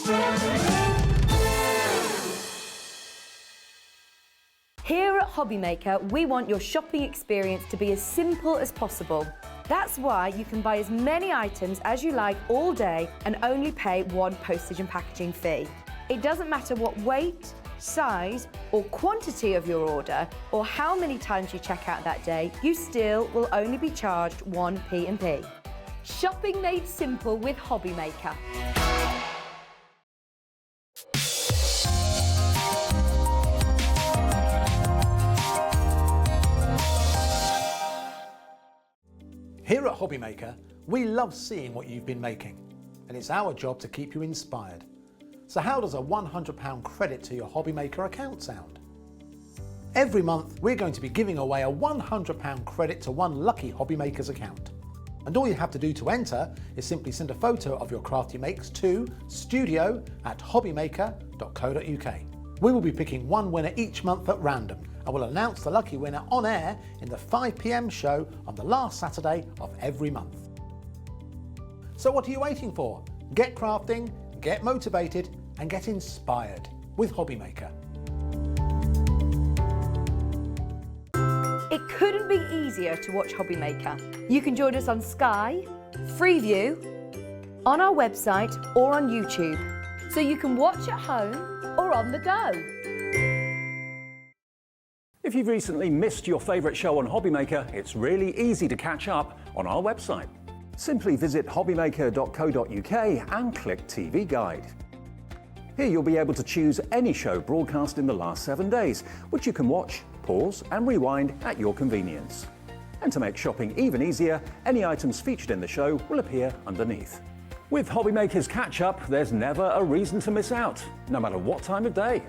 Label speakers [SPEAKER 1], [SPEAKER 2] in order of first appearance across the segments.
[SPEAKER 1] Here at Hobbymaker, we want your shopping experience to be as simple as possible. That's why you can buy as many items as you like all day and only pay one postage and packaging fee. It doesn't matter what weight, size or quantity of your order or how many times you check out that day, you still will only be charged one P&P. Shopping made simple with Hobbymaker.
[SPEAKER 2] Here at Hobbymaker, we love seeing what you've been making, and it's our job to keep you inspired. So how does a £100 credit to your Hobbymaker account sound? Every month, we're going to be giving away a £100 credit to one lucky Hobbymaker's account. And all you have to do to enter is simply send a photo of your crafty makes to studio@hobbymaker.co.uk. We will be picking one winner each month at random, and we'll announce the lucky winner on air in the 5 PM show on the last Saturday of every month. So what are you waiting for? Get crafting, get motivated and get inspired with Hobbymaker.
[SPEAKER 1] It couldn't be easier to watch Hobbymaker. You can join us on Sky, Freeview, on our website or on YouTube, so you can watch at home or on the go.
[SPEAKER 3] If you've recently missed your favourite show on Hobbymaker, it's really easy to catch up on our website. Simply visit hobbymaker.co.uk and click TV Guide. Here you'll be able to choose any show broadcast in the last 7 days, which you can watch, pause and rewind at your convenience. And to make shopping even easier, any items featured in the show will appear underneath. With Hobbymaker's Catch-Up, there's never a reason to miss out, no matter what time of day.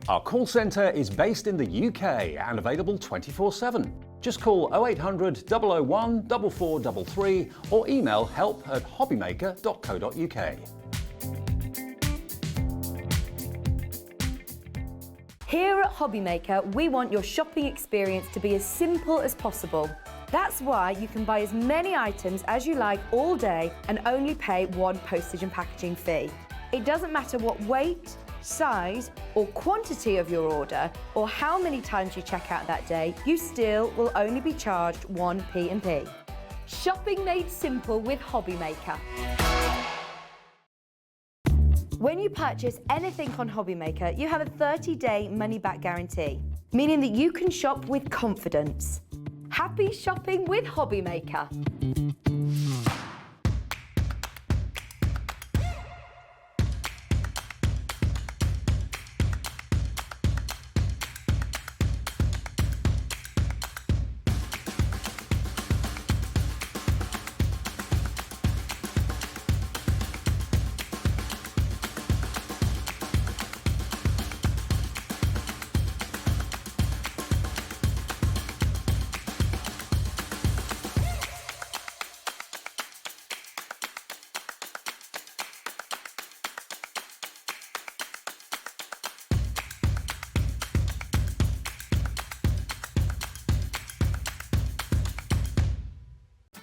[SPEAKER 3] Our call centre is based in the UK and available 24/7. Just call 0800 001 4433 or email help@hobbymaker.co.uk.
[SPEAKER 1] Here at Hobbymaker, we want your shopping experience to be as simple as possible. That's why you can buy as many items as you like all day and only pay one postage and packaging fee. It doesn't matter what weight, size or quantity of your order or how many times you check out that day, you still will only be charged one P&P. Shopping made simple with Hobbymaker. When you purchase anything on Hobbymaker, you have a 30-day money-back guarantee, meaning that you can shop with confidence. Happy shopping with Hobbymaker.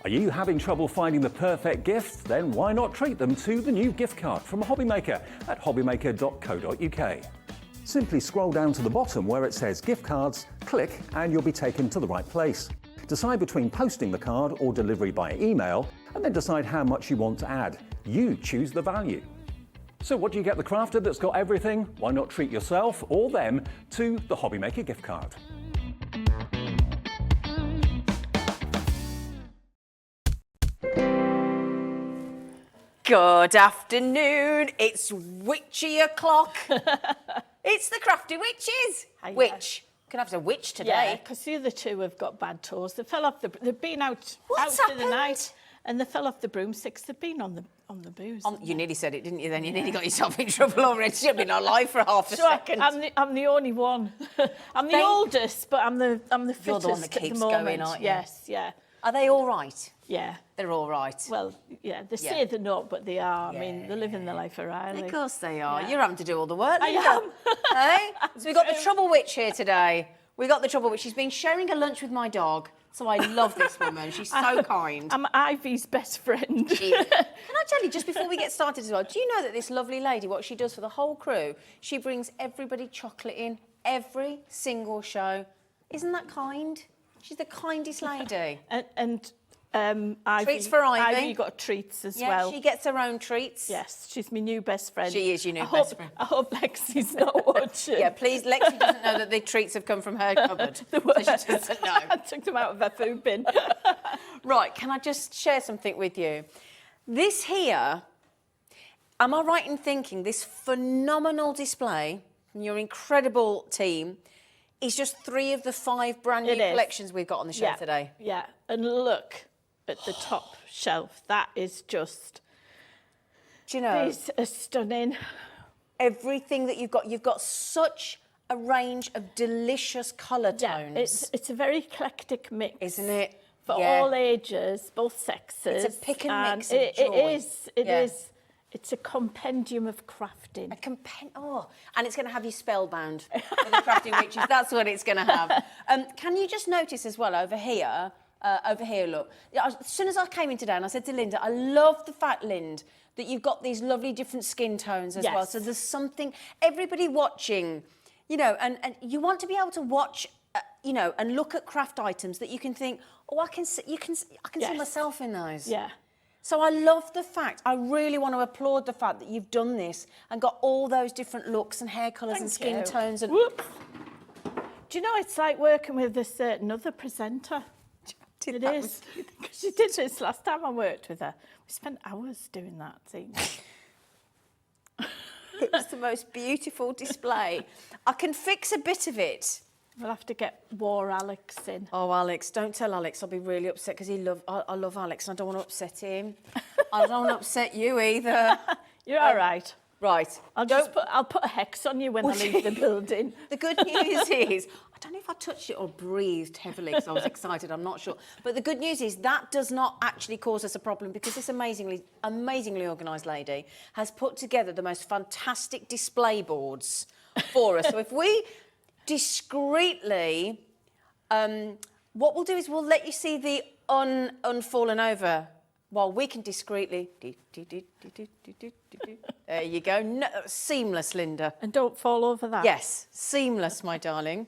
[SPEAKER 3] Are you having trouble finding the perfect gift? Then why not treat them to the new gift card from Hobbymaker at hobbymaker.co.uk. Simply scroll down to the bottom where it says gift cards, click and you'll be taken to the right place. Decide between posting the card or delivery by email and then decide how much you want to add. You choose the value. So what do you get the crafter that's got everything? Why not treat yourself or them to the Hobbymaker gift card?
[SPEAKER 4] Good afternoon, it's witchy o'clock. It's the Crafty Witches.
[SPEAKER 5] Hiya.
[SPEAKER 4] Witch. Can have a witch today.
[SPEAKER 5] Yeah, because the other two have got bad toes. They fell off they've been out
[SPEAKER 4] What's
[SPEAKER 5] for the
[SPEAKER 4] happened?
[SPEAKER 5] night and they fell off the broomsticks. They've been on the booze.
[SPEAKER 4] You nearly said it, didn't you? Then you nearly got yourself in trouble already. You've been alive for half a
[SPEAKER 5] So
[SPEAKER 4] second.
[SPEAKER 5] I'm the only one. I'm the
[SPEAKER 4] They-
[SPEAKER 5] oldest, but I'm the fittest
[SPEAKER 4] You're the one that
[SPEAKER 5] at
[SPEAKER 4] keeps
[SPEAKER 5] the moment.
[SPEAKER 4] going, aren't you?
[SPEAKER 5] Yes, yeah.
[SPEAKER 4] Are they all right?
[SPEAKER 5] Yeah.
[SPEAKER 4] They're all right.
[SPEAKER 5] Well, yeah, they say
[SPEAKER 4] Yeah.
[SPEAKER 5] they're not, but they are. I mean, they're living their life around.
[SPEAKER 4] Of course they are. You're having to do all the work.
[SPEAKER 5] I
[SPEAKER 4] Lynda.
[SPEAKER 5] am.
[SPEAKER 4] Hey? So we've got the Trouble Witch here today. We got the trouble, but she's been sharing her lunch with my dog. So I love this woman. She's so kind.
[SPEAKER 5] I'm Ivy's best friend.
[SPEAKER 4] Can I tell you, just before we get started as well, do you know that this lovely lady, what she does for the whole crew, she brings everybody chocolate in every single show. Isn't that kind? She's the kindest lady.
[SPEAKER 5] Ivy,
[SPEAKER 4] treats for Ivy.
[SPEAKER 5] Ivy got treats as
[SPEAKER 4] Yeah,
[SPEAKER 5] well.
[SPEAKER 4] she gets her own treats.
[SPEAKER 5] Yes, she's my new best friend.
[SPEAKER 4] She is your new best friend.
[SPEAKER 5] I hope Lexi's not watching.
[SPEAKER 4] Yeah, please, Lexi doesn't know that the treats have come from her cupboard. So she doesn't know.
[SPEAKER 5] I took them out of her food bin.
[SPEAKER 4] Right, can I just share something with you? This here, am I right in thinking this phenomenal display from your incredible team is just 3 of the 5 brand new collections we've got on the show today?
[SPEAKER 5] Yeah, and look at the top shelf. That is just...
[SPEAKER 4] Do you know?
[SPEAKER 5] These are stunning.
[SPEAKER 4] Everything that you've got such a range of delicious colour tones.
[SPEAKER 5] It's a very eclectic mix.
[SPEAKER 4] Isn't it?
[SPEAKER 5] For all ages, both sexes.
[SPEAKER 4] It's a pick and mix of
[SPEAKER 5] it
[SPEAKER 4] joy.
[SPEAKER 5] It is. It's a compendium of crafting.
[SPEAKER 4] And it's going to have you spellbound with the Crafty Witches. That's what it's going to have. Can you just notice as well over here, look. As soon as I came in today and I said to Lynda, I love the fact, Lynda, that you've got these lovely different skin tones as well. So there's something, everybody watching, you know, and you want to be able to watch, you know, and look at craft items that you can think, oh, I can see myself in those.
[SPEAKER 5] Yeah.
[SPEAKER 4] So I love the fact, I really want to applaud the fact that you've done this and got all those different looks and hair colours and skin tones. And
[SPEAKER 5] whoops. Do you know, it's like working with this another presenter. It is. Because she did this last time I worked with her. We spent hours doing that, Zena.
[SPEAKER 4] It was the most beautiful display. I can fix a bit of it.
[SPEAKER 5] We'll have to get War Alex in.
[SPEAKER 4] Oh, Alex, don't tell Alex. I'll be really upset because I love Alex and I don't want to upset him. I don't want to upset you either.
[SPEAKER 5] You're all right.
[SPEAKER 4] Right.
[SPEAKER 5] I'll put a hex on you when I leave the building.
[SPEAKER 4] The good news is, I don't know if I touched it or breathed heavily because I was excited, I'm not sure. But the good news is that does not actually cause us a problem because this amazingly organised lady has put together the most fantastic display boards for us. So if we discreetly, what we'll do is we'll let you see the unfallen over while we can discreetly... There you go. No, seamless, Lynda.
[SPEAKER 5] And don't fall over that.
[SPEAKER 4] Yes, seamless, my darling.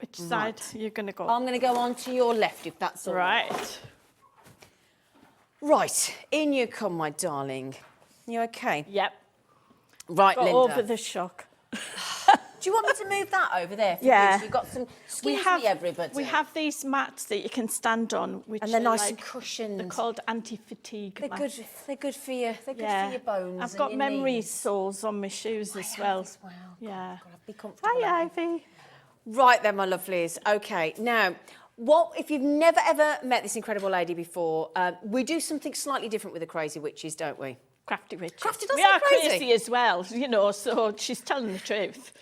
[SPEAKER 5] Which side are you going to go?
[SPEAKER 4] I'm going to go on to your left, if that's all right.
[SPEAKER 5] Right.
[SPEAKER 4] In you come, my darling. You okay?
[SPEAKER 5] Yep.
[SPEAKER 4] Right,
[SPEAKER 5] Got
[SPEAKER 4] Lynda.
[SPEAKER 5] over the shock.
[SPEAKER 4] Do you want me to move that over there for
[SPEAKER 5] Yeah.
[SPEAKER 4] you? You've got some... Excuse me, everybody.
[SPEAKER 5] We have these mats that you can stand on, which
[SPEAKER 4] and they're
[SPEAKER 5] are
[SPEAKER 4] nice
[SPEAKER 5] like,
[SPEAKER 4] and cushioned.
[SPEAKER 5] They're called anti-fatigue
[SPEAKER 4] They're
[SPEAKER 5] mats.
[SPEAKER 4] good. They're good for you. They're good for your bones.
[SPEAKER 5] I've
[SPEAKER 4] and
[SPEAKER 5] got
[SPEAKER 4] your
[SPEAKER 5] memory
[SPEAKER 4] knees.
[SPEAKER 5] soles on my shoes as well.
[SPEAKER 4] Yeah. Be comfortable.
[SPEAKER 5] Hi, Ivy.
[SPEAKER 4] Right then, my lovelies. Okay, now, what if you've never ever met this incredible lady before? We do something slightly different with the Crazy Witches, don't we?
[SPEAKER 5] Crafty Witches.
[SPEAKER 4] Crafty does
[SPEAKER 5] we
[SPEAKER 4] sound
[SPEAKER 5] are
[SPEAKER 4] crazy.
[SPEAKER 5] crazy as well, you know, so she's telling the truth.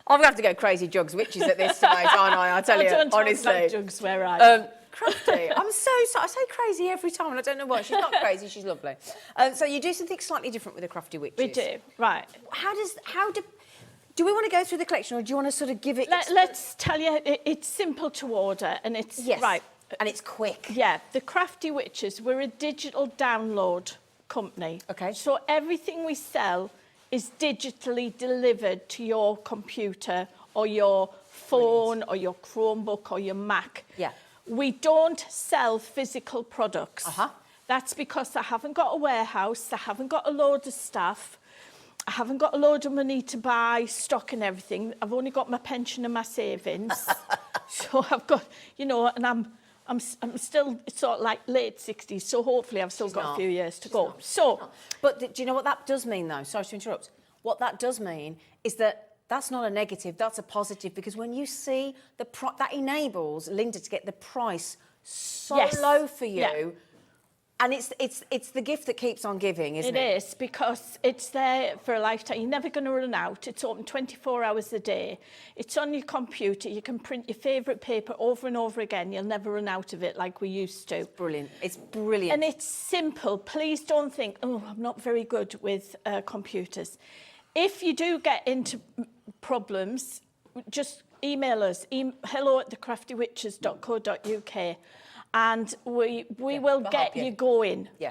[SPEAKER 4] I'm going to have to go Crazy Jugs Witches at this stage, aren't I? I tell you,
[SPEAKER 5] don't
[SPEAKER 4] honestly.
[SPEAKER 5] talk about jugs where I am.
[SPEAKER 4] Crafty. I say crazy every time, and I don't know why. She's not crazy, she's lovely. So you do something slightly different with the Crafty Witches.
[SPEAKER 5] We do, right.
[SPEAKER 4] Do we want to go through the collection, or do you want to sort of give it...
[SPEAKER 5] Let's tell you, it's simple to order, and it's...
[SPEAKER 4] Yes,
[SPEAKER 5] right.
[SPEAKER 4] And it's quick.
[SPEAKER 5] Yeah, the Crafty Witches, we're a digital download company.
[SPEAKER 4] Okay.
[SPEAKER 5] So everything we sell is digitally delivered to your computer or your phone or your Chromebook or your Mac.
[SPEAKER 4] Yeah.
[SPEAKER 5] We don't sell physical products.
[SPEAKER 4] Uh-huh.
[SPEAKER 5] That's because I haven't got a warehouse, I haven't got a load of staff, I haven't got a load of money to buy stock and everything. I've only got my pension and my savings. So I've got, you know, and I'm still sort of like late 60s, so hopefully I've still got a few years to go.
[SPEAKER 4] But do you know what that does mean, though? Sorry to interrupt. What that does mean is that that's not a negative, that's a positive, because when you see that enables Lynda to get the price so low for you.
[SPEAKER 5] Yeah.
[SPEAKER 4] And it's the gift that keeps on giving, isn't it?
[SPEAKER 5] It is, because it's there for a lifetime. You're never going to run out. It's open 24 hours a day. It's on your computer. You can print your favourite paper over and over again. You'll never run out of it like we used to.
[SPEAKER 4] Brilliant. It's brilliant.
[SPEAKER 5] And it's simple. Please don't think, oh, I'm not very good with computers. If you do get into problems, just email us, hello@thecraftywitches.co.uk, and we will get you going.
[SPEAKER 4] Yeah.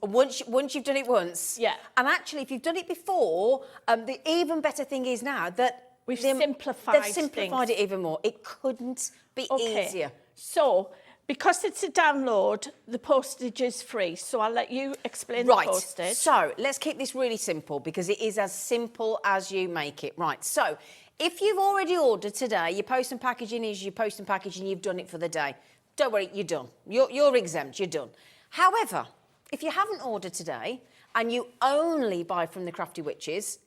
[SPEAKER 4] Once you've done it once.
[SPEAKER 5] Yeah.
[SPEAKER 4] And actually, if you've done it before, the even better thing is now that
[SPEAKER 5] We've
[SPEAKER 4] they've
[SPEAKER 5] simplified
[SPEAKER 4] simplified
[SPEAKER 5] things.
[SPEAKER 4] it even more. It couldn't be easier.
[SPEAKER 5] So, because it's a download, the postage is free. So I'll let you explain the postage.
[SPEAKER 4] So let's keep this really simple because it is as simple as you make it. Right. So if you've already ordered today, your post and packaging is your post and packaging, you've done it for the day. Don't worry, you're done. You're exempt, you're done. However, if you haven't ordered today and you only buy from the Crafty Witches,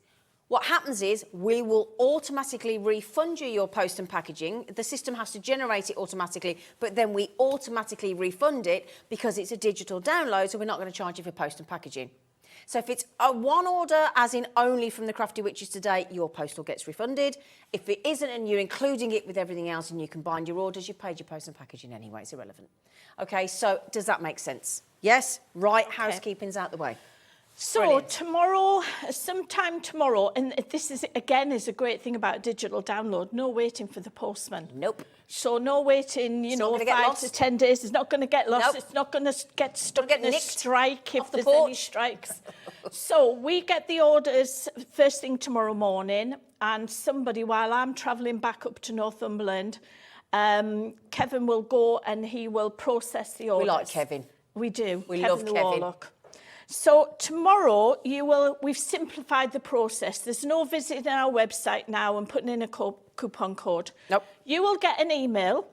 [SPEAKER 4] what happens is we will automatically refund you your post and packaging. The system has to generate it automatically, but then we automatically refund it because it's a digital download, so we're not going to charge you for post and packaging. So if it's a one order, as in only from the Crafty Witches today, your postal gets refunded. If it isn't and you're including it with everything else and you combine your orders, you've paid your post and packaging anyway. It's irrelevant. Okay, so does that make sense? Yes? Right, okay. Housekeeping's out the way.
[SPEAKER 5] So
[SPEAKER 4] Brilliant.
[SPEAKER 5] tomorrow, sometime tomorrow, and this is again is a great thing about digital download, no waiting for the postman.
[SPEAKER 4] Nope.
[SPEAKER 5] So no waiting, you know, 5 to 10 days. It's not going to get lost.
[SPEAKER 4] Nope.
[SPEAKER 5] It's not going to get stuck in a strike if there's any strikes. So we get the orders first thing tomorrow morning, and somebody, while I'm travelling back up to Northumberland, Kevin will go and he will process the orders.
[SPEAKER 4] We like Kevin.
[SPEAKER 5] We do.
[SPEAKER 4] We love Kevin.
[SPEAKER 5] Warlock. So tomorrow we've simplified the process. There's no visiting our website now and putting in a coupon code.
[SPEAKER 4] Nope.
[SPEAKER 5] You will get an email.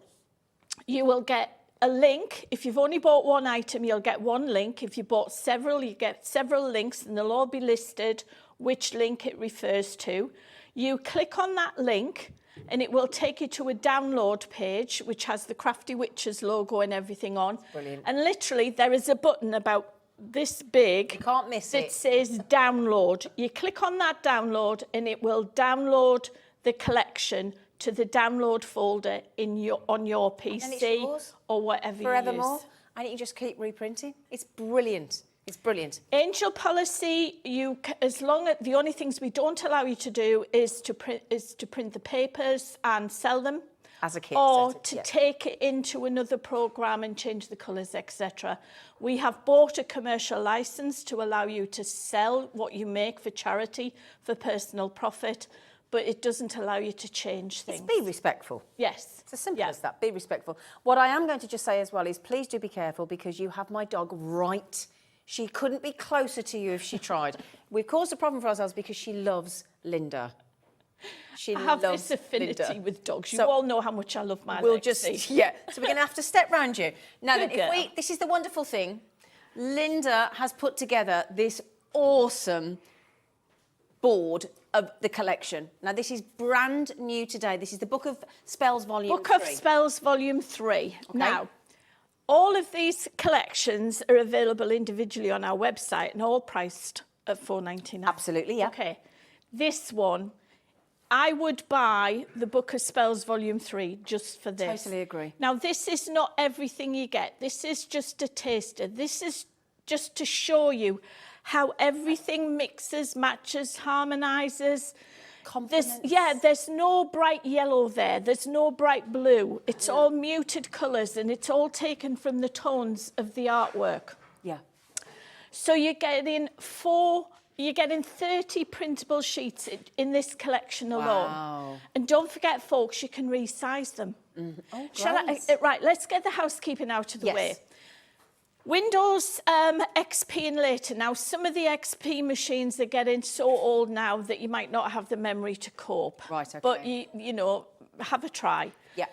[SPEAKER 5] You will get a link. If you've only bought one item, you'll get one link. If you bought several, you get several links, and they'll all be listed which link it refers to. You click on that link and it will take you to a download page which has the Crafty Witches logo and everything on.
[SPEAKER 4] Brilliant.
[SPEAKER 5] And literally there is a button about this big.
[SPEAKER 4] You can't miss it.
[SPEAKER 5] It says download. You click on that download and it will download the collection to the download folder on your PC or whatever
[SPEAKER 4] forevermore,
[SPEAKER 5] you use.
[SPEAKER 4] And you can just keep reprinting. It's brilliant. It's brilliant.
[SPEAKER 5] Angel policy, the only things we don't allow you to do is to print the papers and sell them.
[SPEAKER 4] As a kit.
[SPEAKER 5] Or to take it into another programme and change the colours, etc. We have bought a commercial licence to allow you to sell what you make for charity, for personal profit, but it doesn't allow you to change things.
[SPEAKER 4] Be respectful.
[SPEAKER 5] Yes.
[SPEAKER 4] It's as simple as that. Be respectful. What I am going to just say as well is please do be careful because you have my dog right. She couldn't be closer to you if she tried. We've caused a problem for ourselves because she loves Lynda. I
[SPEAKER 5] have this affinity
[SPEAKER 4] Lynda.
[SPEAKER 5] with dogs. You
[SPEAKER 4] So
[SPEAKER 5] all know how much I love my
[SPEAKER 4] We'll
[SPEAKER 5] Lexi.
[SPEAKER 4] just, yeah. So we're going to have to step round you. Now then, this is the wonderful thing. Lynda has put together this awesome board of the collection. Now this is brand new today. This is the Book of Spells Volume 3.
[SPEAKER 5] Book of Spells Volume 3. Okay. Now, all of these collections are available individually on our website and all priced at $4.99.
[SPEAKER 4] Absolutely, yeah.
[SPEAKER 5] Okay. This one, I would buy the Book of Spells Volume 3 just for this.
[SPEAKER 4] Totally agree.
[SPEAKER 5] Now, this is not everything you get. This is just a taster. This is just to show you how everything mixes, matches, harmonises. There's no bright yellow there. There's no bright blue. It's all muted colours and it's all taken from the tones of the artwork.
[SPEAKER 4] Yeah.
[SPEAKER 5] So you're getting 30 printable sheets in this collection alone.
[SPEAKER 4] Wow.
[SPEAKER 5] And don't forget, folks, you can resize them.
[SPEAKER 4] Oh,
[SPEAKER 5] right, let's get the housekeeping out of the way. Windows XP and later. Now, some of the XP machines are getting so old now that you might not have the memory to cope.
[SPEAKER 4] Right, okay.
[SPEAKER 5] But, you know, have a try.
[SPEAKER 4] Yeah.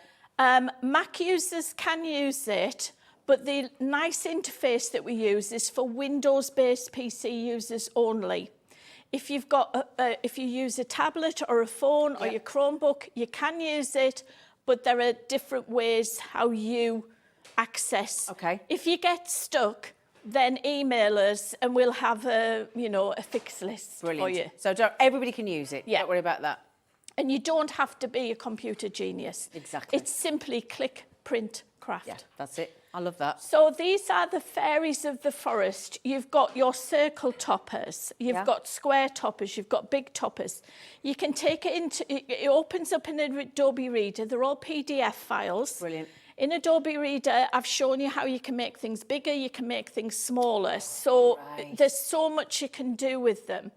[SPEAKER 5] Mac users can use it, but the nice interface that we use is for Windows-based PC users only. If you've got, if you use a tablet or a phone or your Chromebook, you can use it, but there are different ways how you access.
[SPEAKER 4] Okay.
[SPEAKER 5] If you get stuck, then email us and we'll have a fix list for you.
[SPEAKER 4] So everybody can use it.
[SPEAKER 5] Yeah.
[SPEAKER 4] Don't worry about that.
[SPEAKER 5] And you don't have to be a computer genius.
[SPEAKER 4] Exactly.
[SPEAKER 5] It's simply click, print, craft.
[SPEAKER 4] Yeah, that's it. I love that.
[SPEAKER 5] So these are the fairies of the forest. You've got your circle toppers, you've got square toppers, you've got big toppers. You can take it into, it opens up in an Adobe Reader. They're all PDF files.
[SPEAKER 4] Brilliant.
[SPEAKER 5] In Adobe Reader, I've shown you how you can make things bigger, you can make things smaller. So there's so much you can do with them.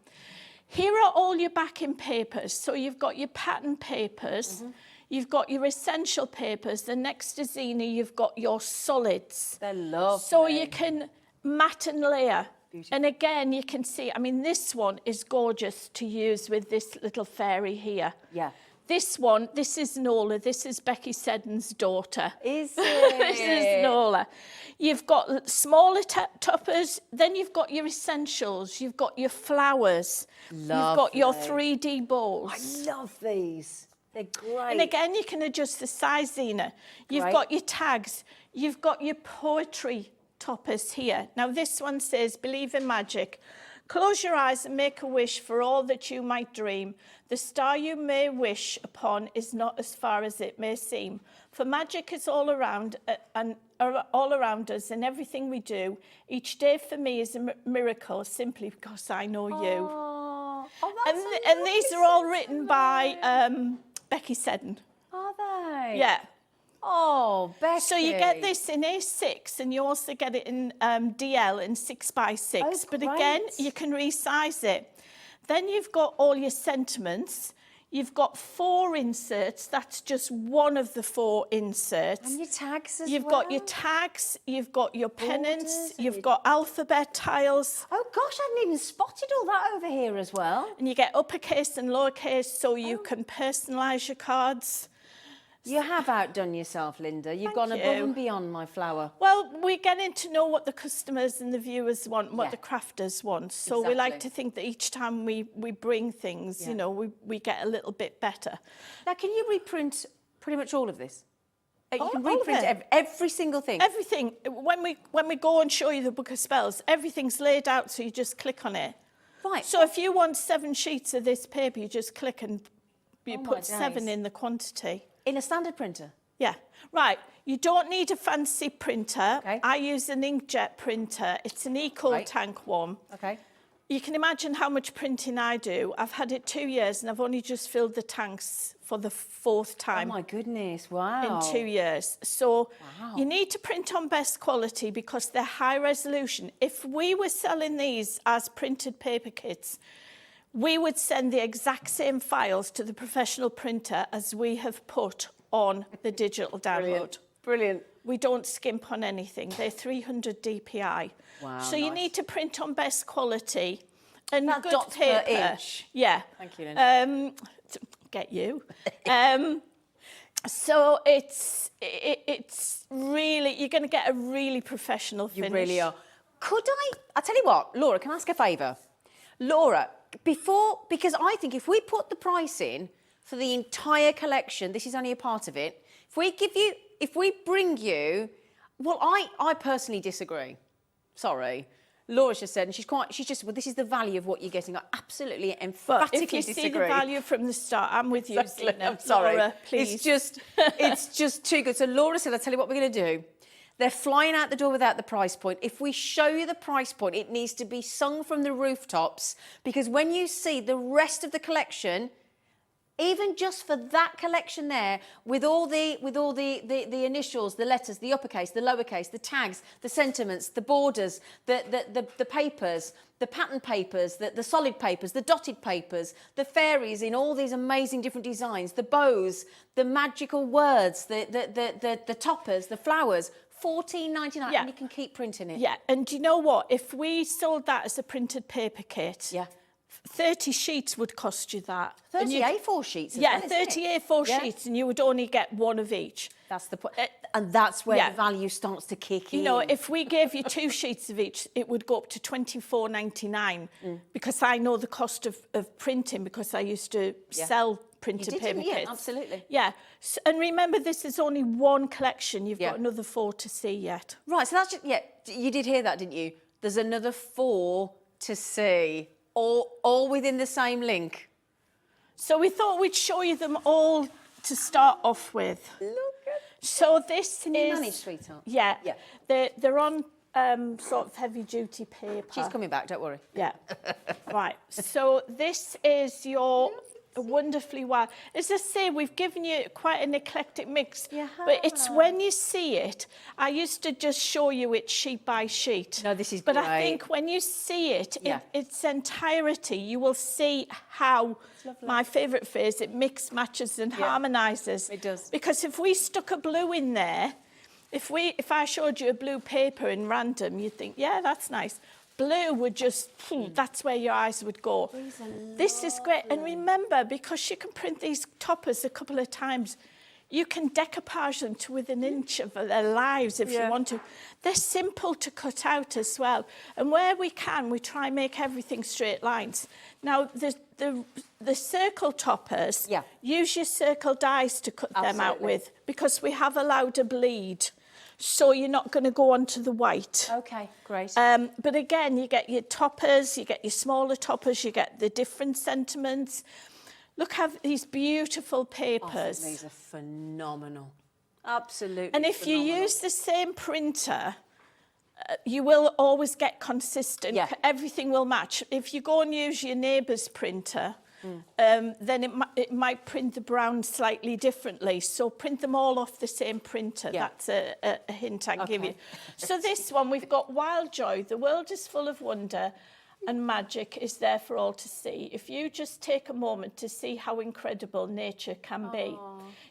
[SPEAKER 5] Here are all your backing papers. So you've got your pattern papers, you've got your essential papers. Then next to Zena, you've got your solids.
[SPEAKER 4] They're lovely.
[SPEAKER 5] So you can mat and layer. Beautiful. And again, you can see, I mean, this one is gorgeous to use with this little fairy here.
[SPEAKER 4] Yeah.
[SPEAKER 5] This one, this is Nola. This is Becky Seddon's daughter.
[SPEAKER 4] Is it?
[SPEAKER 5] This is Nola. You've got smaller toppers. Then you've got your essentials. You've got your flowers. You've got your 3D bowls.
[SPEAKER 4] I love these. They're great.
[SPEAKER 5] And again, you can adjust the size, Zena. You've got your tags. You've got your poetry toppers here. Now, this one says, believe in magic. Close your eyes and make a wish for all that you might dream. The star you may wish upon is not as far as it may seem. For magic is all around and all around us in everything we do. Each day for me is a miracle simply because I know you.
[SPEAKER 4] Oh,
[SPEAKER 5] And these are all written by Becky Seddon.
[SPEAKER 4] Are they?
[SPEAKER 5] Yeah.
[SPEAKER 4] Oh, Becky.
[SPEAKER 5] So you get this in A6 and you also get it in DL in 6x6.
[SPEAKER 4] Oh,
[SPEAKER 5] but again,
[SPEAKER 4] great.
[SPEAKER 5] you can resize it. Then you've got all your sentiments. You've got 4 inserts. That's just one of the 4 inserts.
[SPEAKER 4] And your tags as
[SPEAKER 5] You've
[SPEAKER 4] well.
[SPEAKER 5] got your tags. You've got your pennants.
[SPEAKER 4] Borders,
[SPEAKER 5] You've got alphabet tiles.
[SPEAKER 4] Oh, gosh, I hadn't even spotted all that over here as well.
[SPEAKER 5] And you get uppercase and lowercase so you can personalise your cards.
[SPEAKER 4] You have outdone yourself, Lynda. You've gone above and beyond, my flower.
[SPEAKER 5] Well, we're getting to know what the customers and the viewers want, and what the crafters want. So we like
[SPEAKER 4] Exactly.
[SPEAKER 5] to think that each time we bring things, you know, we get a little bit better.
[SPEAKER 4] Now, can you reprint pretty much all of this? You can
[SPEAKER 5] all of
[SPEAKER 4] reprint
[SPEAKER 5] it.
[SPEAKER 4] every single thing.
[SPEAKER 5] Everything. When we go and show you the book of spells, everything's laid out, so you just click on it.
[SPEAKER 4] Right.
[SPEAKER 5] So if you want 7 sheets of this paper, you just click and you
[SPEAKER 4] Oh, my
[SPEAKER 5] put 7
[SPEAKER 4] days.
[SPEAKER 5] in the quantity.
[SPEAKER 4] In a standard printer?
[SPEAKER 5] Yeah, right. You don't need a fancy printer.
[SPEAKER 4] Okay.
[SPEAKER 5] I use an inkjet printer. It's an eco tank one.
[SPEAKER 4] Okay.
[SPEAKER 5] You can imagine how much printing I do. I've had it 2 years and I've only just filled the tanks for the 4th time.
[SPEAKER 4] Oh, my goodness. Wow.
[SPEAKER 5] In 2 years. So you need to print on best quality because they're high resolution. If we were selling these as printed paper kits, we would send the exact same files to the professional printer as we have put on the digital download.
[SPEAKER 4] Brilliant.
[SPEAKER 5] We don't skimp on anything. They're 300 DPI.
[SPEAKER 4] Wow,
[SPEAKER 5] so you
[SPEAKER 4] nice.
[SPEAKER 5] need to print on best quality and
[SPEAKER 4] That
[SPEAKER 5] good
[SPEAKER 4] dots per
[SPEAKER 5] paper.
[SPEAKER 4] inch.
[SPEAKER 5] Yeah.
[SPEAKER 4] Thank you, Lynda.
[SPEAKER 5] Get you. So it's really, you're going to get a really professional finish.
[SPEAKER 4] You really are. Could I'll tell you what, Laura, can I ask a favour? Laura, because I think if we put the price in for the entire collection, this is only a part of it, if we bring you, well, I personally disagree. Sorry. Laura's just said, and she's just, well, this is the value of what you're getting. I absolutely emphatically
[SPEAKER 5] But if you
[SPEAKER 4] disagree.
[SPEAKER 5] see the value from the start, I'm with you,
[SPEAKER 4] Exactly.
[SPEAKER 5] Zena.
[SPEAKER 4] I'm sorry.
[SPEAKER 5] Laura, please.
[SPEAKER 4] It's just too good. So Laura said, I'll tell you what we're going to do. They're flying out the door without the price point. If we show you the price point, it needs to be sung from the rooftops, because when you see the rest of the collection, even just for that collection there, with all the initials, the letters, the uppercase, the lowercase, the tags, the sentiments, the borders, the papers, the pattern papers, the solid papers, the dotted papers, the fairies in all these amazing different designs, the bows, the magical words, the toppers, the flowers, $14.99, and you can keep printing it.
[SPEAKER 5] Yeah, and do you know what? If we sold that as a printed paper kit,
[SPEAKER 4] Yeah.
[SPEAKER 5] 30 sheets would cost you that.
[SPEAKER 4] 30 A4 sheets.
[SPEAKER 5] Yeah,
[SPEAKER 4] well, isn't
[SPEAKER 5] 30
[SPEAKER 4] it?
[SPEAKER 5] A4
[SPEAKER 4] Yeah.
[SPEAKER 5] sheets, and you would only get one of each.
[SPEAKER 4] That's the point. And that's where
[SPEAKER 5] Yeah.
[SPEAKER 4] the value starts to kick in.
[SPEAKER 5] You know, if we gave you 2 sheets of each, it would go up to $24.99 because I know the cost of printing because I used to sell printed
[SPEAKER 4] You did,
[SPEAKER 5] paper
[SPEAKER 4] didn't you?
[SPEAKER 5] kits.
[SPEAKER 4] Absolutely.
[SPEAKER 5] Yeah, and remember, this is only one collection. You've
[SPEAKER 4] Yeah.
[SPEAKER 5] got another 4 to see yet.
[SPEAKER 4] Right, so that's just, yeah, you did hear that, didn't you? There's another 4 to see, all within the same link.
[SPEAKER 5] So we thought we'd show you them all to start off with.
[SPEAKER 4] Look at
[SPEAKER 5] So this
[SPEAKER 4] Can
[SPEAKER 5] is...
[SPEAKER 4] you manage, sweetheart?
[SPEAKER 5] Yeah.
[SPEAKER 4] Yeah.
[SPEAKER 5] They're on sort of heavy-duty paper.
[SPEAKER 4] She's coming back, don't worry.
[SPEAKER 5] Yeah. Right. So this is your wonderfully wild. As I say, we've given you quite an eclectic mix.
[SPEAKER 4] You
[SPEAKER 5] But it's
[SPEAKER 4] have.
[SPEAKER 5] when you see it, I used to just show you it sheet by sheet.
[SPEAKER 4] No, this is
[SPEAKER 5] But
[SPEAKER 4] great.
[SPEAKER 5] I think when you see it
[SPEAKER 4] Yeah.
[SPEAKER 5] in its entirety, you will see how, my favourite phrase, it mix, matches and harmonises.
[SPEAKER 4] It does.
[SPEAKER 5] Because if we stuck a blue in there, if I showed you a blue paper in random, you'd think, yeah, that's nice. Blue would just, that's where your eyes would go. This is great. And remember, because you can print these toppers a couple of times, you can decoupage them to within an inch of their lives if you want to. They're simple to cut out as well. And where we can, we try and make everything straight lines. Now, the circle toppers, use your circle dies to cut them out with, because we have allowed a bleed. So you're not going to go onto the white.
[SPEAKER 4] Okay, great.
[SPEAKER 5] But again, you get your toppers, you get your smaller toppers, you get the different sentiments. Look at these beautiful papers.
[SPEAKER 4] I think these are phenomenal. Absolutely.
[SPEAKER 5] And if you use the same printer, you will always get consistent.
[SPEAKER 4] Yeah.
[SPEAKER 5] Everything will match. If you go and use your neighbour's printer, then it might print the brown slightly differently. So print them all off the same printer.
[SPEAKER 4] Yeah.
[SPEAKER 5] That's a hint I can give you. So this one, we've got Wild Joy. The world is full of wonder and magic is there for all to see. If you just take a moment to see how incredible nature can be,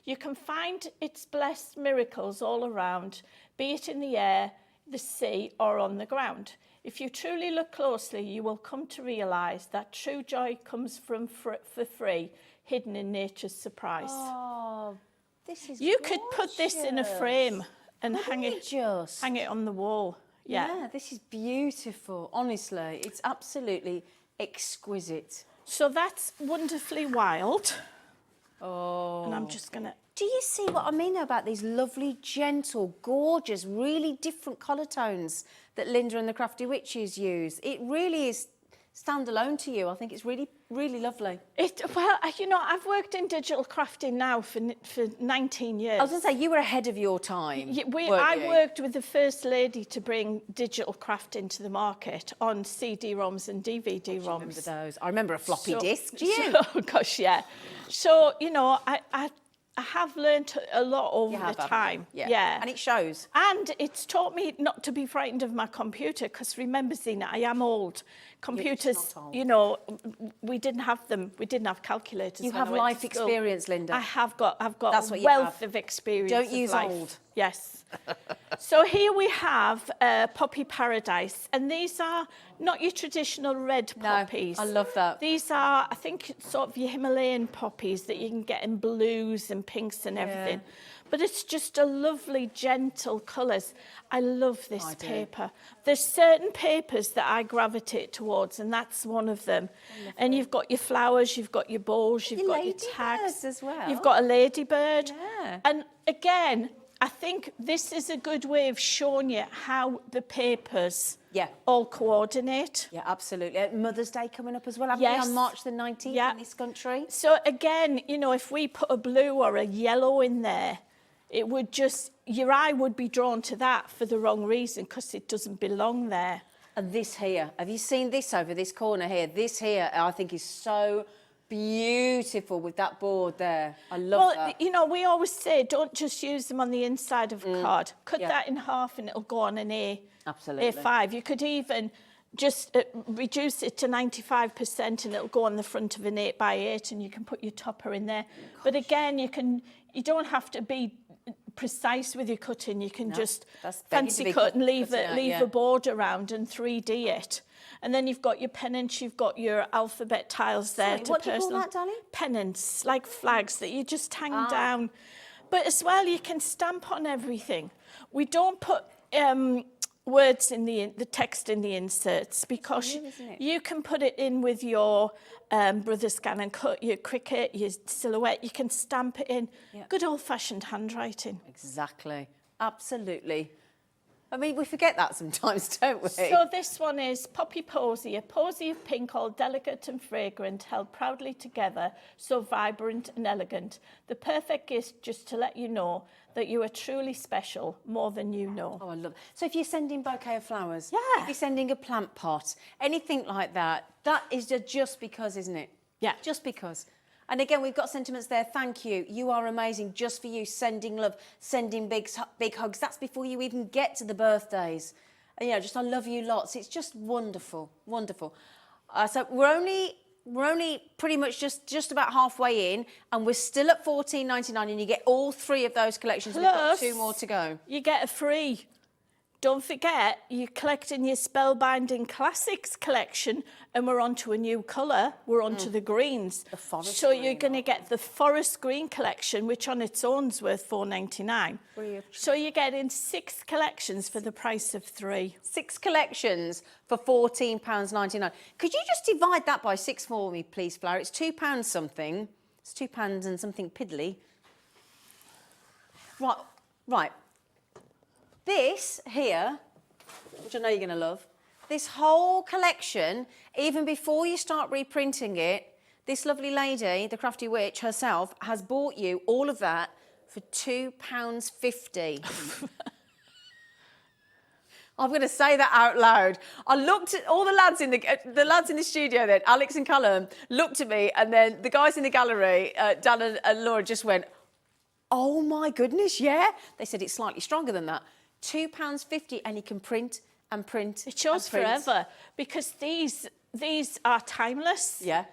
[SPEAKER 5] you can find its blessed miracles all around, be it in the air, the sea, or on the ground. If you truly look closely, you will come to realise that true joy comes from for free, hidden in nature's surprise.
[SPEAKER 4] Oh, this is
[SPEAKER 5] You could put this in a frame and hang it on the wall.
[SPEAKER 4] Yeah, this is beautiful. Honestly, it's absolutely exquisite.
[SPEAKER 5] So that's wonderfully wild.
[SPEAKER 4] Oh.
[SPEAKER 5] And I'm just going to...
[SPEAKER 4] Do you see what I mean about these lovely, gentle, gorgeous, really different colour tones that Lynda and the Crafty Witches use? It really is standalone to you. I think it's really, really lovely.
[SPEAKER 5] Well, you know, I've worked in digital crafting now for 19 years.
[SPEAKER 4] I was going to say, you were ahead of your time.
[SPEAKER 5] I worked with the first lady to bring digital crafting to the market on CD-ROMs and DVD-ROMs.
[SPEAKER 4] I remember those. I remember a floppy disk. Do you?
[SPEAKER 5] Oh, gosh, yeah. So, you know, I have learnt a lot over the time.
[SPEAKER 4] Yeah. And it shows.
[SPEAKER 5] And it's taught me not to be frightened of my computer, because remember, Zena, I am old. Computers, you know, we didn't have them. We didn't have calculators.
[SPEAKER 4] You have life experience, Lynda.
[SPEAKER 5] I've got a wealth of experience.
[SPEAKER 4] Don't use
[SPEAKER 5] life.
[SPEAKER 4] old.
[SPEAKER 5] Yes. So here we have Poppy Paradise, and these are not your traditional red poppies.
[SPEAKER 4] I love that.
[SPEAKER 5] These are, I think, sort of your Himalayan poppies that you can get in blues and pinks and everything. But it's just a lovely, gentle colours. I love this paper. There's certain papers that I gravitate towards, and that's one of them. And you've got your flowers, you've got your bows, you've got your tags
[SPEAKER 4] as well.
[SPEAKER 5] You've got a ladybird.
[SPEAKER 4] Yeah.
[SPEAKER 5] And again, I think this is a good way of showing you how the papers all coordinate.
[SPEAKER 4] Yeah, absolutely. Mother's Day coming up as well, haven't
[SPEAKER 5] Yes.
[SPEAKER 4] we, on March the 19th in this country?
[SPEAKER 5] So again, you know, if we put a blue or a yellow in there, it would just, your eye would be drawn to that for the wrong reason, because it doesn't belong there.
[SPEAKER 4] And this here, have you seen this over this corner here? This here, I think, is so beautiful with that board there. I love that.
[SPEAKER 5] Well, you know, we always say, don't just use them on the inside of a card. Cut that in half and it'll go on an A5. You could even just reduce it to 95% and it'll go on the front of an 8x8, and you can put your topper in there. But again, you don't have to be precise with your cutting. You can just fancy cut and leave a board around and 3D it. And then you've got your pennants, you've got your alphabet tiles there.
[SPEAKER 4] What do you call that, darling?
[SPEAKER 5] Pennants, like flags that you just hang down. But as well, you can stamp on everything. We don't put words in the text in the inserts, because you can put it in with your brother scan and cut, your Cricut, your Silhouette. You can stamp it in. Good old-fashioned handwriting.
[SPEAKER 4] Exactly. Absolutely. I mean, we forget that sometimes, don't we?
[SPEAKER 5] So this one is Poppy Posy, a posy of pink all delicate and fragrant, held proudly together, so vibrant and elegant. The perfect gift just to let you know that you are truly special, more than you know.
[SPEAKER 4] Oh, I love it. So if you're sending bouquet of flowers,
[SPEAKER 5] Yeah.
[SPEAKER 4] if you're sending a plant pot, anything like that, that is just because, isn't it?
[SPEAKER 5] Yeah.
[SPEAKER 4] Just because. And again, we've got sentiments there. Thank you. You are amazing. Just for you, sending love, sending big hugs. That's before you even get to the birthdays. And, you know, just I love you lots. It's just wonderful, wonderful. So we're only pretty much just about halfway in, and we're still at $14.99, and you get all 3 of those collections. We've got
[SPEAKER 5] Plus,
[SPEAKER 4] 2 more to go.
[SPEAKER 5] You get a free. Don't forget, you're collecting your Spellbinding Classics collection, and we're on to a new colour. We're on to the greens.
[SPEAKER 4] The forest
[SPEAKER 5] so
[SPEAKER 4] green.
[SPEAKER 5] you're going to get the forest green collection, which on its own's worth $4.99.
[SPEAKER 4] Brilliant.
[SPEAKER 5] So you're getting 6 collections for the price of 3.
[SPEAKER 4] 6 collections for £14.99. Could you just divide that by 6 for me, please, Flower? It's £2 something. It's £2 and something piddly. Right. This here, which I know you're going to love, this whole collection, even before you start reprinting it, this lovely lady, the Crafty Witch herself, has bought you all of that for £2.50. I'm going to say that out loud. I looked at all the lads in the studio then, Alex and Callum, looked at me, and then the guys in the gallery, Dan and Laura, just went, oh my goodness, yeah? They said it's slightly stronger than that. £2.50, and you can print and print.
[SPEAKER 5] It shows
[SPEAKER 4] and print.
[SPEAKER 5] forever, because these are timeless.
[SPEAKER 4] Yeah.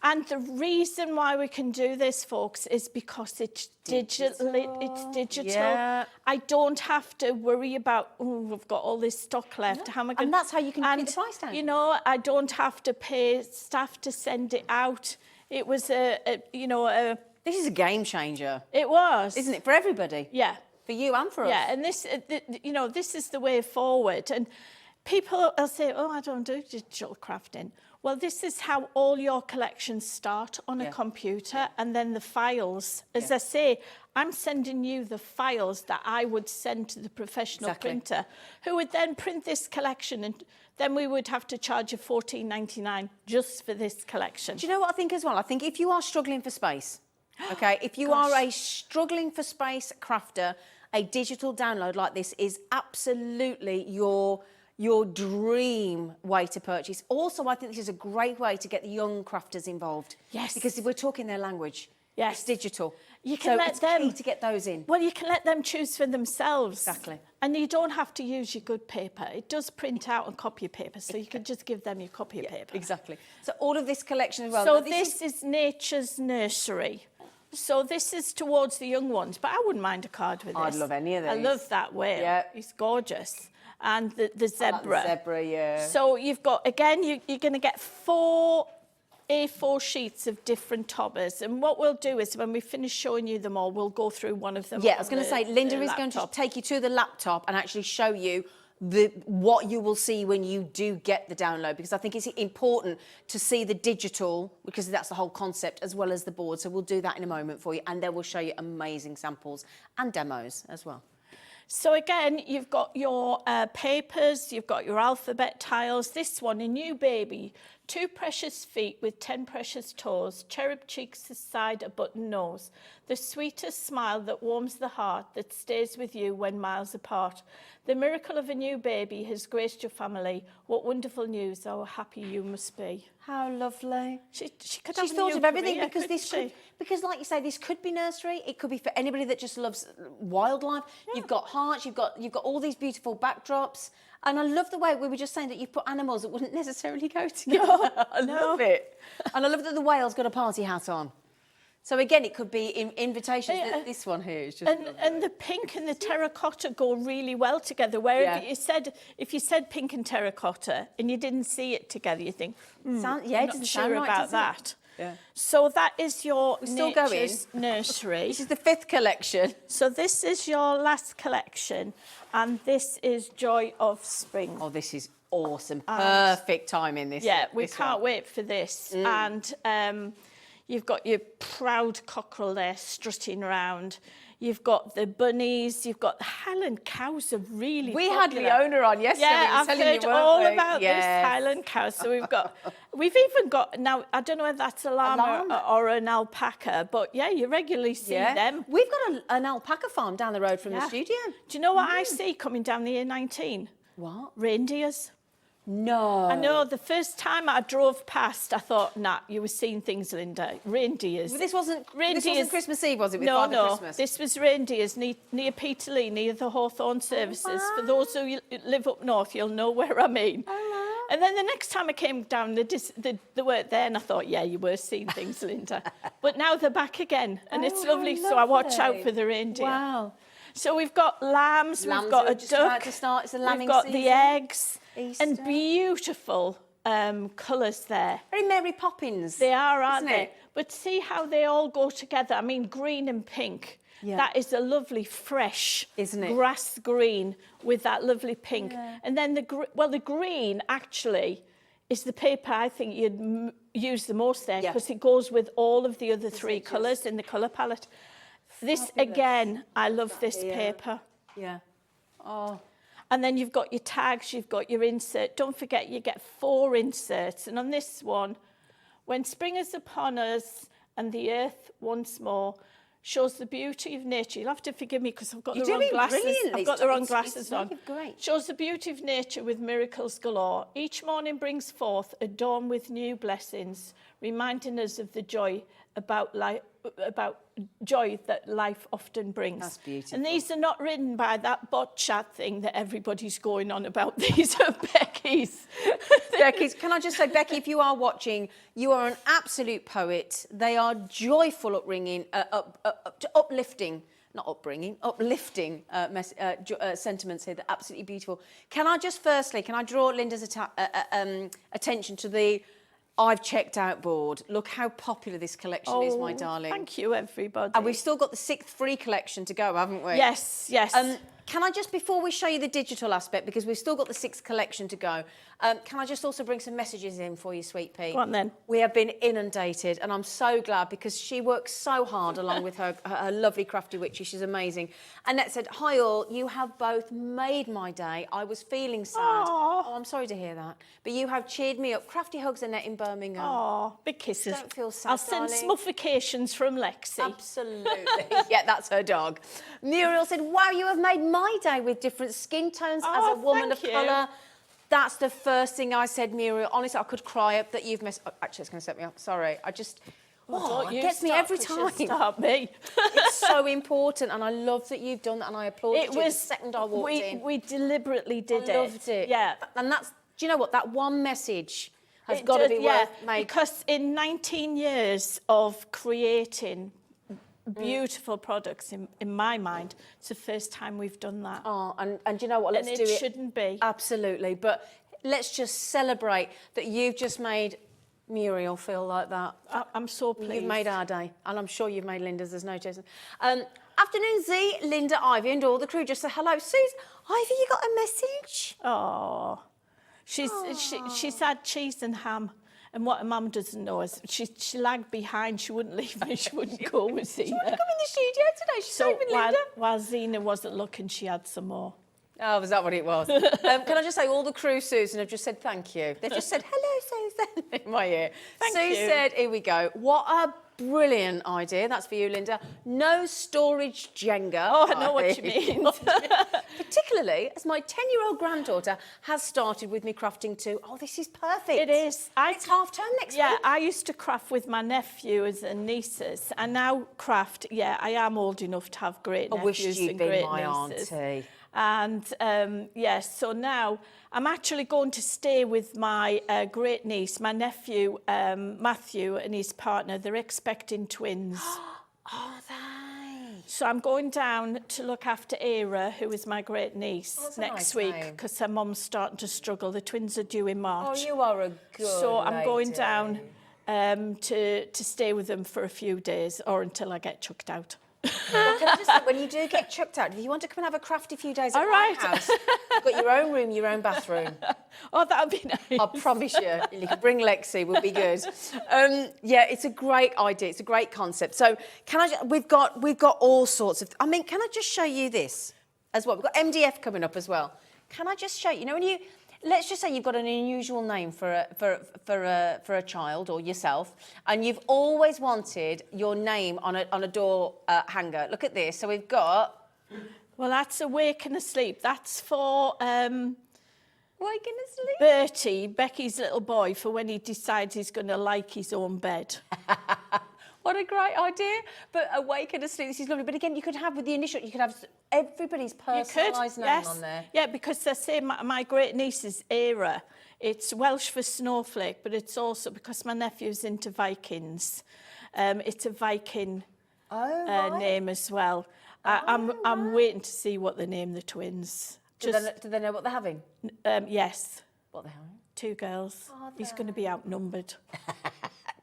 [SPEAKER 5] And the reason why we can do this, folks, is because it's digital. It's digital.
[SPEAKER 4] Yeah.
[SPEAKER 5] I don't have to worry about, oh, we've got all this stock left.
[SPEAKER 4] Yeah.
[SPEAKER 5] How am I going?
[SPEAKER 4] And that's how you can keep the price down.
[SPEAKER 5] You know, I don't have to pay staff to send it out. It was This
[SPEAKER 4] is a game changer.
[SPEAKER 5] It was,
[SPEAKER 4] isn't it, for everybody?
[SPEAKER 5] Yeah.
[SPEAKER 4] For you and for us.
[SPEAKER 5] Yeah, and this, this is the way forward. And people will say, oh, I don't do digital crafting. Well, this is how all your collections start on a computer, and then the files. As I say, I'm sending you the files that I would send to the professional printer, who would then print this collection, and then we would have to charge you $14.99 just for this collection.
[SPEAKER 4] Do you know what I think as well? I think if you are struggling for space, okay, if you are a struggling for space crafter, a digital download like this is absolutely your dream way to purchase. Also, I think this is a great way to get the young crafters involved.
[SPEAKER 5] Yes.
[SPEAKER 4] Because if we're talking their language,
[SPEAKER 5] yes,
[SPEAKER 4] it's digital.
[SPEAKER 5] You can let
[SPEAKER 4] it's
[SPEAKER 5] them
[SPEAKER 4] key to get those in.
[SPEAKER 5] Well, you can let them choose for themselves.
[SPEAKER 4] Exactly.
[SPEAKER 5] And you don't have to use your good paper. It does print out on copy paper, so you can just give them your copy paper.
[SPEAKER 4] Exactly. So all of this collection as well.
[SPEAKER 5] So
[SPEAKER 4] now,
[SPEAKER 5] this is Nature's Nursery. So this is towards the young ones, but I wouldn't mind a card with this.
[SPEAKER 4] I'd love any of these.
[SPEAKER 5] I love that whale.
[SPEAKER 4] Yeah.
[SPEAKER 5] It's gorgeous. And the zebra.
[SPEAKER 4] Like the zebra, yeah.
[SPEAKER 5] So you've got, again, you're going to get 4 A4 sheets of different toppers. And what we'll do is when we finish showing you them all, we'll go through one of them.
[SPEAKER 4] Yeah, I was going to say, Lynda is going to take you to the laptop and actually show you what you will see when you do get the download, because I think it's important to see the digital, because that's the whole concept, as well as the board. So we'll do that in a moment for you, and then we'll show you amazing samples and demos as well.
[SPEAKER 5] So again, you've got your papers, you've got your alphabet tiles. This one, a new baby, 2 precious feet with 10 precious toes, cherub cheeks aside, a button nose, the sweetest smile that warms the heart, that stays with you when miles apart. The miracle of a new baby has graced your family. What wonderful news, how happy you must be.
[SPEAKER 4] How lovely.
[SPEAKER 5] She could
[SPEAKER 4] She's
[SPEAKER 5] have
[SPEAKER 4] thought of everything,
[SPEAKER 5] career,
[SPEAKER 4] because this could, because like you say, this could be nursery. It could be for anybody that just loves wildlife. Yeah. You've got hearts. You've got all these beautiful backdrops, and I love the way we were just saying that you put animals that wouldn't necessarily go together. I love it, and I love that the whale's got a party hat on. So again, it could be invitations. This one here is just
[SPEAKER 5] and the pink and the terracotta go really well together. Where if you said pink and terracotta and you didn't see it together, you think,
[SPEAKER 4] it
[SPEAKER 5] not
[SPEAKER 4] doesn't
[SPEAKER 5] sure
[SPEAKER 4] sound right,
[SPEAKER 5] about that.
[SPEAKER 4] Yeah.
[SPEAKER 5] So that is your
[SPEAKER 4] Nature's
[SPEAKER 5] Nursery.
[SPEAKER 4] This is the 5th collection.
[SPEAKER 5] So this is your last collection, and this is Joy of Spring.
[SPEAKER 4] Oh, this is awesome. Perfect timing. This.
[SPEAKER 5] Yeah, we can't wait for this. And you've got your proud cockerel there strutting around. You've got the bunnies. You've got the Highland cows are really
[SPEAKER 4] We had
[SPEAKER 5] popular.
[SPEAKER 4] Leona on yesterday.
[SPEAKER 5] Yeah,
[SPEAKER 4] we were
[SPEAKER 5] I've
[SPEAKER 4] telling
[SPEAKER 5] heard
[SPEAKER 4] you, weren't
[SPEAKER 5] all
[SPEAKER 4] we?
[SPEAKER 5] about
[SPEAKER 4] Yes.
[SPEAKER 5] this Highland cow. So we've even got, now, I don't know whether that's a llama, or an alpaca, but yeah, you regularly see them.
[SPEAKER 4] We've got an alpaca farm down the road from the studio.
[SPEAKER 5] Do you know what I see coming down the A19?
[SPEAKER 4] What?
[SPEAKER 5] Reindeers.
[SPEAKER 4] No.
[SPEAKER 5] I know, the first time I drove past, I thought, nah, you were seeing things, Lynda. Reindeers.
[SPEAKER 4] This wasn't Christmas Eve, was it? With Father
[SPEAKER 5] No,
[SPEAKER 4] Christmas?
[SPEAKER 5] this was reindeers near Peterlee, near the Hawthorne services. For those who live up north, you'll know where I mean.
[SPEAKER 4] Hello.
[SPEAKER 5] And then the next time I came down, they weren't there, and I thought, yeah, you were seeing things, Lynda. But now they're back again, and it's lovely, so I watch out for the reindeer.
[SPEAKER 4] Wow.
[SPEAKER 5] So we've got lambs, we've got
[SPEAKER 4] are
[SPEAKER 5] a
[SPEAKER 4] just about
[SPEAKER 5] duck,
[SPEAKER 4] to start. It's the lambing
[SPEAKER 5] we've got
[SPEAKER 4] season.
[SPEAKER 5] the eggs,
[SPEAKER 4] Easter.
[SPEAKER 5] and beautiful colours there.
[SPEAKER 4] Very Mary Poppins.
[SPEAKER 5] They are, aren't
[SPEAKER 4] isn't
[SPEAKER 5] they?
[SPEAKER 4] it?
[SPEAKER 5] But see how they all go together. I mean, green and pink.
[SPEAKER 4] Yeah.
[SPEAKER 5] That is a lovely, fresh,
[SPEAKER 4] Isn't it?
[SPEAKER 5] grass green with that lovely pink. And then the green actually is the paper I think you'd use the most there, because it goes with all of the other three colours in the colour palette. This again, I love this paper.
[SPEAKER 4] Yeah. Oh.
[SPEAKER 5] And then you've got your tags, you've got your insert. Don't forget, you get 4 inserts. And on this one, when spring is upon us and the earth once more shows the beauty of nature. You'll have to forgive me because I've got the wrong glasses. I've got the wrong glasses on.
[SPEAKER 4] Great.
[SPEAKER 5] Shows the beauty of nature with miracles galore. Each morning brings forth a dawn with new blessings, reminding us of the joy about joy that life often brings.
[SPEAKER 4] That's beautiful.
[SPEAKER 5] And these are not written by that bot chat thing that everybody's going on about. These are Becky's.
[SPEAKER 4] Becky's. Can I just say, Becky, if you are watching, you are an absolute poet. They are joyful, uplifting. Not upbringing, uplifting sentiments here. They're absolutely beautiful. Can I just firstly, draw Lynda's attention to the I've checked out board. Look how popular this collection is, my darling.
[SPEAKER 5] Thank you, everybody.
[SPEAKER 4] And we've still got the 6th free collection to go, haven't we?
[SPEAKER 5] Yes, yes.
[SPEAKER 4] Can I just, before we show you the digital aspect, because we've still got the 6th collection to go, can I just also bring some messages in for you, Sweet Pea?
[SPEAKER 5] Go on then.
[SPEAKER 4] We have been inundated, and I'm so glad because she works so hard along with her lovely Crafty Witches. She's amazing. Annette said, hi all, you have both made my day. I was feeling sad.
[SPEAKER 5] Aww.
[SPEAKER 4] Oh, I'm sorry to hear that. But you have cheered me up. Crafty hugs, Annette in Birmingham.
[SPEAKER 5] Oh, big kisses.
[SPEAKER 4] Don't feel sad,
[SPEAKER 5] I'll send
[SPEAKER 4] darling.
[SPEAKER 5] smuffications from Lexi.
[SPEAKER 4] Absolutely. Yeah, that's her dog. Muriel said, wow, you have made my day with different skin tones as a woman of colour. That's the first thing I said, Muriel. Honestly, I could cry up that you've missed. Oh, actually, it's going to set me up. Sorry. I just...
[SPEAKER 5] Don't
[SPEAKER 4] it
[SPEAKER 5] you
[SPEAKER 4] gets me
[SPEAKER 5] start,
[SPEAKER 4] every
[SPEAKER 5] 'cause
[SPEAKER 4] time.
[SPEAKER 5] you'll start me.
[SPEAKER 4] It's so important, and I love that you've done that, and I applauded you the second I walked in.
[SPEAKER 5] We deliberately did it.
[SPEAKER 4] I loved it.
[SPEAKER 5] Yeah.
[SPEAKER 4] And that's... Do you know what? That one message has got to be worth made.
[SPEAKER 5] Because in 19 years of creating beautiful products, in my mind, it's the first time we've done that.
[SPEAKER 4] Oh, and do you know what? Let's
[SPEAKER 5] and
[SPEAKER 4] do it.
[SPEAKER 5] it shouldn't be.
[SPEAKER 4] Absolutely. But let's just celebrate that you've just made Muriel feel like that.
[SPEAKER 5] I'm so pleased.
[SPEAKER 4] You've made our day, and I'm sure you've made Lynda's, there's no chasing. Afternoon, Z, Lynda, Ivy, and all the crew just say hello. Suze, Ivy, you got a message?
[SPEAKER 5] Oh, she's had cheese and ham. And what her mum doesn't know is she lagged behind. She wouldn't leave me. She wouldn't go with Zena.
[SPEAKER 4] She wouldn't come in the studio today. She's saving Lynda.
[SPEAKER 5] While Zena wasn't looking, she had some more.
[SPEAKER 4] Oh, was that what it was? Can I just say, all the crew, Susan, have just said thank you. They've just said, hello, Susan, in my ear.
[SPEAKER 5] Thank
[SPEAKER 4] Sue
[SPEAKER 5] you.
[SPEAKER 4] said, here we go. What a brilliant idea. That's for you, Lynda. No storage Jenga.
[SPEAKER 5] Oh, I know what you mean.
[SPEAKER 4] Particularly as my 10-year-old granddaughter has started with me crafting too. Oh, this is perfect.
[SPEAKER 5] It is.
[SPEAKER 4] It's half term next week.
[SPEAKER 5] Yeah, I used to craft with my nephews and nieces, and now craft. Yeah, I am old enough to have great nephews
[SPEAKER 4] I wished you'd
[SPEAKER 5] and
[SPEAKER 4] been
[SPEAKER 5] great
[SPEAKER 4] my
[SPEAKER 5] nieces.
[SPEAKER 4] auntie.
[SPEAKER 5] And yes, so now I'm actually going to stay with my great niece, my nephew Matthew and his partner. They're expecting twins.
[SPEAKER 4] Are they?
[SPEAKER 5] So I'm going down to look after Era, who is my great niece, next
[SPEAKER 4] nice
[SPEAKER 5] week,
[SPEAKER 4] name.
[SPEAKER 5] because her mum's starting to struggle. The twins are due in
[SPEAKER 4] Oh,
[SPEAKER 5] March.
[SPEAKER 4] you are a good
[SPEAKER 5] So I'm going
[SPEAKER 4] lady.
[SPEAKER 5] down to stay with them for a few days or until I get chucked out.
[SPEAKER 4] Well, can I just say, when you do get chucked out, if you want to come and have a crafty few days at
[SPEAKER 5] All
[SPEAKER 4] my
[SPEAKER 5] right.
[SPEAKER 4] house, you've got your own room, your own bathroom.
[SPEAKER 5] Oh, that'd be nice.
[SPEAKER 4] I promise you. You can bring Lexi, we'll be good. Yeah, it's a great idea. It's a great concept. So we've got all sorts of, can I just show you this as well? We've got MDF coming up as well. Can I just show you, when let's just say you've got an unusual name for a child or yourself, and you've always wanted your name on a door hanger. Look at this. So we've got.
[SPEAKER 5] Well, that's Awake and Asleep. That's for
[SPEAKER 4] Awake and Asleep.
[SPEAKER 5] Bertie, Becky's little boy, for when he decides he's going to like his own bed.
[SPEAKER 4] What a great idea. But Awake and Asleep, this is lovely. But again, you could have with the initial, you could have everybody's personalised name
[SPEAKER 5] yes.
[SPEAKER 4] on there.
[SPEAKER 5] Yeah, because they say my great niece's Era. It's Welsh for snowflake, but it's also because my nephew's into Vikings. It's a Viking name as well. I'm waiting to see what they name the twins.
[SPEAKER 4] Do they know what they're having?
[SPEAKER 5] Yes.
[SPEAKER 4] What they're having?
[SPEAKER 5] 2 girls. He's going to be outnumbered.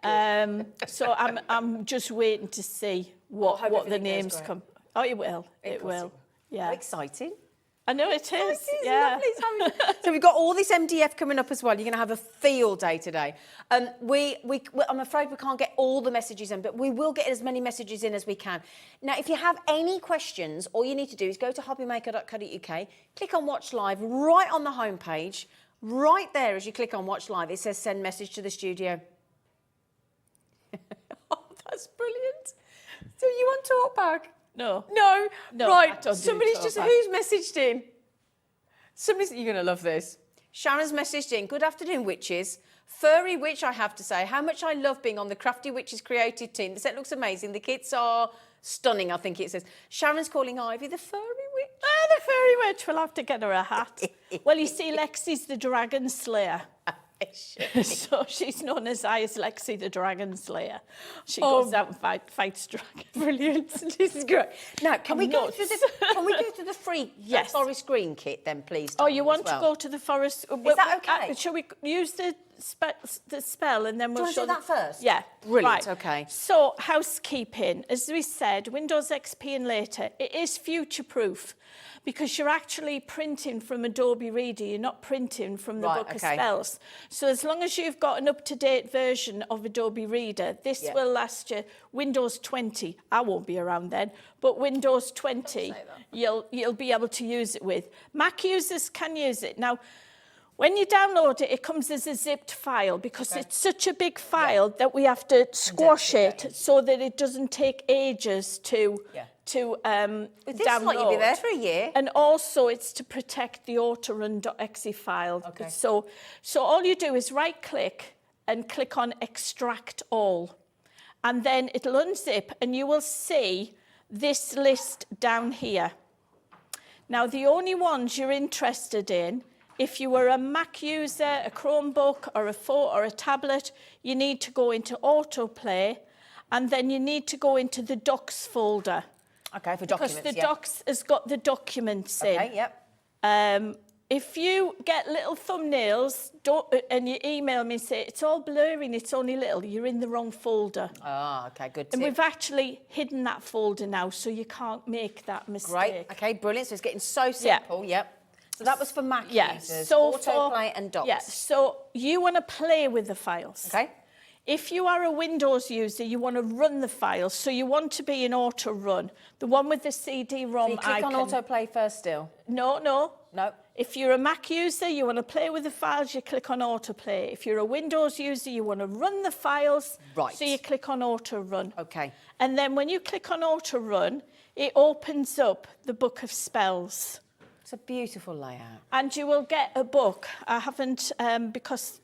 [SPEAKER 5] So I'm just waiting to see what the names come. Oh, it will. It will. Yeah.
[SPEAKER 4] How exciting.
[SPEAKER 5] I know it is.
[SPEAKER 4] Oh, it is
[SPEAKER 5] yeah.
[SPEAKER 4] lovely. It's having... So we've got all this MDF coming up as well. You're going to have a field day today. I'm afraid we can't get all the messages in, but we will get as many messages in as we can. Now, if you have any questions, all you need to do is go to hobbymaker.co.uk, click on Watch Live right on the homepage. Right there, as you click on Watch Live, it says send message to the studio. Oh, that's brilliant. So you want talkback?
[SPEAKER 5] No.
[SPEAKER 4] No.
[SPEAKER 5] No,
[SPEAKER 4] Right.
[SPEAKER 5] I don't do
[SPEAKER 4] Somebody's just,
[SPEAKER 5] talkback.
[SPEAKER 4] who's messaged in? You're going to love this. Sharon's messaged in, good afternoon, witches. Furry witch, I have to say, how much I love being on the Crafty Witches creative team. The set looks amazing. The kits are stunning, I think it says. Sharon's calling Ivy the furry witch.
[SPEAKER 5] Ah, the fairy witch. We'll have to get her a hat. Well, you see, Lexi's the dragon slayer. So she's known as Lexi the Dragon Slayer. She goes out and fights dragons.
[SPEAKER 4] Brilliant. This is great. Now, can we go through the free
[SPEAKER 5] Yes.
[SPEAKER 4] forest green kit then, please?
[SPEAKER 5] Oh, you want
[SPEAKER 4] as well?
[SPEAKER 5] to go to the forest?
[SPEAKER 4] Is that okay?
[SPEAKER 5] Shall we use the spell and then we'll
[SPEAKER 4] Do you
[SPEAKER 5] show
[SPEAKER 4] want to do that first?
[SPEAKER 5] Yeah.
[SPEAKER 4] Brilliant,
[SPEAKER 5] Right.
[SPEAKER 4] okay.
[SPEAKER 5] So, housekeeping. As we said, Windows XP and later, it is future-proof because you're actually printing from Adobe Reader. You're not printing from the Book of Spells. So as long as you've got an up-to-date version of Adobe Reader, this will last you Windows 20. I won't be around then, but Windows 20, you'll be able to use it with. Mac users can use it. Now, when you download it, it comes as a zipped file because it's such a big file that we have to squash it so that it doesn't take ages to download.
[SPEAKER 4] You'll be there for a year.
[SPEAKER 5] And also it's to protect the autorun.exe file.
[SPEAKER 4] Okay.
[SPEAKER 5] So all you do is right-click and click on Extract All. And then it'll unzip and you will see this list down here. Now, the only ones you're interested in, if you were a Mac user, a Chromebook, or a phone or a tablet, you need to go into Autoplay, and then you need to go into the Docs folder.
[SPEAKER 4] Okay, for documents,
[SPEAKER 5] Because the Docs has got the documents in.
[SPEAKER 4] Okay, yep.
[SPEAKER 5] If you get little thumbnails and you email me and say, it's all blurry and it's only little, you're in the wrong folder.
[SPEAKER 4] Ah, okay, good
[SPEAKER 5] And
[SPEAKER 4] tip.
[SPEAKER 5] we've actually hidden that folder now, so you can't make that mistake.
[SPEAKER 4] Great, okay, brilliant. So it's getting so simple, yep. So that was for Mac users,
[SPEAKER 5] so
[SPEAKER 4] Autoplay and Docs.
[SPEAKER 5] Yeah, so you want to play with the files.
[SPEAKER 4] Okay.
[SPEAKER 5] If you are a Windows user, you want to run the files, so you want to be in auto run, the one with the CD-ROM
[SPEAKER 4] So you click
[SPEAKER 5] icon.
[SPEAKER 4] on Autoplay first still?
[SPEAKER 5] No.
[SPEAKER 4] No.
[SPEAKER 5] If you're a Mac user, you want to play with the files, you click on Autoplay. If you're a Windows user, you want to run the files,
[SPEAKER 4] Right.
[SPEAKER 5] so you click on Auto Run.
[SPEAKER 4] Okay.
[SPEAKER 5] And then when you click on Auto Run, it opens up the Book of Spells.
[SPEAKER 4] It's a beautiful layout.
[SPEAKER 5] And you will get a book. I haven't, because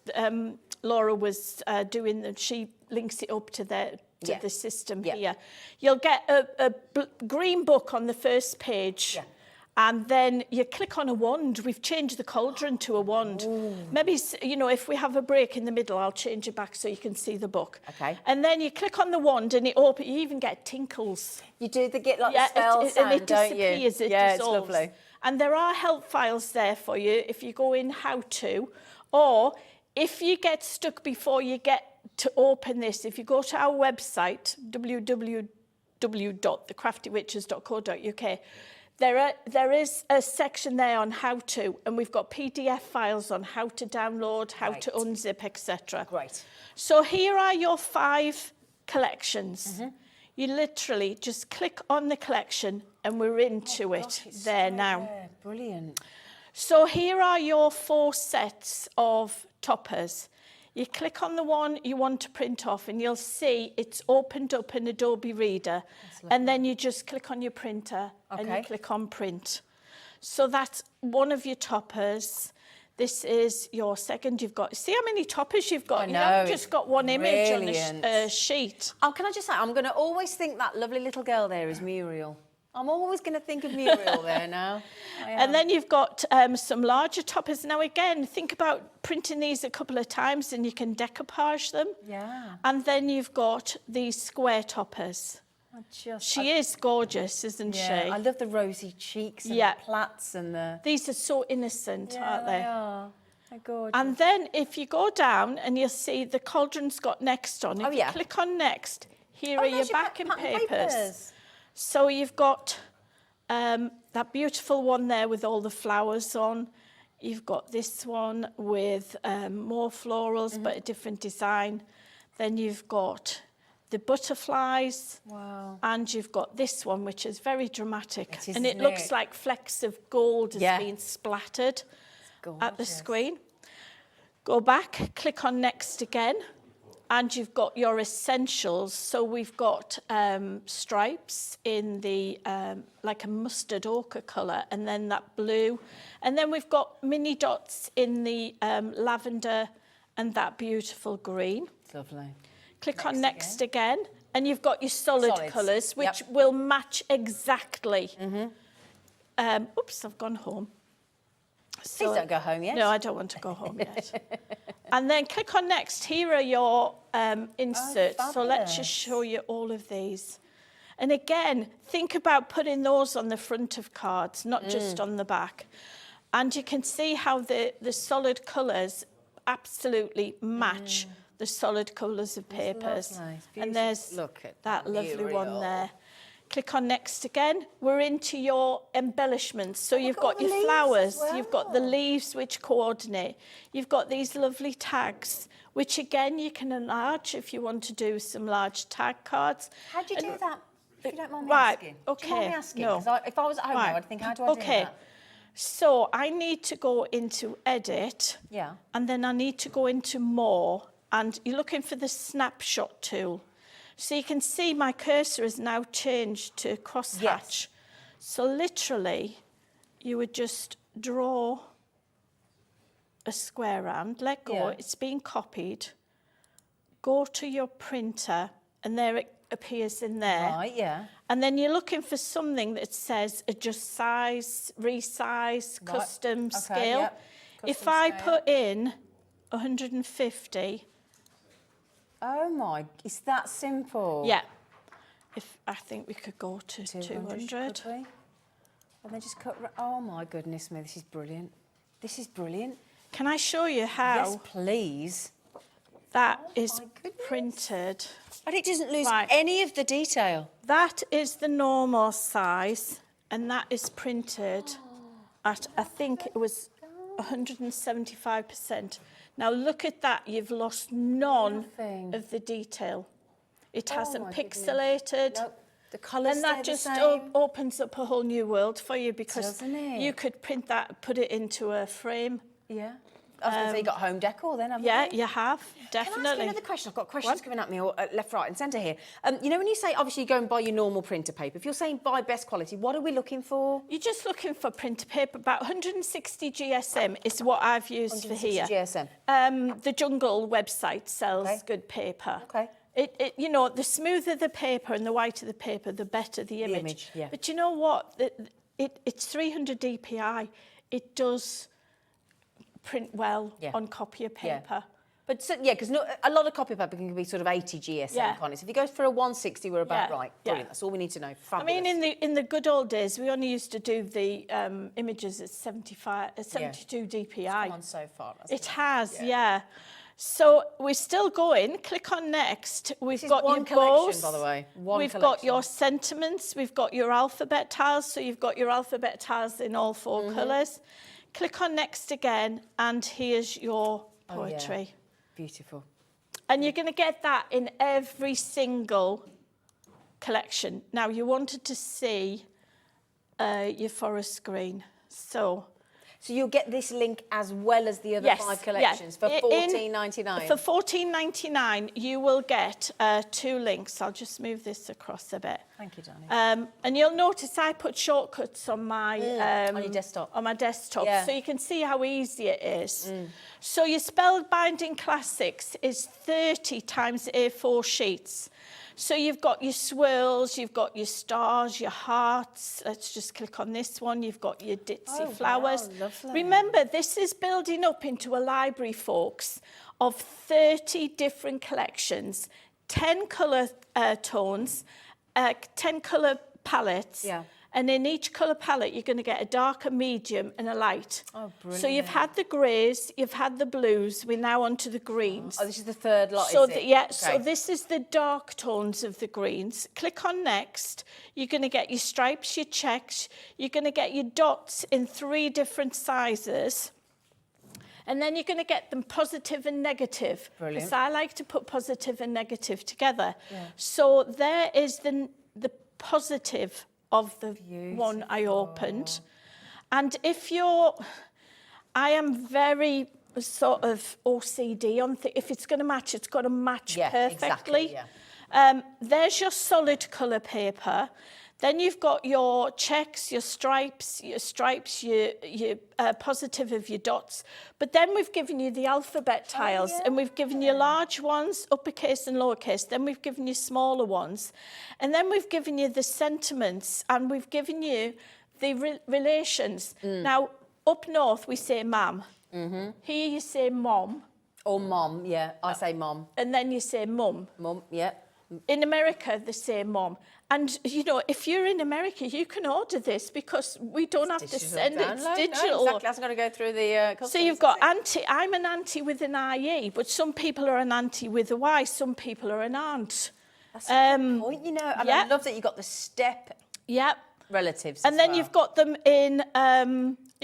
[SPEAKER 5] Laura was doing, she links it up to the system here. You'll get a green book on the first page. Yeah. And then you click on a wand. We've changed the cauldron to a wand. Ooh. Maybe, if we have a break in the middle, I'll change it back so you can see the book.
[SPEAKER 4] Okay.
[SPEAKER 5] And then you click on the wand and it opens. You even get tinkles.
[SPEAKER 4] You do get like the spell sound,
[SPEAKER 5] and it disappears,
[SPEAKER 4] don't you?
[SPEAKER 5] it dissolves.
[SPEAKER 4] It's lovely.
[SPEAKER 5] And there are help files there for you if you go in how to, or if you get stuck before you get to open this, if you go to our website, www.thecraftywitches.co.uk. There is a section there on how to, and we've got PDF files on how to download, how to unzip, etc.
[SPEAKER 4] Great.
[SPEAKER 5] So here are your 5 collections. You literally just click on the collection and we're into it there now.
[SPEAKER 4] Brilliant.
[SPEAKER 5] So here are your 4 sets of toppers. You click on the one you want to print off and you'll see it's opened up in Adobe Reader, and then you just click on your printer and you click on print. So that's one of your toppers. This is your second. You've got, see how many toppers you've got? You haven't just got one image on a sheet.
[SPEAKER 4] Oh, can I just say, I'm going to always think that lovely little girl there is Muriel. I'm always going to think of Muriel there now.
[SPEAKER 5] And then you've got some larger toppers. Now, again, think about printing these a couple of times and you can decoupage them.
[SPEAKER 4] Yeah.
[SPEAKER 5] And then you've got these square toppers. She is gorgeous, isn't she?
[SPEAKER 4] I love the rosy cheeks and the plaits and the...
[SPEAKER 5] These are so innocent, aren't they?
[SPEAKER 4] They are. They're gorgeous.
[SPEAKER 5] And then if you go down and you'll see the cauldron's got next on. If you click on next, here are your backing papers. So you've got that beautiful one there with all the flowers on. You've got this one with more florals, but a different design. Then you've got the butterflies.
[SPEAKER 4] Wow.
[SPEAKER 5] And you've got this one, which is very dramatic. And it looks like flecks of gold has been splattered at the screen. Go back, click on next again. And you've got your essentials. So we've got stripes in the, like a mustard ochre colour, and then that blue. And then we've got mini dots in the lavender and that beautiful green.
[SPEAKER 4] Lovely.
[SPEAKER 5] Click on next again. And you've got your solid colours, which will match exactly. Oops, I've gone home.
[SPEAKER 4] So, please don't go home yet.
[SPEAKER 5] No, I don't want to go home yet. And then click on next. Here are your inserts. So let's just show you all of these. And again, think about putting those on the front of cards, not just on the back. And you can see how the solid colours absolutely match the solid colours of papers. And there's that lovely one there. Click on next again. We're into your embellishments. So you've got your flowers, you've got the leaves which coordinate. You've got these lovely tags, which again you can enlarge if you want to do some large tag cards.
[SPEAKER 4] How do you do that? If you don't mind me asking.
[SPEAKER 5] Okay.
[SPEAKER 4] Do you mind me asking?
[SPEAKER 5] No.
[SPEAKER 4] Because if I was at home now, I'd think, how do I do that?
[SPEAKER 5] So I need to go into edit.
[SPEAKER 4] Yeah.
[SPEAKER 5] And then I need to go into more. And you're looking for the snapshot tool. So you can see my cursor is now changed to crosshatch. Yes. So literally, you would just draw a square round, let go, it's been copied, go to your printer, and there it appears in there.
[SPEAKER 4] Right, yeah.
[SPEAKER 5] And then you're looking for something that says adjust size, resize, custom scale.
[SPEAKER 4] Yep.
[SPEAKER 5] If I put in 150...
[SPEAKER 4] Oh my, it's that simple.
[SPEAKER 5] Yeah. If I think we could go to 200.
[SPEAKER 4] Could we? And then just cut, oh my goodness me, this is brilliant. This is brilliant.
[SPEAKER 5] Can I show you how?
[SPEAKER 4] Yes, please.
[SPEAKER 5] That is printed.
[SPEAKER 4] And it doesn't lose any of the detail.
[SPEAKER 5] That is the normal size, and that is printed at, I think it was 175%. Now look at that, you've lost none of the detail. It hasn't pixelated.
[SPEAKER 4] Nope. The colours
[SPEAKER 5] and that just opens up a whole new world for you, because you could print that, put it into a frame.
[SPEAKER 4] Yeah. I was going to say you got home decor then, haven't
[SPEAKER 5] you? You have, definitely.
[SPEAKER 4] Can I ask you another question? I've got questions coming at me left, right and centre here. You know, when you say, obviously, you go and buy your normal printer paper, if you're saying buy best quality, what are we looking for?
[SPEAKER 5] You're just looking for printer paper. About 160 GSM is what I've used for here.
[SPEAKER 4] 160 GSM?
[SPEAKER 5] The Jungle website sells good paper.
[SPEAKER 4] Okay.
[SPEAKER 5] You know, the smoother the paper and the whiter the paper, the better the image. But you know what? It's 300 DPI. It does print well on copier paper.
[SPEAKER 4] But because a lot of copy paper can be sort of 80 GSM, can't it? So if you go for a 160, we're about right. Brilliant. That's all we need to know. Fabulous.
[SPEAKER 5] I mean, in the good old days, we only used to do the images at 72 DPI.
[SPEAKER 4] It's gone so far.
[SPEAKER 5] It has, yeah. So we're still going. Click on next. We've got
[SPEAKER 4] one
[SPEAKER 5] your
[SPEAKER 4] collection,
[SPEAKER 5] bows.
[SPEAKER 4] by the way.
[SPEAKER 5] We've got your sentiments. We've got your alphabet tiles. So you've got your alphabet tiles in all 4 colours. Click on next again, and here's your poetry.
[SPEAKER 4] Yeah. Beautiful.
[SPEAKER 5] And you're going to get that in every single collection. Now, you wanted to see your forest green. So
[SPEAKER 4] you'll get this link as well as the other 5 collections for $14.99.
[SPEAKER 5] For $14.99, you will get 2 links. I'll just move this across a bit.
[SPEAKER 4] Thank you, Danny.
[SPEAKER 5] And you'll notice I put shortcuts on my
[SPEAKER 4] on your desktop.
[SPEAKER 5] On my desktop,
[SPEAKER 4] Yeah.
[SPEAKER 5] so you can see how easy it is. So your Spellbinding Classics is 30 times A4 sheets. So you've got your swirls, you've got your stars, your hearts. Let's just click on this one. You've got your ditzy flowers.
[SPEAKER 4] Wow, lovely.
[SPEAKER 5] Remember, this is building up into a library, folks, of 30 different collections, 10 colour tones, 10 colour palettes.
[SPEAKER 4] Yeah.
[SPEAKER 5] And in each colour palette, you're going to get a dark, a medium and a light.
[SPEAKER 4] Oh, brilliant.
[SPEAKER 5] So you've had the greys, you've had the blues, we're now on to the greens.
[SPEAKER 4] Oh, this is the 3rd lot,
[SPEAKER 5] So
[SPEAKER 4] is it?
[SPEAKER 5] yeah,
[SPEAKER 4] Okay.
[SPEAKER 5] so this is the dark tones of the greens. Click on next. You're going to get your stripes, your checks. You're going to get your dots in 3 different sizes. And then you're going to get them positive and negative.
[SPEAKER 4] Brilliant.
[SPEAKER 5] Because I like to put positive and negative together. Yeah. So there is the positive of the one I opened. And if I am very sort of OCD on if it's going to match, it's got to match perfectly.
[SPEAKER 4] Exactly, yeah.
[SPEAKER 5] There's your solid colour paper. Then you've got your checks, your stripes, your positive of your dots. But then we've given you the alphabet tiles, and we've given you large ones, uppercase and lowercase. Then we've given you smaller ones. And then we've given you the sentiments, and we've given you the relations. Now, up north, we say ma'am. Here you say mom.
[SPEAKER 4] Or mom, yeah. I say mom.
[SPEAKER 5] And then you say mum.
[SPEAKER 4] Mum, yeah.
[SPEAKER 5] In America, they say mom. And, you know, if you're in America, you can order this because we don't have to send it. It's digital.
[SPEAKER 4] No, exactly. That's got to go through the customs.
[SPEAKER 5] So you've got auntie. I'm an auntie with an IE, but some people are an auntie with a Y. Some people are an aunt.
[SPEAKER 4] That's a good point, you know. And I love that you got the step relatives
[SPEAKER 5] And
[SPEAKER 4] as
[SPEAKER 5] then
[SPEAKER 4] well.
[SPEAKER 5] you've got them in...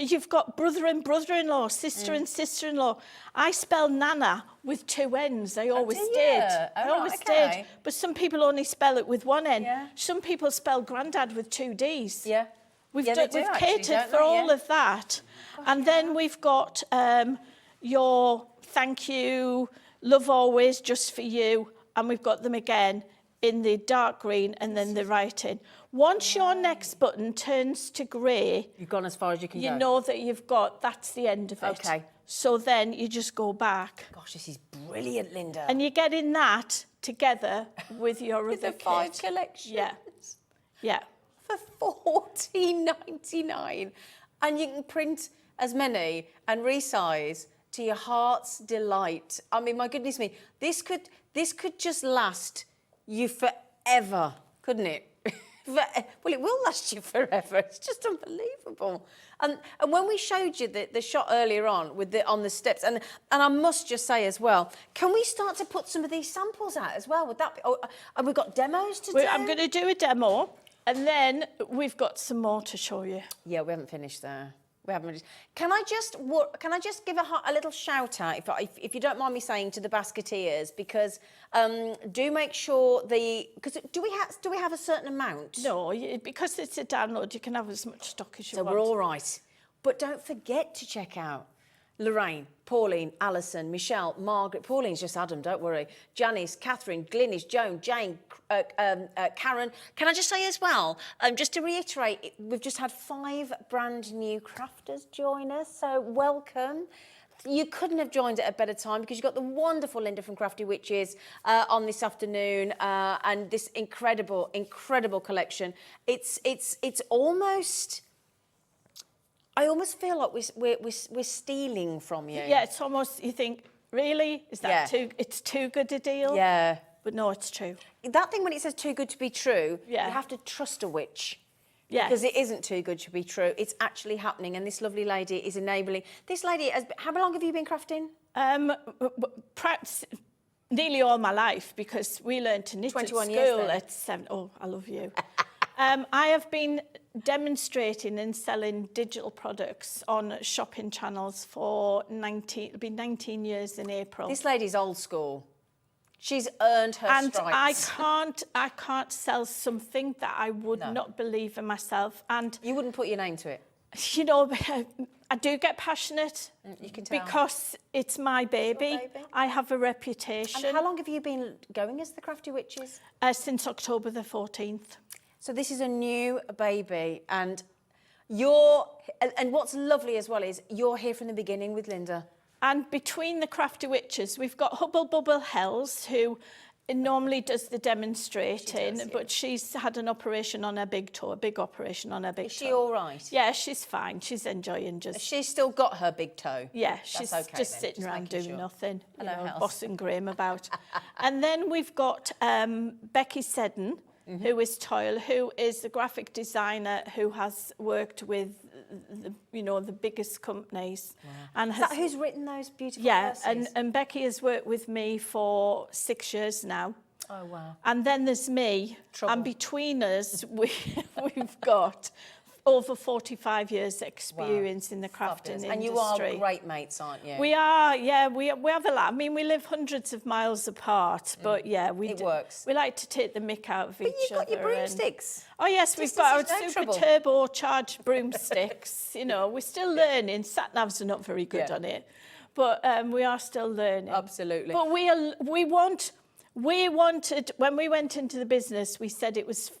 [SPEAKER 5] You've got brother and brother-in-law, sister and sister-in-law. I spell Nana with 2 N's. I always did. I always did. But some people only spell it with 1 N.
[SPEAKER 4] Yeah.
[SPEAKER 5] Some people spell granddad with 2 D's.
[SPEAKER 4] Yeah.
[SPEAKER 5] We've
[SPEAKER 4] Yeah, they do actually,
[SPEAKER 5] catered
[SPEAKER 4] don't
[SPEAKER 5] for
[SPEAKER 4] they?
[SPEAKER 5] all
[SPEAKER 4] Yeah.
[SPEAKER 5] of that. And then we've got your thank you, love always, just for you. And we've got them again in the dark green and then the writing. Once your next button turns to grey,
[SPEAKER 4] You've gone as far as you can go.
[SPEAKER 5] you know that that's the end of it.
[SPEAKER 4] Okay.
[SPEAKER 5] So then you just go back.
[SPEAKER 4] Gosh, this is brilliant, Linda.
[SPEAKER 5] And you're getting that together with your
[SPEAKER 4] with
[SPEAKER 5] other
[SPEAKER 4] the 5
[SPEAKER 5] kit.
[SPEAKER 4] collections.
[SPEAKER 5] Yeah. Yeah.
[SPEAKER 4] For $14.99. And you can print as many and resize to your heart's delight. I mean, my goodness me, this could just last you forever, couldn't it? Well, it will last you forever. It's just unbelievable. And when we showed you the shot earlier on on the steps, and I must just say as well, can we start to put some of these samples out as well? Would that be? And we've got demos to do.
[SPEAKER 5] I'm going to do a demo, and then we've got some more to show you.
[SPEAKER 4] Yeah, we haven't finished there. We haven't finished. Can I just give a little shout out, if you don't mind me saying, to the basketeers, because do make sure because do we have a certain amount?
[SPEAKER 5] No, because it's a download, you can have as much stock as you want.
[SPEAKER 4] So we're all right. But don't forget to check out Lorraine, Pauline, Alison, Michelle, Margaret. Pauline's just Adam, don't worry. Janice, Catherine, Glynis, Joan, Jane, Karen. Can I just say as well, just to reiterate, we've just had 5 brand new crafters join us, so welcome. You couldn't have joined at a better time because you've got the wonderful Lynda from Crafty Witches on this afternoon and this incredible, incredible collection. It's almost... I almost feel like we're stealing from you.
[SPEAKER 5] Yeah, it's almost, you think, really? Is that it's too good a deal?
[SPEAKER 4] Yeah.
[SPEAKER 5] But no, it's true.
[SPEAKER 4] That thing when it says too good to be true, you have to trust a witch.
[SPEAKER 5] Yeah.
[SPEAKER 4] Because it isn't too good to be true. It's actually happening. And this lovely lady is enabling. This lady, how long have you been crafting?
[SPEAKER 5] Perhaps nearly all my life, because we learned to knit at
[SPEAKER 4] 21
[SPEAKER 5] school
[SPEAKER 4] years then.
[SPEAKER 5] at 7. Oh, I love you. I have been demonstrating and selling digital products on shopping channels for 19 years in April.
[SPEAKER 4] This lady's old school. She's earned her
[SPEAKER 5] And
[SPEAKER 4] stripes.
[SPEAKER 5] I can't sell something that I would not believe in myself. And
[SPEAKER 4] You wouldn't put your name to it.
[SPEAKER 5] you know, I do get passionate
[SPEAKER 4] You can tell.
[SPEAKER 5] because it's my baby.
[SPEAKER 4] baby.
[SPEAKER 5] I have a reputation
[SPEAKER 4] And how long have you been going as the Crafty Witches?
[SPEAKER 5] since October the 14th.
[SPEAKER 4] So this is a new baby, and and what's lovely as well is you're here from the beginning with Lynda.
[SPEAKER 5] And between the Crafty Witches, we've got Hubble Bubble Hells, who normally does the demonstrating, but she's had an operation on her big toe, a big operation on her big toe.
[SPEAKER 4] Is she all right?
[SPEAKER 5] Yeah, she's fine. She's enjoying just...
[SPEAKER 4] She's still got her big toe.
[SPEAKER 5] Yeah,
[SPEAKER 4] That's
[SPEAKER 5] she's
[SPEAKER 4] okay
[SPEAKER 5] just
[SPEAKER 4] then,
[SPEAKER 5] sitting
[SPEAKER 4] just
[SPEAKER 5] around
[SPEAKER 4] making
[SPEAKER 5] doing
[SPEAKER 4] sure.
[SPEAKER 5] nothing,
[SPEAKER 4] Hello, Hells.
[SPEAKER 5] bossing Graham about. And then we've got Becky Seddon, who is Toyle, who is the graphic designer who has worked with the biggest companies.
[SPEAKER 4] Wow.
[SPEAKER 5] And
[SPEAKER 4] Is
[SPEAKER 5] has,
[SPEAKER 4] that who's written those beautiful
[SPEAKER 5] yeah,
[SPEAKER 4] verses?
[SPEAKER 5] and Becky has worked with me for 6 years now.
[SPEAKER 4] Oh, wow.
[SPEAKER 5] And then there's me,
[SPEAKER 4] Trouble.
[SPEAKER 5] and between us, we've got over 45 years experience in the crafting industry.
[SPEAKER 4] And you are great mates, aren't you?
[SPEAKER 5] We are, yeah, we have a lot. I mean, we live hundreds of miles apart, but yeah,
[SPEAKER 4] It works.
[SPEAKER 5] We like to take the mick out of each
[SPEAKER 4] But you've got your
[SPEAKER 5] other and-
[SPEAKER 4] broomsticks.
[SPEAKER 5] Oh yes, we've got our
[SPEAKER 4] Distance is no
[SPEAKER 5] super
[SPEAKER 4] trouble.
[SPEAKER 5] turbocharged broomsticks. You know, we're still learning. Sat navs are not very good
[SPEAKER 4] Yeah.
[SPEAKER 5] on it, but we are still learning.
[SPEAKER 4] Absolutely.
[SPEAKER 5] But we wanted when we went into the business, we said it was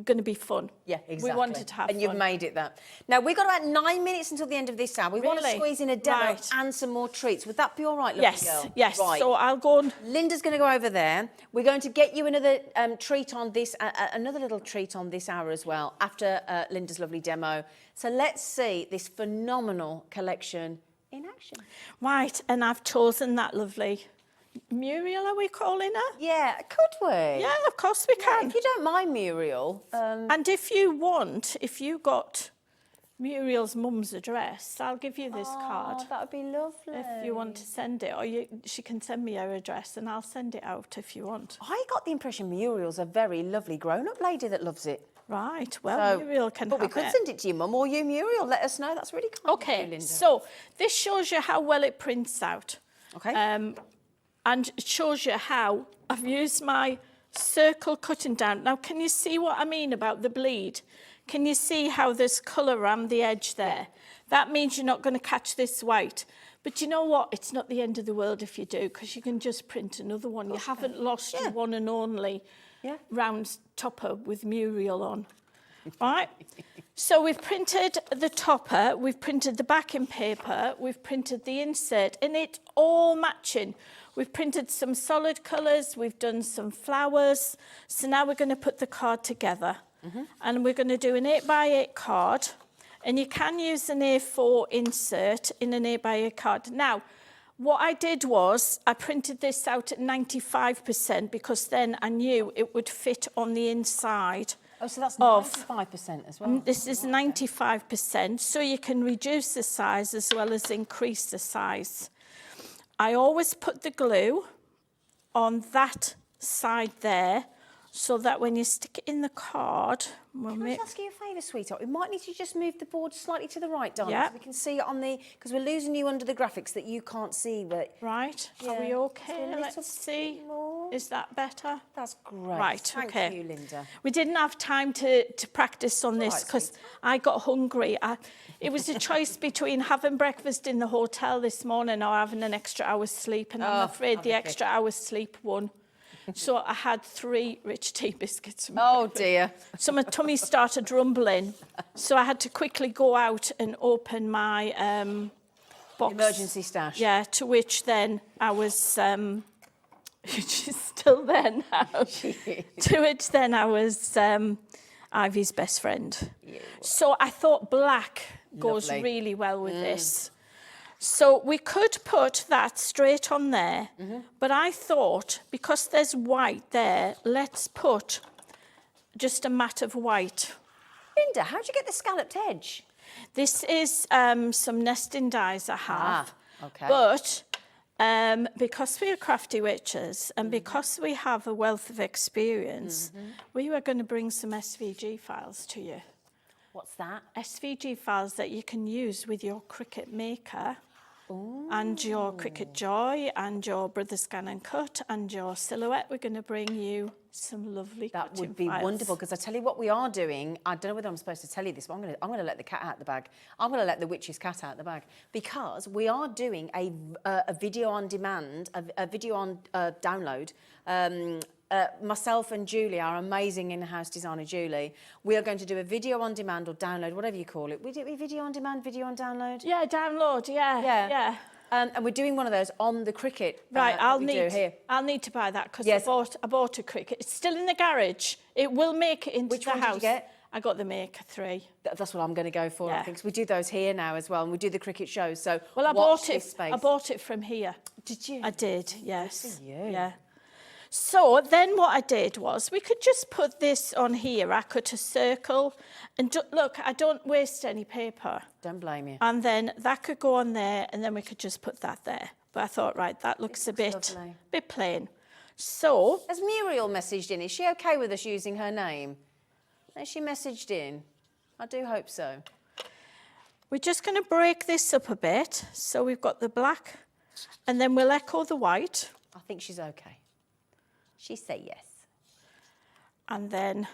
[SPEAKER 5] going to be fun.
[SPEAKER 4] Yeah, exactly.
[SPEAKER 5] We wanted to have
[SPEAKER 4] and
[SPEAKER 5] fun.
[SPEAKER 4] you've made it that. Now, we've got about 9 minutes until the end of this hour. We want to
[SPEAKER 5] Really?
[SPEAKER 4] squeeze in a demo
[SPEAKER 5] Right.
[SPEAKER 4] and some more treats. Would that be all right, lovely
[SPEAKER 5] Yes,
[SPEAKER 4] girl?
[SPEAKER 5] yes.
[SPEAKER 4] Right.
[SPEAKER 5] So I'll go and
[SPEAKER 4] Linda's going to go over there. We're going to get you another treat on this, another little treat on this hour as well, after Linda's lovely demo. So let's see this phenomenal collection in action.
[SPEAKER 5] right, and I've chosen that lovely Muriel. Are we calling her?
[SPEAKER 4] Yeah, could we?
[SPEAKER 5] Yeah, of course we can.
[SPEAKER 4] If you don't mind, Muriel.
[SPEAKER 5] And if you got Muriel's mum's address, I'll give you this card.
[SPEAKER 4] That would be lovely.
[SPEAKER 5] If you want to send it, or she can send me her address and I'll send it out if you want.
[SPEAKER 4] I got the impression Muriel's a very lovely grown-up lady that loves it.
[SPEAKER 5] Right, well,
[SPEAKER 4] So-
[SPEAKER 5] Muriel can
[SPEAKER 4] But we
[SPEAKER 5] have
[SPEAKER 4] could
[SPEAKER 5] it.
[SPEAKER 4] send it to your mum or you, Muriel. Let us know. That's really kind of you,
[SPEAKER 5] Okay,
[SPEAKER 4] Lynda.
[SPEAKER 5] so this shows you how well it prints out.
[SPEAKER 4] Okay.
[SPEAKER 5] And it shows you how I've used my circle cutting down. Now, can you see what I mean about the bleed? Can you see how there's colour around the edge there? That means you're not going to catch this white. But you know what? It's not the end of the world if you do, because you can just print another one. You haven't lost your one and only round topper with Muriel on. All right? So we've printed the topper, we've printed the backing paper, we've printed the insert, and it's all matching. We've printed some solid colours, we've done some flowers. So now we're going to put the card together. And we're going to do an 8x8 card. And you can use an A4 insert in an 8x8 card. Now, what I did was I printed this out at 95% because then I knew it would fit on the inside.
[SPEAKER 4] Oh, so that's
[SPEAKER 5] of
[SPEAKER 4] 95% as well.
[SPEAKER 5] This is 95%, so you can reduce the size as well as increase the size. I always put the glue on that side there so that when you stick it in the card, we'll
[SPEAKER 4] Can I
[SPEAKER 5] make...
[SPEAKER 4] just ask you a favour, sweetheart? We might need to just move the board slightly to the right, darling,
[SPEAKER 5] Yeah.
[SPEAKER 4] so we can see it on the... Because we're losing you under the graphics that you can't see, but...
[SPEAKER 5] Right, are
[SPEAKER 4] Yeah,
[SPEAKER 5] we
[SPEAKER 4] just
[SPEAKER 5] okay?
[SPEAKER 4] a little
[SPEAKER 5] Let's see.
[SPEAKER 4] bit more.
[SPEAKER 5] Is that better?
[SPEAKER 4] That's great.
[SPEAKER 5] Right,
[SPEAKER 4] Thank
[SPEAKER 5] okay.
[SPEAKER 4] you, Lynda.
[SPEAKER 5] We didn't have time to practice on this
[SPEAKER 4] right,
[SPEAKER 5] because I got hungry. It was a choice between having breakfast in the hotel this morning or having an extra hour's sleep, and I'm afraid the extra hour's sleep won. So I had 3 rich tea biscuits.
[SPEAKER 4] Oh, dear.
[SPEAKER 5] So my tummy started rumbling. So I had to quickly go out and open my box.
[SPEAKER 4] Emergency stash.
[SPEAKER 5] Yeah, to which then I was... she's still there now. To which then I was Ivy's best friend. So I thought black goes
[SPEAKER 4] Lovely.
[SPEAKER 5] really well with this. So we could put that straight on there, but I thought because there's white there, let's put just a mat of white.
[SPEAKER 4] Lynda, how'd you get the scalloped edge?
[SPEAKER 5] This is some nesting dies I have.
[SPEAKER 4] Okay.
[SPEAKER 5] But Because we are Crafty Witches and because we have a wealth of experience, we were going to bring some SVG files to you.
[SPEAKER 4] What's that?
[SPEAKER 5] SVG files that you can use with your Cricut Maker and your Cricut Joy and your Brother Scan and Cut and your Silhouette. We're going to bring you some lovely
[SPEAKER 4] That
[SPEAKER 5] cutting
[SPEAKER 4] would be
[SPEAKER 5] files.
[SPEAKER 4] wonderful, because I tell you what we are doing. I don't know whether I'm supposed to tell you this, but I'm going to let the cat out the bag. I'm going to let the witch's cat out the bag, because we are doing a video on demand, a video on download. Myself and Julie, our amazing in-house designer Julie, we are going to do a video on demand or download, whatever you call it. We do video on demand, video on download.
[SPEAKER 5] Yeah, download. Yeah.
[SPEAKER 4] And we're doing one of those on the Cricut.
[SPEAKER 5] Right,
[SPEAKER 4] I'll
[SPEAKER 5] need to buy that because
[SPEAKER 4] Yes.
[SPEAKER 5] I bought a Cricut. It's still in the garage. It will make it into
[SPEAKER 4] Which
[SPEAKER 5] the
[SPEAKER 4] one did you
[SPEAKER 5] house.
[SPEAKER 4] get?
[SPEAKER 5] I got the Maker 3.
[SPEAKER 4] That's what I'm going to go for. I
[SPEAKER 5] Yeah.
[SPEAKER 4] think 'cause we do those here now as well, and we do the Cricut shows. So
[SPEAKER 5] Well, I
[SPEAKER 4] watch
[SPEAKER 5] bought it.
[SPEAKER 4] this space.
[SPEAKER 5] I bought it from here.
[SPEAKER 4] Did you?
[SPEAKER 5] I did. Yes.
[SPEAKER 4] for you.
[SPEAKER 5] Yeah. So then what I did was we could just put this on here. I cut a circle and look, I don't waste any paper.
[SPEAKER 4] Don't blame you.
[SPEAKER 5] And then that could go on there and then we could just put that there. But I thought, right, that looks a
[SPEAKER 4] looks lovely.
[SPEAKER 5] bit plain. So
[SPEAKER 4] Has Muriel messaged in? Is she okay with us using her name? Has she messaged in? I do hope so.
[SPEAKER 5] we're just going to break this up a bit. So we've got the black and then we'll echo the white.
[SPEAKER 4] I think she's okay. She say yes.
[SPEAKER 5] And then,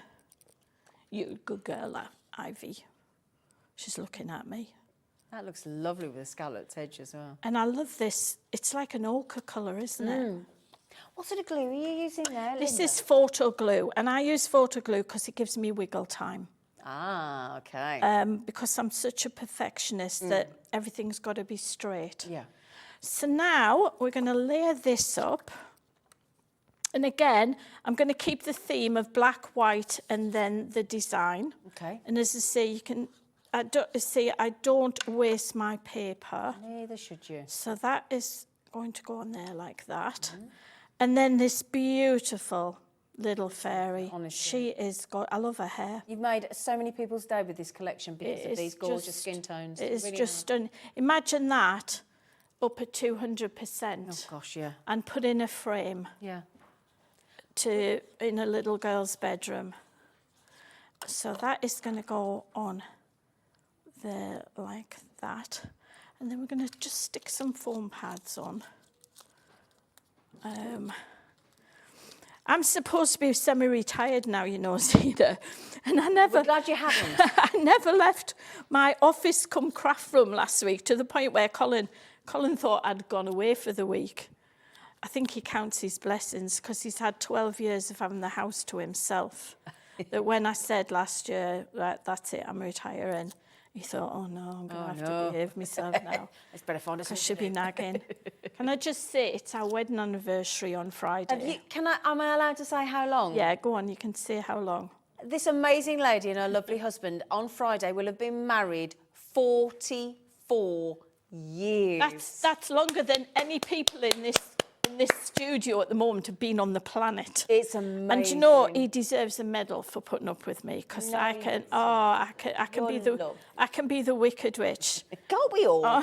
[SPEAKER 5] you good girl, Ivy. She's looking at me.
[SPEAKER 4] That looks lovely with a scalloped edge as well.
[SPEAKER 5] And I love this. It's like an ochre colour, isn't it?
[SPEAKER 4] What sort of glue are you using there,
[SPEAKER 5] This
[SPEAKER 4] Lynda?
[SPEAKER 5] is photo glue, and I use photo glue because it gives me wiggle time.
[SPEAKER 4] Ah, okay.
[SPEAKER 5] Because I'm such a perfectionist that everything's got to be straight.
[SPEAKER 4] Yeah.
[SPEAKER 5] So now we're going to layer this up. And again, I'm going to keep the theme of black, white, and then the design.
[SPEAKER 4] Okay.
[SPEAKER 5] And as I say, you can, I don't waste my paper.
[SPEAKER 4] Neither should you.
[SPEAKER 5] So that is going to go on there like that. And then this beautiful little fairy.
[SPEAKER 4] Honestly.
[SPEAKER 5] She is, I love her hair.
[SPEAKER 4] You've made so many people's day with this collection because of
[SPEAKER 5] is
[SPEAKER 4] these gorgeous
[SPEAKER 5] just-
[SPEAKER 4] skin tones.
[SPEAKER 5] It is
[SPEAKER 4] Really
[SPEAKER 5] just
[SPEAKER 4] nice.
[SPEAKER 5] stunning. Imagine that up at 200%
[SPEAKER 4] Oh, gosh, yeah.
[SPEAKER 5] and put in a frame
[SPEAKER 4] Yeah.
[SPEAKER 5] in a little girl's bedroom. So that is going to go on there like that. And then we're going to just stick some foam pads on. I'm supposed to be semi-retired now, you know, Zena. And
[SPEAKER 4] We're glad you haven't.
[SPEAKER 5] I never left my office come craft room last week, to the point where Colin thought I'd gone away for the week. I think he counts his blessings because he's had 12 years of having the house to himself. That when I said last year, right, that's it, I'm retiring, he thought, oh no, I'm going to have to behave myself now.
[SPEAKER 4] It's better find us.
[SPEAKER 5] Because she'll be nagging. Can I just say it's our wedding anniversary on Friday?
[SPEAKER 4] Am I allowed to say how long?
[SPEAKER 5] Yeah, go on, you can say how long.
[SPEAKER 4] This amazing lady and her lovely husband on Friday will have been married 44 years.
[SPEAKER 5] That's longer than any people in this studio at the moment have been on the planet.
[SPEAKER 4] It's amazing.
[SPEAKER 5] And you know, he deserves a medal for putting up with me because I can be the wicked witch.
[SPEAKER 4] Can't we all?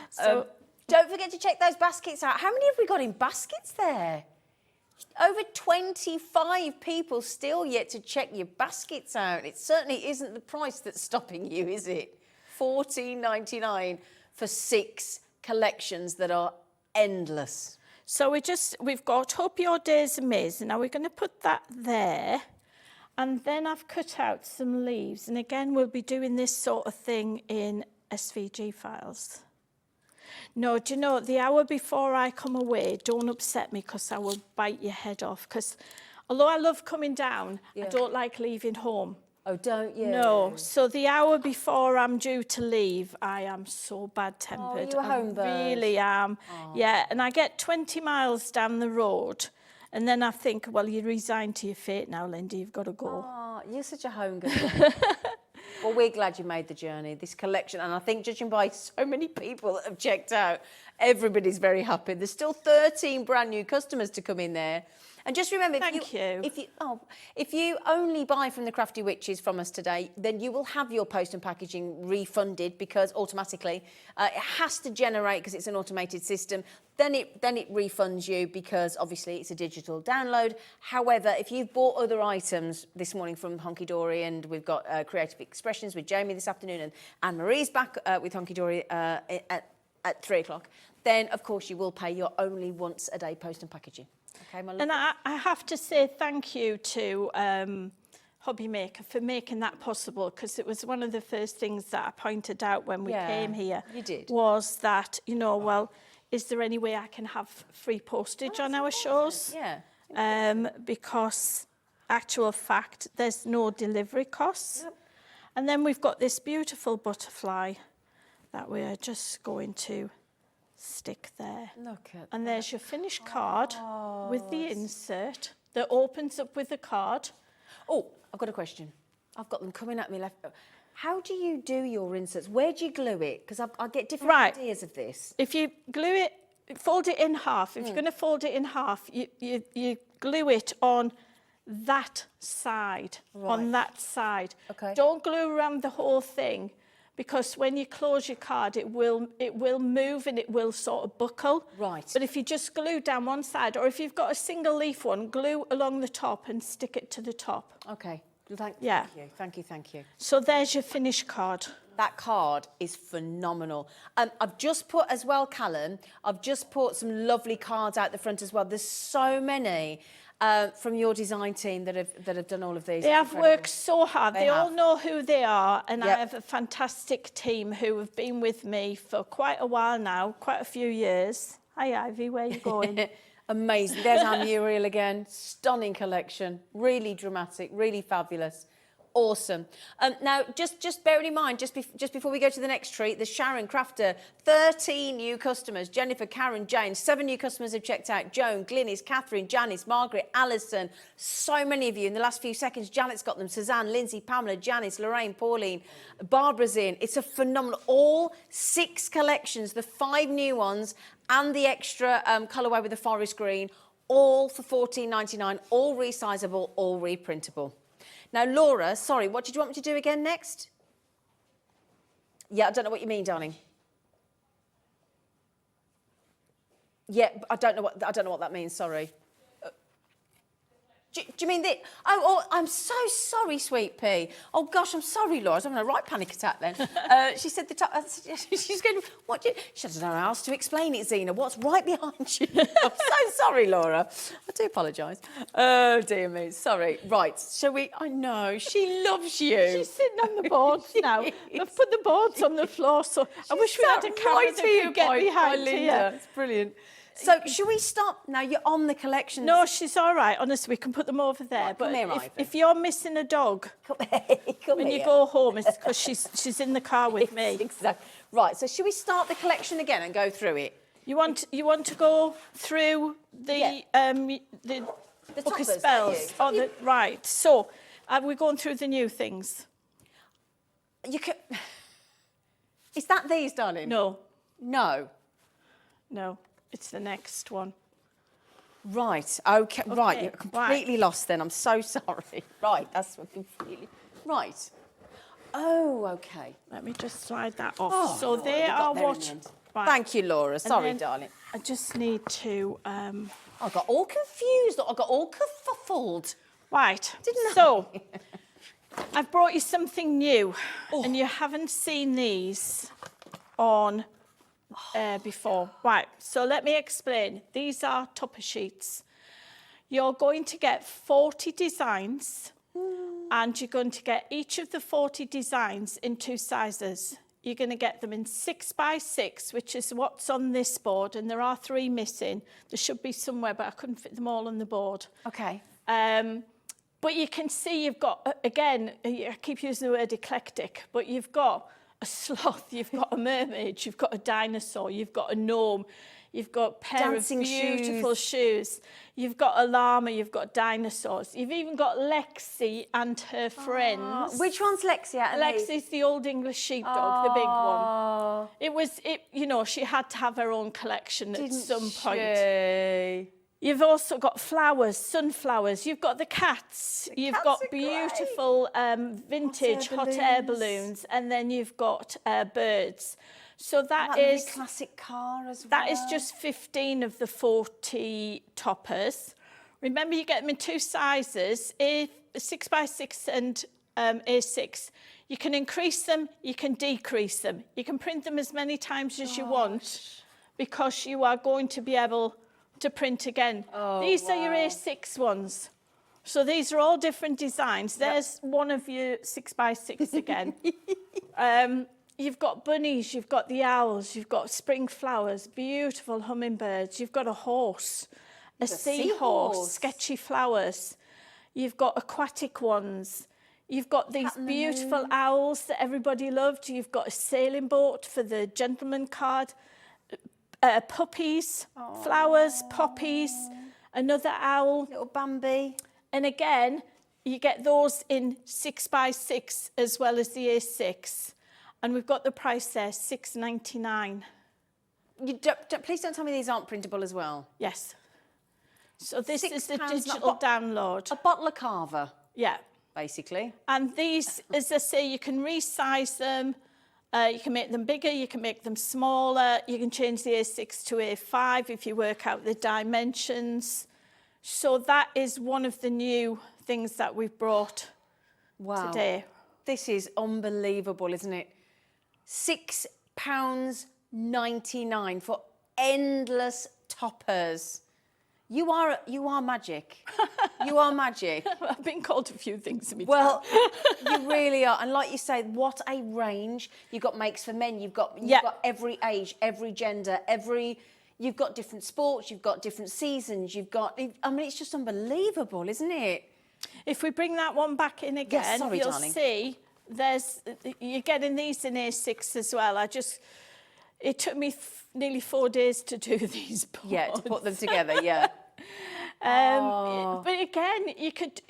[SPEAKER 5] So
[SPEAKER 4] Don't forget to check those baskets out. How many have we got in baskets there? Over 25 people still yet to check your baskets out. It certainly isn't the price that's stopping you, is it? $14.99 for 6 collections that are endless.
[SPEAKER 5] So we've got Hope Your Day's Amazing. Now we're going to put that there. And then I've cut out some leaves. And again, we'll be doing this sort of thing in SVG files. No, do you know, the hour before I come away, don't upset me because I will bite your head off. Because although I love coming down, I don't like leaving home.
[SPEAKER 4] Oh, don't you?
[SPEAKER 5] No, so the hour before I'm due to leave, I am so bad-tempered.
[SPEAKER 4] Oh, you a home bird?
[SPEAKER 5] I really am. Oh. Yeah, and I get 20 miles down the road, and then I think, well, you resigned to your fate now, Lynda, you've got to go.
[SPEAKER 4] Oh, you're such a home girl. Well, we're glad you made the journey, this collection, and I think judging by so many people that have checked out, everybody's very happy. There's still 13 brand new customers to come in there. And just remember, if you only buy from the Crafty Witches from us today, then you will have your post and packaging refunded because automatically it has to generate because it's an automated system. Then it refunds you because obviously it's a digital download. However, if you've bought other items this morning from Hunkydory, and we've got Creative Expressions with Jamie this afternoon, and Anne-Marie's back with Hunkydory at 3 o'clock, then of course you will pay your only once a day post and packaging. Okay, my love.
[SPEAKER 5] And I have to say thank you to Hobbymaker for making that possible, because it was one of the first things that I pointed out when we came here.
[SPEAKER 4] You did.
[SPEAKER 5] Was that, you know, well, is there any way I can have free postage on our shows?
[SPEAKER 4] Yeah.
[SPEAKER 5] Because actual fact, there's no delivery costs.
[SPEAKER 4] Yep.
[SPEAKER 5] And then we've got this beautiful butterfly that we're just going to stick there.
[SPEAKER 4] Look at
[SPEAKER 5] And there's your finished card with the insert that opens up with the card.
[SPEAKER 4] Oh, I've got a question. I've got them coming at me left. How do you do your inserts? Where do you glue it? Because I get different ideas of this.
[SPEAKER 5] If you glue it, fold it in half. If you're going to fold it in half, you glue it on that side, on that side.
[SPEAKER 4] Okay.
[SPEAKER 5] Don't glue around the whole thing, because when you close your card, it will move and it will sort of buckle.
[SPEAKER 4] Right.
[SPEAKER 5] But if you just glue down one side, or if you've got a single leaf one, glue along the top and stick it to the top.
[SPEAKER 4] Okay. Thank you.
[SPEAKER 5] So there's your finished card.
[SPEAKER 4] That card is phenomenal. I've just put as well, Callum, I've just put some lovely cards out the front as well. There's so many from your design team that have done all of these.
[SPEAKER 5] They have worked so hard. They all know who they are, and
[SPEAKER 4] Yep.
[SPEAKER 5] I have a fantastic team who have been with me for quite a while now, quite a few years. Hi, Ivy, where are you going?
[SPEAKER 4] Amazing. There's our mural again. Stunning collection. Really dramatic. Really fabulous. Awesome. Now, just bearing in mind, just before we go to the next treat, the Sharon Crafter, 13 new customers. Jennifer, Karen, Jane, 7 new customers have checked out. Joan, Glynis, Catherine, Janice, Margaret, Alison. So many of you in the last few seconds. Janet's got them. Suzanne, Lindsay, Pamela, Janice, Lorraine, Pauline, Barbara's in. It's a phenomenal, all 6 collections, the 5 new ones and the extra colourway with the forest green, all for $14.99, all resizable, all reprintable. Now, Laura, sorry, what did you want me to do again next? Yeah, I don't know what you mean, darling. Yeah, I don't know what that means. Sorry. Do you mean that? Oh, I'm so sorry, sweet pea. Oh gosh, I'm sorry, Laura. I was having a right panic attack then. She said the top. She's going. What? She doesn't know how else to explain it, Zena. What's right behind you? I'm so sorry, Laura. I do apologise. Oh dear me. Sorry. Right. Shall we? I know she loves you.
[SPEAKER 5] She's sitting on the boards now. I've put the boards on the floor, so I wish we had a camera that could get behind here.
[SPEAKER 4] It's brilliant. So, should we stop now? You're on the collections.
[SPEAKER 5] No, she's all right. Honestly, we can put them over there.
[SPEAKER 4] Right,
[SPEAKER 5] but
[SPEAKER 4] come here, Ivy.
[SPEAKER 5] if you're missing a dog
[SPEAKER 4] come
[SPEAKER 5] when
[SPEAKER 4] here.
[SPEAKER 5] you go home, it's because she's in the car with me.
[SPEAKER 4] Exactly. Right. So, should we start the collection again and go through it?
[SPEAKER 5] You want to go through the book of
[SPEAKER 4] toppers,
[SPEAKER 5] spells?
[SPEAKER 4] don't you?
[SPEAKER 5] Right. So, we're going through the new things.
[SPEAKER 4] You can. Is that these, darling?
[SPEAKER 5] No.
[SPEAKER 4] No.
[SPEAKER 5] No. It's the next one.
[SPEAKER 4] Right. Okay. Right. You're completely lost then. I'm so sorry. Right. That's what completely. Right. Oh, okay.
[SPEAKER 5] Let me just slide that off.
[SPEAKER 4] Oh,
[SPEAKER 5] so they are what. Right.
[SPEAKER 4] Thank you, Laura. Sorry,
[SPEAKER 5] then
[SPEAKER 4] darling.
[SPEAKER 5] I just need to.
[SPEAKER 4] I got all confused. I got all kerfuffled.
[SPEAKER 5] Right.
[SPEAKER 4] Didn't I?
[SPEAKER 5] So, I've brought you something new, and you haven't seen these on before. Right, so let me explain. These are topper sheets. You're going to get 40 designs, and you're going to get each of the 40 designs in 2 sizes. You're going to get them in 6x6, which is what's on this board, and there are 3 missing. There should be somewhere, but I couldn't fit them all on the board.
[SPEAKER 4] Okay.
[SPEAKER 5] But you can see you've got, again, I keep using the word eclectic, but you've got a sloth, you've got a mermaid, you've got a dinosaur, you've got a gnome, you've got a pair
[SPEAKER 4] Dancing
[SPEAKER 5] of beautiful shoes, you've got a llama, you've got dinosaurs, you've even got Lexi and her friends.
[SPEAKER 4] Which one's Lexi out of these?
[SPEAKER 5] Lexi's the old English sheepdog, the big one. It, you know, she had to have her own collection at some point.
[SPEAKER 4] She?
[SPEAKER 5] You've also got flowers, sunflowers. You've got the cats. You've
[SPEAKER 4] cats
[SPEAKER 5] got
[SPEAKER 4] are
[SPEAKER 5] beautiful vintage hot air balloons. And then you've got birds. So that is
[SPEAKER 4] lovely classic car as well.
[SPEAKER 5] That is just 15 of the 40 toppers. Remember, you get them in 2 sizes, A 6x6 and A6. You can increase them, you can decrease them. You can print them as many times as you want, because you are going to be able to print again. These are your A6 ones. So these are all different designs. There's one of your 6x6 again. You've got bunnies, you've got the owls, you've got spring flowers, beautiful hummingbirds, you've got a horse, a seahorse, sketchy flowers. You've got aquatic ones. You've got these beautiful owls that everybody loved. You've got a sailing boat for the gentleman card. Puppies, flowers, poppies, another owl.
[SPEAKER 4] Little Bambi.
[SPEAKER 5] And again, you get those in 6x6 as well as the A6. And we've got the price there, $6.99.
[SPEAKER 4] Please don't tell me these aren't printable as well.
[SPEAKER 5] Yes. So this is the
[SPEAKER 4] £6,
[SPEAKER 5] digital download.
[SPEAKER 4] A bottle of carver,
[SPEAKER 5] Yeah.
[SPEAKER 4] basically.
[SPEAKER 5] And these, as I say, you can resize them. You can make them bigger, you can make them smaller. You can change the A6 to A5 if you work out the dimensions. So that is one of the new things that we've brought today.
[SPEAKER 4] This is unbelievable, isn't it? £6.99 for endless toppers. You are magic. You are magic.
[SPEAKER 5] I've been called a few things in my
[SPEAKER 4] Well, you really are. And like you say, what a range. You've got makes for men, you've got every age, every gender, you've got different sports, you've got different seasons, you've got, I mean, it's just unbelievable, isn't it?
[SPEAKER 5] If we bring that one back in again,
[SPEAKER 4] sorry,
[SPEAKER 5] you'll
[SPEAKER 4] darling.
[SPEAKER 5] see you're getting these in A6 as well. It took me nearly 4 days to do these boards.
[SPEAKER 4] Yeah, to put them together, yeah.
[SPEAKER 5] But again, you could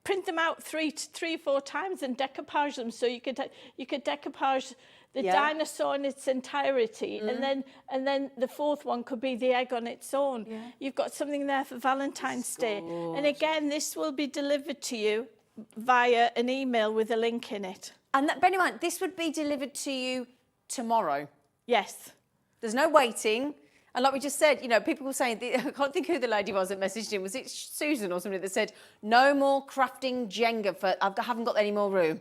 [SPEAKER 5] print them out three, 4 times and decoupage them. So you could decoupage the dinosaur in its entirety, and then the 4th one could be the egg on its own. Yeah. You've got something there for Valentine's Day. And again, this will be delivered to you via an email with a link in it.
[SPEAKER 4] And bear in mind, this would be delivered to you tomorrow.
[SPEAKER 5] Yes.
[SPEAKER 4] There's no waiting. And like we just said, you know, people were saying, I can't think who the lady was that messaged in. Was it Susan or somebody that said, no more crafting Jenga, I haven't got any more room.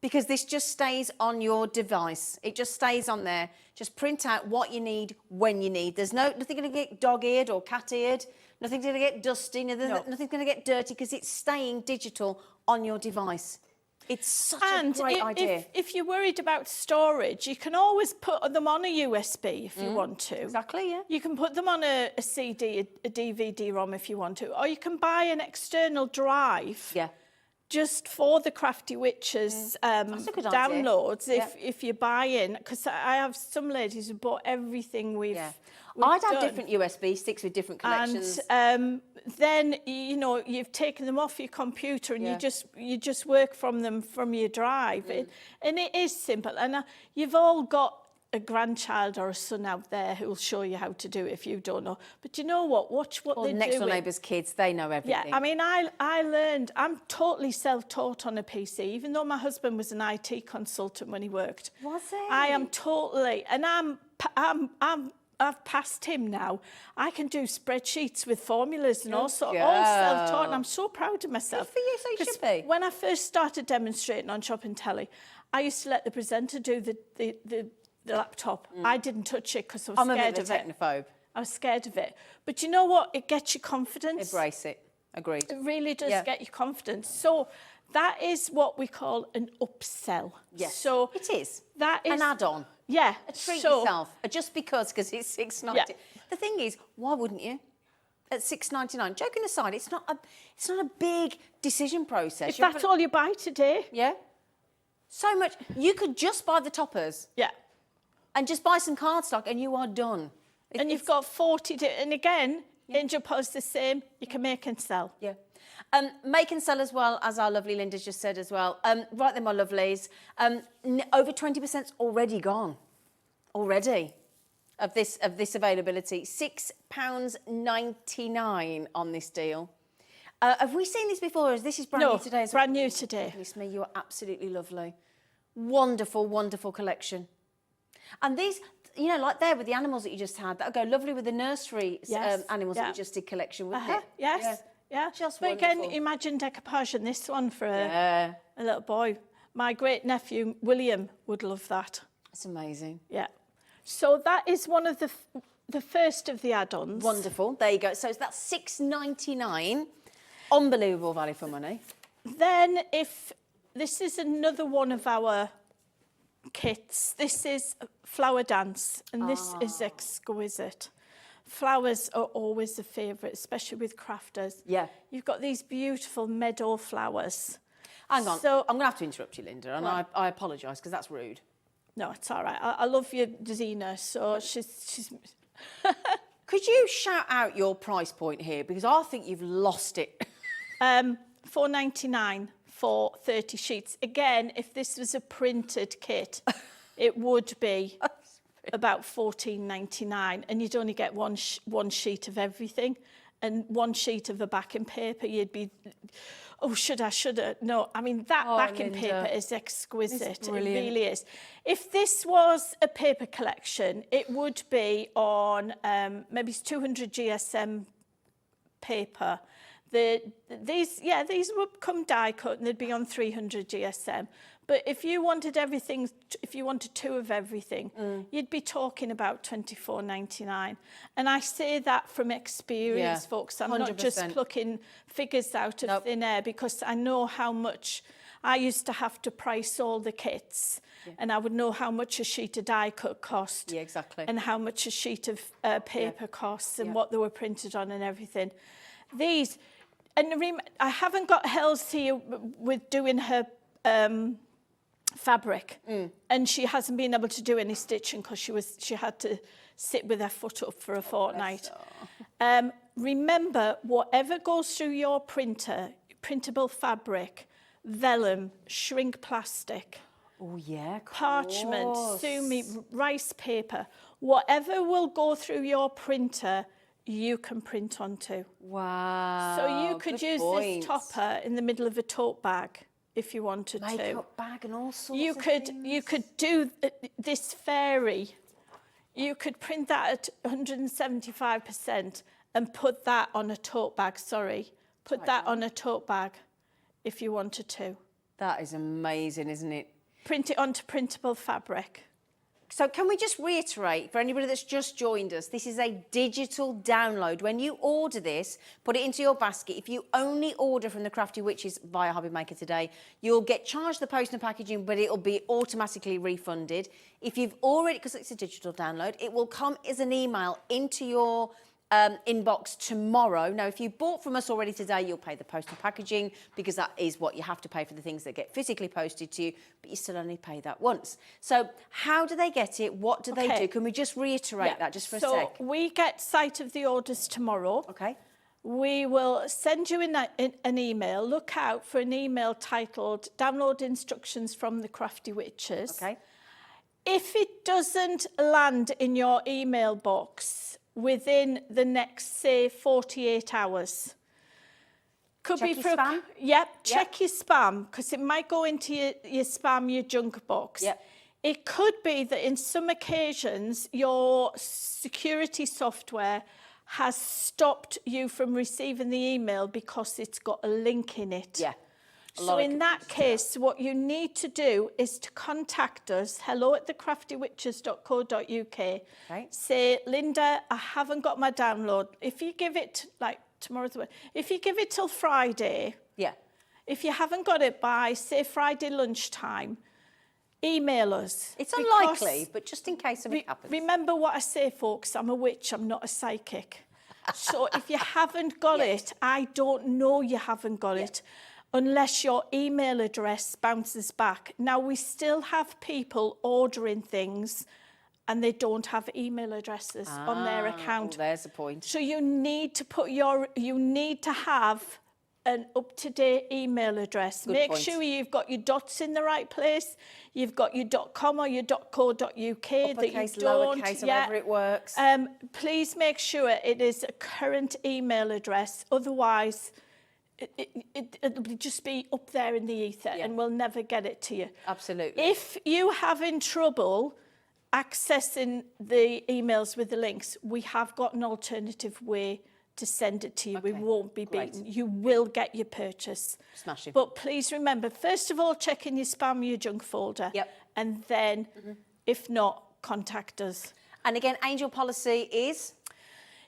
[SPEAKER 4] Because this just stays on your device. It just stays on there. Just print out what you need when you need. There's nothing going to get dog-eared or cat-eared. Nothing's going to get dusty. Nothing's going to get dirty, because it's staying digital on your device. It's such a great idea.
[SPEAKER 5] If you're worried about storage, you can always put them on a USB if you want to.
[SPEAKER 4] Exactly, yeah.
[SPEAKER 5] You can put them on a CD, a DVD-ROM if you want to, or you can buy an external drive.
[SPEAKER 4] Yeah.
[SPEAKER 5] Just for the Crafty Witches downloads, if you buy in, because I have some ladies who bought everything we've
[SPEAKER 4] I'd have
[SPEAKER 5] done.
[SPEAKER 4] different USB sticks with different connections.
[SPEAKER 5] And then, you know, you've taken them off your computer and you just work from them from your drive. And it is simple. And you've all got a grandchild or a son out there who will show you how to do it if you don't know. But you know what? Watch what they do.
[SPEAKER 4] Next door neighbours' kids, they know everything.
[SPEAKER 5] Yeah, I mean, I learned, I'm totally self-taught on a PC, even though my husband was an IT consultant when he worked.
[SPEAKER 4] Was he?
[SPEAKER 5] I am totally, and I've passed him now. I can do spreadsheets with formulas and all self-taught, and I'm so proud of myself.
[SPEAKER 4] Good for you, so you should be.
[SPEAKER 5] When I first started demonstrating on Shop and Telly, I used to let the presenter do the laptop. I didn't touch it because I was scared of it.
[SPEAKER 4] I'm a technophobe.
[SPEAKER 5] I was scared of it. But you know what? It gets you confidence.
[SPEAKER 4] Embrace it. Agreed.
[SPEAKER 5] It really does get you confidence. So that is what we call an upsell.
[SPEAKER 4] Yes.
[SPEAKER 5] So
[SPEAKER 4] it is.
[SPEAKER 5] That is
[SPEAKER 4] an add-on.
[SPEAKER 5] Yeah.
[SPEAKER 4] Treat yourself. Just because it's $6.99.
[SPEAKER 5] Yeah.
[SPEAKER 4] The thing is, why wouldn't you? At $6.99. Joking aside, it's not a big decision process.
[SPEAKER 5] If that's all you buy today.
[SPEAKER 4] Yeah. So much. You could just buy the toppers.
[SPEAKER 5] Yeah.
[SPEAKER 4] And just buy some cardstock and you are done.
[SPEAKER 5] And you've got 40 and again, Angel Post the same. You can make and sell.
[SPEAKER 4] Yeah. Make and sell as well, as our lovely Lynda's just said as well. Right then, my lovelies. Over 20%'s already gone. Already. of this availability. £6.99 on this deal. Have we seen this before? This is brand new today.
[SPEAKER 5] No, brand new today.
[SPEAKER 4] Goodness me, you are absolutely lovely. Wonderful, wonderful collection. And these, you know, like there with the animals that you just had, that'll go lovely with the nursery animals that you just did collection, wouldn't it?
[SPEAKER 5] Yes, yeah.
[SPEAKER 4] Just
[SPEAKER 5] but again,
[SPEAKER 4] wonderful.
[SPEAKER 5] imagine decoupage in this one for a little boy. My great nephew William would love that.
[SPEAKER 4] It's amazing.
[SPEAKER 5] Yeah. So that is one of the first of the add-ons.
[SPEAKER 4] Wonderful. There you go. So that's £6.99. Unbelievable value for money.
[SPEAKER 5] Then if this is another one of our kits, this is Flower Dance, and this is exquisite. Flowers are always a favourite, especially with crafters.
[SPEAKER 4] Yeah.
[SPEAKER 5] You've got these beautiful meadow flowers.
[SPEAKER 4] Hang on,
[SPEAKER 5] So,
[SPEAKER 4] I'm going to have to interrupt you, Lynda, and I apologise because that's rude.
[SPEAKER 5] no, it's all right. I love you, Zena, so she's
[SPEAKER 4] Could you shout out your price point here? Because I think you've lost it.
[SPEAKER 5] £4.99 for 30 sheets. Again, if this was a printed kit, it would be about £14.99, and you'd only get one sheet of everything, and one sheet of a backing paper. You'd be, oh, should I? No, I mean, that backing
[SPEAKER 4] Lynda,
[SPEAKER 5] paper is exquisite.
[SPEAKER 4] it's brilliant.
[SPEAKER 5] It really is. If this was a paper collection, it would be on maybe 200 GSM paper. These would come die cut and they'd be on 300 GSM. But if you wanted everything, if you wanted two of everything, you'd be talking about £24.99. And I say that from experience, folks. I'm not just
[SPEAKER 4] 100%.
[SPEAKER 5] plucking figures out of thin air, because I know how much I used to have to price all the kits, and I would know how much a sheet of die cut cost.
[SPEAKER 4] Yeah, exactly.
[SPEAKER 5] And how much a sheet of paper costs, and what they were printed on and everything. These, and I haven't got Hells here with doing her fabric, and she hasn't been able to do any stitching because she had to sit with her foot up for a fortnight. Remember, whatever goes through your printer, printable fabric, vellum, shrink plastic, parchment, sumi, rice paper, whatever will go through your printer, you can print onto.
[SPEAKER 4] Wow.
[SPEAKER 5] So you could use this topper in the middle of a tote bag if you wanted to.
[SPEAKER 4] Makeup bag and all sorts
[SPEAKER 5] You
[SPEAKER 4] of
[SPEAKER 5] could
[SPEAKER 4] things.
[SPEAKER 5] you could do this fairy. You could print that at 175% and put that on a tote bag. Put that on a tote bag if you wanted to.
[SPEAKER 4] That is amazing, isn't it?
[SPEAKER 5] Print it onto printable fabric.
[SPEAKER 4] So can we just reiterate, for anybody that's just joined us, this is a digital download. When you order this, put it into your basket. If you only order from the Crafty Witches via Hobbymaker today, you'll get charged the post and packaging, but it'll be automatically refunded. If you've already, because it's a digital download, it will come as an email into your inbox tomorrow. Now, if you bought from us already today, you'll pay the post and packaging, because that is what you have to pay for the things that get physically posted to you, but you still only pay that once. So how do they get it? What do they do? Can we just reiterate that just for a sec?
[SPEAKER 5] So we get sight of the orders tomorrow.
[SPEAKER 4] Okay.
[SPEAKER 5] We will send you an email. Look out for an email titled Download Instructions from the Crafty Witches.
[SPEAKER 4] Okay.
[SPEAKER 5] If it doesn't land in your email box within the next, say, 48 hours. Could
[SPEAKER 4] Check
[SPEAKER 5] be
[SPEAKER 4] your
[SPEAKER 5] for
[SPEAKER 4] spam?
[SPEAKER 5] Check your spam, because it might go into your spam, your junk box.
[SPEAKER 4] Yep.
[SPEAKER 5] It could be that in some occasions your security software has stopped you from receiving the email because it's got a link in it.
[SPEAKER 4] Yeah.
[SPEAKER 5] So in that case, what you need to do is to contact us, hello@thecraftywitches.co.uk.
[SPEAKER 4] Okay.
[SPEAKER 5] Say, Lynda, I haven't got my download. If you give it, like tomorrow's, if you give it till Friday, if you haven't got it by, say, Friday lunchtime, email us.
[SPEAKER 4] It's unlikely, but just in case something happens.
[SPEAKER 5] Remember what I say, folks, I'm a witch, I'm not a psychic. So if you haven't got it, I don't know you haven't got it, unless your email address bounces back. Now, we still have people ordering things and they don't have email addresses on their account.
[SPEAKER 4] Well, there's a point.
[SPEAKER 5] So you need to put you need to have an up-to-date email address.
[SPEAKER 4] Good
[SPEAKER 5] Make
[SPEAKER 4] point.
[SPEAKER 5] sure you've got your dots in the right place. You've got your .com or your .co.uk that you
[SPEAKER 4] Uppercase,
[SPEAKER 5] don't.
[SPEAKER 4] lowercase, however it works.
[SPEAKER 5] Please make sure it is a current email address. Otherwise, it'll just be up there in the ether and we'll never get it to you.
[SPEAKER 4] Absolutely.
[SPEAKER 5] If you having trouble accessing the emails with the links, we have got an alternative way to send it to you. We won't be beaten. You will get your purchase.
[SPEAKER 4] Smashing.
[SPEAKER 5] But please remember, first of all, check in your spam, your junk folder.
[SPEAKER 4] Yep.
[SPEAKER 5] And then, if not, contact us.
[SPEAKER 4] And again, Angel policy is?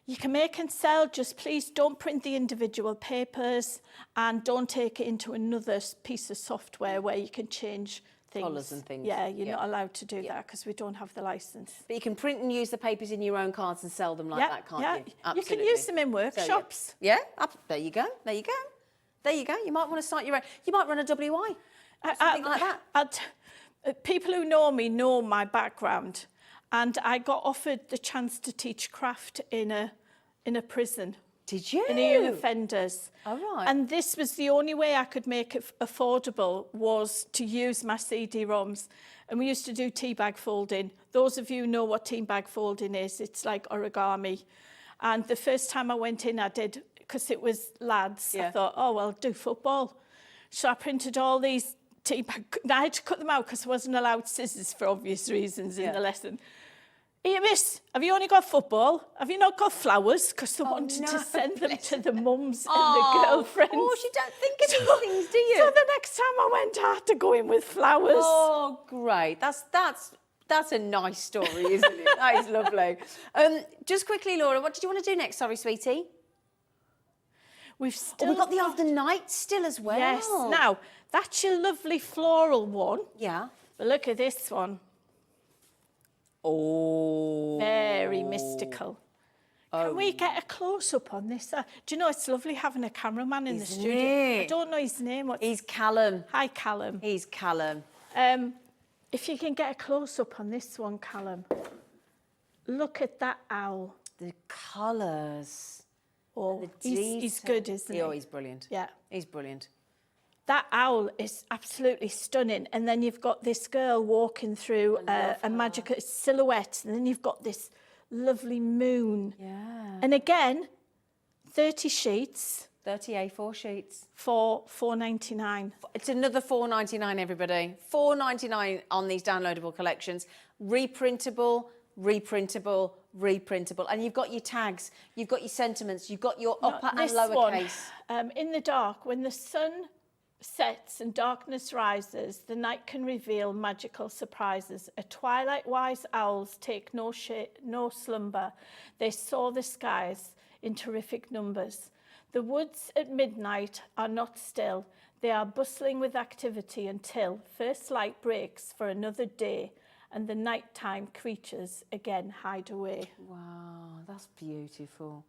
[SPEAKER 5] You can make and sell, just please don't print the individual papers and don't take it into another piece of software where you can change things.
[SPEAKER 4] Colours and things.
[SPEAKER 5] Yeah, you're not allowed to do that because we don't have the licence.
[SPEAKER 4] But you can print and use the papers in your own cards and sell them like that, can't you? Absolutely.
[SPEAKER 5] You can use them in workshops.
[SPEAKER 4] Yeah, there you go, there you go. There you go. You might want to start your own. You might run a WI, something like that.
[SPEAKER 5] People who know me know my background, and I got offered the chance to teach craft in a prison.
[SPEAKER 4] Did you?
[SPEAKER 5] In a young offenders.
[SPEAKER 4] Oh, right.
[SPEAKER 5] And this was the only way I could make it affordable, was to use my CD-ROMs. And we used to do tea bag folding. Those of you who know what tea bag folding is, it's like origami. And the first time I went in, I did, because it was lads, I thought, oh, well, do football. So I printed all these tea bag, I had to cut them out because I wasn't allowed scissors for obvious reasons in the lesson. Here, miss, have you only got football? Have you not got flowers? Because they wanted to send them to the mums and the girlfriends.
[SPEAKER 4] Oh, you don't think of these things, do you?
[SPEAKER 5] So the next time I went, I had to go in with flowers.
[SPEAKER 4] Oh, great. That's a nice story, isn't it? That is lovely. Just quickly, Laura, what did you want to do next? Sorry, sweetie.
[SPEAKER 5] We've still
[SPEAKER 4] We've got the other night still as well.
[SPEAKER 5] Yes. Now, that's your lovely floral one.
[SPEAKER 4] Yeah.
[SPEAKER 5] But look at this one.
[SPEAKER 4] Oh.
[SPEAKER 5] Very mystical. Can we get a close-up on this? Do you know, it's lovely having a cameraman in the studio. I don't know his name.
[SPEAKER 4] He's Callum.
[SPEAKER 5] Hi, Callum.
[SPEAKER 4] He's Callum.
[SPEAKER 5] If you can get a close-up on this one, Callum. Look at that owl.
[SPEAKER 4] The colours.
[SPEAKER 5] Oh, he's good, isn't he?
[SPEAKER 4] Oh, he's brilliant.
[SPEAKER 5] Yeah.
[SPEAKER 4] He's brilliant.
[SPEAKER 5] That owl is absolutely stunning. And then you've got this girl walking through a magical silhouette. And then you've got this lovely moon.
[SPEAKER 4] Yeah.
[SPEAKER 5] And again, 30 sheets.
[SPEAKER 4] 30 A4 sheets.
[SPEAKER 5] For $4.99.
[SPEAKER 4] It's another $4.99, everybody. $4.99 on these downloadable collections. Reprintable, reprintable, reprintable. And you've got your tags, you've got your sentiments, you've got your upper and lower case.
[SPEAKER 5] In the dark, when the sun sets and darkness rises, the night can reveal magical surprises. A twilight-wise owls take no slumber. They soar the skies in terrific numbers. The woods at midnight are not still. They are bustling with activity until first light breaks for another day and the nighttime creatures again hide away.
[SPEAKER 4] Wow, that's beautiful,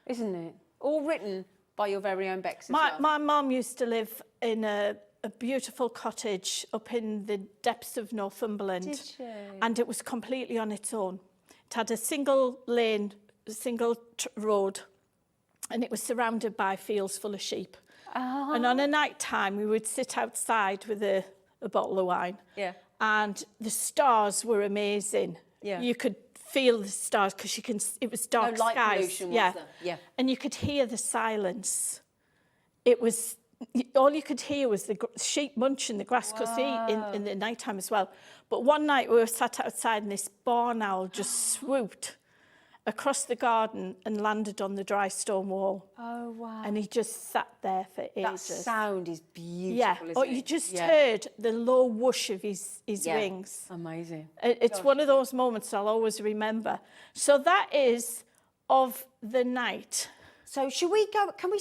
[SPEAKER 4] isn't it? All written by your very own Bex.
[SPEAKER 5] My mum used to live in a beautiful cottage up in the depths of Northumberland.
[SPEAKER 4] Did she?
[SPEAKER 5] And it was completely on its own. It had a single lane, road, and it was surrounded by fields full of sheep. Oh. And on a night time, we would sit outside with a bottle of wine.
[SPEAKER 4] Yeah.
[SPEAKER 5] And the stars were amazing.
[SPEAKER 4] Yeah.
[SPEAKER 5] You could feel the stars because it was dark
[SPEAKER 4] light
[SPEAKER 5] skies.
[SPEAKER 4] pollution, was there? Yeah.
[SPEAKER 5] And you could hear the silence. It was, all you could hear was the sheep munching the grass because they eat in the nighttime as well. But one night we were sat outside and this barn owl just swooped across the garden and landed on the dry stone wall. Oh, wow. And he just sat there for ages.
[SPEAKER 4] That sound is beautiful,
[SPEAKER 5] yeah.
[SPEAKER 4] isn't
[SPEAKER 5] Or
[SPEAKER 4] it?
[SPEAKER 5] you just heard the low whoosh of his wings. Amazing. It's one of those moments I'll always remember. So that is of the night.
[SPEAKER 4] So should we go, can we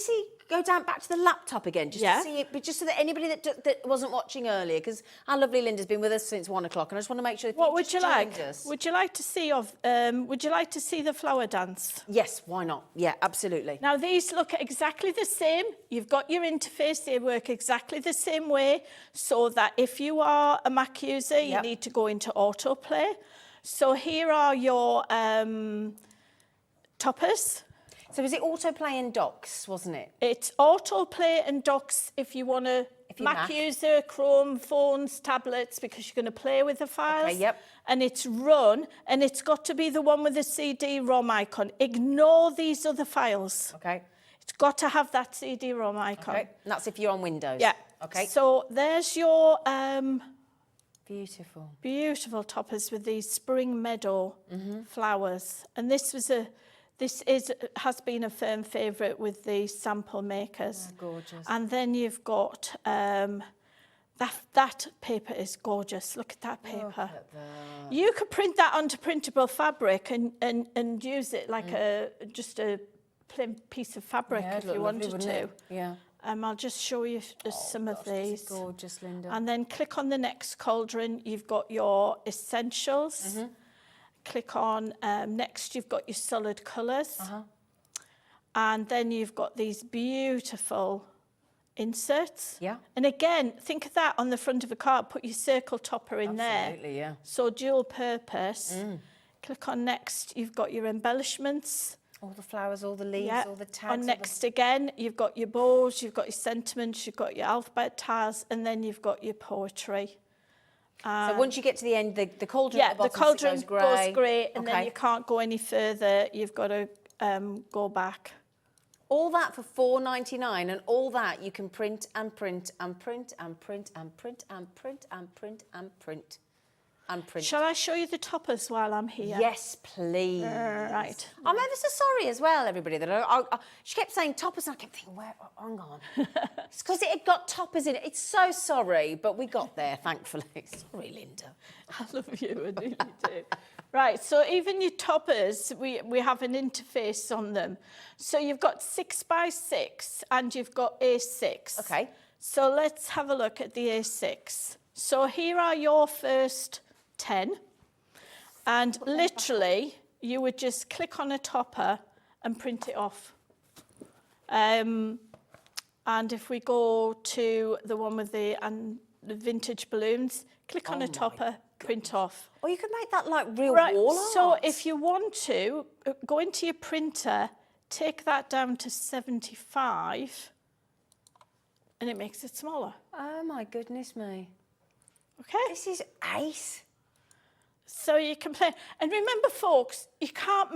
[SPEAKER 4] go down back to the laptop again, just to see it, but just so that anybody that wasn't watching earlier, because our lovely Linda's been with us since 1 o'clock, and I just want to make sure.
[SPEAKER 5] What would you like? Would you like to see would you like to see the flower dance?
[SPEAKER 4] Yes, why not? Yeah, absolutely.
[SPEAKER 5] Now these look exactly the same. You've got your interface. They work exactly the same way, so that if you are a Mac user, you need to go into autoplay. So here are your toppers.
[SPEAKER 4] So was it autoplay and docks, wasn't it?
[SPEAKER 5] It's autoplay and docks if you want to Mac user, Chrome, phones, tablets, because you're going to play with the files.
[SPEAKER 4] Okay, yep.
[SPEAKER 5] And it's run, and it's got to be the one with the CD-ROM icon. Ignore these other files.
[SPEAKER 4] Okay.
[SPEAKER 5] It's got to have that CD-ROM icon.
[SPEAKER 4] Okay. And that's if you're on Windows.
[SPEAKER 5] Yeah.
[SPEAKER 4] Okay.
[SPEAKER 5] So there's your
[SPEAKER 4] Beautiful.
[SPEAKER 5] beautiful toppers with these spring meadow flowers. And this has been a firm favourite with the sample makers.
[SPEAKER 4] Oh, gorgeous.
[SPEAKER 5] And then you've got that paper is gorgeous. Look at that paper.
[SPEAKER 4] Look at that.
[SPEAKER 5] You could print that onto printable fabric and use it like just a plain piece of fabric if you wanted to.
[SPEAKER 4] Yeah.
[SPEAKER 5] I'll just show you some of these.
[SPEAKER 4] This is gorgeous, Lynda.
[SPEAKER 5] And then click on the next cauldron. You've got your essentials. Click on next. You've got your solid colours. And then you've got these beautiful inserts.
[SPEAKER 4] Yeah.
[SPEAKER 5] And again, think of that on the front of a card. Put your circle topper in there.
[SPEAKER 4] Absolutely, yeah.
[SPEAKER 5] So dual purpose. Click on next. You've got your embellishments.
[SPEAKER 4] All the flowers, all the leaves, all the tags.
[SPEAKER 5] On next again, you've got your bows, you've got your sentiments, you've got your alphabet tiles, and then you've got your poetry.
[SPEAKER 4] So once you get to the end, the cauldron
[SPEAKER 5] Yeah,
[SPEAKER 4] at the
[SPEAKER 5] the
[SPEAKER 4] bottom
[SPEAKER 5] cauldron
[SPEAKER 4] goes grey.
[SPEAKER 5] goes grey, and then you can't go any further. You've got to go back.
[SPEAKER 4] All that for $4.99, and all that you can print and print and print and print and print and print and print and print and print.
[SPEAKER 5] Shall I show you the toppers while I'm here?
[SPEAKER 4] Yes, please.
[SPEAKER 5] Right.
[SPEAKER 4] I'm ever so sorry as well, everybody. That she kept saying toppers, and I kept thinking, where? Hang on. It's because it had got toppers in it. It's so sorry, but we got there, thankfully. Sorry, Lynda.
[SPEAKER 5] I love you, I really do. Right, so even your toppers, we have an interface on them. So you've got 6x6 and you've got A6.
[SPEAKER 4] Okay.
[SPEAKER 5] So let's have a look at the A6. So here are your first 10. And literally, you would just click on a topper and print it off. And if we go to the one with the vintage balloons, click on a topper, print off.
[SPEAKER 4] Or you could make that like real
[SPEAKER 5] Right,
[SPEAKER 4] wall art.
[SPEAKER 5] so if you want to, go into your printer, take that down to 75, and it makes it smaller.
[SPEAKER 4] Oh my goodness me.
[SPEAKER 5] Okay?
[SPEAKER 4] This is ace.
[SPEAKER 5] So you can play. And remember, folks, you can't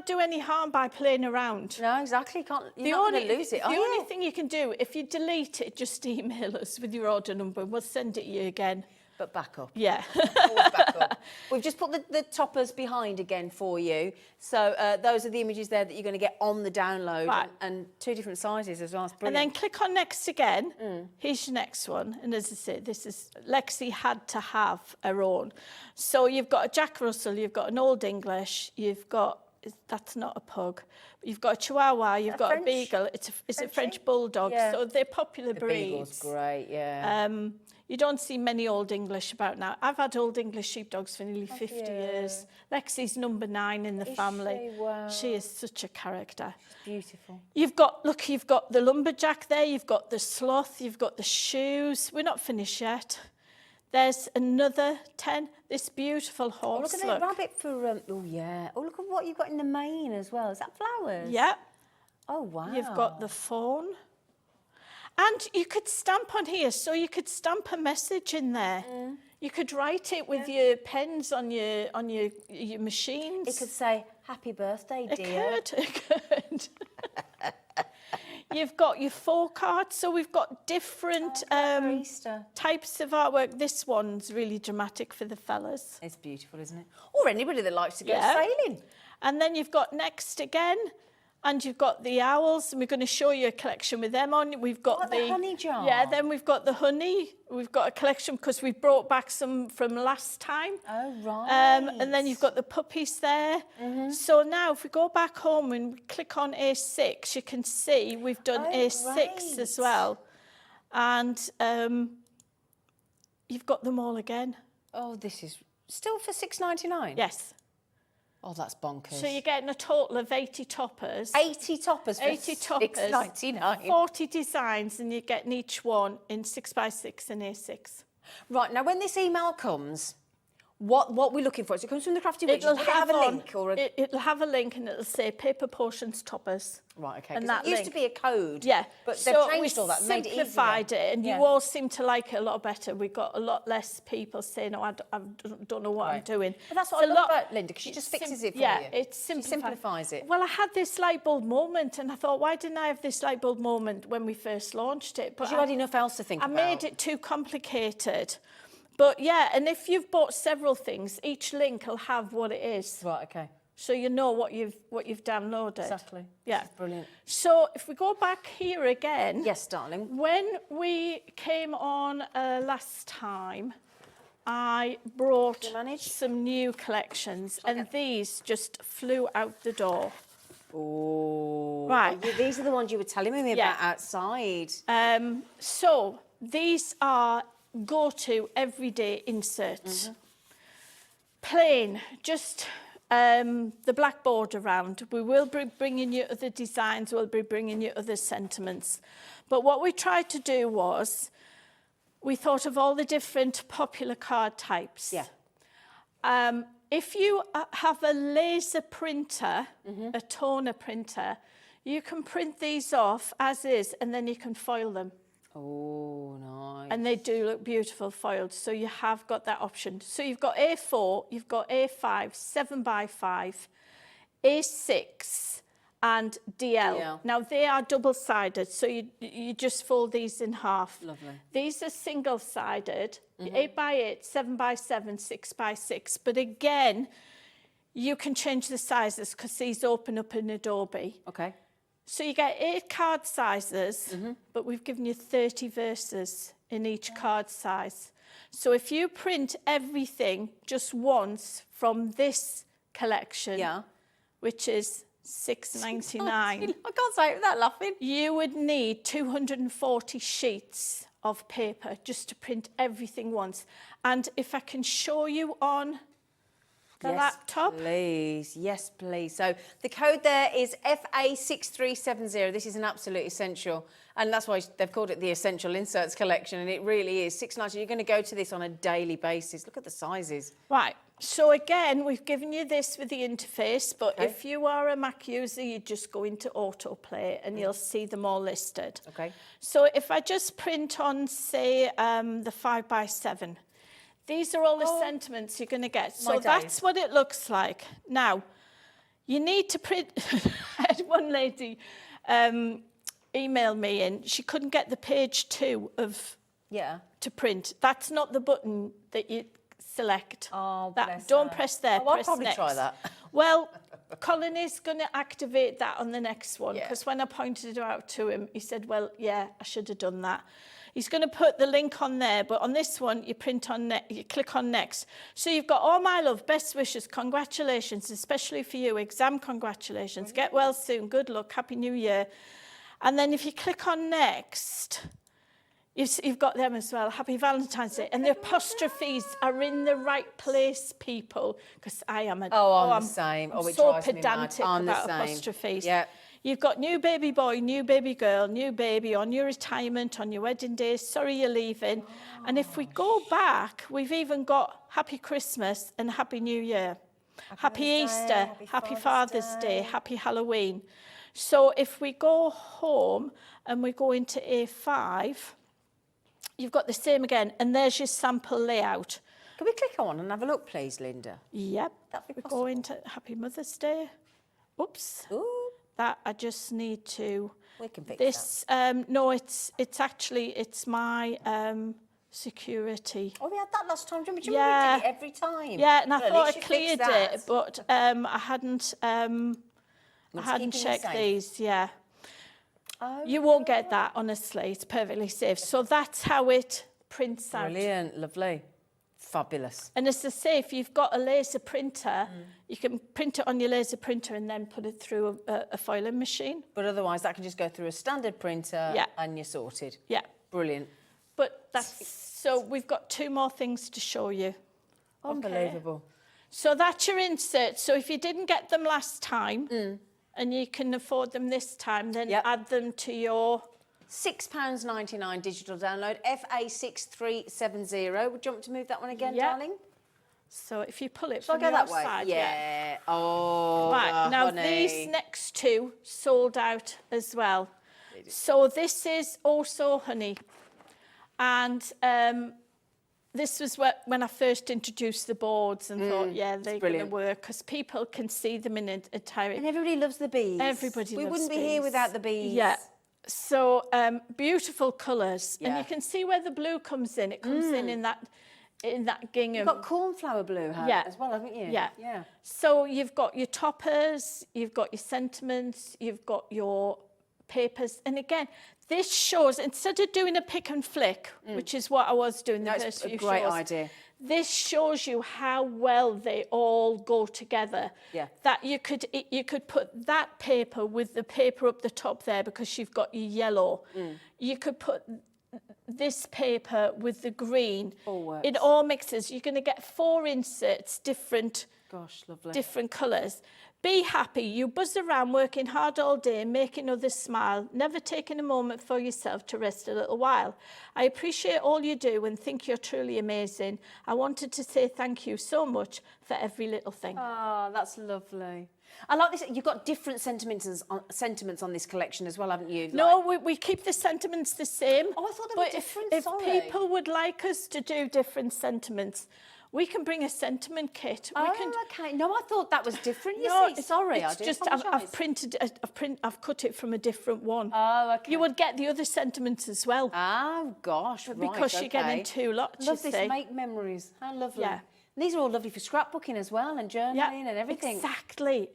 [SPEAKER 5] do any harm by playing around.
[SPEAKER 4] No, exactly. You're not going to lose it, are
[SPEAKER 5] The
[SPEAKER 4] you?
[SPEAKER 5] only thing you can do, if you delete it, just email us with your order number. We'll send it to you again.
[SPEAKER 4] But back up.
[SPEAKER 5] Yeah.
[SPEAKER 4] Always back up. We've just put the toppers behind again for you. So those are the images there that you're going to get on the download.
[SPEAKER 5] Right.
[SPEAKER 4] And 2 different sizes as well. It's
[SPEAKER 5] And
[SPEAKER 4] brilliant.
[SPEAKER 5] then click on next again. Here's your next one. And as I say, this is Lexi had to have her own. So you've got a Jack Russell, you've got an Old English, you've got, that's not a pug, but you've got a Chihuahua, you've got a Beagle. It's a French Bulldog.
[SPEAKER 4] Yeah.
[SPEAKER 5] So they're popular
[SPEAKER 4] the
[SPEAKER 5] breeds.
[SPEAKER 4] Beagle's great, yeah.
[SPEAKER 5] You don't see many Old English about now. I've had Old English sheepdogs for nearly 50 years. Lexi's number 9 in the family.
[SPEAKER 4] She? Wow.
[SPEAKER 5] She is such a character.
[SPEAKER 4] Beautiful.
[SPEAKER 5] You've got the lumberjack there, you've got the sloth, you've got the shoes. We're not finished yet. There's another 10. This beautiful horse.
[SPEAKER 4] Look at the rabbit for, oh yeah. Oh, look at what you've got in the mane as well. Is that flowers?
[SPEAKER 5] Yeah.
[SPEAKER 4] Oh, wow.
[SPEAKER 5] You've got the fawn. And you could stamp on here, so you could stamp a message in there. You could write it with your pens on your machines.
[SPEAKER 4] It could say, happy birthday, dear.
[SPEAKER 5] It could. You've got your 4 cards, so we've got different types of artwork. This one's really dramatic for the fellas.
[SPEAKER 4] It's beautiful, isn't it? Or anybody that likes to go sailing.
[SPEAKER 5] And then you've got next again, and you've got the owls, and we're going to show you a collection with them on. We've got
[SPEAKER 4] the honey jar.
[SPEAKER 5] Yeah, then we've got the honey. We've got a collection because we brought back some from last time.
[SPEAKER 4] Oh, right.
[SPEAKER 5] And then you've got the puppies there. So now if we go back home and we click on A6, you can see we've done A6 as well. And you've got them all again.
[SPEAKER 4] Oh, this is still for $6.99?
[SPEAKER 5] Yes.
[SPEAKER 4] Oh, that's bonkers.
[SPEAKER 5] So you're getting a total of 80 toppers.
[SPEAKER 4] 80 toppers for $6.99.
[SPEAKER 5] 40 designs, and you're getting each one in 6x6 and A6.
[SPEAKER 4] Right, now when this email comes, what we're looking for. So it comes from the Crafty Witches. Will it have a link or a...
[SPEAKER 5] It'll have a link and it'll say paper potions toppers.
[SPEAKER 4] Right, okay.
[SPEAKER 5] And
[SPEAKER 4] 'Cause
[SPEAKER 5] that
[SPEAKER 4] it used
[SPEAKER 5] link.
[SPEAKER 4] to be a code.
[SPEAKER 5] Yeah.
[SPEAKER 4] But they've changed all that and made it easier.
[SPEAKER 5] Simplified it, and
[SPEAKER 4] Yeah.
[SPEAKER 5] you all seem to like it a lot better. We got a lot less people saying, "Oh, I don't know what I'm doing."
[SPEAKER 4] But that's what
[SPEAKER 5] It's
[SPEAKER 4] I
[SPEAKER 5] a
[SPEAKER 4] love
[SPEAKER 5] lot-
[SPEAKER 4] about Lynda, because she just fixes it for
[SPEAKER 5] yeah,
[SPEAKER 4] you.
[SPEAKER 5] it
[SPEAKER 4] She simplifies it.
[SPEAKER 5] Well, I had this light bulb moment, and I thought, why didn't I have this light bulb moment when we first launched it? But
[SPEAKER 4] Because you had enough else to think
[SPEAKER 5] I
[SPEAKER 4] about.
[SPEAKER 5] made it too complicated. But yeah, and if you've bought several things, each link will have what it is.
[SPEAKER 4] Right, okay.
[SPEAKER 5] So you know what you've downloaded.
[SPEAKER 4] Exactly.
[SPEAKER 5] Yeah.
[SPEAKER 4] This is brilliant.
[SPEAKER 5] So if we go back here again.
[SPEAKER 4] Yes, darling.
[SPEAKER 5] When we came on last time, I brought
[SPEAKER 4] Did you manage?
[SPEAKER 5] some new collections, and these just flew out the door.
[SPEAKER 4] Oh.
[SPEAKER 5] Right.
[SPEAKER 4] These are the ones you were telling me
[SPEAKER 5] Yeah.
[SPEAKER 4] about outside.
[SPEAKER 5] So these are go-to everyday inserts. Plain, just the black border around. We will be bringing you other designs, we'll be bringing you other sentiments. But what we tried to do was, we thought of all the different popular card types.
[SPEAKER 4] Yeah.
[SPEAKER 5] If you have a laser printer, a toner printer, you can print these off as is, and then you can foil them.
[SPEAKER 4] Oh, nice.
[SPEAKER 5] And they do look beautiful foiled, so you have got that option. So you've got A4, you've got A5, 7x5, A6 and DL.
[SPEAKER 4] DL.
[SPEAKER 5] Now they are double-sided, so you just fold these in half.
[SPEAKER 4] Lovely.
[SPEAKER 5] These are single-sided, 8x8, 7x7, 6x6. But again, you can change the sizes because these open up in Adobe.
[SPEAKER 4] Okay.
[SPEAKER 5] So you get 8 card sizes, but we've given you 30 verses in each card size. So if you print everything just once from this collection,
[SPEAKER 4] Yeah.
[SPEAKER 5] which is $6.99,
[SPEAKER 4] I can't say it without laughing.
[SPEAKER 5] you would need 240 sheets of paper just to print everything once. And if I can show you on the laptop.
[SPEAKER 4] Please. Yes, please. So the code there is FA6370. This is an absolute essential. And that's why they've called it the Essential Inserts Collection. And it really is. $6.90. You're going to go to this on a daily basis. Look at the sizes.
[SPEAKER 5] Right. So again, we've given you this with the interface, but if you are a Mac user, you just go into autoplay and you'll see them all listed.
[SPEAKER 4] Okay.
[SPEAKER 5] So if I just print on, say, the 5x7, these are all the sentiments you're going to get. So that's what it looks like. Now, you need to print... I had one lady email me in. She couldn't get the page 2 of to print. That's not the button that you select.
[SPEAKER 4] Oh,
[SPEAKER 5] don't press there.
[SPEAKER 4] I'll
[SPEAKER 5] press
[SPEAKER 4] probably
[SPEAKER 5] next.
[SPEAKER 4] try that.
[SPEAKER 5] Well, Colin is going to activate that on the next one, because when I pointed it out to him, he said, well, yeah, I should have done that. He's going to put the link on there, but on this one, you print on, you click on next. So you've got all my love, best wishes, congratulations, especially for you, exam congratulations, get well soon, good luck, happy new year. And then if you click on next, you've got them as well, happy Valentine's Day. And the apostrophes are in the right place, people, because I am a...
[SPEAKER 4] I'm the same.
[SPEAKER 5] I'm
[SPEAKER 4] It
[SPEAKER 5] so
[SPEAKER 4] drives me mad.
[SPEAKER 5] pedantic
[SPEAKER 4] I'm the
[SPEAKER 5] about
[SPEAKER 4] same.
[SPEAKER 5] apostrophes.
[SPEAKER 4] Yeah.
[SPEAKER 5] You've got new baby boy, new baby girl, new baby on your retirement, on your wedding day, sorry you're leaving. And if we go back, we've even got Happy Christmas and Happy New Year. Happy Easter, Happy Father's Day, Happy Halloween. So if we go home and we go into A5, you've got the same again, and there's your sample layout.
[SPEAKER 4] Can we click on and have a look, please, Lynda?
[SPEAKER 5] Yep.
[SPEAKER 4] That'd be
[SPEAKER 5] we
[SPEAKER 4] possible.
[SPEAKER 5] go into Happy Mother's Day. Oops.
[SPEAKER 4] Ooh.
[SPEAKER 5] That I just need to...
[SPEAKER 4] We can fix
[SPEAKER 5] this, no, it's actually, it's my security.
[SPEAKER 4] Oh, we had that last time, didn't we?
[SPEAKER 5] Yeah.
[SPEAKER 4] We did it every time.
[SPEAKER 5] Yeah, and I
[SPEAKER 4] Well, at
[SPEAKER 5] thought I
[SPEAKER 4] least you
[SPEAKER 5] cleared
[SPEAKER 4] fixed that.
[SPEAKER 5] it, but I hadn't
[SPEAKER 4] keeping you
[SPEAKER 5] checked
[SPEAKER 4] safe.
[SPEAKER 5] these, yeah.
[SPEAKER 4] Oh,
[SPEAKER 5] You won't get that, honestly. It's perfectly safe. So that's how it prints out.
[SPEAKER 4] brilliant, lovely. Fabulous.
[SPEAKER 5] And as I say, if you've got a laser printer, you can print it on your laser printer and then put it through a foiling machine.
[SPEAKER 4] But otherwise, that can just go through a standard printer and you're sorted.
[SPEAKER 5] Yeah.
[SPEAKER 4] Brilliant.
[SPEAKER 5] But that's... So we've got 2 more things to show you.
[SPEAKER 4] Unbelievable.
[SPEAKER 5] So that's your insert. So if you didn't get them last time and you can afford them this time, then add them to your...
[SPEAKER 4] £6.99 digital download, FA6370. Would you want me to move that one again,
[SPEAKER 5] Yeah.
[SPEAKER 4] darling?
[SPEAKER 5] So if you pull it
[SPEAKER 4] Shall I
[SPEAKER 5] from
[SPEAKER 4] go
[SPEAKER 5] the
[SPEAKER 4] that way?
[SPEAKER 5] outside,
[SPEAKER 4] Yeah. Oh,
[SPEAKER 5] Right, now
[SPEAKER 4] honey.
[SPEAKER 5] these next two sold out as well. So this is also honey. And this was when I first introduced the boards and thought, yeah, they're going to work because people can see them in entirety.
[SPEAKER 4] And everybody loves the bees.
[SPEAKER 5] Everybody
[SPEAKER 4] we
[SPEAKER 5] loves
[SPEAKER 4] wouldn't be here
[SPEAKER 5] bees.
[SPEAKER 4] without the bees.
[SPEAKER 5] Yeah. So beautiful colours. And
[SPEAKER 4] Yeah.
[SPEAKER 5] you can see where the blue comes in. It comes in that gingham.
[SPEAKER 4] You've got cornflower blue as well, haven't you?
[SPEAKER 5] Yeah.
[SPEAKER 4] Yeah.
[SPEAKER 5] So you've got your toppers, you've got your sentiments, you've got your papers. And again, this shows, instead of doing a pick and flick, which is what I was doing the first few shows.
[SPEAKER 4] Great idea.
[SPEAKER 5] This shows you how well they all go together.
[SPEAKER 4] Yeah.
[SPEAKER 5] That you could put that paper with the paper up the top there because you've got your yellow. You could put this paper with the green.
[SPEAKER 4] All works.
[SPEAKER 5] It all mixes. You're going to get 4 inserts, different colours. Be happy. You buzz around working hard all day, making others smile, never taking a moment for yourself to rest a little while. I appreciate all you do and think you're truly amazing. I wanted to say thank you so much for every little thing.
[SPEAKER 4] Oh, that's lovely. I like this. You've got different sentiments on this collection as well, haven't you?
[SPEAKER 5] No, we keep the sentiments the same.
[SPEAKER 4] Oh, I thought they were different,
[SPEAKER 5] If
[SPEAKER 4] sorry.
[SPEAKER 5] people would like us to do different sentiments, we can bring a sentiment kit.
[SPEAKER 4] Okay. No, I thought that was different. You see, sorry, I
[SPEAKER 5] it's
[SPEAKER 4] do
[SPEAKER 5] just
[SPEAKER 4] apologise.
[SPEAKER 5] I've cut it from a different one.
[SPEAKER 4] Oh, okay.
[SPEAKER 5] You would get the other sentiments as well.
[SPEAKER 4] Oh gosh, right,
[SPEAKER 5] because you're getting 2 lots.
[SPEAKER 4] Love
[SPEAKER 5] you
[SPEAKER 4] this.
[SPEAKER 5] see.
[SPEAKER 4] Make memories. How lovely.
[SPEAKER 5] Yeah.
[SPEAKER 4] And these are all lovely for scrapbooking as well, and journaling and everything.
[SPEAKER 5] Exactly.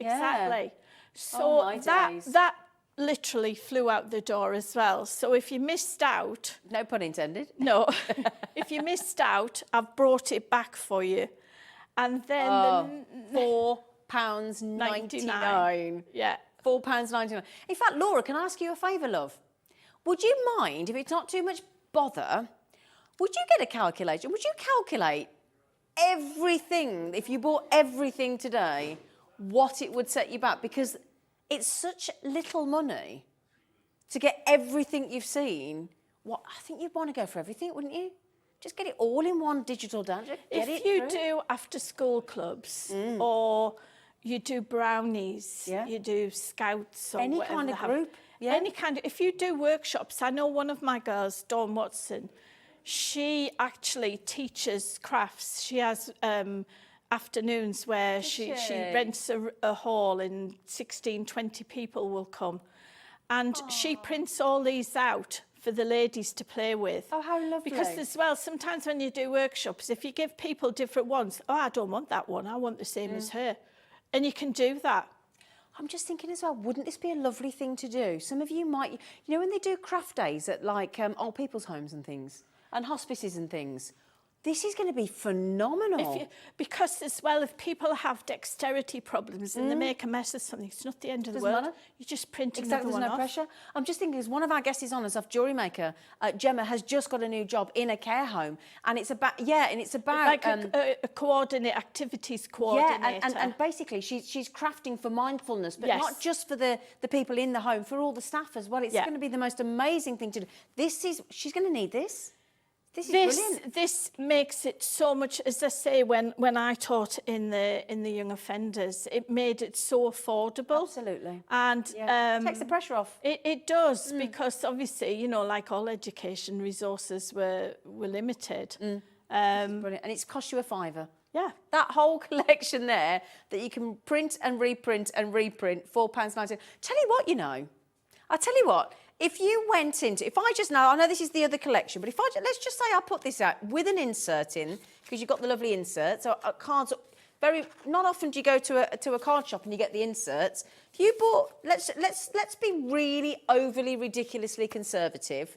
[SPEAKER 5] So
[SPEAKER 4] Oh, my days.
[SPEAKER 5] that literally flew out the door as well. So if you missed out,
[SPEAKER 4] No pun intended.
[SPEAKER 5] no, if you missed out, I've brought it back for you. And then
[SPEAKER 4] £4.99.
[SPEAKER 5] Yeah.
[SPEAKER 4] £4.99. In fact, Laura, can I ask you a favour, love? Would you mind, if it's not too much bother, would you get a calculator? Would you calculate everything, if you bought everything today, what it would set you back? Because it's such little money to get everything you've seen. I think you'd want to go for everything, wouldn't you? Just get it all in one digital download.
[SPEAKER 5] If you do after-school clubs or you do brownies, you do scouts or
[SPEAKER 4] any
[SPEAKER 5] whatever
[SPEAKER 4] kind
[SPEAKER 5] they
[SPEAKER 4] of
[SPEAKER 5] have.
[SPEAKER 4] group,
[SPEAKER 5] Any kind of, if you do workshops, I know one of my girls, Dawn Watson, she actually teaches crafts. She has afternoons where she rents a hall and 16, 20 people will come. And she prints all these out for the ladies to play with.
[SPEAKER 4] Oh, how lovely.
[SPEAKER 5] Because as well, sometimes when you do workshops, if you give people different ones, I don't want that one, I want the same as her. And you can do that.
[SPEAKER 4] I'm just thinking as well, wouldn't this be a lovely thing to do? Some of you might, you know, when they do craft days at like old people's homes and things, and hospices and things, this is going to be phenomenal.
[SPEAKER 5] Because as well, if people have dexterity problems and they make a mess of something, it's not the end of the world.
[SPEAKER 4] Matter.
[SPEAKER 5] You just print
[SPEAKER 4] Exactly,
[SPEAKER 5] another one
[SPEAKER 4] there's no
[SPEAKER 5] off.
[SPEAKER 4] pressure. I'm just thinking, as one of our guests is on as a jewellery maker, Gemma has just got a new job in a care home, and it's about
[SPEAKER 5] like a coordinate activities coordinator.
[SPEAKER 4] Yeah, and basically she's crafting for mindfulness, but
[SPEAKER 5] Yes.
[SPEAKER 4] not just for the people in the home, for all the staff as well. It's going to be the most amazing thing to do. She's going to need this. This is brilliant.
[SPEAKER 5] This makes it so much, as I say, when I taught in the young offenders, it made it so affordable.
[SPEAKER 4] Absolutely.
[SPEAKER 5] And
[SPEAKER 4] takes the pressure off.
[SPEAKER 5] It does, because obviously, you know, like all education, resources were limited.
[SPEAKER 4] Brilliant. And it's cost you a £5.
[SPEAKER 5] Yeah.
[SPEAKER 4] That whole collection there that you can print and reprint and reprint, £4.99. Tell you what, I'll tell you what, if you went into, I know this is the other collection, but let's just say I put this out with an insert in, because you've got the lovely inserts, so cards, not often do you go to a card shop and you get the inserts. If you bought, let's be really overly ridiculously conservative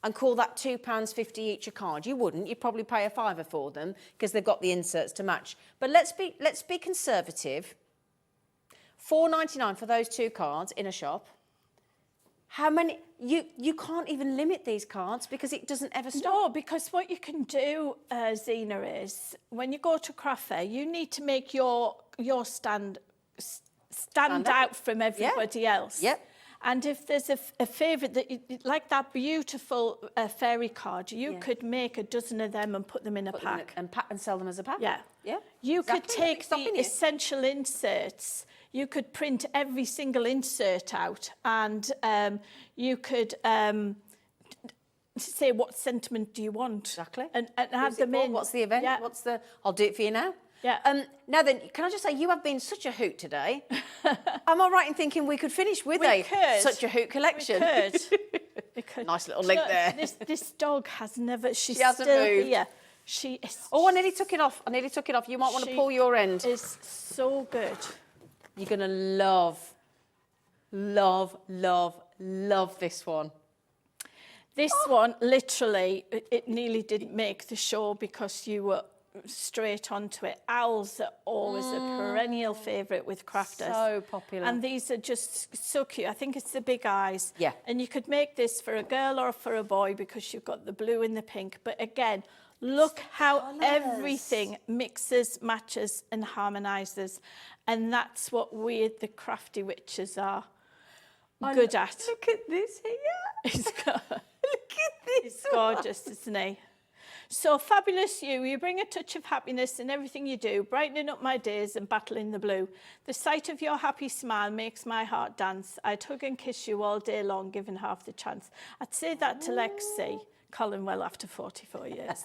[SPEAKER 4] and call that £2.50 each a card. You wouldn't, you'd probably pay a £5 for them because they've got the inserts to match. But let's be conservative. £4.99 for those 2 cards in a shop. How many? You can't even limit these cards because it doesn't ever stop.
[SPEAKER 5] No, because what you can do, Zena, is when you go to craft fair, you need to make your stand out from everybody else.
[SPEAKER 4] Yep.
[SPEAKER 5] And if there's a favourite, like that beautiful fairy card, you could make a dozen of them and put them in a pack.
[SPEAKER 4] And sell them as a pack.
[SPEAKER 5] Yeah.
[SPEAKER 4] Yeah.
[SPEAKER 5] You could
[SPEAKER 4] Exactly.
[SPEAKER 5] take the essential inserts, you could print every single insert out, and you could say what sentiment do you want.
[SPEAKER 4] Exactly.
[SPEAKER 5] And have them in.
[SPEAKER 4] What's the event?
[SPEAKER 5] Yeah.
[SPEAKER 4] I'll do it for you now.
[SPEAKER 5] Yeah.
[SPEAKER 4] Now then, can I just say, you have been such a hoot today. Am I right in thinking we could finish with such a hoot collection?
[SPEAKER 5] We could.
[SPEAKER 4] Nice little link there.
[SPEAKER 5] This dog has never, she's
[SPEAKER 4] hasn't
[SPEAKER 5] still
[SPEAKER 4] moved.
[SPEAKER 5] here. She is.
[SPEAKER 4] Oh, I nearly took it off. You might want to pull your end.
[SPEAKER 5] It's so good.
[SPEAKER 4] You're going to love this one.
[SPEAKER 5] This one, literally, it nearly didn't make the show because you were straight onto it. Owls are always a perennial favourite with crafters.
[SPEAKER 4] So popular.
[SPEAKER 5] And these are just so cute. I think it's the big eyes.
[SPEAKER 4] Yeah.
[SPEAKER 5] And you could make this for a girl or for a boy because you've got the blue and the pink. But again, look how everything mixes, matches and harmonises. And that's what we, the Crafty Witches, are good at.
[SPEAKER 4] Look at this here. Look at this.
[SPEAKER 5] It's gorgeous, isn't he? So fabulous you bring a touch of happiness in everything you do, brightening up my days and battling the blue. The sight of your happy smile makes my heart dance. I'd hug and kiss you all day long, given half the chance. I'd say that to Lexi Collinwell after 44 years.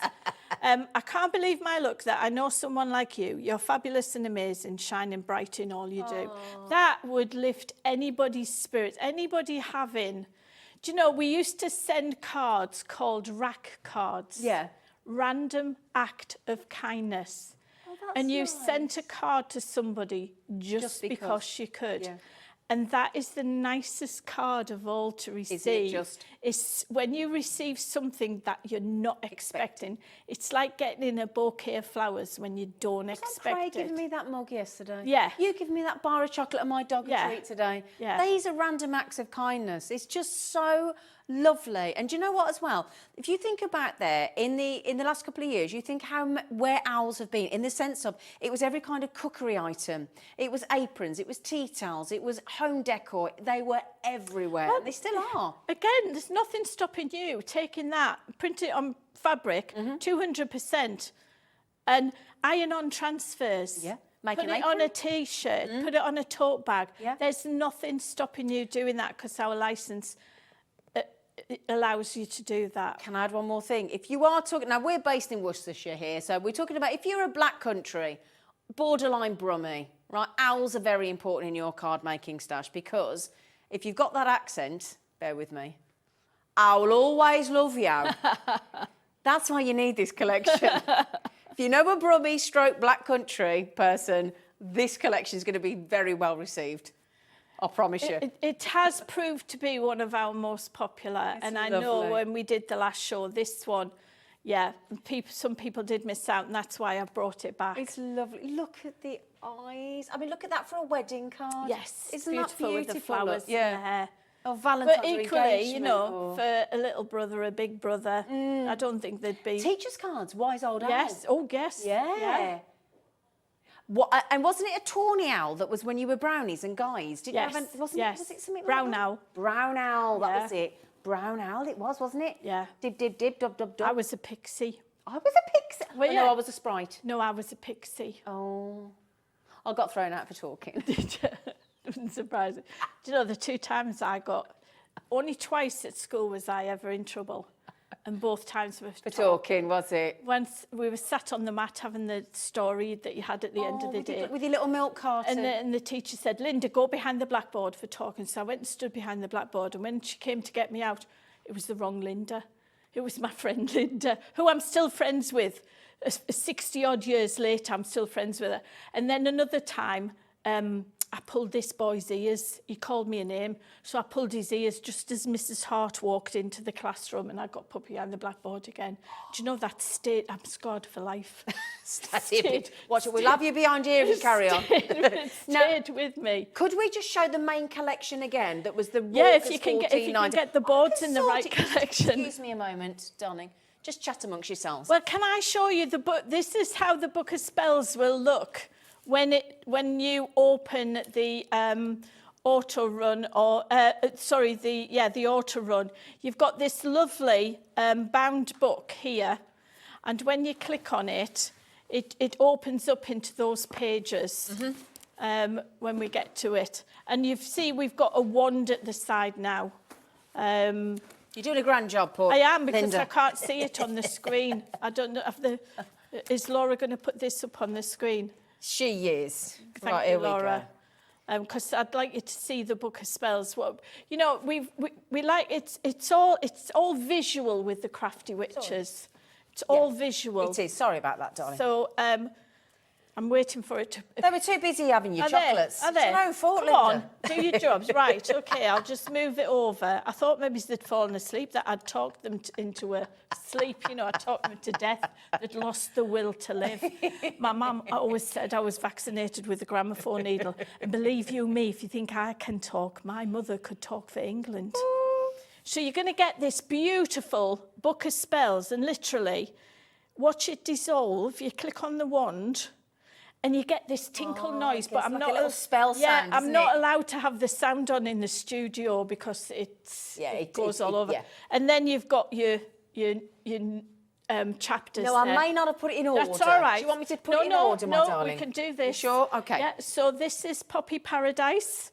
[SPEAKER 5] I can't believe my luck that I know someone like you. You're fabulous and amazing, shining bright in all you do. That would lift anybody's spirits, anybody having... Do you know, we used to send cards called rack cards.
[SPEAKER 4] Yeah.
[SPEAKER 5] Random act of kindness. And you sent a card to somebody just because you could.
[SPEAKER 4] Yeah.
[SPEAKER 5] And that is the nicest card of all to receive.
[SPEAKER 4] Is it just?
[SPEAKER 5] It's when you receive something that you're not expecting. It's like getting in a bouquet of flowers when you don't expect
[SPEAKER 4] Craig
[SPEAKER 5] it.
[SPEAKER 4] giving me that mug yesterday.
[SPEAKER 5] Yeah.
[SPEAKER 4] You giving me that bar of chocolate and my dog a treat today.
[SPEAKER 5] Yeah.
[SPEAKER 4] These are random acts of kindness. It's just so lovely. And do you know what as well? If you think about there in the last couple of years, you think where owls have been in the sense of it was every kind of cookery item. It was aprons, it was tea towels, it was home decor. They were everywhere.
[SPEAKER 5] Well,
[SPEAKER 4] and they still are.
[SPEAKER 5] Again, there's nothing stopping you taking that, print it on fabric, 200%, and iron on transfers.
[SPEAKER 4] Yeah.
[SPEAKER 5] Put it on a T-shirt, put it on a tote bag.
[SPEAKER 4] Yeah.
[SPEAKER 5] There's nothing stopping you doing that because our licence it allows you to do that.
[SPEAKER 4] Can I add one more thing? If you are talking, now we're based in Worcestershire here, so we're talking about if you're a black country, borderline Brummie, right? Owls are very important in your card making stash because if you've got that accent, bear with me, I will always love you. That's why you need this collection. If you know a Brummie stroke black country person, this collection is going to be very well received. I promise you.
[SPEAKER 5] It has proved to be one of our most popular.
[SPEAKER 4] It's
[SPEAKER 5] and I
[SPEAKER 4] lovely.
[SPEAKER 5] know when we did the last show, this one, yeah, some people did miss out, and that's why I brought it back.
[SPEAKER 4] It's lovely. Look at the eyes. I mean, look at that for a wedding card.
[SPEAKER 5] Yes,
[SPEAKER 4] Isn't
[SPEAKER 5] beautiful
[SPEAKER 4] that
[SPEAKER 5] with
[SPEAKER 4] beautiful?
[SPEAKER 5] the flowers
[SPEAKER 4] Yeah.
[SPEAKER 5] in the hair.
[SPEAKER 4] Oh, Valentine's
[SPEAKER 5] But
[SPEAKER 4] or
[SPEAKER 5] equally, you
[SPEAKER 4] engagement
[SPEAKER 5] know,
[SPEAKER 4] or...
[SPEAKER 5] for a little brother, a big brother, I don't think they'd be...
[SPEAKER 4] Teachers' cards, wise old owl.
[SPEAKER 5] Yes, oh, yes.
[SPEAKER 4] Yeah. What, and wasn't it a tawny owl that was when you were brownies and guys? Didn't
[SPEAKER 5] Yes,
[SPEAKER 4] you have was it something
[SPEAKER 5] brown
[SPEAKER 4] like that?
[SPEAKER 5] owl.
[SPEAKER 4] Brown owl, that
[SPEAKER 5] Yeah.
[SPEAKER 4] was it. Brown owl it was, wasn't it?
[SPEAKER 5] Yeah.
[SPEAKER 4] Dib, dib, dib, dub, dub, dub.
[SPEAKER 5] I was a pixie.
[SPEAKER 4] I was a pixie.
[SPEAKER 5] Well,
[SPEAKER 4] Oh,
[SPEAKER 5] yeah.
[SPEAKER 4] no, I was a sprite.
[SPEAKER 5] No, I was a pixie.
[SPEAKER 4] Oh. I got thrown out for talking.
[SPEAKER 5] Doesn't surprise me. Do you know, the 2 times I got... Only twice at school was I ever in trouble. And both times were
[SPEAKER 4] For talking, was it?
[SPEAKER 5] Once we were sat on the mat having the story that you had at the end of the day.
[SPEAKER 4] With your little milk carton.
[SPEAKER 5] And the teacher said, Lynda, go behind the blackboard for talking. So I went and stood behind the blackboard. And when she came to get me out, it was the wrong Lynda. It was my friend Lynda, who I'm still friends with. 60-odd years later, I'm still friends with her. And then another time, I pulled this boy's ears. He called me a name. So I pulled his ears just as Mrs. Hart walked into the classroom and I got put behind the blackboard again. Do you know that state? I'm scarred for life.
[SPEAKER 4] Watch it. We'll have you behind here if you carry on.
[SPEAKER 5] It stayed with me.
[SPEAKER 4] Could we just show the main collection again? That was the
[SPEAKER 5] Yeah, if
[SPEAKER 4] raucous
[SPEAKER 5] you can get the boards in the right collection.
[SPEAKER 4] Excuse me a moment, darling. Just chat amongst yourselves.
[SPEAKER 5] Well, can I show you the book? This is how the Book of Spells will look when you open the auto run, or sorry, the auto run, you've got this lovely bound book here, and when you click on it, it opens up into those pages when we get to it. And you see we've got a wand at the side now.
[SPEAKER 4] You're doing a grand job, Paul.
[SPEAKER 5] I am, because
[SPEAKER 4] Lynda.
[SPEAKER 5] I can't see it on the screen. I don't know if is Laura going to put this up on the screen?
[SPEAKER 4] She is.
[SPEAKER 5] Thank
[SPEAKER 4] Right,
[SPEAKER 5] you,
[SPEAKER 4] here
[SPEAKER 5] Laura.
[SPEAKER 4] we go.
[SPEAKER 5] Because I'd like you to see the book of spells. What you know, we like it's all visual with the Crafty Witches. It's all visual.
[SPEAKER 4] It is. Sorry about that, darling.
[SPEAKER 5] So I'm waiting for it to.
[SPEAKER 4] They were too busy having your
[SPEAKER 5] Are
[SPEAKER 4] chocolates.
[SPEAKER 5] They? Are they?
[SPEAKER 4] It's your own fault,
[SPEAKER 5] Come on,
[SPEAKER 4] Lynda.
[SPEAKER 5] do your jobs. Right, OK, I'll just move it over. I thought maybe they'd fallen asleep, that I'd talked them into a sleep. You know, I talked them to death. They'd lost the will to live. My mum always said I was vaccinated with a gramophone needle. And believe you me, if you think I can talk, my mother could talk for England. So you're going to get this beautiful book of spells, and literally watch it dissolve. You click on the wand, and you get this tinkle noise, but I'm
[SPEAKER 4] like
[SPEAKER 5] not
[SPEAKER 4] a little spell sound,
[SPEAKER 5] I'm
[SPEAKER 4] isn't
[SPEAKER 5] not
[SPEAKER 4] it?
[SPEAKER 5] allowed to have the sound on in the studio because it goes all over.
[SPEAKER 4] yeah.
[SPEAKER 5] And then you've got your chapters.
[SPEAKER 4] No, I
[SPEAKER 5] there.
[SPEAKER 4] may not have put it in order.
[SPEAKER 5] That's all right.
[SPEAKER 4] Do you want me to put it in order, my darling?
[SPEAKER 5] we can do this.
[SPEAKER 4] You sure? Okay.
[SPEAKER 5] Yeah. So this is Poppy Paradise.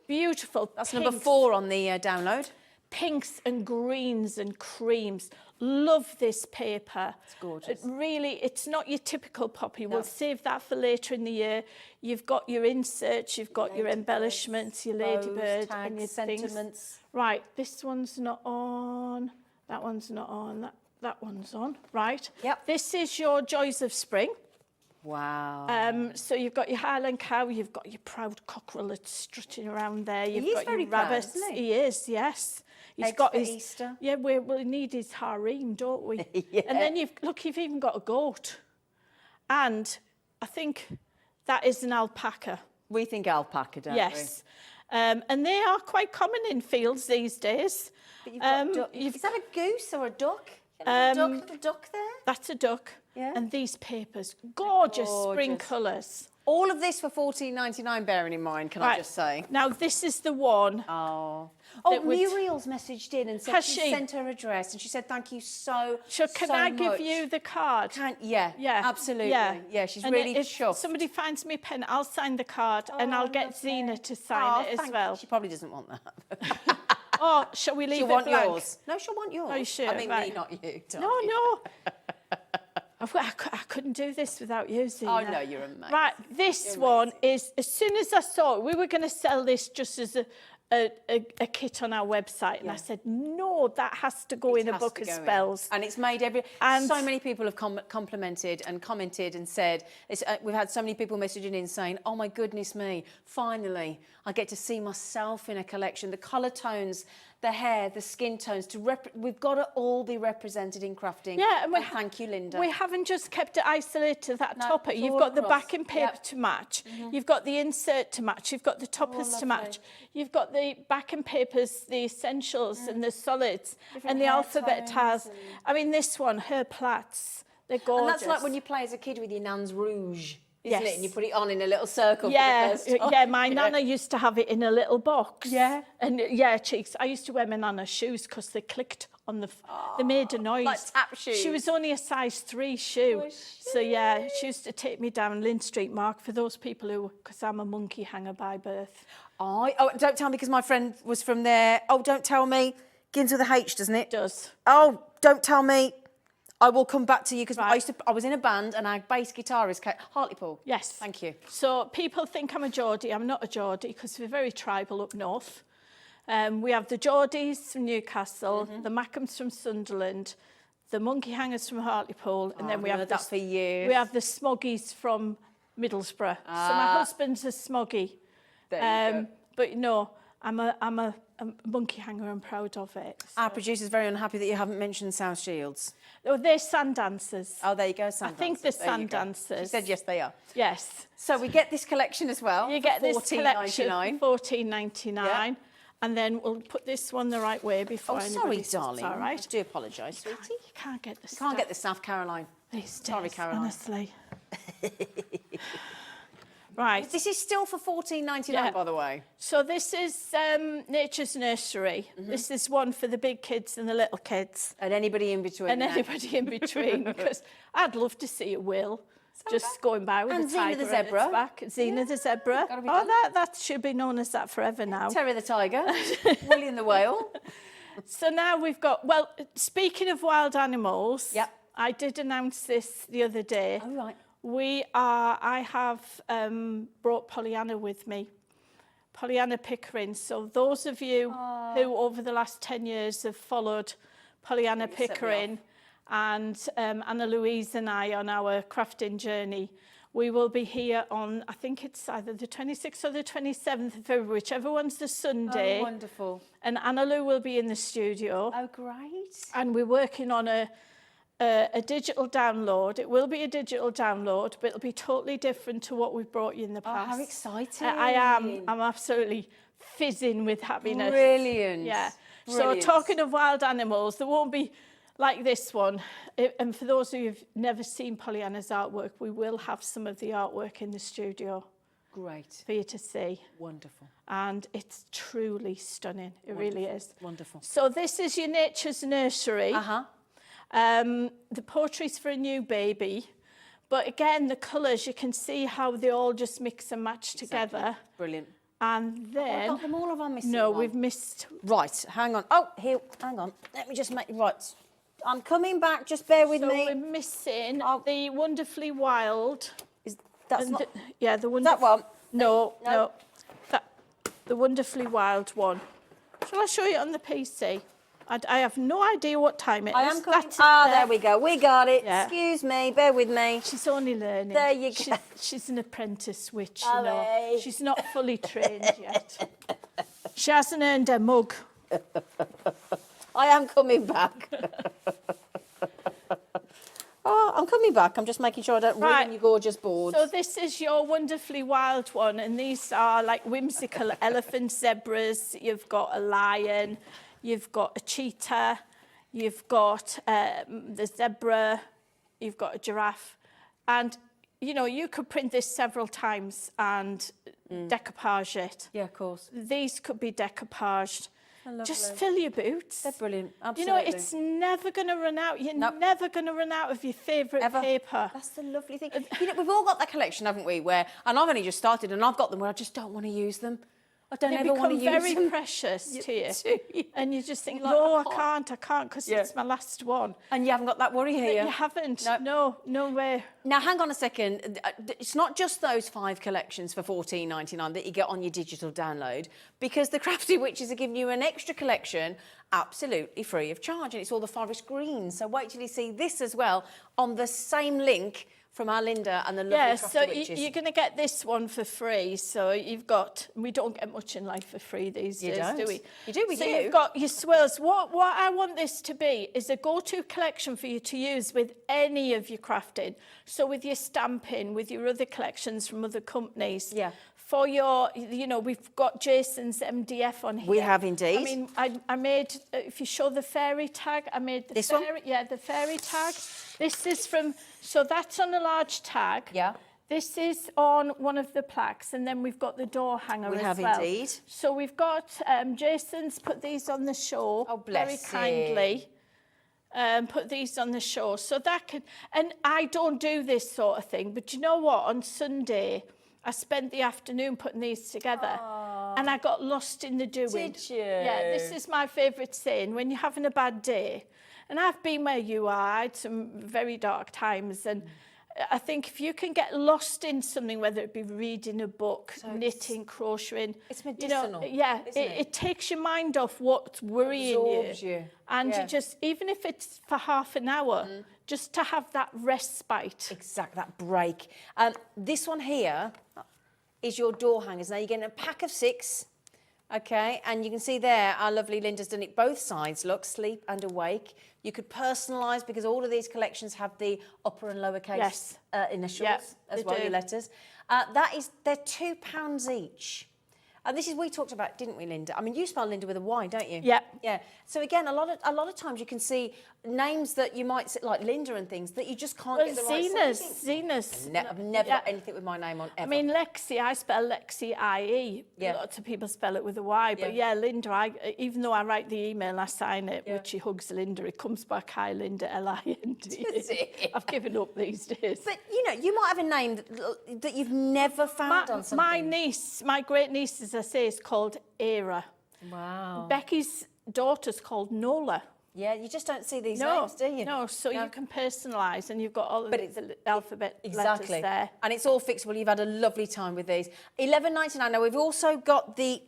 [SPEAKER 5] Beautiful.
[SPEAKER 4] That's number
[SPEAKER 5] pinks.
[SPEAKER 4] 4 on the download.
[SPEAKER 5] Pinks and greens and creams. Love this paper.
[SPEAKER 4] It's gorgeous.
[SPEAKER 5] It really, it's not your typical poppy. We'll save that for later in the year. You've got your inserts, you've got your embellishments, your ladybird and your
[SPEAKER 4] sentiments.
[SPEAKER 5] things. Right, this one's not on. That one's not on. That one's on. Right.
[SPEAKER 4] Yep.
[SPEAKER 5] This is your Joys of Spring.
[SPEAKER 4] Wow.
[SPEAKER 5] So you've got your Highland cow, you've got your proud cockerel that's strutting around there. You've
[SPEAKER 4] is
[SPEAKER 5] got
[SPEAKER 4] very
[SPEAKER 5] your
[SPEAKER 4] proud,
[SPEAKER 5] rabbits.
[SPEAKER 4] isn't he?
[SPEAKER 5] He is, yes. He's
[SPEAKER 4] Eggs
[SPEAKER 5] got
[SPEAKER 4] for
[SPEAKER 5] his
[SPEAKER 4] Easter.
[SPEAKER 5] Yeah, we need his harem, don't we?
[SPEAKER 4] Yeah.
[SPEAKER 5] And then you've even got a goat. And I think that is an alpaca.
[SPEAKER 4] We think alpaca, don't
[SPEAKER 5] Yes. And they are quite common in fields these days.
[SPEAKER 4] we? But you've got is that a goose or a duck? Little duck there?
[SPEAKER 5] That's a duck.
[SPEAKER 4] Yeah.
[SPEAKER 5] And these papers, gorgeous spring
[SPEAKER 4] Gorgeous.
[SPEAKER 5] colours.
[SPEAKER 4] All of this for $14.99, bearing in mind, can I just say?
[SPEAKER 5] Now, this is the one.
[SPEAKER 4] Oh,
[SPEAKER 5] that would-
[SPEAKER 4] Muriel's messaged in and said
[SPEAKER 5] Has
[SPEAKER 4] she
[SPEAKER 5] she?
[SPEAKER 4] sent her address, and she said thank you so
[SPEAKER 5] Can
[SPEAKER 4] so
[SPEAKER 5] I
[SPEAKER 4] much.
[SPEAKER 5] give you the card?
[SPEAKER 4] Yeah, absolutely. Yeah, she's
[SPEAKER 5] And
[SPEAKER 4] really
[SPEAKER 5] if
[SPEAKER 4] chuffed.
[SPEAKER 5] somebody finds me a pen, I'll sign the card and I'll get Zena to sign it as
[SPEAKER 4] thank
[SPEAKER 5] well.
[SPEAKER 4] you. She probably doesn't want that.
[SPEAKER 5] Oh, shall we leave
[SPEAKER 4] She'll
[SPEAKER 5] it
[SPEAKER 4] want
[SPEAKER 5] blank?
[SPEAKER 4] yours. No, she'll want yours.
[SPEAKER 5] Are you sure?
[SPEAKER 4] I mean,
[SPEAKER 5] Right.
[SPEAKER 4] me, not you.
[SPEAKER 5] No,
[SPEAKER 4] darling.
[SPEAKER 5] no. I couldn't do this without you, Zena.
[SPEAKER 4] Oh, no, you're amazing.
[SPEAKER 5] Right, this one is, as soon as I saw it, we were going to sell this just as a kit on our website. And I said, no, that has to go in a
[SPEAKER 4] Has
[SPEAKER 5] book
[SPEAKER 4] to
[SPEAKER 5] of
[SPEAKER 4] go in.
[SPEAKER 5] spells.
[SPEAKER 4] And it's made
[SPEAKER 5] And-
[SPEAKER 4] so many people have complimented and commented and said, we've had so many people messaging in saying, oh my goodness me, finally, I get to see myself in a collection. The colour tones, the hair, the skin tones, we've got to all be represented in crafting.
[SPEAKER 5] Yeah, and
[SPEAKER 4] thank you, Lynda.
[SPEAKER 5] We haven't just kept it isolated to that
[SPEAKER 4] No,
[SPEAKER 5] topper.
[SPEAKER 4] it's
[SPEAKER 5] You've
[SPEAKER 4] all
[SPEAKER 5] got the
[SPEAKER 4] across.
[SPEAKER 5] backing paper
[SPEAKER 4] Yep.
[SPEAKER 5] to match. You've got the insert to match. You've got the toppers to match. You've got the backing papers, the essentials and the solids and the
[SPEAKER 4] hair
[SPEAKER 5] alphabet
[SPEAKER 4] tones
[SPEAKER 5] tiles.
[SPEAKER 4] and-
[SPEAKER 5] I mean, this one, her plaits, they're gorgeous.
[SPEAKER 4] And that's like when you play as a kid with your nan's rouge, isn't
[SPEAKER 5] Yes.
[SPEAKER 4] it? And you put it on in a little circle
[SPEAKER 5] Yeah,
[SPEAKER 4] for the first time.
[SPEAKER 5] yeah, my nana used to have it in a little box.
[SPEAKER 4] Yeah.
[SPEAKER 5] And yeah, cheeks. I used to wear my nana's shoes because they clicked on the, they made a noise.
[SPEAKER 4] like tap shoes.
[SPEAKER 5] She was only a size 3 shoe. So yeah, she used to take me down Lynn Street, Mark, for those people who, because I'm a monkey hanger by birth.
[SPEAKER 4] Oh, don't tell me because my friend was from there. Oh, don't tell me. Begins with a H, doesn't it?
[SPEAKER 5] It does.
[SPEAKER 4] Oh, don't tell me. I will come back to you because
[SPEAKER 5] Right.
[SPEAKER 4] I was in a band and our bass guitarist, Hartlepool.
[SPEAKER 5] Yes.
[SPEAKER 4] Thank you.
[SPEAKER 5] So people think I'm a Geordie. I'm not a Geordie because we're very tribal up north. We have the Geordies from Newcastle, the Mackhams from Sunderland, the Monkey Hangers from Hartlepool, and then we
[SPEAKER 4] I've
[SPEAKER 5] have
[SPEAKER 4] heard that for years.
[SPEAKER 5] We have the Smoggies from Middlesbrough. So my husband's a Smoggy.
[SPEAKER 4] There you go.
[SPEAKER 5] But no, I'm a monkey hanger and proud of it.
[SPEAKER 4] Our producer's very unhappy that you haven't mentioned South Shields.
[SPEAKER 5] Oh, they're sand dancers.
[SPEAKER 4] Oh, there you go, sand
[SPEAKER 5] I think
[SPEAKER 4] dancers.
[SPEAKER 5] they're
[SPEAKER 4] There you
[SPEAKER 5] sand
[SPEAKER 4] go.
[SPEAKER 5] dancers.
[SPEAKER 4] She said yes, they are.
[SPEAKER 5] Yes.
[SPEAKER 4] So we get this collection as well.
[SPEAKER 5] You
[SPEAKER 4] for
[SPEAKER 5] get this collection
[SPEAKER 4] $14.99.
[SPEAKER 5] for $14.99.
[SPEAKER 4] Yeah.
[SPEAKER 5] And then we'll put this one the right way before
[SPEAKER 4] Oh, sorry,
[SPEAKER 5] anybody says it's
[SPEAKER 4] darling.
[SPEAKER 5] all
[SPEAKER 4] I
[SPEAKER 5] right.
[SPEAKER 4] do apologise, sweetie.
[SPEAKER 5] You can't get the
[SPEAKER 4] You can't get the stuff, Caroline.
[SPEAKER 5] these
[SPEAKER 4] Sorry,
[SPEAKER 5] days,
[SPEAKER 4] Caroline.
[SPEAKER 5] honestly. Right.
[SPEAKER 4] This is still for $14.99, by the way.
[SPEAKER 5] So this is Nature's Nursery. This is one for the big kids and the little kids.
[SPEAKER 4] And anybody in between.
[SPEAKER 5] And anybody in between, because I'd love to see a Will just going by with
[SPEAKER 4] And
[SPEAKER 5] a
[SPEAKER 4] Zena
[SPEAKER 5] tiger
[SPEAKER 4] the
[SPEAKER 5] on
[SPEAKER 4] zebra.
[SPEAKER 5] its back. Zena the zebra.
[SPEAKER 4] Gotta be
[SPEAKER 5] Oh,
[SPEAKER 4] done.
[SPEAKER 5] that should be known as that forever now.
[SPEAKER 4] Terry the tiger, William the whale.
[SPEAKER 5] So now we've got, well, speaking of wild animals,
[SPEAKER 4] Yep.
[SPEAKER 5] I did announce this the other day.
[SPEAKER 4] Oh, right.
[SPEAKER 5] I have brought Pollyanna with me. Pollyanna Pickering. So those of you who over the last 10 years have followed Pollyanna Pickering and Anna Louise and I on our crafting journey, we will be here on, I think it's either the 26th or the 27th of February, whichever one's the Sunday.
[SPEAKER 4] Oh, wonderful.
[SPEAKER 5] And Anna Lou will be in the studio.
[SPEAKER 4] Oh, great.
[SPEAKER 5] And we're working on a digital download. It will be a digital download, but it'll be totally different to what we've brought you in the past.
[SPEAKER 4] Oh, how exciting.
[SPEAKER 5] I am. I'm absolutely fizzing with happiness.
[SPEAKER 4] Brilliant.
[SPEAKER 5] Yeah.
[SPEAKER 4] Brilliant.
[SPEAKER 5] So talking of wild animals, there won't be like this one. And for those of you who've never seen Pollyanna's artwork, we will have some of the artwork in the studio
[SPEAKER 4] Great.
[SPEAKER 5] for you to see.
[SPEAKER 4] Wonderful.
[SPEAKER 5] And it's truly stunning. It really is.
[SPEAKER 4] Wonderful.
[SPEAKER 5] So this is your Nature's Nursery.
[SPEAKER 4] Uh-huh.
[SPEAKER 5] The portrait's for a new baby. But again, the colours, you can see how they all just mix and match together.
[SPEAKER 4] Brilliant.
[SPEAKER 5] And
[SPEAKER 4] I've
[SPEAKER 5] then...
[SPEAKER 4] got them all, have I missed
[SPEAKER 5] No,
[SPEAKER 4] one?
[SPEAKER 5] we've missed...
[SPEAKER 4] Right, hang on. Oh, here, hang on. Let me just make... Right. I'm coming back, just bear with
[SPEAKER 5] So
[SPEAKER 4] me.
[SPEAKER 5] we're missing
[SPEAKER 4] Oh.
[SPEAKER 5] the Wonderfully Wild.
[SPEAKER 4] That's
[SPEAKER 5] and
[SPEAKER 4] not...
[SPEAKER 5] yeah, the
[SPEAKER 4] That one?
[SPEAKER 5] No,
[SPEAKER 4] No.
[SPEAKER 5] no. The Wonderfully Wild one. Shall I show you on the PC? I have no idea what time it is.
[SPEAKER 4] I am coming...
[SPEAKER 5] That's it
[SPEAKER 4] there we go. We got it.
[SPEAKER 5] Yeah.
[SPEAKER 4] Excuse me, bear with me.
[SPEAKER 5] She's only learning.
[SPEAKER 4] There you go.
[SPEAKER 5] She's an apprentice witch,
[SPEAKER 4] Oh,
[SPEAKER 5] you know.
[SPEAKER 4] hey.
[SPEAKER 5] She's not fully trained yet. She hasn't earned her mug.
[SPEAKER 4] I am coming back. Oh, I'm coming back. I'm just making sure I don't
[SPEAKER 5] Right.
[SPEAKER 4] ruin your gorgeous boards.
[SPEAKER 5] So this is your Wonderfully Wild one, and these are like whimsical elephant zebras. You've got a lion, you've got a cheetah, you've got the zebra, you've got a giraffe. And, you know, you could print this several times and decoupage it.
[SPEAKER 4] Yeah, of course.
[SPEAKER 5] These could be decoupaged.
[SPEAKER 4] Lovely.
[SPEAKER 5] Just fill your boots.
[SPEAKER 4] They're brilliant.
[SPEAKER 5] You
[SPEAKER 4] Absolutely.
[SPEAKER 5] know, it's never going to run out. You're
[SPEAKER 4] Nope.
[SPEAKER 5] never going to run out of your favourite
[SPEAKER 4] Ever.
[SPEAKER 5] paper.
[SPEAKER 4] That's the lovely thing. You know, we've all got that collection, haven't we? Where, and I've only just started, and I've got them where I just don't want to use them. I don't
[SPEAKER 5] They
[SPEAKER 4] ever want to
[SPEAKER 5] become
[SPEAKER 4] use
[SPEAKER 5] very
[SPEAKER 4] them.
[SPEAKER 5] precious to you.
[SPEAKER 4] do.
[SPEAKER 5] And you just think,
[SPEAKER 4] Like,
[SPEAKER 5] no,
[SPEAKER 4] I
[SPEAKER 5] I can't, because it's my last one.
[SPEAKER 4] And you haven't got that worry
[SPEAKER 5] But
[SPEAKER 4] here.
[SPEAKER 5] you haven't.
[SPEAKER 4] No.
[SPEAKER 5] No way.
[SPEAKER 4] Now, hang on a second. It's not just those 5 collections for $14.99 that you get on your digital download, because the Crafty Witches are giving you an extra collection absolutely free of charge, and it's all the forest greens. So wait till you see this as well on the same link from our Lynda and the lovely
[SPEAKER 5] Yeah,
[SPEAKER 4] Crafty
[SPEAKER 5] so
[SPEAKER 4] Witches.
[SPEAKER 5] you're going to get this one for free. So you've got, we don't get much in life for free these
[SPEAKER 4] You
[SPEAKER 5] days,
[SPEAKER 4] don't.
[SPEAKER 5] do we?
[SPEAKER 4] You do, we
[SPEAKER 5] so
[SPEAKER 4] do.
[SPEAKER 5] you've got your swirls. What I want this to be is a go-to collection for you to use with any of your crafting. So with your stamping, with your other collections from other companies.
[SPEAKER 4] Yeah.
[SPEAKER 5] For your, you know, we've got Jason's MDF on here.
[SPEAKER 4] We have indeed.
[SPEAKER 5] I mean, I made, if you show the fairy tag, I made the
[SPEAKER 4] This one?
[SPEAKER 5] fairy, yeah, the fairy tag. This is from, so that's on a large tag.
[SPEAKER 4] Yeah.
[SPEAKER 5] This is on one of the plaques, and then we've got the door hanger
[SPEAKER 4] We
[SPEAKER 5] as
[SPEAKER 4] have
[SPEAKER 5] well.
[SPEAKER 4] indeed.
[SPEAKER 5] So we've got, Jason's put these on the show.
[SPEAKER 4] Oh, bless
[SPEAKER 5] very kindly. Put these on the show. So that can, and I don't do this sort of thing, but you know what? On Sunday, I spent the afternoon putting these together, and I got lost in the doing.
[SPEAKER 4] Did you?
[SPEAKER 5] Yeah, this is my favourite saying, when you're having a bad day, and I've been where you are, I had some very dark times, and I think if you can get lost in something, whether it be reading a book, knitting, crocheting,
[SPEAKER 4] it's
[SPEAKER 5] you
[SPEAKER 4] medicinal,
[SPEAKER 5] know, yeah,
[SPEAKER 4] isn't it?
[SPEAKER 5] it takes your mind off what's worrying
[SPEAKER 4] Absorbs you.
[SPEAKER 5] and
[SPEAKER 4] Yeah.
[SPEAKER 5] you just, even if it's for half an hour, just to have that respite.
[SPEAKER 4] Exact, that break. This one here is your door hangers. Now you're getting a pack of 6, okay, and you can see there our lovely Lynda's done it both sides. Look, sleep and awake. You could personalise, because all of these collections have the upper and lowercase
[SPEAKER 5] Yes.
[SPEAKER 4] initials
[SPEAKER 5] Yeah,
[SPEAKER 4] as
[SPEAKER 5] they
[SPEAKER 4] well,
[SPEAKER 5] do.
[SPEAKER 4] your letters. They're £2 each. And this is, we talked about, didn't we, Lynda? I mean, you spell Lynda with a Y, don't you?
[SPEAKER 5] Yeah.
[SPEAKER 4] Yeah. So again, a lot of times you can see names that you might say, like Lynda and things, that you just can't get the right spelling.
[SPEAKER 5] Zena's.
[SPEAKER 4] I've never got anything with my name on ever.
[SPEAKER 5] I mean, Lexi, I spell Lexi I-E.
[SPEAKER 4] Yeah.
[SPEAKER 5] Lots of people spell it with a Y. But yeah, Lynda, even though I write the email and I sign it, Witchy Hugs Lynda, it comes back, hi Lynda, L-I-N-D. I've given up these days.
[SPEAKER 4] But, you know, you might have a name that you've never found on something.
[SPEAKER 5] My great niece, as I say, is called Era.
[SPEAKER 4] Wow.
[SPEAKER 5] Becky's daughter's called Nola.
[SPEAKER 4] Yeah, you just don't see these names, do you?
[SPEAKER 5] No, so you can personalise and you've got all of the alphabet letters there.
[SPEAKER 4] And it's all fixable. You've had a lovely time with these. $11.99. Now, we've also got the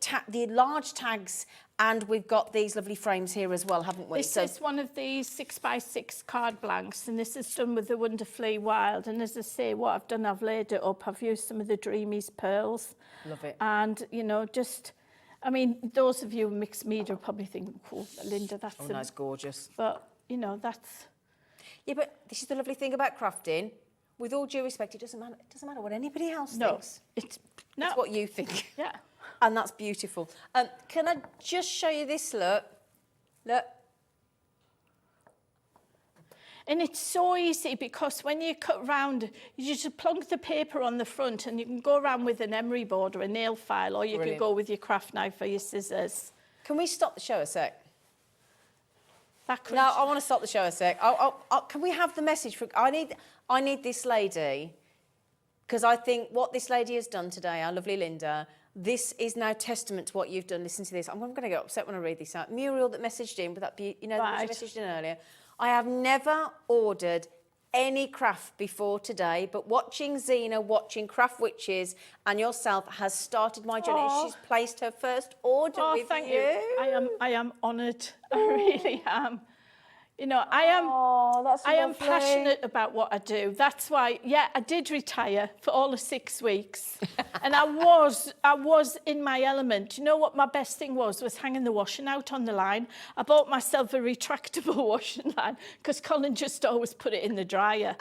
[SPEAKER 4] large tags and we've got these lovely frames here as well, haven't we?
[SPEAKER 5] This is one of these 6x6 card blanks, and this is done with the Wonderfully Wild. And as I say, what I've done, I've laid it up. I've used some of the Dreamies pearls.
[SPEAKER 4] Love it.
[SPEAKER 5] And, you know, just... I mean, those of you mixed media probably think, cool, Lynda, that's...
[SPEAKER 4] Oh, that's gorgeous.
[SPEAKER 5] But, you know, that's...
[SPEAKER 4] Yeah, but this is the lovely thing about crafting. With all due respect, it doesn't matter what anybody else thinks.
[SPEAKER 5] It's
[SPEAKER 4] what you think.
[SPEAKER 5] Yeah.
[SPEAKER 4] And that's beautiful. Can I just show you this, look? Look.
[SPEAKER 5] And it's so easy because when you cut round, you just plonk the paper on the front and you can go around with an emery board or a nail file, or you can go with your craft knife or your scissors.
[SPEAKER 4] Can we stop the show a sec?
[SPEAKER 5] No,
[SPEAKER 4] I want to stop the show a sec. Can we have the message for... I need this lady, because I think what this lady has done today, our lovely Lynda, this is now testament to what you've done. Listen to this. I'm going to get upset when I read this out. Muriel that messaged in, with that, you know, that messaged in earlier. I have never ordered any craft before today, but watching Zena, watching Craft Witches and yourself has started my journey. She's placed her first order with you.
[SPEAKER 5] Thank you. I am honoured. I really am. You know, I am passionate about what I do. That's why, yeah, I did retire for all of 6 weeks. And I was in my element. You know what my best thing was hanging the washing out on the line. I bought myself a retractable washing line because Colin just always put it in the dryer.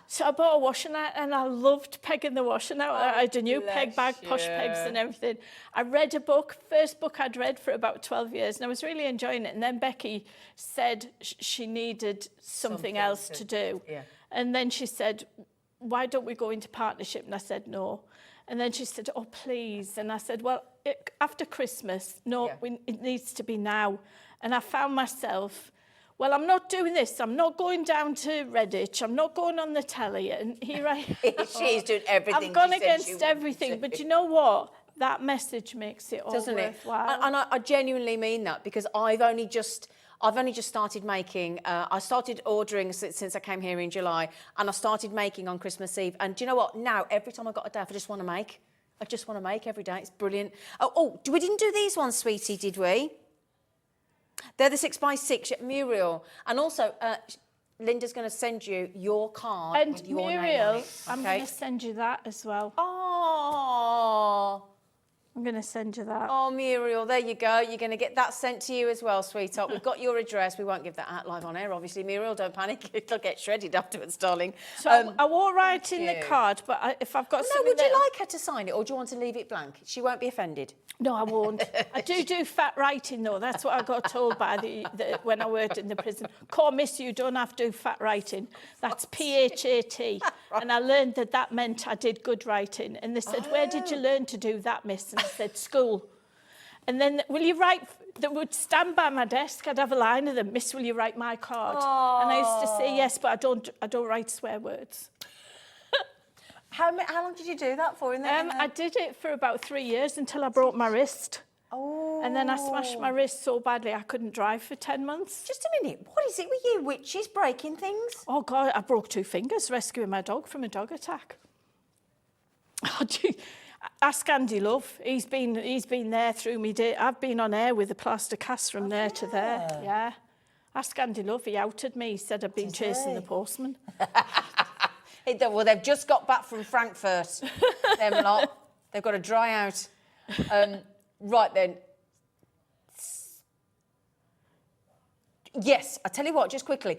[SPEAKER 5] So I bought a washing line and I loved pegging the washing out. I had a new peg bag, posh pegs and everything. I read a book, first book I'd read for about 12 years, and I was really enjoying it. And then Becky said she needed something else to do. Yeah. And then she said, why don't we go into partnership? And I said, no. And then she said, oh, please. And I said, well, after Christmas, no, it needs to be now. And I found myself, well, I'm not doing this. I'm not going down to Redditch. I'm not going on the telly. And here I am.
[SPEAKER 4] She's doing everything.
[SPEAKER 5] I've gone against everything. But you know what? That message makes it all worthwhile.
[SPEAKER 4] And I genuinely mean that, because I've only just started making, I started ordering since I came here in July, and I started making on Christmas Eve. And do you know what? Now, every time I've got a day off, I just want to make. I just want to make every day. It's brilliant. Oh, we didn't do these ones, sweetie, did we? They're the 6x6, Muriel. And also, Lynda's going to send you your card
[SPEAKER 5] and
[SPEAKER 4] with your
[SPEAKER 5] Muriel,
[SPEAKER 4] name on it.
[SPEAKER 5] I'm going to send you that as well.
[SPEAKER 4] Oh.
[SPEAKER 5] I'm going to send you that.
[SPEAKER 4] Oh, Muriel, there you go. You're going to get that sent to you as well, sweetheart. We've got your address. We won't give that out live on air, obviously. Muriel, don't panic. It'll get shredded afterwards, darling.
[SPEAKER 5] So I won't write in the card, but if I've got something...
[SPEAKER 4] No, would you like her to sign it, or do you want to leave it blank? She won't be offended.
[SPEAKER 5] No, I won't. I do fat writing, though. That's what I got told by when I worked in the prison. Call miss, you don't have to do fat writing. That's P-H-A-T. And I learned that meant I did good writing. And they said, where did you learn to do that, miss? And I said, school. And then, will you write... They would stand by my desk. I'd have a line of them, miss, will you write my card? Aww. And I used to say yes, but I don't write swear words.
[SPEAKER 4] How long did you do that for?
[SPEAKER 5] I did it for about 3 years until I broke my wrist.
[SPEAKER 4] Oh.
[SPEAKER 5] And then I smashed my wrist so badly I couldn't drive for 10 months.
[SPEAKER 4] Just a minute. What is it with you witches breaking things?
[SPEAKER 5] Oh, God, I broke 2 fingers rescuing my dog from a dog attack. Oh, gee. Ask Andy Love. He's been there through me. I've been on air with a plaster cast from there to there. Yeah. Ask Andy Love. He outed me. He said I'd been chasing the postman.
[SPEAKER 4] Well, they've just got back from Frankfurt, them lot. They've got to dry out. Right then. Yes, I tell you what, just quickly.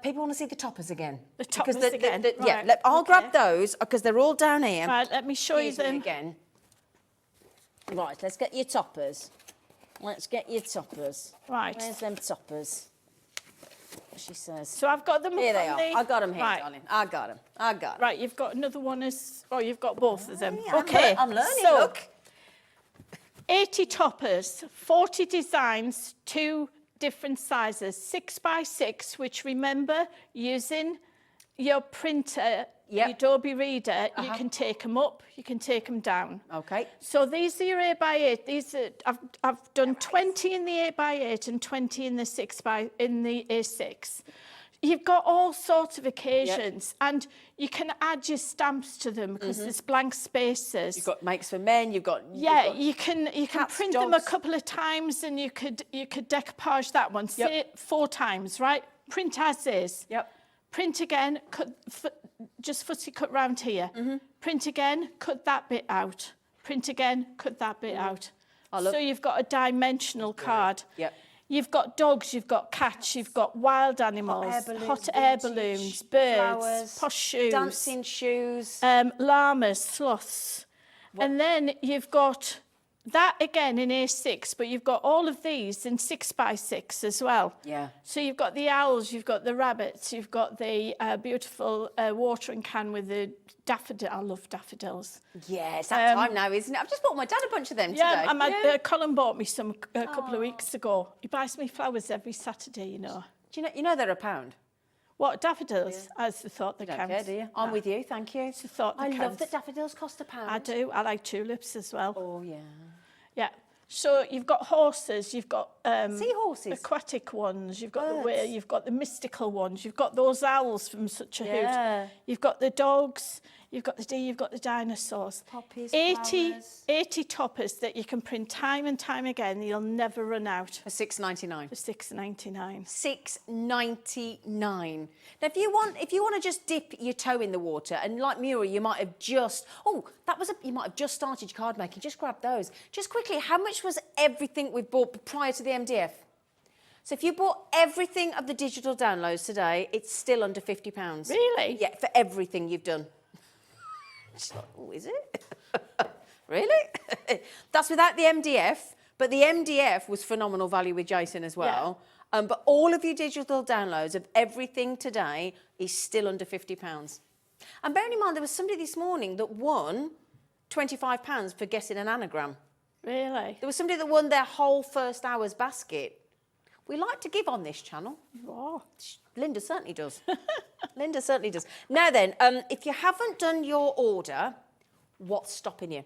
[SPEAKER 4] People want to see the toppers again.
[SPEAKER 5] The toppers again? Right.
[SPEAKER 4] Yeah, I'll grab those, because they're all down here.
[SPEAKER 5] Right, let me show you them.
[SPEAKER 4] Again. Right, let's get your toppers. Let's get your toppers.
[SPEAKER 5] Right.
[SPEAKER 4] Where's them toppers? She says.
[SPEAKER 5] So I've got them up
[SPEAKER 4] Here they
[SPEAKER 5] on
[SPEAKER 4] are. I got them here,
[SPEAKER 5] right.
[SPEAKER 4] darling. I got them. I got them.
[SPEAKER 5] Right, you've got another one as... Oh, you've got both of them.
[SPEAKER 4] Yeah,
[SPEAKER 5] okay.
[SPEAKER 4] I'm learning,
[SPEAKER 5] so,
[SPEAKER 4] look.
[SPEAKER 5] 80 toppers, 40 designs, 2 different sizes, 6x6, which remember, using your printer, your Adobe Reader, you can take them up, you can take them down.
[SPEAKER 4] Okay.
[SPEAKER 5] So these are your 8x8. These are, I've done 20 in the 8x8 and 20 in the A6. You've got all sorts of occasions, and you can add your stamps to them because there's blank spaces.
[SPEAKER 4] You've got makes for men. You've got
[SPEAKER 5] You can
[SPEAKER 4] cats,
[SPEAKER 5] print them a
[SPEAKER 4] dogs.
[SPEAKER 5] couple of times, and you could decoupage that one. Say 4 times, right? Print as is.
[SPEAKER 4] Yep.
[SPEAKER 5] Print again. Just footsie cut round here. Print again. Cut that bit out. Print again. Cut that bit out.
[SPEAKER 4] Oh, look.
[SPEAKER 5] So you've got a dimensional card.
[SPEAKER 4] Yep.
[SPEAKER 5] You've got dogs, you've got cats, you've got wild animals, hot air balloons, birds,
[SPEAKER 4] flowers,
[SPEAKER 5] posh shoes,
[SPEAKER 4] dancing shoes.
[SPEAKER 5] llamas, sloths. And then you've got that again in A6, but you've got all of these in 6x6 as well.
[SPEAKER 4] Yeah.
[SPEAKER 5] So you've got the owls, you've got the rabbits, you've got the beautiful watering can with the daffodil. I love daffodils.
[SPEAKER 4] Yeah, it's that time now, isn't it? I've just bought my dad a bunch of them today.
[SPEAKER 5] Colin bought me some a couple of weeks ago. He buys me flowers every Saturday, you know.
[SPEAKER 4] Do you know they're £1?
[SPEAKER 5] What, daffodils? That's the thought that
[SPEAKER 4] You don't
[SPEAKER 5] counts.
[SPEAKER 4] care, do you? I'm with you, thank you.
[SPEAKER 5] It's the thought that
[SPEAKER 4] I
[SPEAKER 5] counts.
[SPEAKER 4] love that daffodils cost £1.
[SPEAKER 5] I do. I like tulips as well.
[SPEAKER 4] Oh, yeah.
[SPEAKER 5] Yeah. So you've got horses, you've got
[SPEAKER 4] seahorses,
[SPEAKER 5] aquatic ones, you've got
[SPEAKER 4] birds.
[SPEAKER 5] you've got the mystical ones, you've got those owls from Such a
[SPEAKER 4] Yeah.
[SPEAKER 5] Hoot. You've got the dogs, you've got the deer, you've got the dinosaurs.
[SPEAKER 4] Poppies,
[SPEAKER 5] 80
[SPEAKER 4] flowers.
[SPEAKER 5] toppers that you can print time and time again. You'll never run out.
[SPEAKER 4] For £6.99.
[SPEAKER 5] For $6.99.
[SPEAKER 4] $6.99. Now, if you want to just dip your toe in the water, and like Muriel, you might have just you might have just started your card making. Just grab those. Just quickly, how much was everything we bought prior to the MDF? So if you bought everything of the digital downloads today, it's still under £50.
[SPEAKER 5] Really?
[SPEAKER 4] Yeah, for everything you've done. She's like, oh, is it? Really? That's without the MDF, but the MDF was phenomenal value with Jason as well. But all of your digital downloads of everything today is still under £50. And bearing in mind, there was somebody this morning that won £25 for guessing an anagram.
[SPEAKER 5] Really?
[SPEAKER 4] There was somebody that won their whole first hour's basket. We like to give on this channel.
[SPEAKER 5] Oh.
[SPEAKER 4] Lynda certainly does. Lynda certainly does. Now then, if you haven't done your order, what's stopping you?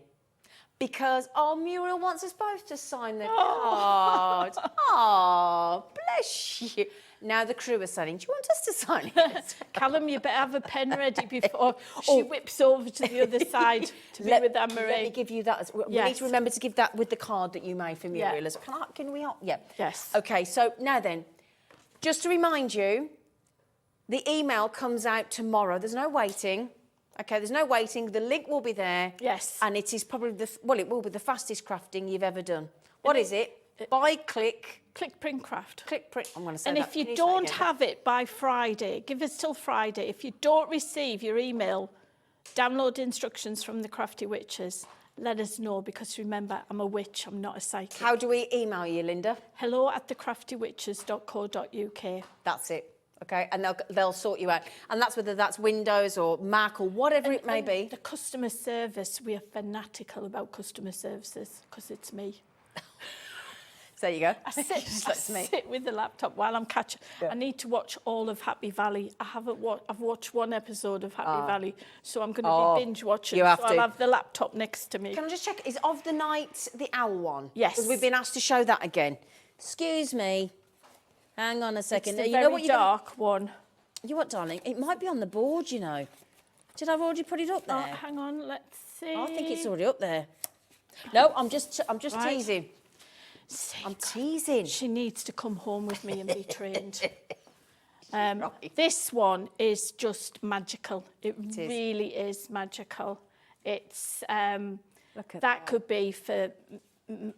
[SPEAKER 4] Because, Muriel wants us both to sign the card. Oh, bless you. Now the crew are saying, do you want us to sign it?
[SPEAKER 5] Callum, you better have a pen ready before she whips over to the other side to be with Anne-Marie.
[SPEAKER 4] Let me give you that. We need to remember to give that with the card that you made for Muriel.
[SPEAKER 5] Yeah.
[SPEAKER 4] Can we? Yeah.
[SPEAKER 5] Yes.
[SPEAKER 4] Okay, so now then, just to remind you, the email comes out tomorrow. There's no waiting. Okay, there's no waiting. The link will be there.
[SPEAKER 5] Yes.
[SPEAKER 4] And it is probably it will be the fastest crafting you've ever done. What is it? Buy, click.
[SPEAKER 5] Click, print, craft.
[SPEAKER 4] Click, print. I'm going to say
[SPEAKER 5] And
[SPEAKER 4] that.
[SPEAKER 5] if you
[SPEAKER 4] Can say
[SPEAKER 5] don't
[SPEAKER 4] it again?
[SPEAKER 5] have it by Friday, give us till Friday. If you don't receive your email, download instructions from the Crafty Witches. Let us know, because remember, I'm a witch, I'm not a psychic.
[SPEAKER 4] How do we email you, Lynda?
[SPEAKER 5] hello@thecraftywitches.co.uk.
[SPEAKER 4] That's it. Okay, and they'll sort you out. And that's whether that's Windows or Mac or whatever it may be.
[SPEAKER 5] The customer service, we are fanatical about customer services, because it's me.
[SPEAKER 4] So there you go.
[SPEAKER 5] I sit with the laptop while I'm catching. I need to watch all of Happy Valley. I've watched one episode of Happy Valley, so I'm going to be binge watching.
[SPEAKER 4] You have
[SPEAKER 5] so
[SPEAKER 4] to.
[SPEAKER 5] I'll have the laptop next to me.
[SPEAKER 4] Can I just check? Is Of the Night the owl one?
[SPEAKER 5] Yes.
[SPEAKER 4] Because we've been asked to show that again. Excuse me. Hang on a second.
[SPEAKER 5] It's the
[SPEAKER 4] You
[SPEAKER 5] very
[SPEAKER 4] know what
[SPEAKER 5] dark one.
[SPEAKER 4] You what, darling? It might be on the board, you know. Did I already put it up there?
[SPEAKER 5] Oh, hang on, let's see.
[SPEAKER 4] I think it's already up there. No, I'm just
[SPEAKER 5] Right.
[SPEAKER 4] teasing. I'm teasing.
[SPEAKER 5] She needs to come home with me and be trained.
[SPEAKER 4] Right.
[SPEAKER 5] This one is just magical. It really is magical. It's
[SPEAKER 4] Look at
[SPEAKER 5] that could be for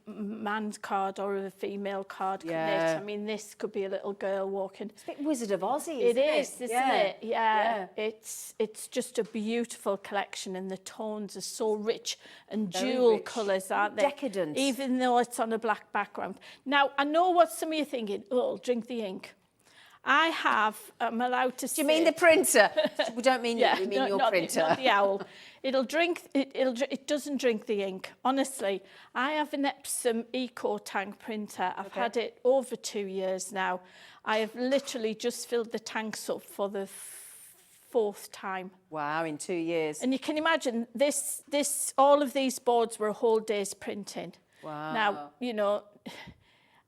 [SPEAKER 5] man's card or a female card can
[SPEAKER 4] Yeah.
[SPEAKER 5] knit. I mean, this could be a little girl walking.
[SPEAKER 4] It's a bit Wizard of Oz, isn't
[SPEAKER 5] It is, isn't
[SPEAKER 4] Yeah.
[SPEAKER 5] it? Yeah. It's just a beautiful collection, and the tones are so rich and
[SPEAKER 4] Very
[SPEAKER 5] jewel
[SPEAKER 4] rich.
[SPEAKER 5] colours, aren't they?
[SPEAKER 4] Decadent.
[SPEAKER 5] Even though it's on a black background. Now, I know what some of you are thinking, oh, drink the ink. I'm allowed to say...
[SPEAKER 4] Do you mean the printer? We don't mean you, we mean your
[SPEAKER 5] not
[SPEAKER 4] printer.
[SPEAKER 5] Not the owl. It doesn't drink the ink. Honestly, I have an Epsom Eco Tank printer. I've had it over 2 years now. I have literally just filled the tanks up for the 4th time.
[SPEAKER 4] Wow, in 2 years.
[SPEAKER 5] And you can imagine all of these boards were a whole day's printing.
[SPEAKER 4] Wow.
[SPEAKER 5] Now, you know,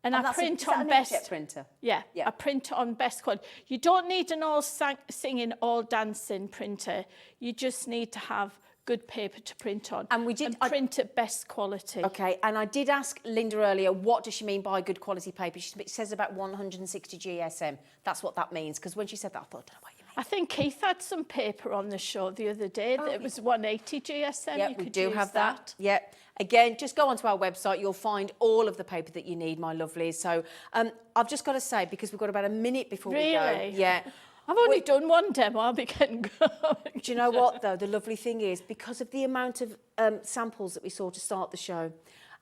[SPEAKER 5] and I print
[SPEAKER 4] is that
[SPEAKER 5] on
[SPEAKER 4] an
[SPEAKER 5] best
[SPEAKER 4] inkjet printer?
[SPEAKER 5] Yeah,
[SPEAKER 4] Yeah.
[SPEAKER 5] I print on best quality. You don't need an all singing, all dancing printer. You just need to have good paper to print on.
[SPEAKER 4] And we did-
[SPEAKER 5] print at best quality.
[SPEAKER 4] Okay, and I did ask Lynda earlier, what does she mean by good quality paper? She says about 160 GSM. That's what that means, because when she said that, I thought, I don't know what you mean.
[SPEAKER 5] I think Keith had some paper on the show the other day that it was 180 GSM.
[SPEAKER 4] Yeah,
[SPEAKER 5] you
[SPEAKER 4] we
[SPEAKER 5] could
[SPEAKER 4] do
[SPEAKER 5] use
[SPEAKER 4] have that. Yeah. Again, just go onto our website. You'll find all of the paper that you need, my lovelies. So I've just got to say, because we've got about a minute before we go.
[SPEAKER 5] Really?
[SPEAKER 4] Yeah.
[SPEAKER 5] I've only done one demo, I'll be getting going.
[SPEAKER 4] Do you know what, though? The lovely thing is, because of the amount of samples that we saw to start the show,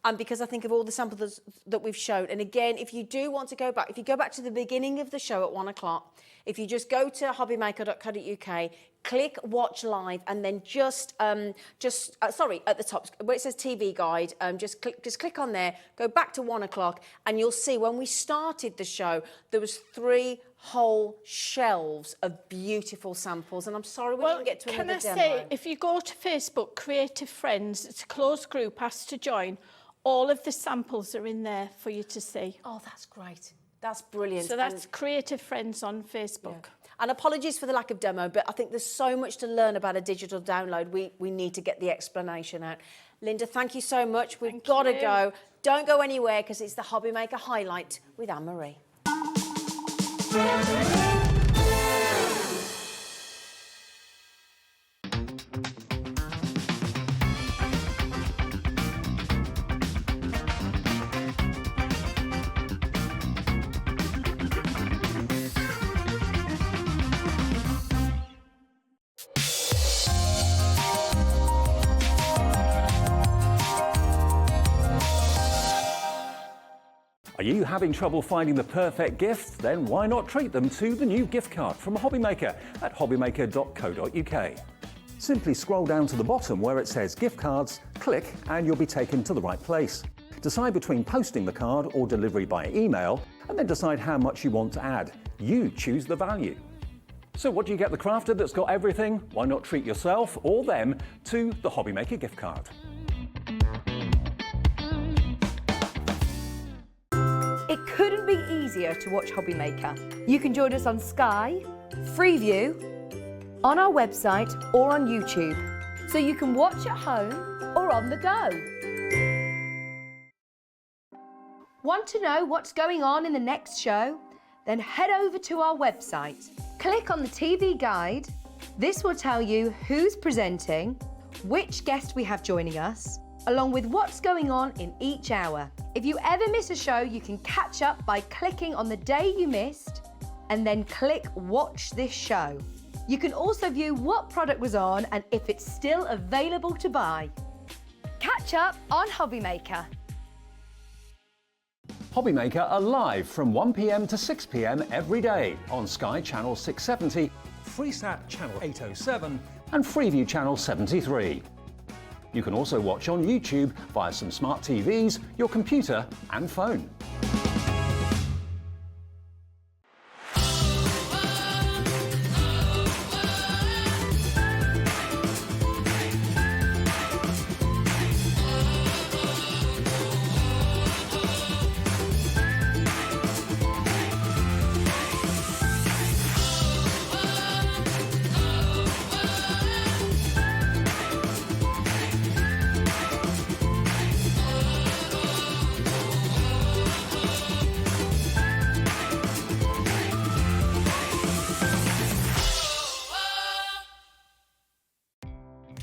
[SPEAKER 4] and because I think of all the samples that we've shown, and again, if you do want to go back, if you go back to the beginning of the show at 1 o'clock, if you just go to hobbymaker.co.uk, click watch live, and then sorry, at the top where it says TV guide, just click on there, go back to 1 o'clock, and you'll see when we started the show, there was 3 whole shelves of beautiful samples, and I'm sorry we didn't get to another demo.
[SPEAKER 5] Can I say, if you go to Facebook, Creative Friends, it's a closed group, ask to join, all of the samples are in there for you to see.
[SPEAKER 4] Oh, that's great. That's brilliant.
[SPEAKER 5] So that's Creative Friends on Facebook.
[SPEAKER 4] And apologies for the lack of demo, but I think there's so much to learn about a digital download. We need to get the explanation out. Lynda, thank you so much. We've got to go. Don't go anywhere, because it's the Hobbymaker Highlight with Anne-Marie.
[SPEAKER 3] Are you having trouble finding the perfect gift? Then why not treat them to the new gift card from Hobbymaker at hobbymaker.co.uk. Simply scroll down to the bottom where it says gift cards, click, and you'll be taken to the right place. Decide between posting the card or delivery by email, and then decide how much you want to add. You choose the value. So what do you get the crafter that's got everything? Why not treat yourself or them to the Hobbymaker gift card?
[SPEAKER 1] It couldn't be easier to watch Hobbymaker. You can join us on Sky, Freeview, on our website or on YouTube, so you can watch at home or on the go. Want to know what's going on in the next show? Then head over to our website. Click on the TV guide. This will tell you who's presenting, which guest we have joining us, along with what's going on in each hour. If you ever miss a show, you can catch up by clicking on the day you missed and then click Watch This Show. You can also view what product was on and if it's still available to buy. Catch up on Hobbymaker.
[SPEAKER 3] Hobbymaker are live from 1 p.m. to 6 p.m. every day on Sky Channel 670,
[SPEAKER 6] FreeSat Channel 807,
[SPEAKER 3] and Freeview Channel 73. You can also watch on YouTube via some smart TVs, your computer and phone.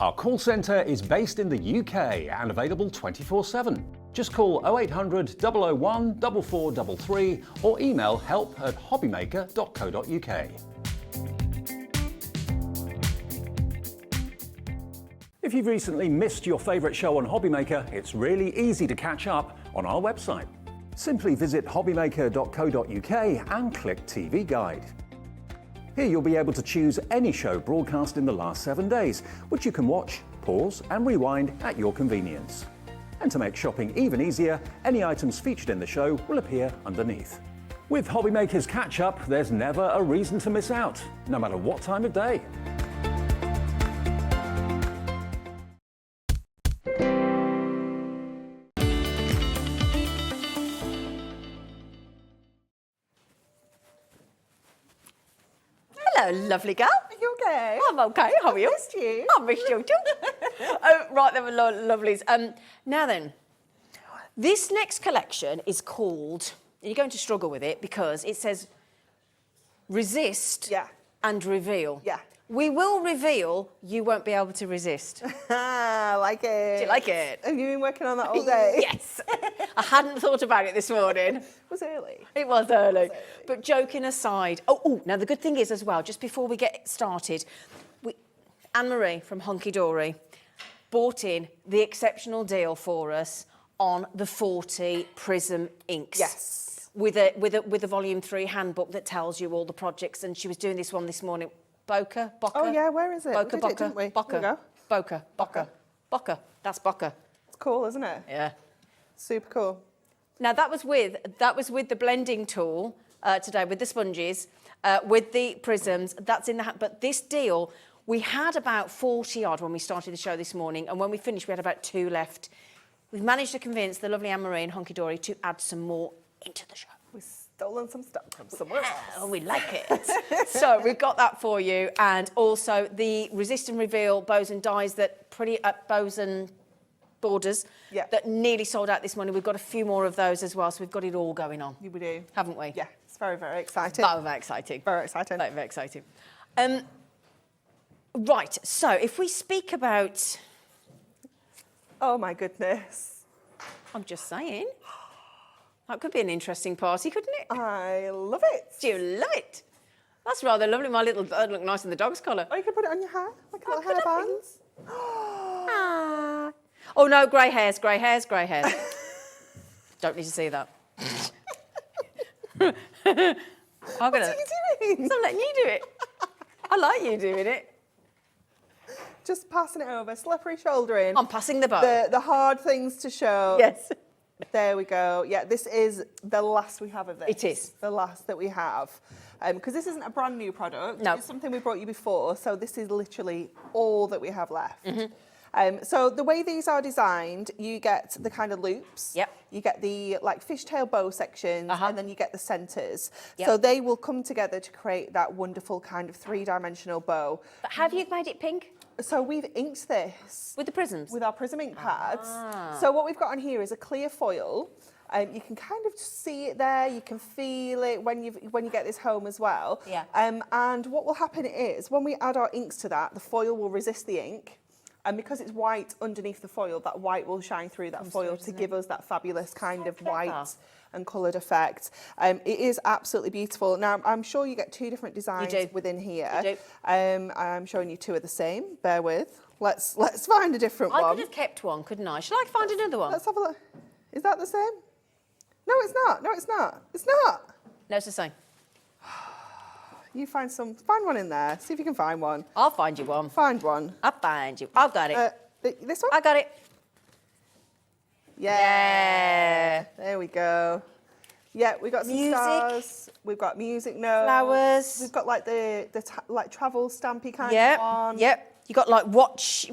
[SPEAKER 3] Our call centre is based in the UK and available 24/7. Just call 0800 001 4433 or email help@hobbymaker.co.uk. If you've recently missed your favourite show on Hobbymaker, it's really easy to catch up on our website. Simply visit hobbymaker.co.uk and click TV Guide. Here you'll be able to choose any show broadcast in the last 7 days, which you can watch, pause and rewind at your convenience. And to make shopping even easier, any items featured in the show will appear underneath. With Hobbymaker's Catch-Up, there's never a reason to miss out, no matter what time of day.
[SPEAKER 4] Hello, lovely girl.
[SPEAKER 7] Are you okay?
[SPEAKER 4] I'm okay. How are you?
[SPEAKER 7] I missed you.
[SPEAKER 4] I missed you too. Right, they were lovelies. Now then, this next collection is called, you're going to struggle with it because it says resist and reveal.
[SPEAKER 7] Yeah.
[SPEAKER 4] We will reveal, you won't be able to resist.
[SPEAKER 7] I like it.
[SPEAKER 4] Do you like it?
[SPEAKER 7] Have you been working on that all day?
[SPEAKER 4] Yes. I hadn't thought about it this morning.
[SPEAKER 7] It was early.
[SPEAKER 4] It was early. But joking aside, now the good thing is as well, just before we get started, Anne-Marie from Hunkydory bought in the exceptional deal for us on the 40 Prism inks.
[SPEAKER 7] Yes.
[SPEAKER 4] With a volume 3 handbook that tells you all the projects, and she was doing this one this morning. Boca.
[SPEAKER 7] Oh yeah, where is it?
[SPEAKER 4] Boca,
[SPEAKER 7] we did it, didn't we?
[SPEAKER 4] Boca.
[SPEAKER 7] Here we go.
[SPEAKER 4] Boca. That's Boca.
[SPEAKER 7] It's cool, isn't it?
[SPEAKER 4] Yeah.
[SPEAKER 7] Super cool.
[SPEAKER 4] Now that was with the blending tool today, with the sponges, with the prisms. That's in the but this deal, we had about 40 odd when we started the show this morning, and when we finished, we had about 2 left. We've managed to convince the lovely Anne-Marie and Hunkydory to add some more into the show.
[SPEAKER 7] We've stolen some stuff from somewhere else.
[SPEAKER 4] Oh, we like it. So we've got that for you, and also the resist and reveal bows and dies that bows and borders that nearly sold out this morning. We've got a few more of those as well, so we've got it all going on.
[SPEAKER 7] We do.
[SPEAKER 4] Haven't we?
[SPEAKER 7] Yeah, it's very, very exciting.
[SPEAKER 4] Very exciting.
[SPEAKER 7] Very exciting.
[SPEAKER 4] Very, very exciting. Right, so if we speak about...
[SPEAKER 7] Oh my goodness.
[SPEAKER 4] I'm just saying. That could be an interesting party, couldn't it?
[SPEAKER 7] I love it.
[SPEAKER 4] Do you love it? That's rather lovely. My little bird looked nice in the dog's collar.
[SPEAKER 7] Oh, you could put it on your hair, like little hair bands.
[SPEAKER 4] Oh no, grey hairs. Don't need to see that.
[SPEAKER 7] What are you doing?
[SPEAKER 4] So I'm letting you do it. I like you doing it.
[SPEAKER 7] Just passing it over, slippery shouldering.
[SPEAKER 4] I'm passing the bow.
[SPEAKER 7] The hard things to show.
[SPEAKER 4] Yes.
[SPEAKER 7] There we go. Yeah, this is the last we have of this.
[SPEAKER 4] It is.
[SPEAKER 7] The last that we have. Because this isn't a brand new product.
[SPEAKER 4] No.
[SPEAKER 7] It's something we brought you before. So this is literally all that we have left. So the way these are designed, you get the kind of loops.
[SPEAKER 4] Yep.
[SPEAKER 7] You get the like fishtail bow sections, and then you get the centres.
[SPEAKER 4] Yep.
[SPEAKER 7] So they will come together to create that wonderful kind of 3-dimensional bow.
[SPEAKER 4] But have you made it pink?
[SPEAKER 7] So we've inked this.
[SPEAKER 4] With the prisms?
[SPEAKER 7] With our Prism ink pads. So what we've got on here is a clear foil. You can kind of see it there. You can feel it when you get this home as well.
[SPEAKER 4] Yeah.
[SPEAKER 7] And what will happen is when we add our inks to that, the foil will resist the ink. And because it's white underneath the foil, that white will shine through that foil to give us that fabulous kind of white and coloured effect. It is absolutely beautiful. Now, I'm sure you get 2 different designs within here.
[SPEAKER 4] You do.
[SPEAKER 7] I'm showing you 2 of the same. Bear with. Let's find a different one.
[SPEAKER 4] I could have kept one, couldn't I? Should I find another one?
[SPEAKER 7] Let's have a look. Is that the same? No, it's not. No, it's not. It's not.
[SPEAKER 4] No, it's the same.
[SPEAKER 7] You find one in there. See if you can find one.
[SPEAKER 4] I'll find you one.
[SPEAKER 7] Find one.
[SPEAKER 4] I'll find you. I've got it.
[SPEAKER 7] This one?
[SPEAKER 4] I got it.
[SPEAKER 7] Yeah. There we go. Yeah, we've got some
[SPEAKER 4] Music.
[SPEAKER 7] stars. We've got music notes.
[SPEAKER 4] Flowers.
[SPEAKER 7] We've got like the like travel stampy kind
[SPEAKER 4] Yep.
[SPEAKER 7] of one.
[SPEAKER 4] Yep. You got like watch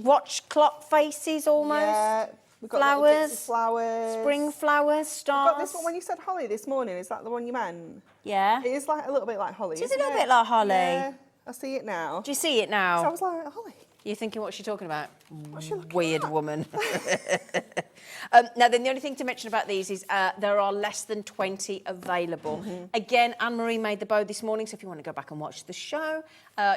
[SPEAKER 4] clock faces almost.
[SPEAKER 7] Yeah. We've got little bits of
[SPEAKER 4] Flowers.
[SPEAKER 7] flowers.
[SPEAKER 4] Spring flowers, stars.
[SPEAKER 7] We've got this one when you said holly this morning. Is that the one you meant?
[SPEAKER 4] Yeah.
[SPEAKER 7] It is like a little bit like holly.
[SPEAKER 4] It's a
[SPEAKER 7] isn't
[SPEAKER 4] little
[SPEAKER 7] it?
[SPEAKER 4] bit like holly.
[SPEAKER 7] Yeah. I see it now.
[SPEAKER 4] Do you see it now?
[SPEAKER 7] So I was like, holly.
[SPEAKER 4] You're thinking, what's she talking about?
[SPEAKER 7] What's she looking
[SPEAKER 4] Weird
[SPEAKER 7] at?
[SPEAKER 4] woman. Now, then the only thing to mention about these is there are less than 20 available. Again, Anne-Marie made the bow this morning, so if you want to go back and watch the show,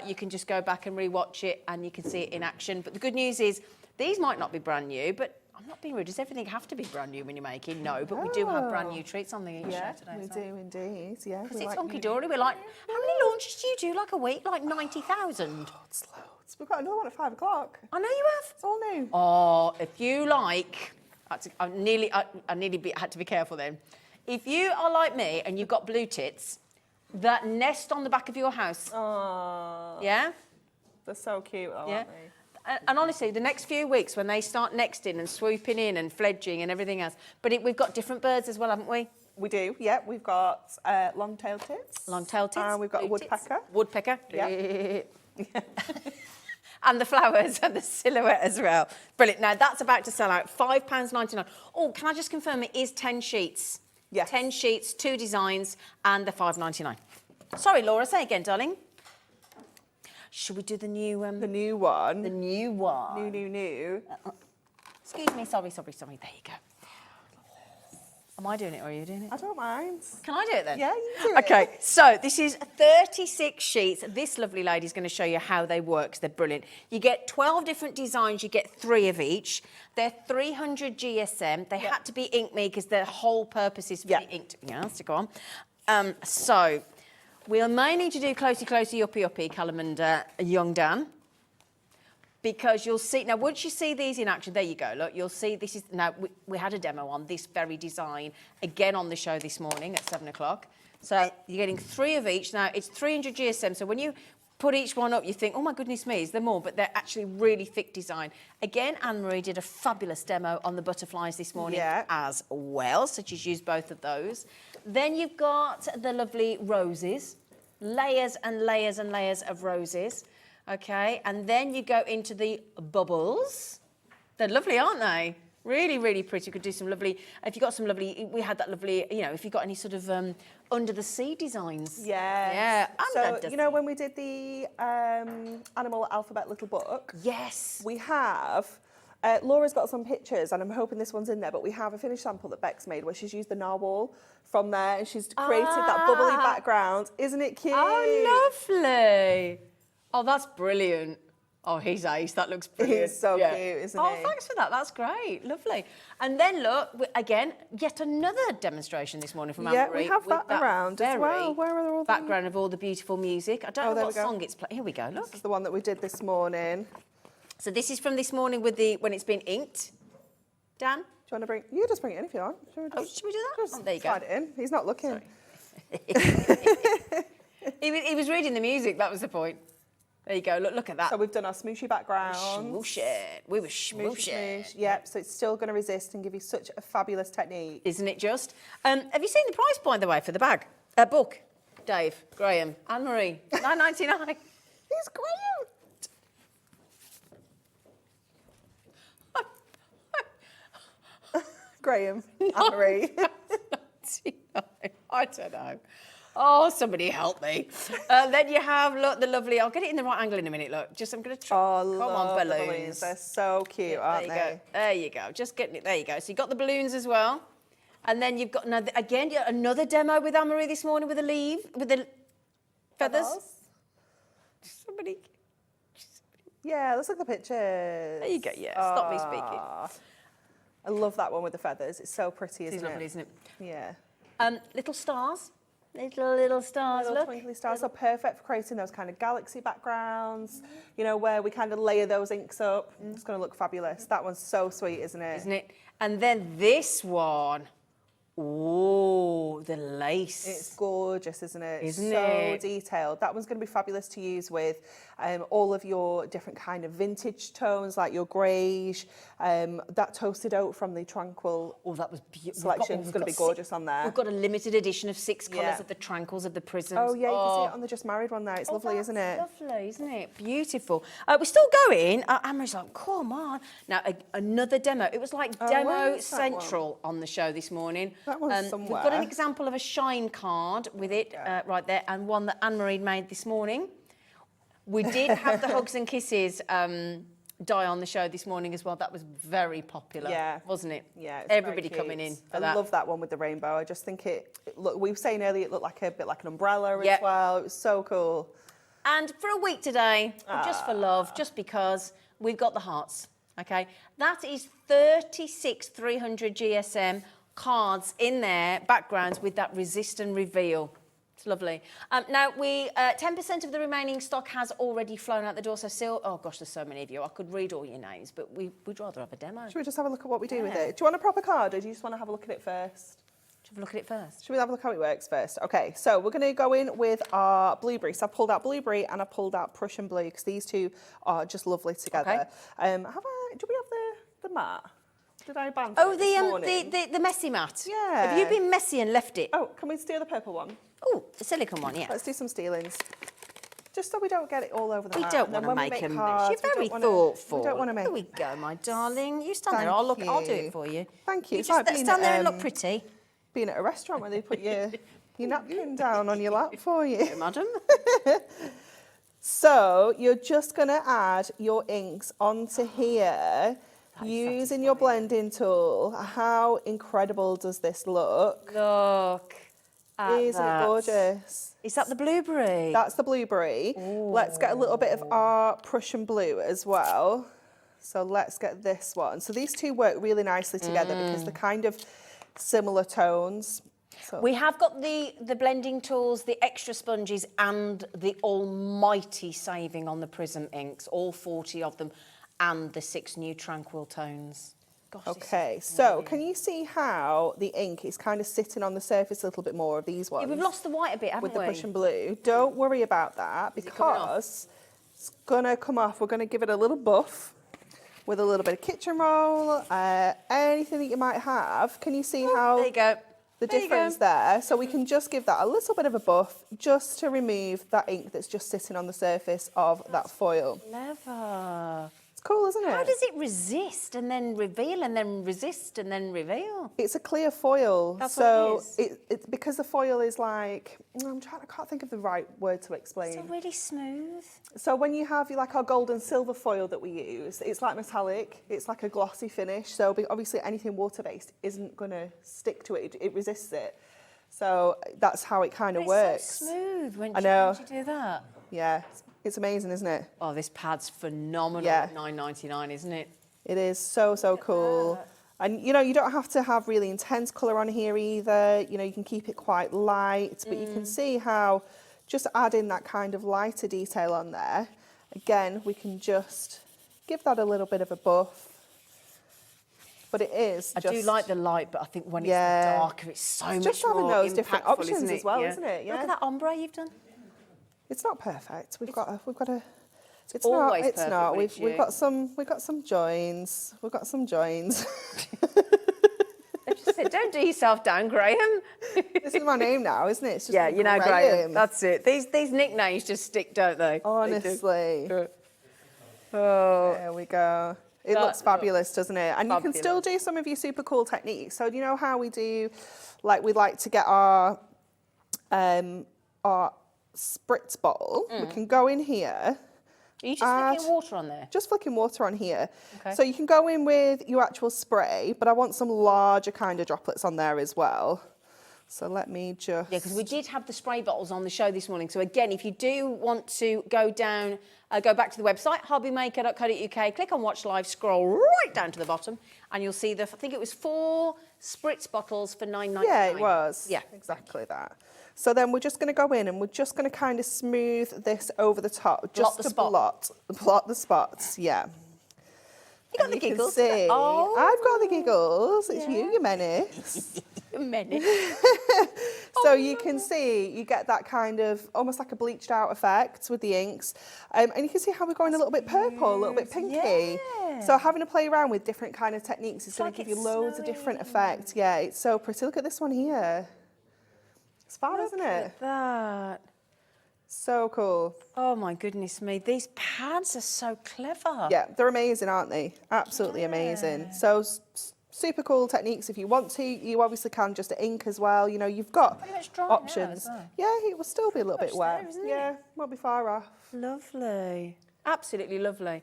[SPEAKER 4] you can just go back and re-watch it and you can see it in action. But the good news is these might not be brand new, but I'm not being rude. Does everything have to be brand new when you're making? No, but we do have brand new treats on the show today.
[SPEAKER 7] We
[SPEAKER 4] as well.
[SPEAKER 7] do indeed. Yeah,
[SPEAKER 4] Because
[SPEAKER 7] we
[SPEAKER 4] it's
[SPEAKER 7] like
[SPEAKER 4] Hunkydory. We're like, how many launches do you do like a week? Like 90,000?
[SPEAKER 7] Loads. We've got another one at 5 o'clock.
[SPEAKER 4] I know you have.
[SPEAKER 7] It's all new.
[SPEAKER 4] Oh, if you like, I nearly had to be careful then. If you are like me and you've got blue tits, that nest on the back of your house.
[SPEAKER 7] Oh,
[SPEAKER 4] Yeah?
[SPEAKER 7] they're so cute, though,
[SPEAKER 4] Yeah.
[SPEAKER 7] aren't they?
[SPEAKER 4] And honestly, the next few weeks when they start nexting and swooping in and fledging and everything else, but we've got different birds as well, haven't we?
[SPEAKER 7] We do, yeah. We've got long-tailed tits.
[SPEAKER 4] Long-tailed tits.
[SPEAKER 7] And we've got a
[SPEAKER 4] blue tits,
[SPEAKER 7] woodpecker.
[SPEAKER 4] Woodpecker.
[SPEAKER 7] Yeah.
[SPEAKER 4] And the flowers and the silhouette as well. Brilliant. Now, that's about to sell out. £5.99. Oh, can I just confirm it is 10 sheets?
[SPEAKER 7] Yes.
[SPEAKER 4] 10 sheets, 2 designs, and the £5.99. Sorry, Laura, say again, darling. Should we do the new...
[SPEAKER 7] The new one.
[SPEAKER 4] the new one.
[SPEAKER 7] New.
[SPEAKER 4] Excuse me, sorry. There you go. Am I doing it or are you doing it?
[SPEAKER 7] I don't mind.
[SPEAKER 4] Can I do it then?
[SPEAKER 7] Yeah, you do it.
[SPEAKER 4] Okay, so this is 36 sheets. This lovely lady's going to show you how they work. They're brilliant. You get 12 different designs. You get 3 of each. They're 300 GSM. They had to be ink me because the whole purpose is for the ink to go on. So we may need to do closey, uppy, Callum and young Dan. Because you'll see, now once you see these in action, there you go, look, you'll see this is, now we had a demo on this very design, again on the show this morning at 7 o'clock. So you're getting 3 of each. Now it's 300 GSM, so when you put each one up, you think, oh my goodness me, is there more? But they're actually really thick design. Again, Anne-Marie did a fabulous demo on the butterflies this morning as well, so she's used both of those. Then you've got the lovely roses, layers and layers and layers of roses. Okay, and then you go into the bubbles. They're lovely, aren't they? Really, really pretty. You could do some lovely, if you got some lovely, we had that lovely, you know, if you got any sort of under the sea designs.
[SPEAKER 7] Yes.
[SPEAKER 4] Yeah.
[SPEAKER 7] So, you know, when we did the animal alphabet little book.
[SPEAKER 4] Yes.
[SPEAKER 7] We have, Laura's got some pictures and I'm hoping this one's in there, but we have a finished sample that Beck's made where she's used the narwhal from there and she's created that bubbly background. Isn't it cute?
[SPEAKER 4] Oh, lovely. Oh, that's brilliant. Oh, he's ace. That looks brilliant.
[SPEAKER 7] He's so cute, isn't he?
[SPEAKER 4] Oh, thanks for that. That's great. Lovely. And then look, again, yet another demonstration this morning from Anne-Marie.
[SPEAKER 7] Yeah, we have that around as well. Where are all the
[SPEAKER 4] background of all the beautiful music? I don't know what song it's playing. Here we go. Look.
[SPEAKER 7] This is the one that we did this morning.
[SPEAKER 4] So this is from this morning with when it's been inked. Dan?
[SPEAKER 7] Do you want to bring? You just bring it in if you want.
[SPEAKER 4] Should we do that?
[SPEAKER 7] Just
[SPEAKER 4] there you go.
[SPEAKER 7] slide it in. He's not looking.
[SPEAKER 4] He was reading the music. That was the point. There you go. Look at that.
[SPEAKER 7] So we've done our smooshy background.
[SPEAKER 4] Smoosh it. We were smoosh it.
[SPEAKER 7] Yep. So it's still going to resist and give you such a fabulous technique.
[SPEAKER 4] Isn't it just? Have you seen the price, by the way, for the bag? Book. Dave, Graham, Anne-Marie, $9.99.
[SPEAKER 7] He's Graham. Graham. Anne-Marie.
[SPEAKER 4] I don't know. Oh, somebody help me. Then you have, look, the lovely, I'll get it in the right angle in a minute, look. I'm going to try.
[SPEAKER 7] Oh,
[SPEAKER 4] come on,
[SPEAKER 7] the
[SPEAKER 4] balloons.
[SPEAKER 7] They're so cute, aren't they?
[SPEAKER 4] There you go. Just getting it, there you go. So you've got the balloons as well. And then you've got, another demo with Anne-Marie this morning with the feathers. Somebody.
[SPEAKER 7] Yeah, let's look at the pictures.
[SPEAKER 4] There you go, yeah. Stop me speaking.
[SPEAKER 7] I love that one with the feathers. It's so pretty, isn't it?
[SPEAKER 4] It's lovely, isn't it?
[SPEAKER 7] Yeah.
[SPEAKER 4] Little stars. Little stars,
[SPEAKER 7] little
[SPEAKER 4] look.
[SPEAKER 7] twinkly stars are perfect for creating those kind of galaxy backgrounds, you know, where we kind of layer those inks up. It's going to look fabulous. That one's so sweet, isn't it?
[SPEAKER 4] Isn't it? And then this one. Oh, the lace.
[SPEAKER 7] It's gorgeous, isn't it?
[SPEAKER 4] Isn't
[SPEAKER 7] so
[SPEAKER 4] it?
[SPEAKER 7] detailed. That one's going to be fabulous to use with all of your different kind of vintage tones, like your greige. That toasted oak from the Tranquil
[SPEAKER 4] that was beautiful.
[SPEAKER 7] selection is going to be gorgeous on there.
[SPEAKER 4] We've got a limited edition of 6 colours of the Tranquils of the Prisms.
[SPEAKER 7] Oh, yeah, you can see it on the Just Married one there. It's lovely, isn't it?
[SPEAKER 4] Lovely, isn't it? Beautiful. We're still going. Anne-Marie's like, come on. Now, another demo. It was like Demo Central on the show this morning.
[SPEAKER 7] That one's somewhere.
[SPEAKER 4] We've got an example of a shine card with it right there, and one that Anne-Marie made this morning. We did have the hugs and kisses die on the show this morning as well. That was very popular, wasn't it?
[SPEAKER 7] Yeah, it's
[SPEAKER 4] everybody
[SPEAKER 7] very
[SPEAKER 4] coming in.
[SPEAKER 7] cute.
[SPEAKER 4] For
[SPEAKER 7] I love that one with the rainbow. I just think look, we were saying earlier, it looked like a bit like an umbrella as well. It was so cool.
[SPEAKER 4] And for a week today, just for love, just because, we've got the hearts. Okay, that is 36 300 GSM cards in there, backgrounds with that resist and reveal. It's lovely. Now, 10% of the remaining stock has already flown out the door, so still, oh gosh, there's so many of you. I could read all your names, but we'd rather have a demo.
[SPEAKER 7] Should we just have a look at what we do with it? Do you want a proper card, or do you just want to have a look at it first?
[SPEAKER 4] Should we have a look at it first?
[SPEAKER 7] Should we have a look how it works first? Okay, so we're going to go in with our blueberry. So I've pulled out blueberry and I pulled out Prussian blue because these two are just lovely together.
[SPEAKER 4] Okay.
[SPEAKER 7] Do we have the mat? Did I ban
[SPEAKER 4] the messy mat.
[SPEAKER 7] Yeah.
[SPEAKER 4] Have you been messy and left it?
[SPEAKER 7] Oh, can we steal the purple one?
[SPEAKER 4] Oh, the silicone one, yeah.
[SPEAKER 7] Let's do some stealings. Just so we don't get it all over the mat.
[SPEAKER 4] We don't want to make a mess. You're very thoughtful.
[SPEAKER 7] We don't want to make.
[SPEAKER 4] There we go, my darling. You stand there. I'll do it for you.
[SPEAKER 7] Thank you.
[SPEAKER 4] You just stand there and look pretty.
[SPEAKER 7] Being at a restaurant where they put your napkin down on your lap for you.
[SPEAKER 4] Madam.
[SPEAKER 7] So you're just going to add your inks onto here using your blending tool. How incredible does this look?
[SPEAKER 4] Look.
[SPEAKER 7] Isn't it gorgeous?
[SPEAKER 4] Is that the blueberry?
[SPEAKER 7] That's the blueberry. Ooh. Let's get a little bit of our Prussian blue as well. So let's get this one. So these two work really nicely together because they're kind of similar tones. So.
[SPEAKER 4] We have got the blending tools, the extra sponges, and the almighty saving on the Prism inks, all 40 of them, and the 6 new tranquil tones. Gosh,
[SPEAKER 7] okay, so can you see how the ink is kind of sitting on the surface a little bit more of these ones?
[SPEAKER 4] Yeah, we've lost the white a bit, haven't
[SPEAKER 7] we?
[SPEAKER 4] With
[SPEAKER 7] the Prussian blue. Don't worry about that because it's going to come off. We're going to give it a little buff with a little bit of kitchen roll, anything that you might have. Can you see how
[SPEAKER 4] there you go.
[SPEAKER 7] The difference there? So we can just give that a little bit of a buff just to remove that ink that's just sitting on the surface of that foil.
[SPEAKER 4] Clever.
[SPEAKER 7] It's cool, isn't it?
[SPEAKER 4] How does it resist and then reveal and then resist and then reveal?
[SPEAKER 7] It's a clear foil.
[SPEAKER 4] That's
[SPEAKER 7] so
[SPEAKER 4] what it is.
[SPEAKER 7] It's because the foil is like, I can't think of the right word to explain.
[SPEAKER 4] It's really smooth.
[SPEAKER 7] So when you have like our gold and silver foil that we use, it's like metallic. It's like a glossy finish. So obviously anything water-based isn't going to stick to it. It resists it. So that's how it kind of works.
[SPEAKER 4] It's so smooth when you do that.
[SPEAKER 7] Yeah. It's amazing, isn't it?
[SPEAKER 4] Oh, this pad's phenomenal at $9.99, isn't it?
[SPEAKER 7] It is so cool. And, you know, you don't have to have really intense colour on here either. You know, you can keep it quite light, but you can see how just adding that kind of lighter detail on there, again, we can just give that a little bit of a buff. But it is
[SPEAKER 4] I do like the light, but I think when it's darker, it's so much more
[SPEAKER 7] just having those different options
[SPEAKER 4] isn't it?
[SPEAKER 7] as well, isn't it? Yeah.
[SPEAKER 4] Look at that ombre you've done.
[SPEAKER 7] It's not perfect. We've got a. It's
[SPEAKER 4] always
[SPEAKER 7] not. It's
[SPEAKER 4] perfect,
[SPEAKER 7] not. We've got some joins. We've got some joins.
[SPEAKER 4] Just said, don't do yourself down, Graham.
[SPEAKER 7] This is my name now, isn't it? It's just
[SPEAKER 4] you know, Graham. That's it. These nicknames just stick, don't they?
[SPEAKER 7] Honestly.
[SPEAKER 4] Oh,
[SPEAKER 7] there we go. It looks fabulous, doesn't it? And you can still do some of your super cool techniques. So do you know how we do? Like we like to get our spritz bottle. We can go in here.
[SPEAKER 4] Are you just flicking water on there?
[SPEAKER 7] Just flicking water on here.
[SPEAKER 4] Okay.
[SPEAKER 7] So you can go in with your actual spray, but I want some larger kind of droplets on there as well. So let me just...
[SPEAKER 4] Yeah, because we did have the spray bottles on the show this morning. So again, if you do want to go down, go back to the website, hobbymaker.co.uk, click on Watch Live, scroll right down to the bottom, and you'll see I think it was 4 spritz bottles for $9.99.
[SPEAKER 7] Yeah, it was.
[SPEAKER 4] Yeah.
[SPEAKER 7] Exactly that. So then we're just going to go in and we're just going to kind of smooth this over the top. Just to blot the spots, yeah.
[SPEAKER 4] You got the giggles.
[SPEAKER 7] Can see, I've got the giggles. It's you menace.
[SPEAKER 4] Menace.
[SPEAKER 7] So you can see, you get that kind of, almost like a bleached out effect with the inks. And you can see how we're going a little bit purple, a little bit pinky.
[SPEAKER 4] Yeah.
[SPEAKER 7] So having to play around with different kind of techniques is going to give you loads of different effects. Yeah, it's so pretty. Look at this one here. It's fab, isn't it?
[SPEAKER 4] Look at that.
[SPEAKER 7] So cool.
[SPEAKER 4] Oh my goodness me, these pads are so clever.
[SPEAKER 7] Yeah, they're amazing, aren't they? Absolutely amazing. So super cool techniques if you want to. You obviously can just ink as well. You know, you've got
[SPEAKER 4] Pretty much dry now
[SPEAKER 7] options.
[SPEAKER 4] as well.
[SPEAKER 7] Yeah, it will still be a little bit
[SPEAKER 4] Much
[SPEAKER 7] wet.
[SPEAKER 4] there, isn't it?
[SPEAKER 7] Yeah, won't be far off.
[SPEAKER 4] Lovely. Absolutely lovely.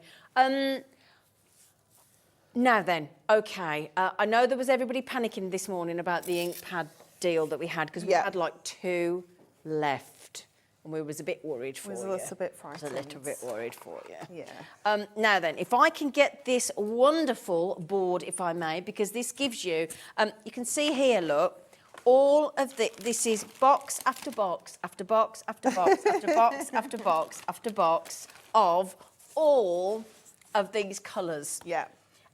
[SPEAKER 4] Now then, okay. I know there was everybody panicking this morning about the ink pad deal that we had because we had like 2 left. And we was a bit worried for you.
[SPEAKER 7] Was a little bit frightened.
[SPEAKER 4] Was a little bit worried for you.
[SPEAKER 7] Yeah.
[SPEAKER 4] Now then, if I can get this wonderful board, if I may, because this gives you, you can see here, look, all of this is box after box after box after box after box after box after box of all of these colours.
[SPEAKER 7] Yeah.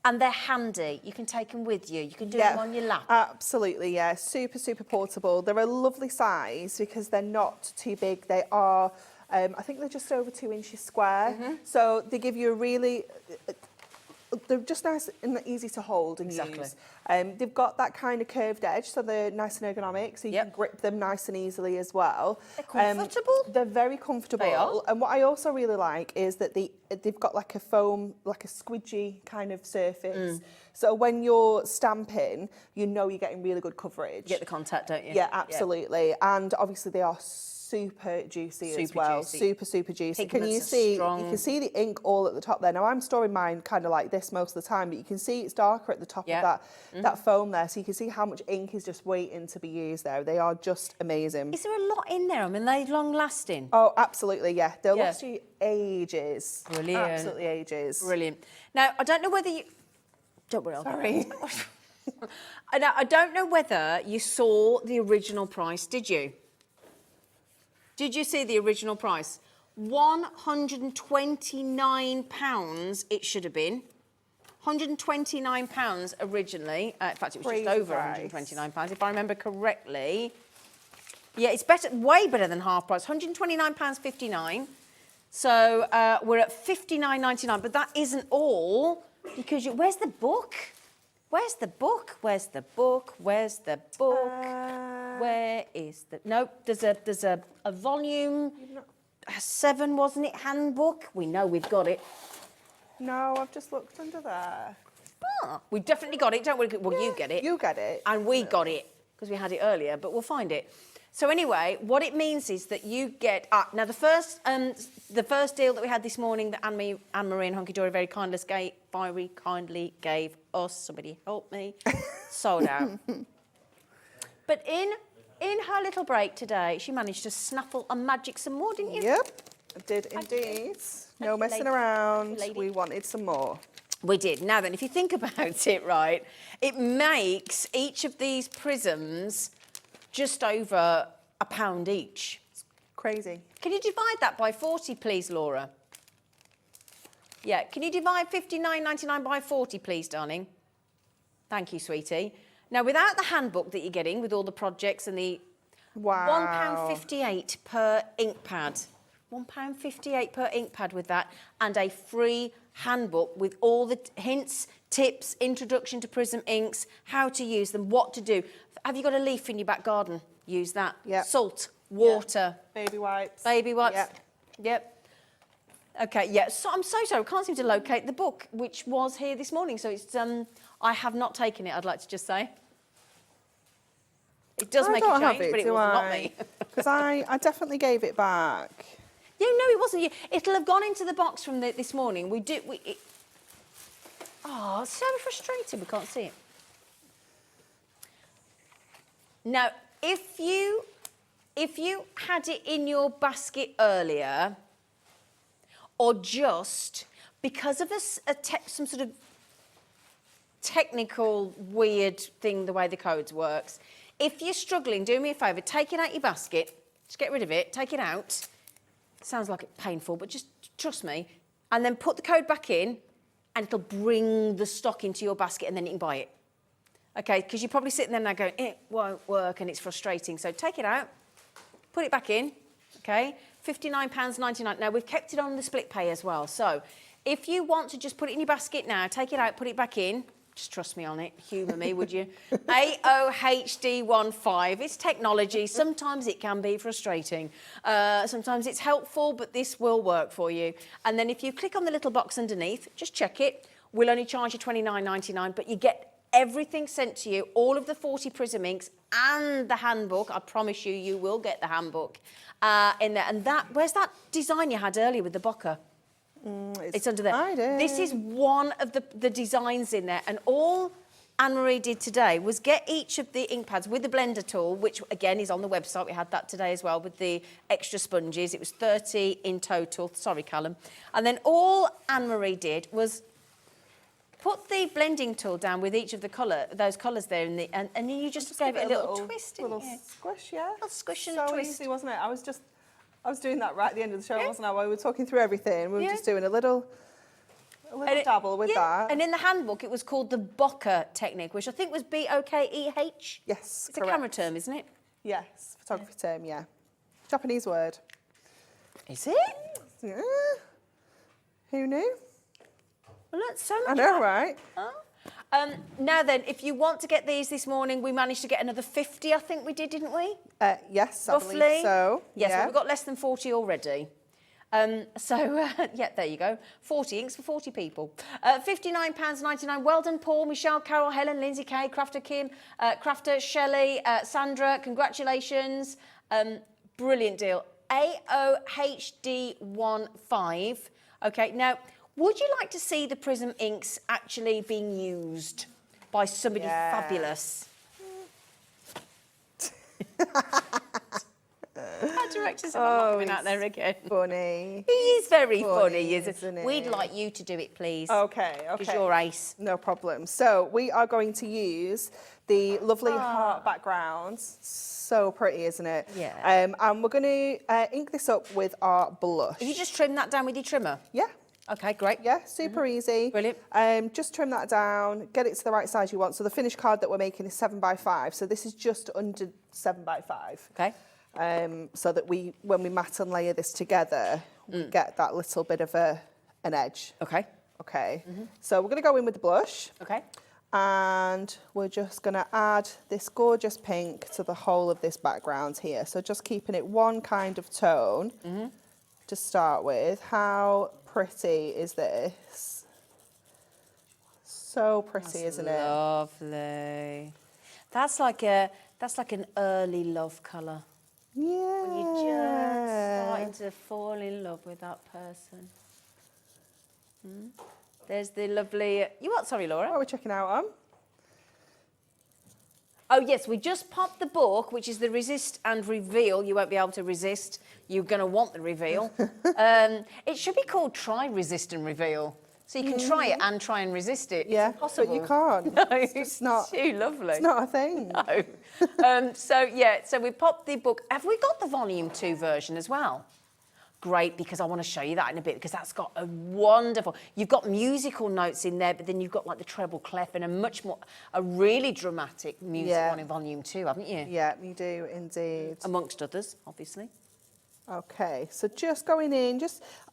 [SPEAKER 4] And they're handy. You can take them with you. You can do them on your lap.
[SPEAKER 7] Absolutely, yeah. Super, super portable. They're a lovely size because they're not too big. They are, I think they're just over 2 inches square. So they give you a really, they're just nice and easy to hold and use. They've got that kind of curved edge, so they're nice and ergonomic, so you can grip them nice and easily as well.
[SPEAKER 4] They're comfortable.
[SPEAKER 7] They're very comfortable.
[SPEAKER 4] They are.
[SPEAKER 7] And what I also really like is that they've got like a foam, like a squidgy kind of surface. So when you're stamping, you know you're getting really good coverage.
[SPEAKER 4] You get the contact, don't you?
[SPEAKER 7] Yeah, absolutely. And obviously they are super juicy as well.
[SPEAKER 4] Juicy.
[SPEAKER 7] Super, super juicy. Can you
[SPEAKER 4] Pigments are
[SPEAKER 7] see?
[SPEAKER 4] strong.
[SPEAKER 7] You can see the ink all at the top there. Now I'm storing mine kind of like this most of the time, but you can see it's darker at the top of that foam there, so you can see how much ink is just waiting to be used there. They are just amazing.
[SPEAKER 4] Is there a lot in there? I mean, they're long lasting.
[SPEAKER 7] Oh, absolutely, yeah. They'll last you ages.
[SPEAKER 4] Brilliant.
[SPEAKER 7] Absolutely ages.
[SPEAKER 4] Brilliant. Now, I don't know whether you... Don't worry, I'll
[SPEAKER 7] Sorry.
[SPEAKER 4] I don't know whether you saw the original price, did you? Did you see the original price? £129 it should have been. £129 originally. In fact, it was
[SPEAKER 7] Crazy
[SPEAKER 4] just over
[SPEAKER 7] price.
[SPEAKER 4] £129, if I remember correctly. Yeah, it's better, way better than half price. £129.59. So we're at £59.99, but that isn't all because where's the book? Where's the book? Where's the book? Where's the book? Where is the... No, there's a volume 7, wasn't it? Handbook. We know we've got it.
[SPEAKER 7] No, I've just looked under there.
[SPEAKER 4] Ah, we've definitely got it, don't we? Well, you get it.
[SPEAKER 7] You get it.
[SPEAKER 4] And we got it because we had it earlier, but we'll find it. So anyway, what it means is that you get... now, the first deal that we had this morning that Anne-Marie and Hunkydory very kindly gave us, somebody help me, sold out. But in her little break today, she managed to snaffle and magic some more, didn't you?
[SPEAKER 7] Yep, I did indeed. No messing around. We wanted some more.
[SPEAKER 4] We did. Now then, if you think about it, right, it makes each of these prisms just over £1 each.
[SPEAKER 7] Crazy.
[SPEAKER 4] Can you divide that by 40, please, Laura? Yeah, can you divide £59.99 by 40, please, darling? Thank you, sweetie. Now, without the handbook that you're getting with all the projects and the £1.58 per ink pad. £1.58 per ink pad with that, and a free handbook with all the hints, tips, introduction to prism inks, how to use them, what to do. Have you got a leaf in your back garden? Use that.
[SPEAKER 7] Yep.
[SPEAKER 4] Salt, water.
[SPEAKER 7] Yep. Baby wipes.
[SPEAKER 4] Baby wipes.
[SPEAKER 7] Yep.
[SPEAKER 4] Yep. Okay, yeah, so I'm so sorry, I can't seem to locate the book, which was here this morning, so it's, I have not taken it, I'd like to just say. It does make a change, but it was not me.
[SPEAKER 7] Because I definitely gave it back.
[SPEAKER 4] Yeah, no, it wasn't you. It'll have gone into the box from this morning. Oh, it's so frustrating, we can't see it. Now, if you had it in your basket earlier, or just because of some sort of technical weird thing, the way the codes works, if you're struggling, do me a favour, take it out your basket, just get rid of it, take it out. Sounds like it's painful, but just trust me, and then put the code back in, and it'll bring the stock into your basket, and then you can buy it. Okay, because you're probably sitting there now going, it won't work, and it's frustrating. So take it out, put it back in, okay? £59.99. Now, we've kept it on the split pay as well. So if you want to just put it in your basket now, take it out, put it back in, just trust me on it, humour me, would you? AOHD15. It's technology. Sometimes it can be frustrating. Sometimes it's helpful, but this will work for you. And then if you click on the little box underneath, just check it. We'll only charge you £29.99, but you get everything sent to you, all of the 40 prism inks and the handbook. I promise you will get the handbook in there. And where's that design you had earlier with the Bocker? It's under there. This is one of the designs in there, and all Anne-Marie did today was get each of the ink pads with the blender tool, which again is on the website. We had that today as well with the extra sponges. It was 30 in total. Sorry, Callum. And then all Anne-Marie did was put the blending tool down with each of those colours there, and then you just gave it a little twist,
[SPEAKER 7] little
[SPEAKER 4] didn't you?
[SPEAKER 7] squish, yeah.
[SPEAKER 4] A little squish and
[SPEAKER 7] so
[SPEAKER 4] a twist.
[SPEAKER 7] easy, wasn't it? I was doing that right at the end of the show, wasn't I? While we were talking through everything, we were just doing a little dabble with that.
[SPEAKER 4] And in the handbook, it was called the Bocker technique, which I think was B-O-K-E-H.
[SPEAKER 7] Yes,
[SPEAKER 4] It's a camera term, isn't it?
[SPEAKER 7] Yes, photography term, yeah. Japanese word.
[SPEAKER 4] Is it?
[SPEAKER 7] Yeah. Who knew?
[SPEAKER 4] Well, look, so much.
[SPEAKER 7] I know, right?
[SPEAKER 4] Now then, if you want to get these this morning, we managed to get another 50, I think we did, didn't we?
[SPEAKER 7] Yes,
[SPEAKER 4] Roughly.
[SPEAKER 7] I believe so.
[SPEAKER 4] Yes,
[SPEAKER 7] yeah.
[SPEAKER 4] well, we've got less than 40 already. Yeah, there you go. 40 inks for 40 people. £59.99. Well done, Paul, Michelle, Carol, Helen, Lindsay, Kay, Crafter, Kim, Crafter, Shelley, Sandra. Congratulations. Brilliant deal. AOHD15. Okay, now, would you like to see the Prism inks actually being used by somebody fabulous? Our director's not coming out there again.
[SPEAKER 7] Funny.
[SPEAKER 4] He is very funny,
[SPEAKER 7] isn't it?
[SPEAKER 4] We'd like you to do it, please.
[SPEAKER 7] Okay.
[SPEAKER 4] Because you're ace.
[SPEAKER 7] No problem. So we are going to use the lovely heart backgrounds. So pretty, isn't it?
[SPEAKER 4] Yeah.
[SPEAKER 7] And we're going to ink this up with our blush.
[SPEAKER 4] Have you just trimmed that down with your trimmer?
[SPEAKER 7] Yeah.
[SPEAKER 4] Okay, great.
[SPEAKER 7] Yeah, super easy.
[SPEAKER 4] Brilliant.
[SPEAKER 7] Just trim that down, get it to the right size you want. So the finished card that we're making is 7x5. So this is just under 7x5.
[SPEAKER 4] Okay.
[SPEAKER 7] So that when we mat and layer this together, we get that little bit of an edge.
[SPEAKER 4] Okay.
[SPEAKER 7] Okay. So we're going to go in with the blush.
[SPEAKER 4] Okay.
[SPEAKER 7] And we're just going to add this gorgeous pink to the whole of this background here. So just keeping it one kind of tone to start with. How pretty is this? So pretty, isn't it?
[SPEAKER 4] Lovely. That's like an early love colour.
[SPEAKER 7] Yeah.
[SPEAKER 4] When you're just starting to fall in love with that person. There's the lovely... You what? Sorry, Laura.
[SPEAKER 7] What are we checking out on?
[SPEAKER 4] Oh, yes, we just popped the book, which is the Resist and Reveal. You won't be able to resist. You're going to want the reveal. It should be called Try, Resist and Reveal. So you can try it and try and resist it.
[SPEAKER 7] Yeah,
[SPEAKER 4] it's impossible.
[SPEAKER 7] but you can't.
[SPEAKER 4] No,
[SPEAKER 7] it's not
[SPEAKER 4] too lovely.
[SPEAKER 7] It's not a thing.
[SPEAKER 4] No. So we popped the book. Have we got the Volume 2 version as well? Great, because I want to show you that in a bit, because that's got a wonderful... You've got musical notes in there, but then you've got like the treble clef and a really dramatic music one in Volume 2, haven't you?
[SPEAKER 7] Yeah, you do indeed.
[SPEAKER 4] Amongst others, obviously.
[SPEAKER 7] Okay, so just going in,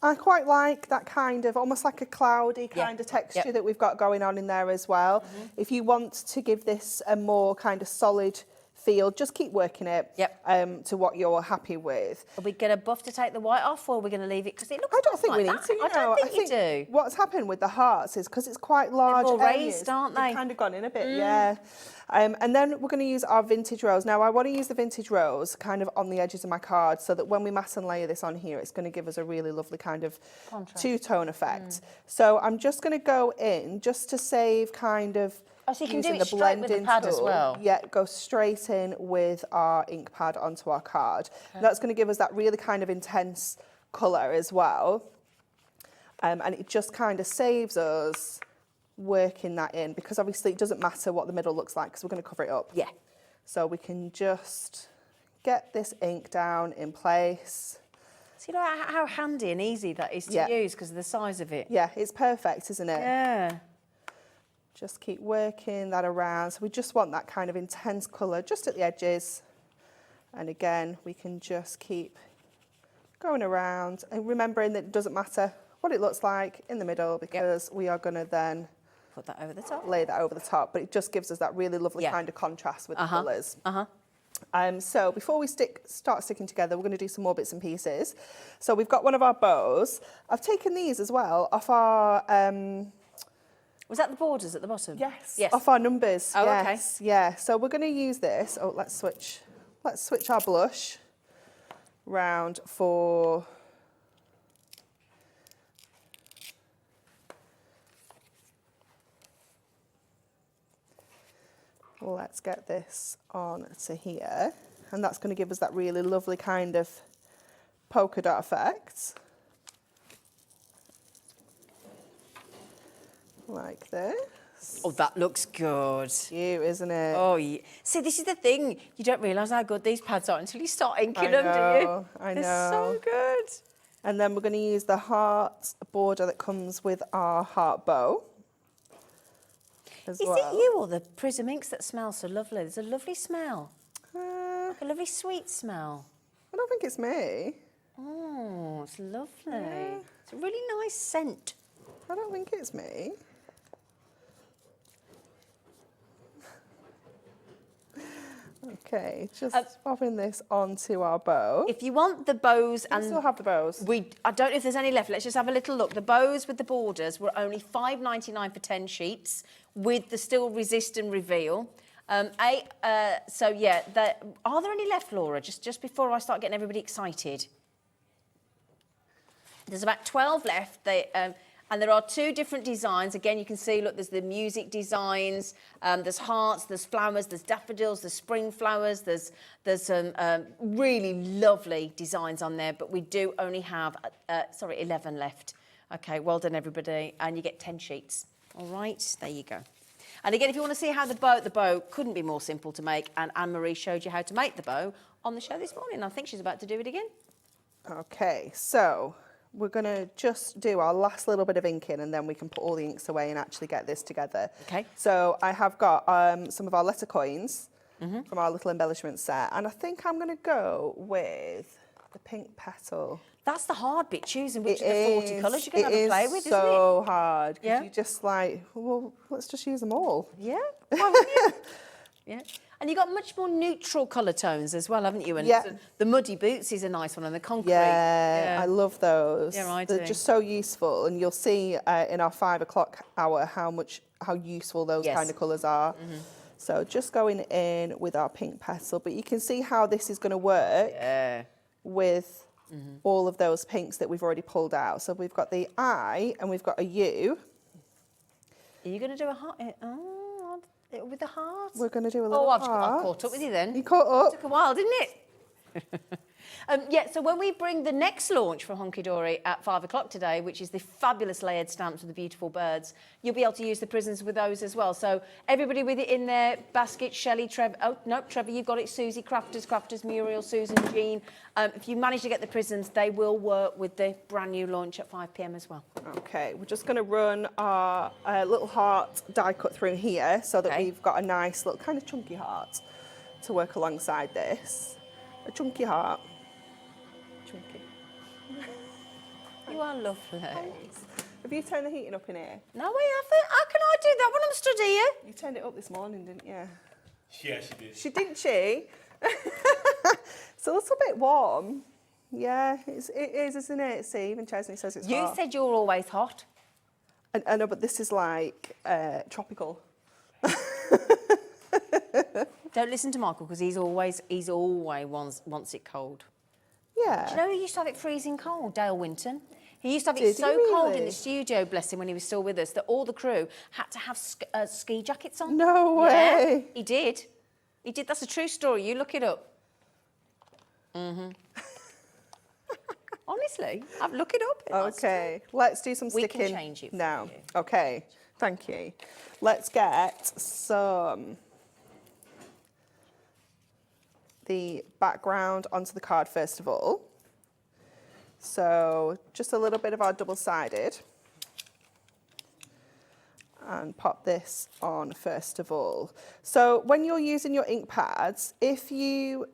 [SPEAKER 7] I quite like that kind of, almost like a cloudy kind of texture that we've got going on in there as well. If you want to give this a more kind of solid feel, just keep working it to what you're happy with.
[SPEAKER 4] Are we going to buff to take the white off, or are we going to leave it? Because it looks
[SPEAKER 7] I don't think
[SPEAKER 4] like
[SPEAKER 7] we need
[SPEAKER 4] that.
[SPEAKER 7] to,
[SPEAKER 4] I don't think you do.
[SPEAKER 7] What's happened with the hearts is because it's quite large
[SPEAKER 4] They're more
[SPEAKER 7] areas,
[SPEAKER 4] raised, aren't they?
[SPEAKER 7] They've kind of gone in a bit, yeah. And then we're going to use our vintage rose. Now, I want to use the vintage rose kind of on the edges of my card so that when we matte and layer this on here, it's going to give us a really lovely kind of two-tone effect. So I'm just going to go in just to save kind of
[SPEAKER 4] so you can
[SPEAKER 7] using
[SPEAKER 4] do it
[SPEAKER 7] the
[SPEAKER 4] straight with the
[SPEAKER 7] blending
[SPEAKER 4] pad
[SPEAKER 7] tool.
[SPEAKER 4] as well?
[SPEAKER 7] Yeah, go straight in with our ink pad onto our card. That's going to give us that really kind of intense colour as well. And it just kind of saves us working that in, because obviously it doesn't matter what the middle looks like because we're going to cover it up.
[SPEAKER 4] Yeah.
[SPEAKER 7] So we can just get this ink down in place.
[SPEAKER 4] See how handy and easy that is to use because of the size of it?
[SPEAKER 7] Yeah, it's perfect, isn't it?
[SPEAKER 4] Yeah.
[SPEAKER 7] Just keep working that around. So we just want that kind of intense colour just at the edges. And again, we can just keep going around and remembering that it doesn't matter what it looks like in the middle, because we are going to then
[SPEAKER 4] put that over the top.
[SPEAKER 7] Lay that over the top, but it just gives us that really lovely kind of contrast with the colours. So before we start sticking together, we're going to do some more bits and pieces. So we've got one of our bows. I've taken these as well off our
[SPEAKER 4] Was that the borders at the bottom?
[SPEAKER 7] Yes.
[SPEAKER 4] Yes.
[SPEAKER 7] Off our numbers.
[SPEAKER 4] Oh, okay.
[SPEAKER 7] yes. Yeah. So we're going to use this. Oh, let's switch our blush round for. Let's get this on to here, and that's going to give us that really lovely kind of polka dot effect. Like this.
[SPEAKER 4] Oh, that looks good.
[SPEAKER 7] Cute, isn't it?
[SPEAKER 4] Oh, yeah. See, this is the thing. You don't realise how good these pads are until you start inking
[SPEAKER 7] I
[SPEAKER 4] them, do you?
[SPEAKER 7] know, I
[SPEAKER 4] They're
[SPEAKER 7] know.
[SPEAKER 4] so good.
[SPEAKER 7] And then we're going to use the heart border that comes with our heart bow. As
[SPEAKER 4] Is
[SPEAKER 7] well.
[SPEAKER 4] it you or the Prism inks that smell so lovely? There's a lovely smell.
[SPEAKER 7] I
[SPEAKER 4] A lovely sweet smell.
[SPEAKER 7] don't think it's me.
[SPEAKER 4] Oh, it's lovely. It's a really nice scent.
[SPEAKER 7] I don't think it's me. Okay, just popping this onto our bow.
[SPEAKER 4] If you want the bows
[SPEAKER 7] We
[SPEAKER 4] and
[SPEAKER 7] still have the bows.
[SPEAKER 4] I don't know if there's any left. Let's just have a little look. The bows with the borders were only $5.99 for 10 sheets with the still resist and reveal. So yeah, are there any left, Laura? Just before I start getting everybody excited. There's about 12 left. And there are 2 different designs. Again, you can see, look, there's the music designs, there's hearts, there's flowers, there's daffodils, there's spring flowers, there's some really lovely designs on there, but we do only have, 11 left. Okay, well done, everybody. And you get 10 sheets. All right, there you go. And again, if you want to see how the bow couldn't be more simple to make, and Anne-Marie showed you how to make the bow on the show this morning. I think she's about to do it again.
[SPEAKER 7] Okay, so we're going to just do our last little bit of inking, and then we can put all the inks away and actually get this together.
[SPEAKER 4] Okay.
[SPEAKER 7] So I have got some of our letter coins from our little embellishment set, and I think I'm going to go with the pink petal.
[SPEAKER 4] That's the hard bit, choosing which of the 40 colours you're going to have to play with, isn't it?
[SPEAKER 7] It is so hard. 'Cause
[SPEAKER 4] Yeah.
[SPEAKER 7] you just like, well, let's just use them all.
[SPEAKER 4] Yeah. Why wouldn't you? Yeah. And you've got much more neutral colour tones as well, haven't you? And
[SPEAKER 7] Yeah.
[SPEAKER 4] the muddy boots is a nice one, and the concrete.
[SPEAKER 7] Yeah, I love those.
[SPEAKER 4] Yeah, I
[SPEAKER 7] They're
[SPEAKER 4] do.
[SPEAKER 7] just so useful, and you'll see in our 5 o'clock hour how useful those
[SPEAKER 4] Yes.
[SPEAKER 7] kind of colours are. So just going in with our pink petal, but you can see how this is going to work with all of those pinks that we've already pulled out. So we've got the I and we've got a U.
[SPEAKER 4] Are you going to do a heart? Oh, with the heart?
[SPEAKER 7] We're going to do a little
[SPEAKER 4] I've
[SPEAKER 7] heart.
[SPEAKER 4] caught up with you then.
[SPEAKER 7] You caught up?
[SPEAKER 4] Took a while, didn't it? Yeah, so when we bring the next launch for Hunkydory at 5 o'clock today, which is the fabulous layered stamps with the beautiful birds, you'll be able to use the prisms with those as well. So everybody with it in their basket, Shelley, Trevor, oh, no, Trevor, you've got it, Susie, Crafters, Muriel, Susan, Jean. If you manage to get the prisms, they will work with the brand new launch at 5 p.m. as well.
[SPEAKER 7] Okay, we're just going to run our little heart die cut through here so that we've got a nice little kind of chunky heart to work alongside this. A chunky heart. Chunky.
[SPEAKER 4] You are lovely.
[SPEAKER 7] Have you turned the heating up in here?
[SPEAKER 4] No, I haven't. How can I do that when I'm stood here?
[SPEAKER 7] You turned it up this morning, didn't you?
[SPEAKER 8] Yeah, she did.
[SPEAKER 7] She didn't she? It's a little bit warm. Yeah, it is, isn't it? See, even Chesney says it's hot.
[SPEAKER 4] You said you're always hot.
[SPEAKER 7] I know, but this is like tropical.
[SPEAKER 4] Don't listen to Michael because he's always wants it cold.
[SPEAKER 7] Yeah.
[SPEAKER 4] Do you know who used to have it freezing cold? Dale Winton. He used to have it
[SPEAKER 7] Did he
[SPEAKER 4] so cold in
[SPEAKER 7] really?
[SPEAKER 4] the studio, bless him, when he was still with us, that all the crew had to have ski jackets on.
[SPEAKER 7] No way.
[SPEAKER 4] Yeah, he did. He did. That's a true story. You look it up. Honestly, I've look it up.
[SPEAKER 7] Okay, let's do some
[SPEAKER 4] We
[SPEAKER 7] sticking
[SPEAKER 4] can change it for
[SPEAKER 7] now.
[SPEAKER 4] you.
[SPEAKER 7] Okay, thank you. Let's get the background onto the card first of all. So just a little bit of our double-sided. And pop this on first of all. So when you're using your ink pads, if you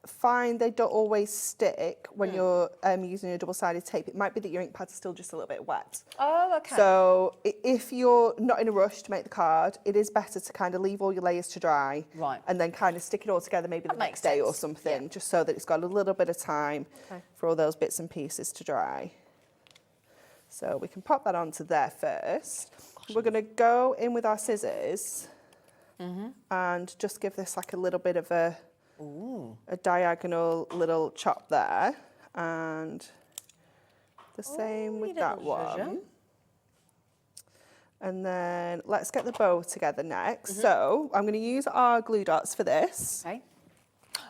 [SPEAKER 7] find they don't always stick when you're using your double-sided tape, it might be that your ink pads are still just a little bit wet.
[SPEAKER 4] Oh, okay.
[SPEAKER 7] So if you're not in a rush to make the card, it is better to kind of leave all your layers to dry.
[SPEAKER 4] Right.
[SPEAKER 7] And then kind of stick it all together maybe the
[SPEAKER 4] That
[SPEAKER 7] next
[SPEAKER 4] makes
[SPEAKER 7] day or
[SPEAKER 4] sense.
[SPEAKER 7] something,
[SPEAKER 4] Yeah.
[SPEAKER 7] just so that it's got a little bit of time for all those bits and pieces to dry. So we can pop that onto there first. We're going to go in with our scissors and just give this like a little bit of a diagonal little chop there. And the same with that one. And then let's get the bow together next. So I'm going to use our glue dots for this.
[SPEAKER 4] Okay.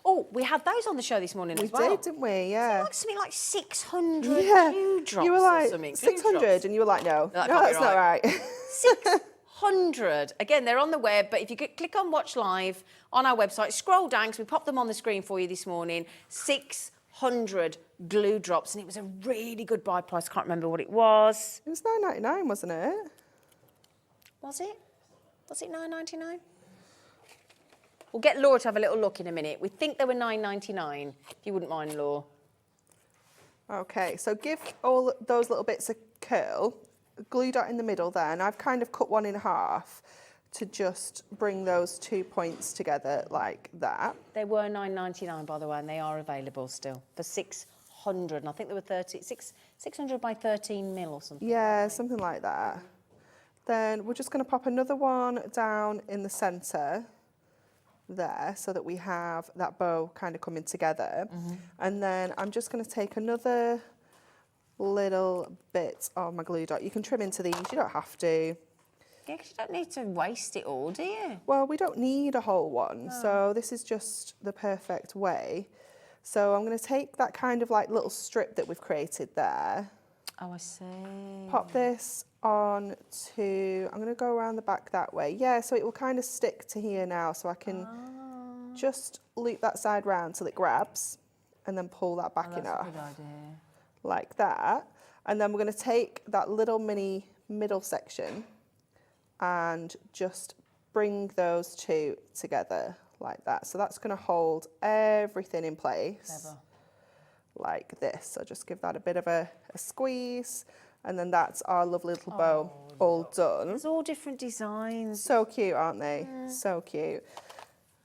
[SPEAKER 4] Oh, we had those on the show this morning as well.
[SPEAKER 7] We did, didn't we? Yeah.
[SPEAKER 4] Something like 600 glue drops
[SPEAKER 7] You were like,
[SPEAKER 4] or something.
[SPEAKER 7] 600, and you were like, no,
[SPEAKER 4] That
[SPEAKER 7] no,
[SPEAKER 4] can't be
[SPEAKER 7] that's not right.
[SPEAKER 4] 600. Again, they're on the web, but if you could click on Watch Live on our website, scroll down, because we popped them on the screen for you this morning. 600 glue drops, and it was a really good buy price. Can't remember what it was.
[SPEAKER 7] It was £9.99, wasn't it?
[SPEAKER 4] Was it? Was it £9.99? We'll get Laura to have a little look in a minute. We think they were £9.99, if you wouldn't mind, Laura.
[SPEAKER 7] Okay, so give all those little bits a curl, glue dot in the middle there, and I've kind of cut one in half to just bring those 2 points together like that.
[SPEAKER 4] They were £9.99, by the way, and they are available still for 600. And I think they were 600 by 13 mil or something.
[SPEAKER 7] Yeah, something like that. Then we're just going to pop another one down in the centre there so that we have that bow kind of coming together. And then I'm just going to take another little bit of my glue dot. You can trim into these, you don't have to.
[SPEAKER 4] Yeah, because you don't need to waste it all, do you?
[SPEAKER 7] Well, we don't need a whole one, so this is just the perfect way. So I'm going to take that kind of like little strip that we've created there.
[SPEAKER 4] Oh, I see.
[SPEAKER 7] Pop this on to, I'm going to go around the back that way. Yeah, so it will kind of stick to here now, so I can just loop that side round till it grabs and then pull that back in off.
[SPEAKER 4] Good idea.
[SPEAKER 7] Like that. And then we're going to take that little mini middle section and just bring those two together like that. So that's going to hold everything in place.
[SPEAKER 4] Clever.
[SPEAKER 7] Like this. So just give that a bit of a squeeze, and then that's our lovely little bow all done.
[SPEAKER 4] It's all different designs.
[SPEAKER 7] So cute, aren't they? So cute.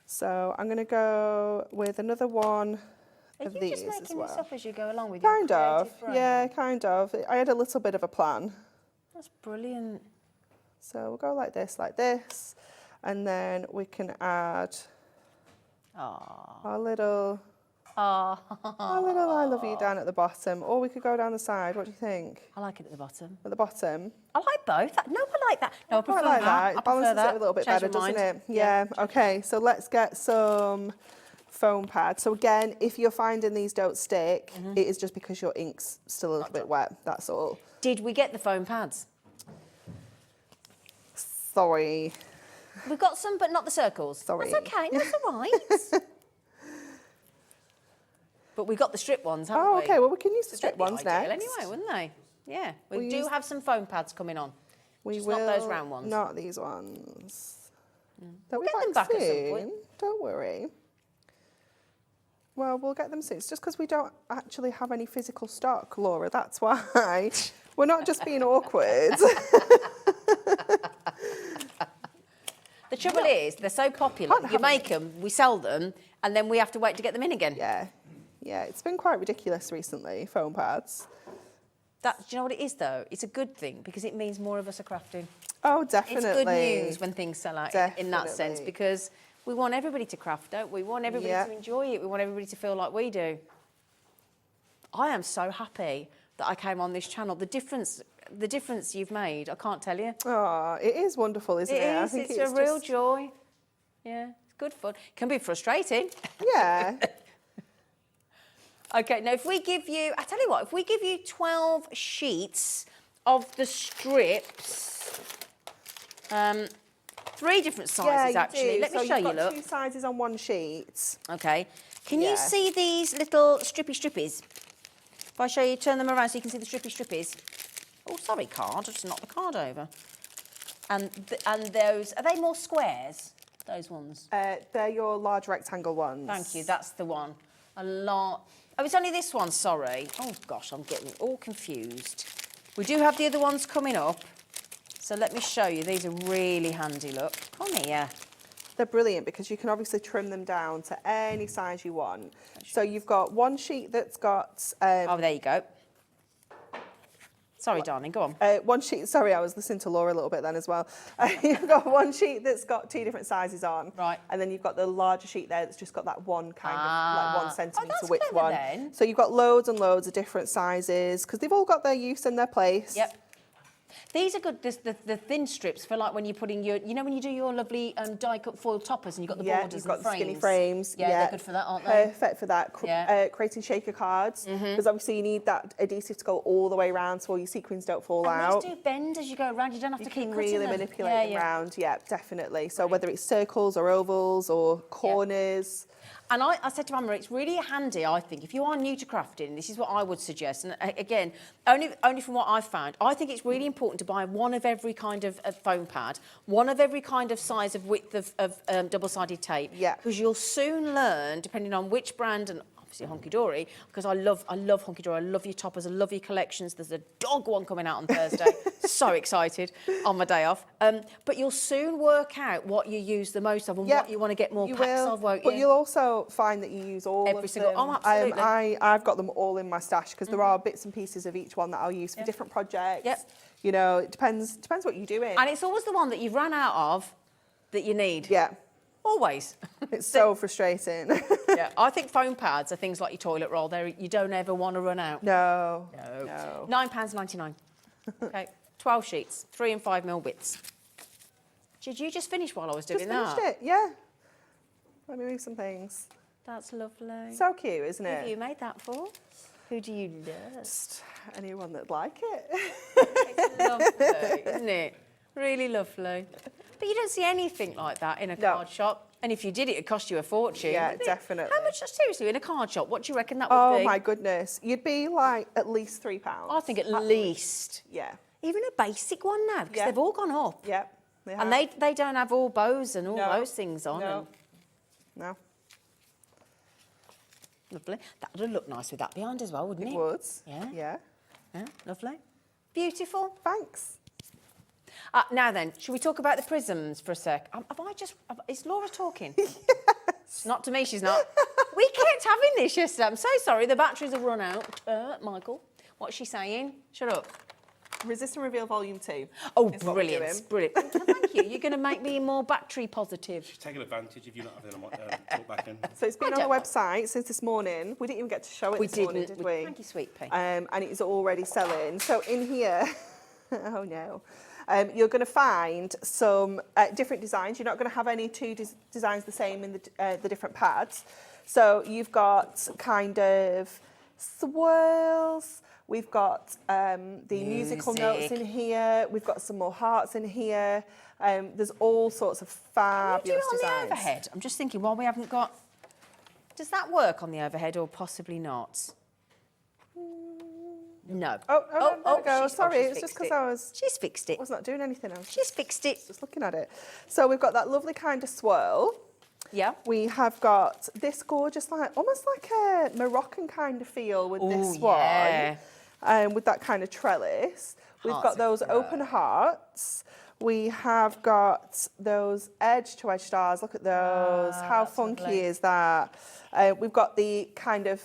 [SPEAKER 7] So I'm going to go with another one of
[SPEAKER 4] Are you
[SPEAKER 7] these
[SPEAKER 4] just
[SPEAKER 7] as
[SPEAKER 4] making
[SPEAKER 7] well.
[SPEAKER 4] this up as you go along with
[SPEAKER 7] Kind
[SPEAKER 4] your
[SPEAKER 7] of,
[SPEAKER 4] creative brain?
[SPEAKER 7] yeah, kind of. I had a little bit of a plan.
[SPEAKER 4] That's brilliant.
[SPEAKER 7] So we'll go like this, and then we can add our little I love you down at the bottom, or we could go down the side. What do you think?
[SPEAKER 4] I like it at the bottom.
[SPEAKER 7] At the bottom?
[SPEAKER 4] I like both. No, I like that. No, I prefer
[SPEAKER 7] Quite like that.
[SPEAKER 4] I
[SPEAKER 7] It
[SPEAKER 4] prefer
[SPEAKER 7] balances
[SPEAKER 4] that.
[SPEAKER 7] it a little bit
[SPEAKER 4] Change
[SPEAKER 7] better,
[SPEAKER 4] my
[SPEAKER 7] doesn't
[SPEAKER 4] mind.
[SPEAKER 7] it? Yeah. Okay, so let's get some foam pads. So again, if you're finding these don't stick, it is just because your ink's still a little bit wet, that's all.
[SPEAKER 4] Did we get the foam pads?
[SPEAKER 7] Sorry.
[SPEAKER 4] We've got some, but not the circles.
[SPEAKER 7] Sorry.
[SPEAKER 4] That's okay. That's all right. But we got the strip ones, haven't we?
[SPEAKER 7] Oh, okay, well, we can use the strip
[SPEAKER 4] That'd be
[SPEAKER 7] ones
[SPEAKER 4] ideal
[SPEAKER 7] next.
[SPEAKER 4] anyway, wouldn't they? Yeah. We
[SPEAKER 7] We'll
[SPEAKER 4] do
[SPEAKER 7] use-
[SPEAKER 4] have some foam pads coming on.
[SPEAKER 7] We
[SPEAKER 4] Just
[SPEAKER 7] will
[SPEAKER 4] not those round ones.
[SPEAKER 7] Not these ones. They'll
[SPEAKER 4] We'll
[SPEAKER 7] be
[SPEAKER 4] get them
[SPEAKER 7] back
[SPEAKER 4] back at some
[SPEAKER 7] soon.
[SPEAKER 4] point.
[SPEAKER 7] Don't worry. Well, we'll get them soon. It's just because we don't actually have any physical stock, Laura. That's why. We're not just being awkward.
[SPEAKER 4] The trouble is, they're so popular.
[SPEAKER 7] Can't
[SPEAKER 4] You
[SPEAKER 7] have
[SPEAKER 4] make them, we sell them, and then we have to wait to get them in again.
[SPEAKER 7] Yeah, it's been quite ridiculous recently, foam pads.
[SPEAKER 4] Do you know what it is, though? It's a good thing, because it means more of us are crafting.
[SPEAKER 7] Oh, definitely.
[SPEAKER 4] It's good news when things sell out in that sense,
[SPEAKER 7] Definitely.
[SPEAKER 4] because we want everybody to craft, don't we? We want everybody
[SPEAKER 7] Yeah.
[SPEAKER 4] to enjoy it. We want everybody to feel like we do. I am so happy that I came on this channel. The difference you've made, I can't tell you.
[SPEAKER 7] Oh, it is wonderful, isn't it?
[SPEAKER 4] It
[SPEAKER 7] I
[SPEAKER 4] is.
[SPEAKER 7] think
[SPEAKER 4] It's a real
[SPEAKER 7] just-
[SPEAKER 4] joy. Yeah, it's good fun. Can be frustrating.
[SPEAKER 7] Yeah.
[SPEAKER 4] Okay, now if we give you, I tell you what, if we give you 12 sheets of the strips, 3 different sizes
[SPEAKER 7] you
[SPEAKER 4] actually.
[SPEAKER 7] do.
[SPEAKER 4] Let me
[SPEAKER 7] So
[SPEAKER 4] show
[SPEAKER 7] you've
[SPEAKER 4] you,
[SPEAKER 7] got
[SPEAKER 4] look.
[SPEAKER 7] 2 sizes on one sheet.
[SPEAKER 4] Okay, can you
[SPEAKER 7] Yeah.
[SPEAKER 4] see these little strippies? If I show you, turn them around so you can see the strippies. Oh, sorry, card, just knocked the card over. And those, are they more squares, those ones?
[SPEAKER 7] They're your large rectangle ones.
[SPEAKER 4] Thank you, that's the one. A lot. Oh, it's only this one, sorry. Oh, gosh, I'm getting all confused. We do have the other ones coming up. So let me show you. These are really handy, look. Come here.
[SPEAKER 7] They're brilliant because you can obviously trim them down to any size you want. So you've got one sheet that's got...
[SPEAKER 4] Oh, there you go. Sorry, darling, go on.
[SPEAKER 7] One sheet, sorry, I was listening to Laura a little bit then as well. You've got one sheet that's got 2 different sizes on.
[SPEAKER 4] Right.
[SPEAKER 7] And then you've got the larger sheet there that's just got that one kind of, like 1 centimetre
[SPEAKER 4] that's
[SPEAKER 7] width
[SPEAKER 4] clever
[SPEAKER 7] one.
[SPEAKER 4] then.
[SPEAKER 7] So you've got loads and loads of different sizes because they've all got their use and their place.
[SPEAKER 4] Yep. These are good, the thin strips for like when you're putting your, you know when you do your lovely die-cut foil toppers and you've got the borders
[SPEAKER 7] you've got
[SPEAKER 4] and
[SPEAKER 7] the
[SPEAKER 4] frames.
[SPEAKER 7] skinny frames.
[SPEAKER 4] Yeah, they're good for that, aren't they?
[SPEAKER 7] Perfect for that. Creating shaker cards because obviously you need that adhesive to go all the way around so all your sequins don't fall out.
[SPEAKER 4] And these do bend as you go around. You don't have to keep
[SPEAKER 7] You can
[SPEAKER 4] cutting
[SPEAKER 7] really
[SPEAKER 4] them.
[SPEAKER 7] manipulate them around. Yeah, definitely. So whether it's circles or ovals or corners.
[SPEAKER 4] And I said to Mama, it's really handy, I think, if you are new to crafting, this is what I would suggest. And again, only from what I've found, I think it's really important to buy one of every kind of foam pad, one of every kind of size of width of double-sided tape.
[SPEAKER 7] Yeah.
[SPEAKER 4] Because you'll soon learn, depending on which brand, and obviously Hunkydory, because I love Hunkydory, I love your toppers, I love your collections. There's a dog one coming out on Thursday. So excited on my day off. But you'll soon work out what you use the most of and what you want to get more packs of, won't you?
[SPEAKER 7] But you'll also find that you use all
[SPEAKER 4] Every
[SPEAKER 7] of
[SPEAKER 4] single,
[SPEAKER 7] them.
[SPEAKER 4] oh, absolutely.
[SPEAKER 7] I've got them all in my stash because there are bits and pieces of each one that I'll use for different projects.
[SPEAKER 4] Yep.
[SPEAKER 7] You know, it depends what you're doing.
[SPEAKER 4] And it's always the one that you've run out of that you need.
[SPEAKER 7] Yeah.
[SPEAKER 4] Always.
[SPEAKER 7] It's so frustrating.
[SPEAKER 4] Yeah, I think foam pads are things like your toilet roll. You don't ever want to run out.
[SPEAKER 7] No.
[SPEAKER 4] £9.99. Okay, 12 sheets, 3 and 5 mil widths. Did you just finish while I was doing
[SPEAKER 7] Just
[SPEAKER 4] that?
[SPEAKER 7] finished it, yeah. Let me move some things.
[SPEAKER 4] That's lovely.
[SPEAKER 7] So cute, isn't
[SPEAKER 4] Who have
[SPEAKER 7] it?
[SPEAKER 4] you made that for? Who do you love?
[SPEAKER 7] Just anyone that'd like it.
[SPEAKER 4] It's lovely, isn't it? Really lovely. But you don't see anything like that in a card shop. And if you did, it'd cost you a fortune.
[SPEAKER 7] Yeah,
[SPEAKER 4] wouldn't it?
[SPEAKER 7] definitely.
[SPEAKER 4] How much, seriously, in a card shop, what do you reckon that would be?
[SPEAKER 7] Oh my goodness. You'd be like at least £3.
[SPEAKER 4] I think at least.
[SPEAKER 7] Yeah.
[SPEAKER 4] Even a basic one now, because
[SPEAKER 7] Yeah.
[SPEAKER 4] they've all gone up.
[SPEAKER 7] Yep.
[SPEAKER 4] And they don't have all bows and all
[SPEAKER 7] No.
[SPEAKER 4] those things on.
[SPEAKER 7] No.
[SPEAKER 4] And
[SPEAKER 7] No.
[SPEAKER 4] lovely. That would look nice with that behind as well, wouldn't it?
[SPEAKER 7] It would.
[SPEAKER 4] Yeah.
[SPEAKER 7] Yeah.
[SPEAKER 4] Yeah, lovely. Beautiful.
[SPEAKER 7] Thanks.
[SPEAKER 4] Now then, should we talk about the prisms for a sec? Is Laura talking?
[SPEAKER 7] Yes.
[SPEAKER 4] Not to me, she's not. We kept having this yesterday. I'm so sorry, the batteries have run out. Michael, what's she saying? Shut up.
[SPEAKER 7] Resist and Reveal Volume 2.
[SPEAKER 4] Oh,
[SPEAKER 7] is what we're doing.
[SPEAKER 4] brilliant, brilliant. Thank you. You're going to make me more battery positive.
[SPEAKER 8] She's taking advantage of you not having a talk back in.
[SPEAKER 7] So it's been on the
[SPEAKER 4] don't
[SPEAKER 7] website since this morning. We didn't even get to show it this morning, did we?
[SPEAKER 4] Thank you, sweet pea.
[SPEAKER 7] And it's already selling. So in here, oh no, you're going to find some different designs. You're not going to have any two designs the same in the different pads. So you've got kind of swirls. We've got the musical notes in here. We've got some more hearts in here. There's all sorts of fabulous
[SPEAKER 4] Can we do it on
[SPEAKER 7] designs.
[SPEAKER 4] the overhead? I'm just thinking, while we haven't got... Does that work on the overhead or possibly not? No.
[SPEAKER 7] Oh, there we go.
[SPEAKER 4] she's-
[SPEAKER 7] Sorry,
[SPEAKER 4] she's
[SPEAKER 7] it's just
[SPEAKER 4] fixed
[SPEAKER 7] because
[SPEAKER 4] it.
[SPEAKER 7] I was
[SPEAKER 4] She's fixed it.
[SPEAKER 7] not doing anything. I was
[SPEAKER 4] She's fixed it.
[SPEAKER 7] just looking at it. So we've got that lovely kind of swirl.
[SPEAKER 4] Yeah.
[SPEAKER 7] We have got this gorgeous, like almost like a Moroccan kind of feel with this
[SPEAKER 4] Ooh,
[SPEAKER 7] one,
[SPEAKER 4] yeah.
[SPEAKER 7] with that kind of trellis. We've
[SPEAKER 4] Hearts
[SPEAKER 7] got
[SPEAKER 4] are
[SPEAKER 7] those open hearts. We have got those edge-to-edge stars. Look at those. How funky
[SPEAKER 4] lovely.
[SPEAKER 7] is that? We've got the kind of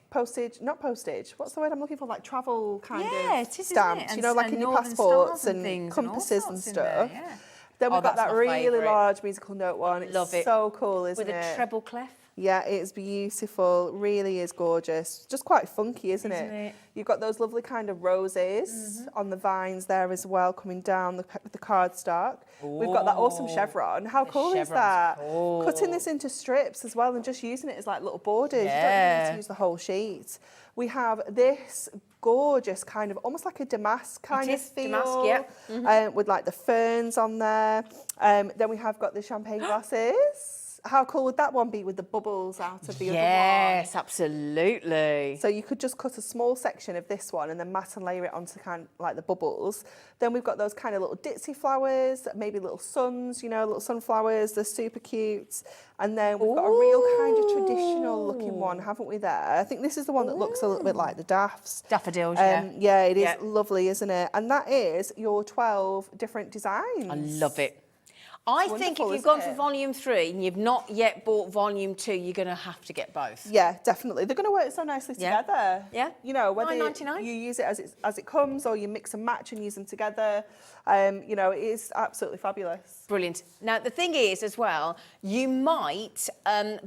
[SPEAKER 7] postage, not postage. What's the word I'm looking for? Like travel kind
[SPEAKER 4] Yeah,
[SPEAKER 7] of
[SPEAKER 4] it is, isn't
[SPEAKER 7] stamps.
[SPEAKER 4] it?
[SPEAKER 7] You
[SPEAKER 4] And-
[SPEAKER 7] know, like
[SPEAKER 4] and
[SPEAKER 7] in your
[SPEAKER 4] northern
[SPEAKER 7] passports
[SPEAKER 4] stars
[SPEAKER 7] and
[SPEAKER 4] things and all
[SPEAKER 7] compasses and
[SPEAKER 4] sorts in there,
[SPEAKER 7] stuff.
[SPEAKER 4] yeah.
[SPEAKER 7] Then
[SPEAKER 4] Oh,
[SPEAKER 7] we've got
[SPEAKER 4] that's
[SPEAKER 7] that
[SPEAKER 4] my
[SPEAKER 7] really
[SPEAKER 4] favourite.
[SPEAKER 7] large musical note one. It's
[SPEAKER 4] Love it.
[SPEAKER 7] so cool, isn't
[SPEAKER 4] With
[SPEAKER 7] it?
[SPEAKER 4] a treble clef.
[SPEAKER 7] Yeah, it's beautiful. Really is gorgeous. Just quite funky, isn't
[SPEAKER 4] it?
[SPEAKER 7] You've got those lovely kind of roses on the vines there as well, coming down the cardstock. We've got that awesome chevron. How cool is
[SPEAKER 4] chevron's
[SPEAKER 7] that?
[SPEAKER 4] cool.
[SPEAKER 7] Cutting this into strips as well and just using it as like little borders. You don't even
[SPEAKER 4] Yeah.
[SPEAKER 7] need to use the whole sheet. We have this gorgeous kind of almost like a damask kind of
[SPEAKER 4] is,
[SPEAKER 7] feel,
[SPEAKER 4] damask, yeah.
[SPEAKER 7] with like the ferns on there. Then we have got the champagne glasses. How cool would that one be with the bubbles out of the other one?
[SPEAKER 4] Yes, absolutely.
[SPEAKER 7] So you could just cut a small section of this one and then mat and layer it onto kind of like the bubbles. Then we've got those kind of little ditzy flowers, maybe little suns, you know, little sunflowers. They're super cute. And then we've got a real kind of traditional looking one, haven't we there? I think this is the one that looks a little bit like the daffs.
[SPEAKER 4] Daffodils, yeah.
[SPEAKER 7] Yeah, it is
[SPEAKER 4] Yeah.
[SPEAKER 7] lovely, isn't it? And that is your 12 different designs.
[SPEAKER 4] I love it. I think if
[SPEAKER 7] wonderful,
[SPEAKER 4] you've gone
[SPEAKER 7] isn't
[SPEAKER 4] for
[SPEAKER 7] it?
[SPEAKER 4] volume 3 and you've not yet bought volume 2, you're going to have to get both.
[SPEAKER 7] Yeah, definitely. They're going to work so nicely
[SPEAKER 4] Yeah.
[SPEAKER 7] together.
[SPEAKER 4] Yeah.
[SPEAKER 7] You know, whether
[SPEAKER 4] $9.99.
[SPEAKER 7] you use it as it comes or you mix and match and use them together, you know, it is absolutely fabulous.
[SPEAKER 4] Brilliant. Now, the thing is, as well, you might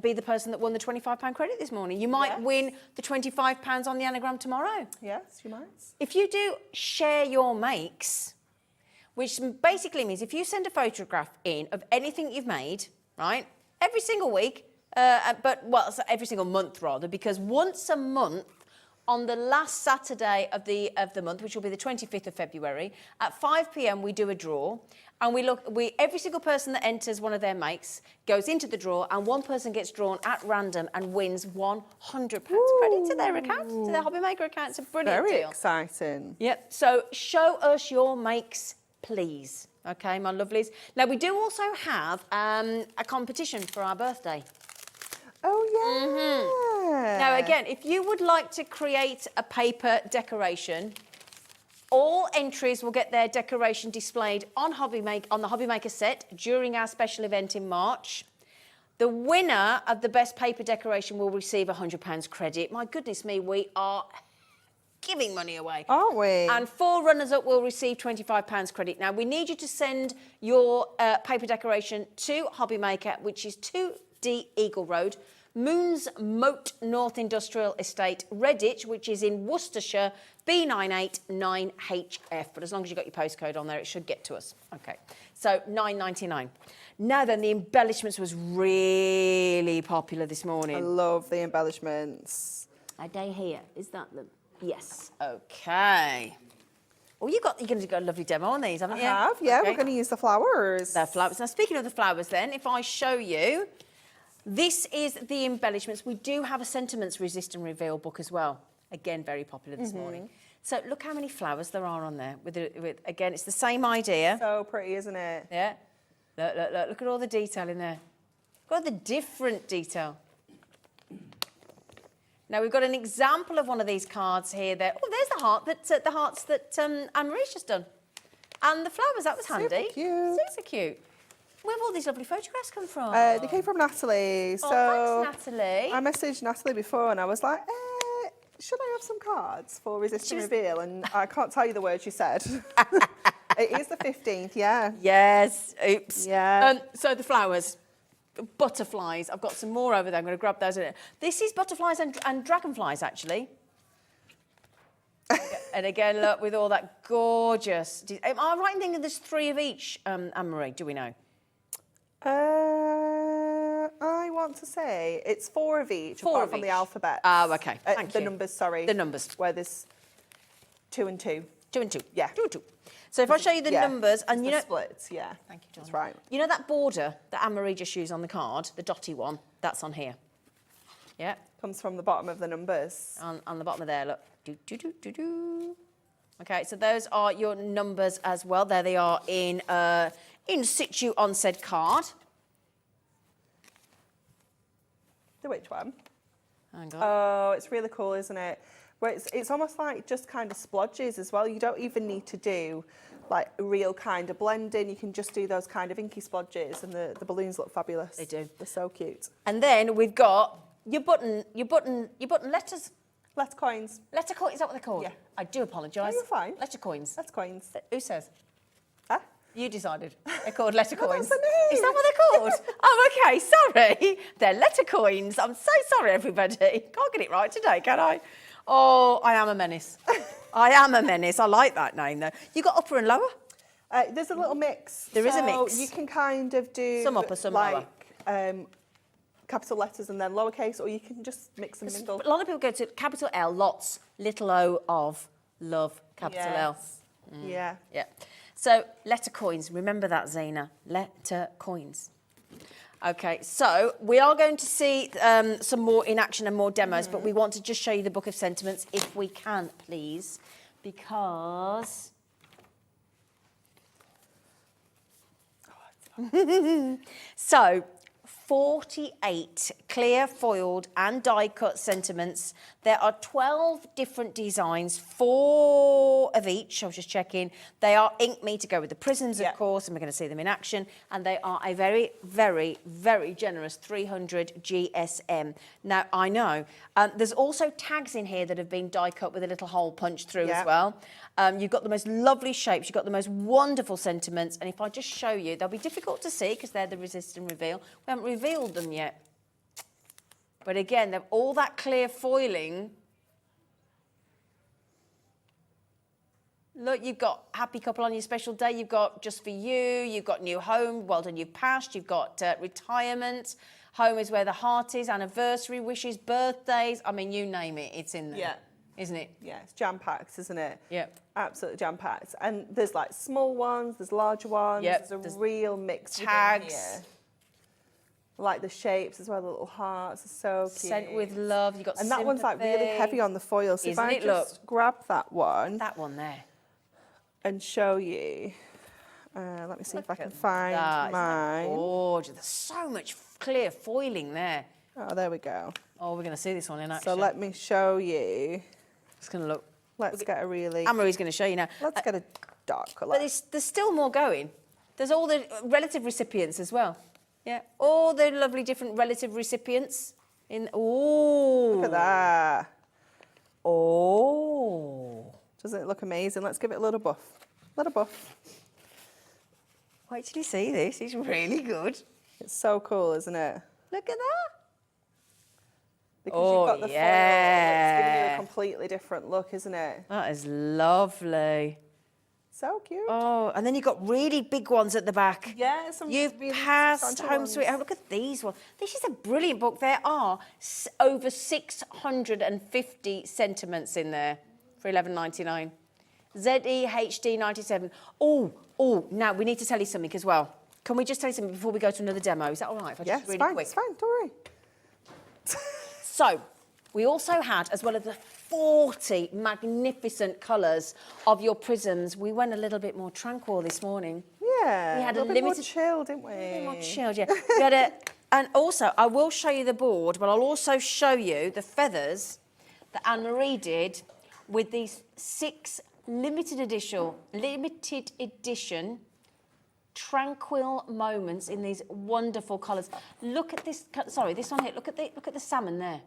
[SPEAKER 4] be the person that won the £25 credit this morning. You might
[SPEAKER 7] Yes.
[SPEAKER 4] win the £25 on the anagram tomorrow.
[SPEAKER 7] Yes, you might.
[SPEAKER 4] If you do share your makes, which basically means if you send a photograph in of anything you've made, right, every single week, so every single month rather, because once a month, on the last Saturday of the month, which will be the 25th of February, at 5 p.m. we do a draw, and every single person that enters one of their makes goes into the draw, and one person gets drawn at random and wins £100 credit to their account, to their Hobbymaker account. It's a brilliant
[SPEAKER 7] Very
[SPEAKER 4] deal.
[SPEAKER 7] exciting.
[SPEAKER 4] Yep. So show us your makes, please. Okay, my lovelies. Now, we do also have a competition for our birthday.
[SPEAKER 7] Oh, yeah.
[SPEAKER 4] Now, again, if you would like to create a paper decoration, all entries will get their decoration displayed on the Hobbymaker set during our special event in March. The winner of the best paper decoration will receive £100 credit. My goodness me, we are giving money away.
[SPEAKER 7] Aren't we?
[SPEAKER 4] And 4 runners-up will receive £25 credit. Now, we need you to send your paper decoration to Hobbymaker, which is 2D Eagle Road, Moons Moat North Industrial Estate, Redditch, which is in Worcestershire, B989HF. But as long as you've got your postcode on there, it should get to us. Okay, so £9.99. Now then, the embellishments was really popular this morning.
[SPEAKER 7] I love the embellishments.
[SPEAKER 4] Are they here? Is that them? Yes. Okay. Well, you're going to do a lovely demo on these, haven't you?
[SPEAKER 7] I have, yeah.
[SPEAKER 4] Okay.
[SPEAKER 7] We're going to use the flowers.
[SPEAKER 4] The flowers. Now, speaking of the flowers then, if I show you, this is the embellishments. We do have a sentiments resist and reveal book as well. Again, very popular this morning. So look how many flowers there are on there. Again, it's the same idea.
[SPEAKER 7] So pretty, isn't it?
[SPEAKER 4] Yeah. Look at all the detail in there. Look at the different detail. Now, we've got an example of one of these cards here. Oh, there's the hearts that Anne-Marie's just done. And the flowers, that was handy.
[SPEAKER 7] Super cute.
[SPEAKER 4] Super cute. Where have all these lovely photographs come from?
[SPEAKER 7] They came from Natalie. So
[SPEAKER 4] thanks, Natalie.
[SPEAKER 7] I messaged Natalie before and I was like, should I have some cards for Resist and Reveal? And I can't tell you the words she said. It is the 15th, yeah.
[SPEAKER 4] Yes. Oops.
[SPEAKER 7] Yeah.
[SPEAKER 4] So the flowers. Butterflies. I've got some more over there. I'm going to grab those. This is butterflies and dragonflies, actually. And again, look, with all that gorgeous... Am I right in thinking there's 3 of each, Anne-Marie? Do we know?
[SPEAKER 7] I want to say it's 4 of each,
[SPEAKER 4] 4
[SPEAKER 7] apart
[SPEAKER 4] of
[SPEAKER 7] from the
[SPEAKER 4] each.
[SPEAKER 7] alphabet.
[SPEAKER 4] Oh, okay. Thank
[SPEAKER 7] the
[SPEAKER 4] you.
[SPEAKER 7] numbers, sorry.
[SPEAKER 4] The numbers.
[SPEAKER 7] Where there's 2 and 2.
[SPEAKER 4] 2 and 2.
[SPEAKER 7] Yeah.
[SPEAKER 4] 2 and 2. So if I show you the numbers, and you know...
[SPEAKER 7] splits, yeah.
[SPEAKER 4] Thank you, John.
[SPEAKER 7] That's right.
[SPEAKER 4] You know that border that Anne-Marie just used on the card, the dotty one? That's on here. Yeah.
[SPEAKER 7] Comes from the bottom of the numbers.
[SPEAKER 4] On the bottom of there, look. Okay, so those are your numbers as well. There they are in situ on said card.
[SPEAKER 7] The which one?
[SPEAKER 4] Hang on.
[SPEAKER 7] Oh, it's really cool, isn't it? Where it's almost like just kind of splodges as well. You don't even need to do like a real kind of blending. You can just do those kind of inky splodges, and the balloons look fabulous.
[SPEAKER 4] They do.
[SPEAKER 7] They're so cute.
[SPEAKER 4] And then we've got your button letters.
[SPEAKER 7] Letter coins.
[SPEAKER 4] Letter coins, is that what they're called?
[SPEAKER 7] Yeah.
[SPEAKER 4] I do apologise.
[SPEAKER 7] No, you're fine.
[SPEAKER 4] Letter coins.
[SPEAKER 7] Letter coins.
[SPEAKER 4] Who says?
[SPEAKER 7] Huh?
[SPEAKER 4] You decided. They're called letter
[SPEAKER 7] No,
[SPEAKER 4] coins.
[SPEAKER 7] that's the name.
[SPEAKER 4] Is that what they're called? Oh, okay. Sorry. They're letter coins. I'm so sorry, everybody. Can't get it right today, can I? Oh, I am a menace. I am a menace. I like that name, though. You got upper and lower?
[SPEAKER 7] There's a little mix.
[SPEAKER 4] There is a mix.
[SPEAKER 7] You can kind of do
[SPEAKER 4] Some upper, some lower.
[SPEAKER 7] Capital letters and then lowercase, or you can just mix and mingle.
[SPEAKER 4] A lot of people go to capital L, lots, little o of, love, capital L.
[SPEAKER 7] Yeah.
[SPEAKER 4] Yeah. So, letter coins. Remember that, Zena. Letter coins. Okay, so we are going to see some more in action and more demos, but we want to just show you the Book of Sentiments if we can, please, because... So, 48 clear foiled and die cut sentiments. There are 12 different designs, 4 of each. I was just checking. They are ink me to go with the prisms, of course, and we're going to see them in action. And they are a very, very, very generous 300 GSM. Now, I know there's also tags in here that have been die cut with a little hole punched through as well. You've got the most lovely shapes. You've got the most wonderful sentiments. And if I just show you, they'll be difficult to see because they're the resist and reveal. We haven't revealed them yet. But again, they've all that clear foiling. Look, you've got happy couple on your special day. You've got just for you. You've got new home. Well done, you've passed. You've got retirement. Home is where the heart is. Anniversary wishes, birthdays. I mean, you name it, it's in there.
[SPEAKER 7] Yeah.
[SPEAKER 4] Isn't it?
[SPEAKER 7] Yeah, it's jam-packed, isn't it?
[SPEAKER 4] Yep.
[SPEAKER 7] Absolutely jam-packed. And there's like small ones, there's larger ones.
[SPEAKER 4] Yep.
[SPEAKER 7] There's a real mix.
[SPEAKER 4] Tags.
[SPEAKER 7] Here. I like the shapes as well, the little hearts are so cute.
[SPEAKER 4] Sent with love. You've got
[SPEAKER 7] and that one's like really heavy on the foil. So if I just grab that one.
[SPEAKER 4] That one there.
[SPEAKER 7] And show you. Let me see if I can find mine.
[SPEAKER 4] Gorgeous. There's so much clear foiling there.
[SPEAKER 7] Oh, there we go.
[SPEAKER 4] Oh, we're going to see this one in action.
[SPEAKER 7] So let me show you.
[SPEAKER 4] It's going to look...
[SPEAKER 7] Let's get a really...
[SPEAKER 4] Anne-Marie's going to show you now.
[SPEAKER 7] Let's get a dark colour.
[SPEAKER 4] But there's still more going. There's all the relative recipients as well. Yeah, all the lovely different relative recipients. Ooh.
[SPEAKER 7] Look at that.
[SPEAKER 4] Oh.
[SPEAKER 7] Doesn't it look amazing? Let's give it a little buff. Little buff.
[SPEAKER 4] Wait till you see this. It's really good.
[SPEAKER 7] It's so cool, isn't it?
[SPEAKER 4] Look at that.
[SPEAKER 7] Because you've got the foil, it's giving you a completely different look, isn't it?
[SPEAKER 4] That is lovely.
[SPEAKER 7] So cute.
[SPEAKER 4] Oh, and then you've got really big ones at the back.
[SPEAKER 7] Yeah, some
[SPEAKER 4] You've
[SPEAKER 7] really
[SPEAKER 4] passed
[SPEAKER 7] substantial
[SPEAKER 4] Home
[SPEAKER 7] ones.
[SPEAKER 4] Sweet Home. Look at these ones. This is a brilliant book. There are over 650 sentiments in there for $11.99. ZEHD 97. Oh, now we need to tell you something as well. Can we just tell you something before we go to another demo? Is that all right? If I just really quick?
[SPEAKER 7] It's fine, don't worry.
[SPEAKER 4] So, we also had, as well as the 40 magnificent colours of your prisms, we went a little bit more tranquil this morning.
[SPEAKER 7] Yeah,
[SPEAKER 4] We had
[SPEAKER 7] a
[SPEAKER 4] a
[SPEAKER 7] little bit more
[SPEAKER 4] limited-
[SPEAKER 7] chill, didn't we?
[SPEAKER 4] A bit more chilled, yeah. We had and also, I will show you the board, but I'll also show you the feathers that Anne-Marie did with these 6 limited edition tranquil moments in these wonderful colours. Look at this. Sorry, this one here. Look at the salmon there.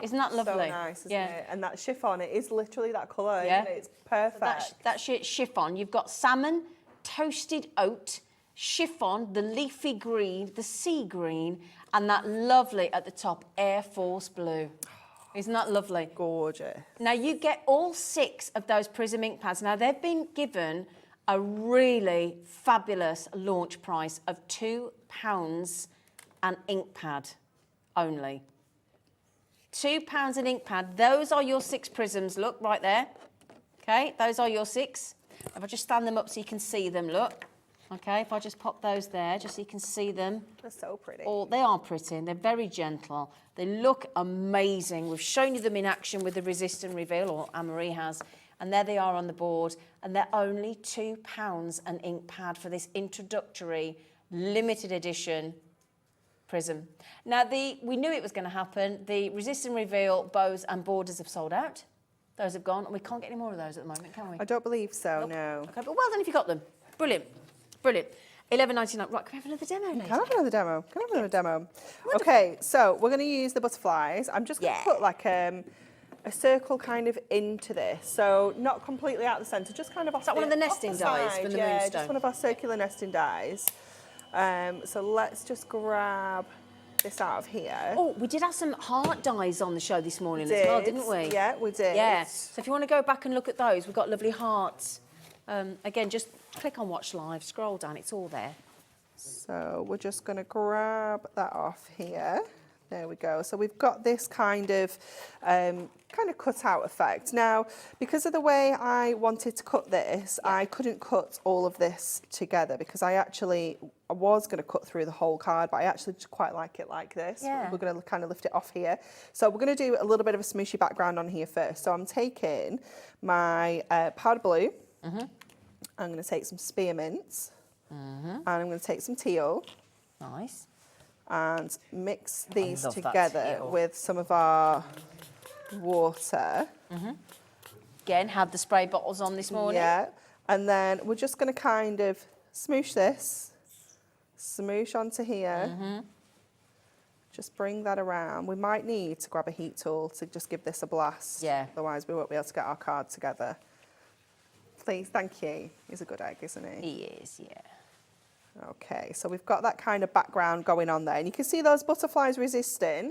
[SPEAKER 4] Isn't that lovely?
[SPEAKER 7] So nice, isn't it? And that chiffon, it is literally that colour,
[SPEAKER 4] Yeah.
[SPEAKER 7] isn't it? It's perfect.
[SPEAKER 4] That's chiffon. You've got salmon, toasted oat, chiffon, the leafy green, the sea green, and that lovely at the top Air Force blue. Isn't that lovely?
[SPEAKER 7] Gorgeous.
[SPEAKER 4] Now you get all 6 of those Prism ink pads. Now they've been given a really fabulous launch price of £2 an ink pad only. £2 an ink pad. Those are your 6 prisms. Look, right there. Okay, those are your 6. If I just stand them up so you can see them, look. Okay, if I just pop those there, just so you can see them.
[SPEAKER 7] They're so pretty.
[SPEAKER 4] They are pretty and they're very gentle. They look amazing. We've shown you them in action with the Resist and Reveal, or Anne-Marie has. And there they are on the board. And they're only £2 an ink pad for this introductory, limited edition prism. Now, we knew it was going to happen. The Resist and Reveal bows and borders have sold out. Those have gone, and we can't get any more of those at the moment, can we?
[SPEAKER 7] I don't believe so,
[SPEAKER 4] Nope.
[SPEAKER 7] no.
[SPEAKER 4] Okay, but well done if you got them. Brilliant. Brilliant. $11.99. Right, can we have another demo, ladies?
[SPEAKER 7] Can I have another demo? Can I have another demo? Okay, so we're going to use the butterflies. I'm just going to put like a circle kind of into this. So not completely out the centre, just kind of off
[SPEAKER 4] Is that one of the nesting dies from the
[SPEAKER 7] yeah,
[SPEAKER 4] Moonstone?
[SPEAKER 7] just one of our circular nesting dies. So let's just grab this out of here.
[SPEAKER 4] Oh, we did have some heart dies on the show this morning as well, didn't we?
[SPEAKER 7] Yeah, we did.
[SPEAKER 4] Yeah. So if you want to go back and look at those, we've got lovely hearts. Again, just click on Watch Live, scroll down, it's all there.
[SPEAKER 7] So we're just going to grab that off here. There we go. So we've got this kind of cut out effect. Now, because of the way I wanted to cut this, I couldn't cut all of this together because I was going to cut through the whole card, but I actually just quite like it like this.
[SPEAKER 4] Yeah.
[SPEAKER 7] We're going to kind of lift it off here. So we're going to do a little bit of a smooshy background on here first. So I'm taking my powder blue. I'm going to take some spearmints. And I'm going to take some teal.
[SPEAKER 4] Nice.
[SPEAKER 7] and mix these
[SPEAKER 4] love that
[SPEAKER 7] together
[SPEAKER 4] teal.
[SPEAKER 7] with some of our water.
[SPEAKER 4] Again, had the spray bottles on this morning.
[SPEAKER 7] Yeah, and then we're just going to kind of smoosh this, smoosh onto here. Just bring that around. We might need to grab a heat tool to just give this a blast.
[SPEAKER 4] Yeah.
[SPEAKER 7] Otherwise, we won't be able to get our card together. Please, thank you. He's a good egg, isn't he?
[SPEAKER 4] He is, yeah.
[SPEAKER 7] Okay, so we've got that kind of background going on there. And you can see those butterflies resisting.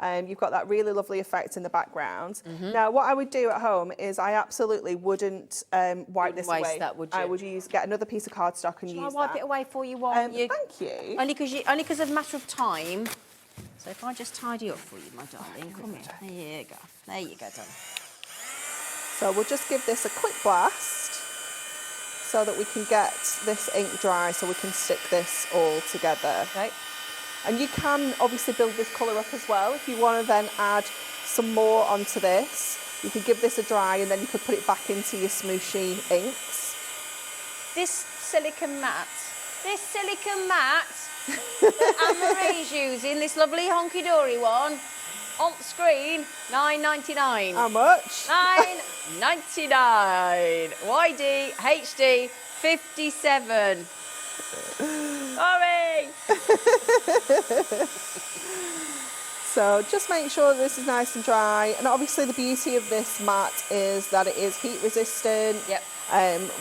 [SPEAKER 7] You've got that really lovely effect in the background. Now, what I would do at home is I absolutely wouldn't wipe this
[SPEAKER 4] waste
[SPEAKER 7] away.
[SPEAKER 4] that, would
[SPEAKER 7] I
[SPEAKER 4] you?
[SPEAKER 7] would get another piece of cardstock and
[SPEAKER 4] Shall
[SPEAKER 7] use
[SPEAKER 4] I wipe
[SPEAKER 7] that.
[SPEAKER 4] it away for you while you...
[SPEAKER 7] Thank you.
[SPEAKER 4] Only because of a matter of time. So if I just tidy up for you, my darling, come here. There you go. There you go, darling.
[SPEAKER 7] So we'll just give this a quick blast so that we can get this ink dry so we can stick this all together.
[SPEAKER 4] Okay.
[SPEAKER 7] And you can obviously build this colour up as well. If you want to then add some more onto this, you could give this a dry and then you could put it back into your smooshy inks.
[SPEAKER 4] This silicone mat that Anne-Marie's using, this lovely Hunkydory one, on screen, $9.99.
[SPEAKER 7] How much?
[SPEAKER 4] $9.99. YD HD 57. Sorry.
[SPEAKER 7] So just make sure this is nice and dry. And obviously the beauty of this mat is that it is heat resistant.
[SPEAKER 4] Yep.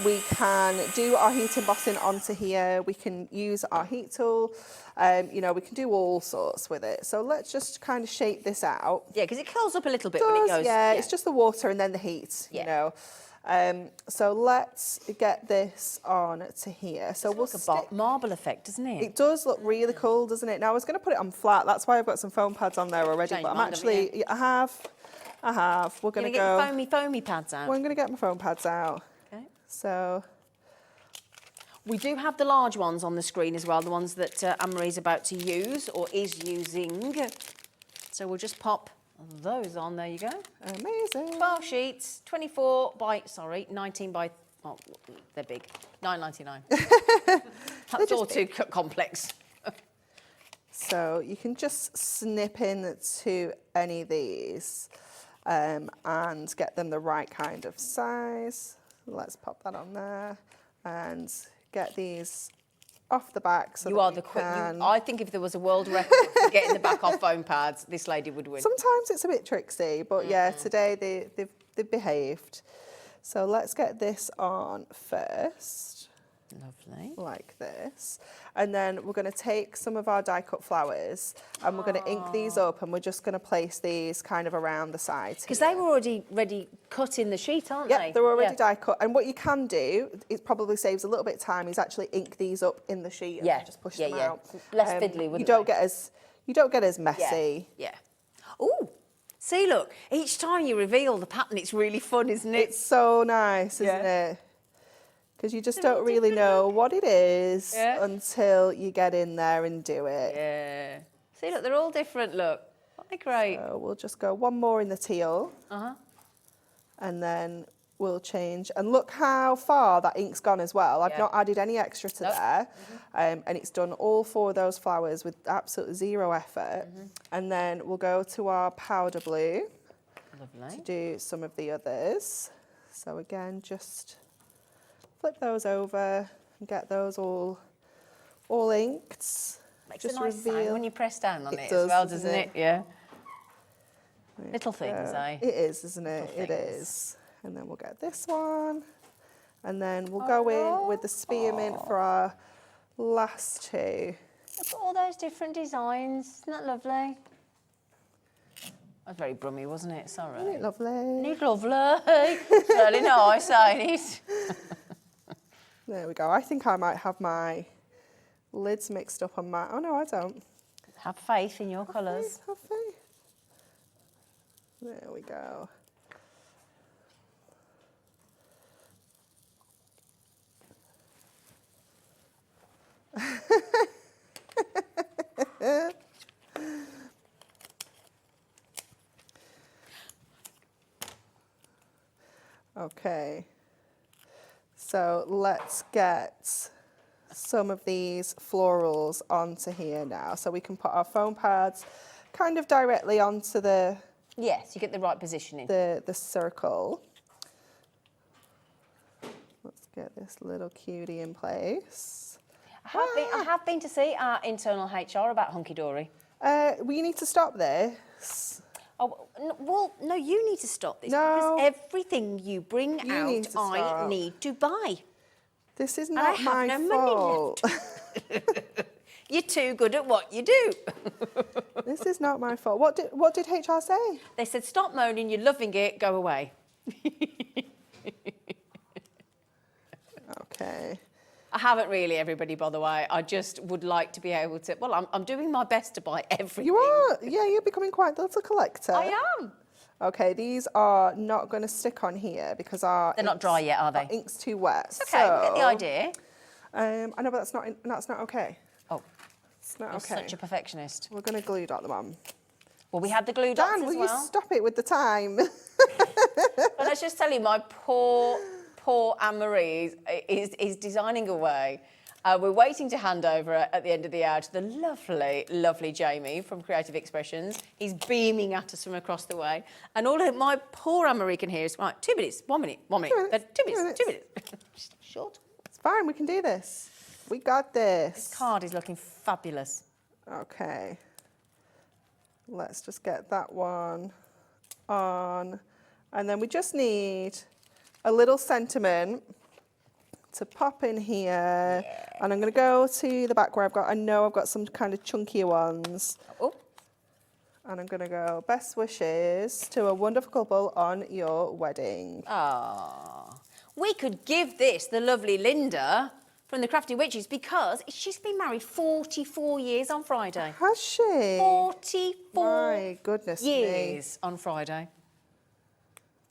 [SPEAKER 7] We can do our heat embossing onto here. We can use our heat tool. You know, we can do all sorts with it. So let's just kind of shape this out.
[SPEAKER 4] Yeah, because it curls up a little bit when it goes.
[SPEAKER 7] Yeah, it's just the water and then the heat, you know. So let's get this on to here. So we'll
[SPEAKER 4] It's like a marble effect, doesn't it?
[SPEAKER 7] It does look really cool, doesn't it? Now I was going to put it on flat. That's why I've got some foam pads on there already.
[SPEAKER 4] Change
[SPEAKER 7] But I'm
[SPEAKER 4] mind, haven't
[SPEAKER 7] actually,
[SPEAKER 4] you?
[SPEAKER 7] I have. We're going to
[SPEAKER 4] Gonna
[SPEAKER 7] go.
[SPEAKER 4] get the foamy pads out.
[SPEAKER 7] We're going to get my foam pads out.
[SPEAKER 4] Okay.
[SPEAKER 7] So
[SPEAKER 4] We do have the large ones on the screen as well, the ones that Anne-Marie's about to use or is using. So we'll just pop those on. There you go.
[SPEAKER 7] amazing.
[SPEAKER 4] 12 sheets, 19 by, oh, they're big, $9.99. That's all too complex.
[SPEAKER 7] So you can just snip in to any of these and get them the right kind of size. Let's pop that on there and get these off the back. So
[SPEAKER 4] You
[SPEAKER 7] that
[SPEAKER 4] are
[SPEAKER 7] we
[SPEAKER 4] the quick.
[SPEAKER 7] can-
[SPEAKER 4] I think if there was a world record for getting the back off foam pads, this lady would win.
[SPEAKER 7] Sometimes it's a bit tricksy, but yeah, today they've behaved. So let's get this on first,
[SPEAKER 4] Lovely.
[SPEAKER 7] like this. And then we're going to take some of our die cut flowers and we're going to ink these up and we're just going to place these kind of around the sides.
[SPEAKER 4] Because they were already ready cut in the sheet, aren't
[SPEAKER 7] Yeah,
[SPEAKER 4] they?
[SPEAKER 7] they're already die cut. And what you can do, it probably saves a little bit of time, is actually ink these up in the sheet and then just push them out.
[SPEAKER 4] Less fiddly, wouldn't
[SPEAKER 7] you don't
[SPEAKER 4] they?
[SPEAKER 7] get as messy.
[SPEAKER 4] Yeah. Oh, see, look, each time you reveal the pattern, it's really fun, isn't it?
[SPEAKER 7] It's so nice, isn't it? Because you just don't really know what it is until you get in there and do it.
[SPEAKER 4] Yeah. See, look, they're all different, look. Aren't they great?
[SPEAKER 7] So we'll just go one more in the teal. And then we'll change. And look how far that ink's gone as well. I've not added any extra to there. And it's done all 4 of those flowers with absolutely 0 effort. And then we'll go to our powder blue
[SPEAKER 4] Lovely.
[SPEAKER 7] to do some of the others. So again, just flip those over and get those all inked.
[SPEAKER 4] Makes
[SPEAKER 7] just
[SPEAKER 4] a nice sound when you press down on it,
[SPEAKER 7] does,
[SPEAKER 4] as well,
[SPEAKER 7] doesn't
[SPEAKER 4] doesn't
[SPEAKER 7] it?
[SPEAKER 4] it? Yeah. Little things, eh?
[SPEAKER 7] It is, isn't it?
[SPEAKER 4] Little
[SPEAKER 7] It
[SPEAKER 4] things.
[SPEAKER 7] is. And then we'll get this one. And then we'll go in with the spearmint for our last 2.
[SPEAKER 4] Look at all those different designs. Isn't that lovely? That was very brummy, wasn't it? Sorry.
[SPEAKER 7] Isn't it lovely?
[SPEAKER 4] Isn't it lovely? It's really nice, ain't it?
[SPEAKER 7] There we go. I think I might have my lids mixed up on my... Oh, no, I don't.
[SPEAKER 4] Have faith in your colours.
[SPEAKER 7] Have faith. There we go. Okay. So let's get some of these florals onto here now. So we can put our foam pads kind of directly onto the
[SPEAKER 4] Yes, you get the right positioning.
[SPEAKER 7] the circle. Let's get this little cutie in place.
[SPEAKER 4] I have been to see our internal HR about Hunkydory.
[SPEAKER 7] We need to stop this.
[SPEAKER 4] Oh, well, no, you need to stop this
[SPEAKER 7] No.
[SPEAKER 4] because everything you bring
[SPEAKER 7] You
[SPEAKER 4] out,
[SPEAKER 7] need to
[SPEAKER 4] I
[SPEAKER 7] stop.
[SPEAKER 4] need to buy.
[SPEAKER 7] This is
[SPEAKER 4] I
[SPEAKER 7] not
[SPEAKER 4] have
[SPEAKER 7] my
[SPEAKER 4] no money
[SPEAKER 7] fault.
[SPEAKER 4] You're too good at what you do.
[SPEAKER 7] This is not my fault. What did HR say?
[SPEAKER 4] They said, stop moaning, you're loving it, go away.
[SPEAKER 7] Okay.
[SPEAKER 4] I haven't really, everybody, by the way. I just would like to be able to, well, I'm doing my best to buy everything.
[SPEAKER 7] You are, yeah, you're becoming quite the little collector.
[SPEAKER 4] I am.
[SPEAKER 7] Okay, these are not going to stick on here because
[SPEAKER 4] They're not dry yet, are they?
[SPEAKER 7] Our ink's too wet.
[SPEAKER 4] It's okay, we get the idea.
[SPEAKER 7] I know, but that's not okay.
[SPEAKER 4] Oh,
[SPEAKER 7] It's not
[SPEAKER 4] you're
[SPEAKER 7] okay.
[SPEAKER 4] such a perfectionist.
[SPEAKER 7] We're going to glue dot them on.
[SPEAKER 4] Well, we had the glue dots
[SPEAKER 7] Dan,
[SPEAKER 4] as
[SPEAKER 7] will
[SPEAKER 4] well.
[SPEAKER 7] you stop it with the time?
[SPEAKER 4] But let's just tell you, my poor Anne-Marie is designing away. We're waiting to hand over at the end of the hour to the lovely, lovely Jamie from Creative Expressions. He's beaming at us from across the way. And all of my poor Anne-Marie can hear is, right, 2 minutes, 1 minute, 1 minute, 2 minutes, 2 minutes. Short.
[SPEAKER 7] It's fine, we can do this. We got this.
[SPEAKER 4] This card is looking fabulous.
[SPEAKER 7] Okay. Let's just get that one on. And then we just need a little sentiment to pop in here. Yeah. And I'm going to go to the back where I know I've got some kind of chunkier ones.
[SPEAKER 4] Oh.
[SPEAKER 7] And I'm going to go, best wishes to a wonderful couple on your wedding.
[SPEAKER 4] Ah, we could give this the lovely Lynda from the Crafty Witches because she's been married 44 years on Friday.
[SPEAKER 7] Has she?
[SPEAKER 4] 44
[SPEAKER 7] My goodness
[SPEAKER 4] years on Friday.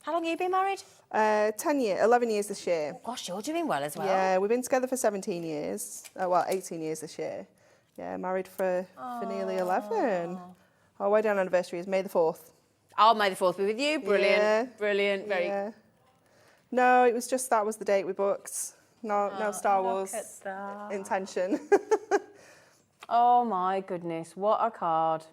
[SPEAKER 4] How long have you been married?
[SPEAKER 7] 11 years this year.
[SPEAKER 4] Gosh, you're doing well as well.
[SPEAKER 7] Yeah, we've been together for 17 years. Well, 18 years this year. Yeah, married for nearly 11. Our wedding anniversary is May the 4th.
[SPEAKER 4] Oh, May the 4th be with you. Brilliant.
[SPEAKER 7] Yeah.
[SPEAKER 4] Brilliant. Very.
[SPEAKER 7] Yeah. No, it was just that was the date we booked. No Star Wars intention.
[SPEAKER 4] Oh my goodness, what a card.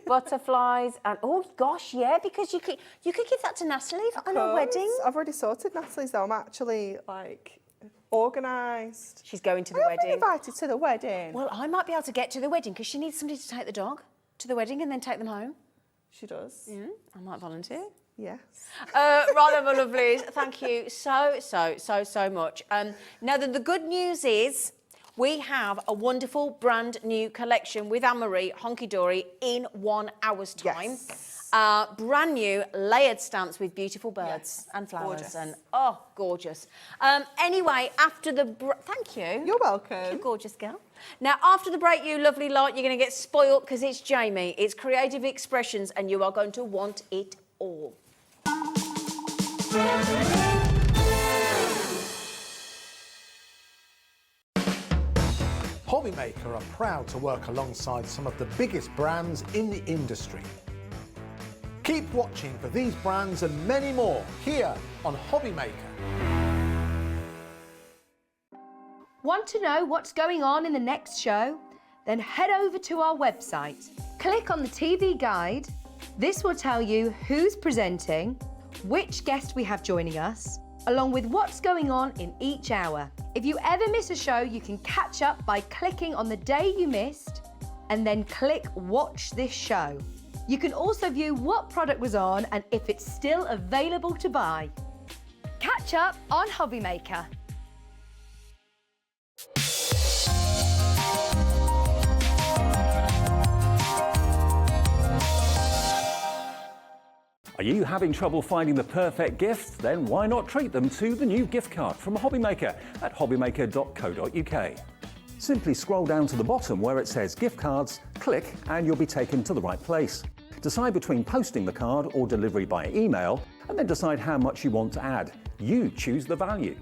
[SPEAKER 4] Butterflies and oh gosh, yeah, because you could give that to Natalie on her wedding.
[SPEAKER 7] I've already sorted Natalie's though. I'm actually like organised.
[SPEAKER 4] She's going to the
[SPEAKER 7] I've
[SPEAKER 4] wedding.
[SPEAKER 7] been invited to the wedding.
[SPEAKER 4] Well, I might be able to get to the wedding because she needs somebody to take the dog to the wedding and then take them home.
[SPEAKER 7] She does.
[SPEAKER 4] Yeah, I might volunteer.
[SPEAKER 7] Yes.
[SPEAKER 4] Right, my lovelies, thank you so much. Now, the good news is we have a wonderful brand new collection with Anne-Marie Hunkydory in 1 hour's time.
[SPEAKER 7] Yes.
[SPEAKER 4] Brand new layered stamps with beautiful birds and flowers.
[SPEAKER 7] Gorgeous.
[SPEAKER 4] And oh, gorgeous. Anyway, after the thank you.
[SPEAKER 7] You're welcome.
[SPEAKER 4] You gorgeous girl. Now, after the break, you lovely lot, you're going to get spoilt because it's Jamie. It's Creative Expressions, and you are going to want it all.
[SPEAKER 2] Hobbymaker are proud to work alongside some of the biggest brands in the industry. Keep watching for these brands and many more here on Hobbymaker.
[SPEAKER 1] Want to know what's going on in the next show? Then head over to our website. Click on the TV guide. This will tell you who's presenting, which guest we have joining us, along with what's going on in each hour. If you ever miss a show, you can catch up by clicking on the day you missed and then click Watch This Show. You can also view what product was on and if it's still available to buy. Catch up on Hobbymaker.
[SPEAKER 3] Are you having trouble finding the perfect gift? Then why not treat them to the new gift card from Hobbymaker at hobbymaker.co.uk. Simply scroll down to the bottom where it says gift cards, click and you'll be taken to the right place. Decide between posting the card or delivery by email and then decide how much you want to add. You choose the value.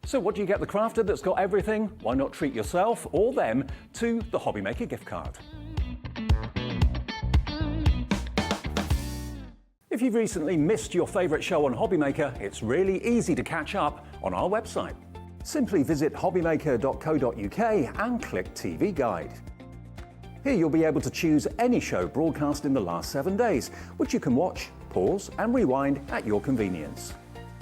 [SPEAKER 3] So what do you get the crafter that's got everything? Why not treat yourself or them to the Hobbymaker gift card? If you've recently missed your favourite show on Hobbymaker, it's really easy to catch up on our website. Simply visit hobbymaker.co.uk and click TV Guide. Here you'll be able to choose any show broadcast in the last 7 days, which you can watch, pause and rewind at your convenience.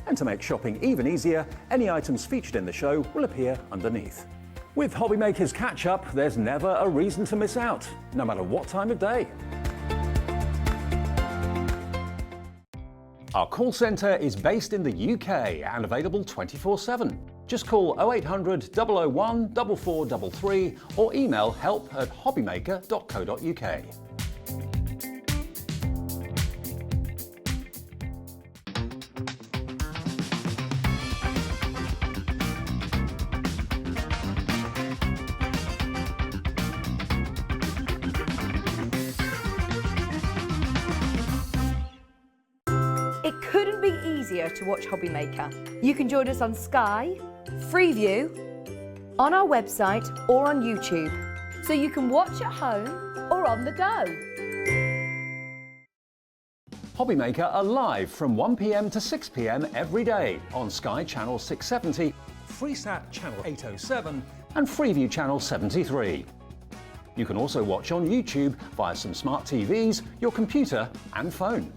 [SPEAKER 3] And to make shopping even easier, any items featured in the show will appear underneath. With Hobbymaker's Catch-Up, there's never a reason to miss out, no matter what time of day. Our call centre is based in the UK and available 24/7. Just call 0800 001 4433 or email help@hobbymaker.co.uk.
[SPEAKER 1] It couldn't be easier to watch Hobbymaker. You can join us on Sky, Freeview, on our website or on YouTube, so you can watch at home or on the go.
[SPEAKER 3] Hobbymaker are live from 1 p.m. to 6 p.m. every day on Sky Channel 670
[SPEAKER 6] Freesat Channel 807
[SPEAKER 3] and Freeview Channel 73. You can also watch on YouTube via some smart TVs, your computer and phone.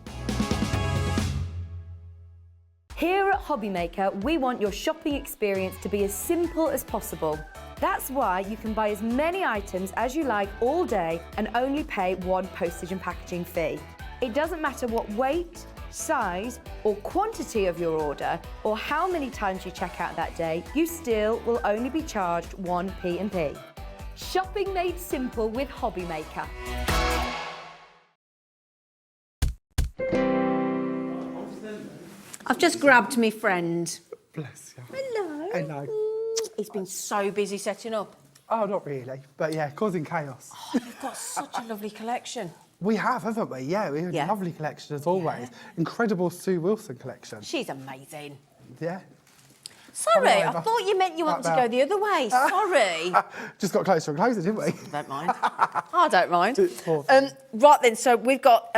[SPEAKER 1] Here at Hobbymaker, we want your shopping experience to be as simple as possible. That's why you can buy as many items as you like all day and only pay one postage and packaging fee. It doesn't matter what weight, size or quantity of your order or how many times you check out that day, you still will only be charged one P&P. Shopping made simple with Hobbymaker.
[SPEAKER 4] I've just grabbed my friend.
[SPEAKER 9] Bless you.
[SPEAKER 4] Hello.
[SPEAKER 9] Hello.
[SPEAKER 4] He's been so busy setting up.
[SPEAKER 9] Oh, not really, but yeah, causing chaos.
[SPEAKER 4] Oh, you've got such a lovely collection.
[SPEAKER 9] We have, haven't we? Yeah, we have
[SPEAKER 4] Yeah.
[SPEAKER 9] a lovely collection as always. Incredible Sue Wilson collection.
[SPEAKER 4] She's amazing.
[SPEAKER 9] Yeah.
[SPEAKER 4] Sorry, I
[SPEAKER 9] over.
[SPEAKER 4] thought you meant you wanted to
[SPEAKER 9] About-
[SPEAKER 4] go the other way. Sorry.
[SPEAKER 9] Just got closer and closer, didn't we?
[SPEAKER 4] Don't mind. I don't mind.
[SPEAKER 9] It's awesome.
[SPEAKER 4] Right then, so we've got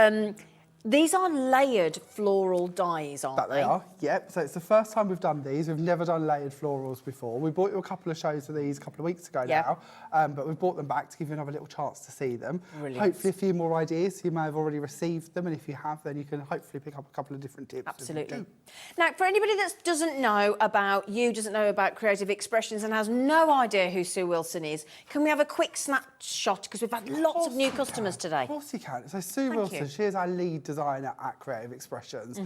[SPEAKER 4] these are layered floral dies, aren't
[SPEAKER 9] That they are, yep. So it's the first time we've done these. We've never done layered florals before. We bought you a couple of shows of these a couple of weeks ago
[SPEAKER 4] Yeah.
[SPEAKER 9] now, but we've bought them back to give you another little chance to see them.
[SPEAKER 4] Brilliant.
[SPEAKER 9] Hopefully a few more ideas. You may have already received them, and if you have, then you can hopefully pick up a couple of different tips. as we
[SPEAKER 4] Absolutely.
[SPEAKER 9] go.
[SPEAKER 4] Now, for anybody that doesn't know about you, doesn't know about creative expressions and has no idea who Sue Wilson is, can we have a quick snapshot? Because we've had lots of new customers today.
[SPEAKER 9] Of course you can. So Sue
[SPEAKER 4] Thank
[SPEAKER 9] Wilson,
[SPEAKER 4] you.
[SPEAKER 9] she is our lead designer at Creative Expressions.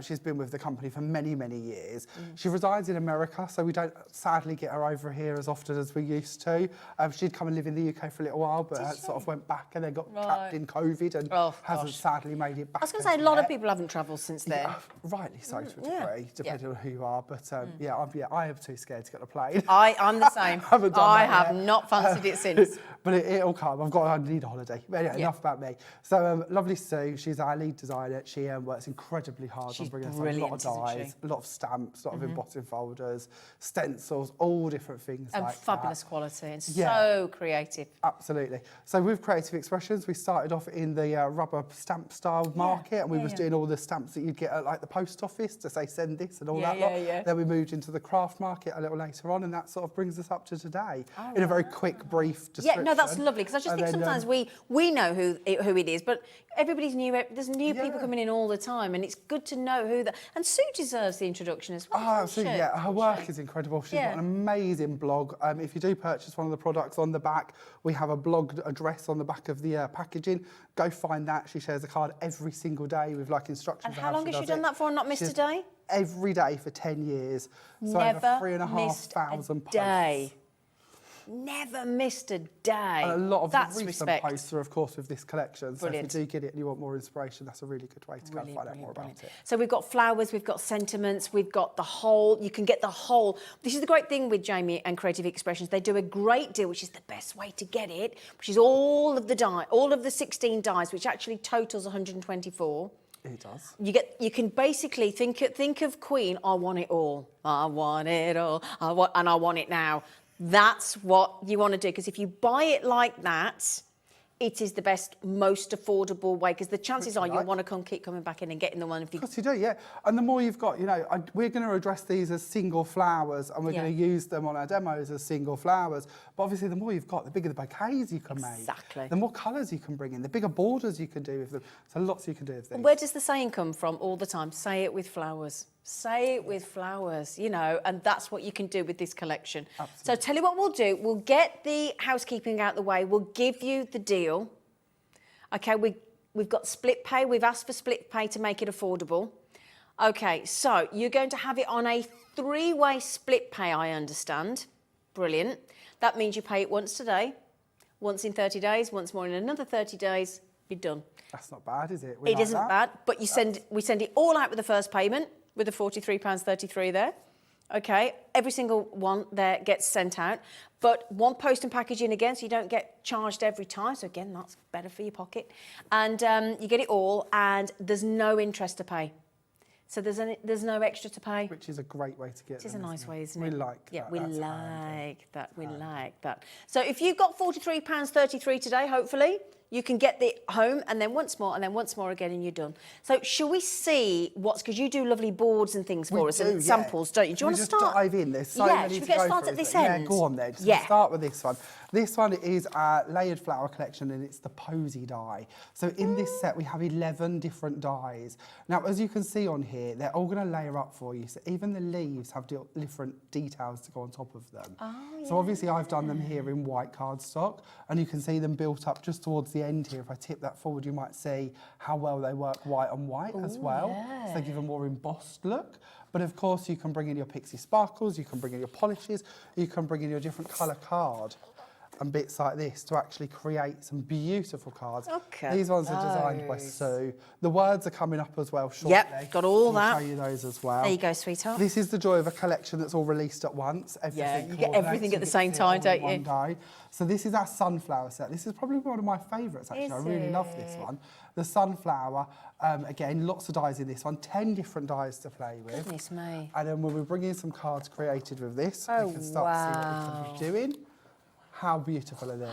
[SPEAKER 9] She's been with the company for many, many years. She resides in America, so we don't sadly get her over here as often as we used to. She'd come and live in the UK for a little while, but sort of went back and then got trapped in COVID and hasn't sadly made it back.
[SPEAKER 4] I was going to say, a lot of people haven't travelled since then.
[SPEAKER 9] Yeah, rightly so to a degree,
[SPEAKER 4] Yeah.
[SPEAKER 9] depending on who you are. But I am too scared to get on a plane.
[SPEAKER 4] I'm the same.
[SPEAKER 9] Haven't done
[SPEAKER 4] I
[SPEAKER 9] that
[SPEAKER 4] have
[SPEAKER 9] yet.
[SPEAKER 4] not fancied it since.
[SPEAKER 9] But it'll come. I need a holiday. But anyway, enough about me. So lovely Sue, she's our lead designer. She works incredibly hard
[SPEAKER 4] She's
[SPEAKER 9] on bringing us a
[SPEAKER 4] brilliant,
[SPEAKER 9] lot of
[SPEAKER 4] isn't
[SPEAKER 9] dies, a lot of stamps, a lot of embossing folders, stencils, all different things
[SPEAKER 4] And
[SPEAKER 9] like
[SPEAKER 4] fabulous
[SPEAKER 9] that.
[SPEAKER 4] quality and
[SPEAKER 9] Yeah.
[SPEAKER 4] so creative.
[SPEAKER 9] Absolutely. So with Creative Expressions, we started off in the rubber stamp style market, and we was doing all the stamps that you'd get at like the post office to say send this and all that lot. Then we moved into the craft market a little later on, and that sort of brings us up to today in a very quick, brief description.
[SPEAKER 4] Yeah, no, that's lovely, because I just
[SPEAKER 9] And
[SPEAKER 4] think
[SPEAKER 9] then,
[SPEAKER 4] sometimes we know who it is, but everybody's new. There's new people coming in all the time, and it's good to know who that. And Sue deserves the introduction as well.
[SPEAKER 9] Oh,
[SPEAKER 4] doesn't
[SPEAKER 9] absolutely,
[SPEAKER 4] she?
[SPEAKER 9] yeah. Her work is incredible. She's got an amazing blog. If you do purchase one of the products on the back, we have a blog address on the back of the packaging. Go find that. She shares a card every single day with like instructions.
[SPEAKER 4] And
[SPEAKER 9] on
[SPEAKER 4] how long has she
[SPEAKER 9] does
[SPEAKER 4] done
[SPEAKER 9] it.
[SPEAKER 4] that for and not missed a
[SPEAKER 9] She's
[SPEAKER 4] day?
[SPEAKER 9] Every day for 10 years. So
[SPEAKER 4] Never
[SPEAKER 9] over 3,500
[SPEAKER 4] missed a day.
[SPEAKER 9] posts.
[SPEAKER 4] Never missed a day.
[SPEAKER 9] And a lot of
[SPEAKER 4] That's
[SPEAKER 9] the recent
[SPEAKER 4] respect.
[SPEAKER 9] posts are, of course, with this collection. So
[SPEAKER 4] Brilliant.
[SPEAKER 9] if you do get it and you want more inspiration, that's a really good way to go and find out more about it.
[SPEAKER 4] So we've got flowers, we've got sentiments, we've got the whole. You can get the whole. This is the great thing with Jamie and Creative Expressions. They do a great deal, which is the best way to get it, which is all of the die, all of the 16 dies, which actually totals 124.
[SPEAKER 9] It does.
[SPEAKER 4] You can basically think of Queen. I want it all. I want it all. I want it now. That's what you want to do, because if you buy it like that, it is the best, most affordable way, because the chances are
[SPEAKER 9] you
[SPEAKER 4] you'll
[SPEAKER 9] like.
[SPEAKER 4] want to keep coming back in and getting the one. If you...
[SPEAKER 9] Of course you do, yeah. And the more you've got, you know, we're going to address these as single flowers, and we're going to use them on our demos as single flowers. But obviously, the more you've got, the bigger the bouquets you can make.
[SPEAKER 4] Exactly.
[SPEAKER 9] The more colours you can bring in, the bigger borders you can do with them. So lots you can do with these.
[SPEAKER 4] Where does the saying come from all the time? Say it with flowers. Say it with flowers, you know, and that's what you can do with this collection.
[SPEAKER 9] Absolutely.
[SPEAKER 4] So tell you what we'll do. We'll get the housekeeping out the way. We'll give you the deal. Okay, we've got split pay. We've asked for split pay to make it affordable. Okay, so you're going to have it on a 3-way split pay, I understand. Brilliant. That means you pay it once today, once in 30 days, once more in another 30 days, you're done.
[SPEAKER 9] That's not bad, is it?
[SPEAKER 4] It isn't bad, but we send it all out with the first payment, with the £43.33 there. Okay, every single one there gets sent out, but one post and packaging again, so you don't get charged every time. So again, that's better for your pocket. And you get it all, and there's no interest to pay. So there's no extra to pay.
[SPEAKER 9] Which is a great way to get
[SPEAKER 4] Which is a
[SPEAKER 9] them,
[SPEAKER 4] nice way, isn't
[SPEAKER 9] we
[SPEAKER 4] it?
[SPEAKER 9] like that.
[SPEAKER 4] Yeah, we
[SPEAKER 9] That's
[SPEAKER 4] like that. We like that. So if you've got £43.33 today, hopefully, you can get the home, and then once more, again, and you're done. So shall we see because you do lovely boards and things for us, and samples, don't you? Do you want to start?
[SPEAKER 9] Just dive in? There's so many
[SPEAKER 4] should we
[SPEAKER 9] to go
[SPEAKER 4] start
[SPEAKER 9] through,
[SPEAKER 4] at this
[SPEAKER 9] isn't it?
[SPEAKER 4] end?
[SPEAKER 9] Yeah, go on then. So we'll start with this one. This one is our layered flower collection, and it's the posy die. So in this set, we have 11 different dies. Now, as you can see on here, they're all going to layer up for you. So even the leaves have different details to go on top of them. So obviously, I've done them here in white cardstock, and you can see them built up just towards the end here. If I tip that forward, you might see how well they work white on white as well. So they give a more embossed look. But of course, you can bring in your pixie sparkles, you can bring in your polishes, you can bring in your different colour card and bits like this to actually create some beautiful cards.
[SPEAKER 4] Okay.
[SPEAKER 9] These ones are designed by Sue. The words are coming up as well shortly.
[SPEAKER 4] Yep, got all that.
[SPEAKER 9] I'll show you those as well.
[SPEAKER 4] There you go, sweetheart.
[SPEAKER 9] This is the joy of a collection that's all released at once. Everything
[SPEAKER 4] you get everything at the same time, don't you?
[SPEAKER 9] Day. So this is our sunflower set. This is probably one of my favourites, actually. I really love this one. The sunflower, again, lots of dies in this one. 10 different dies to play with.
[SPEAKER 4] Goodness me.
[SPEAKER 9] And then we'll be bringing some cards created with this. We can start to see what we can be doing. How beautiful are these?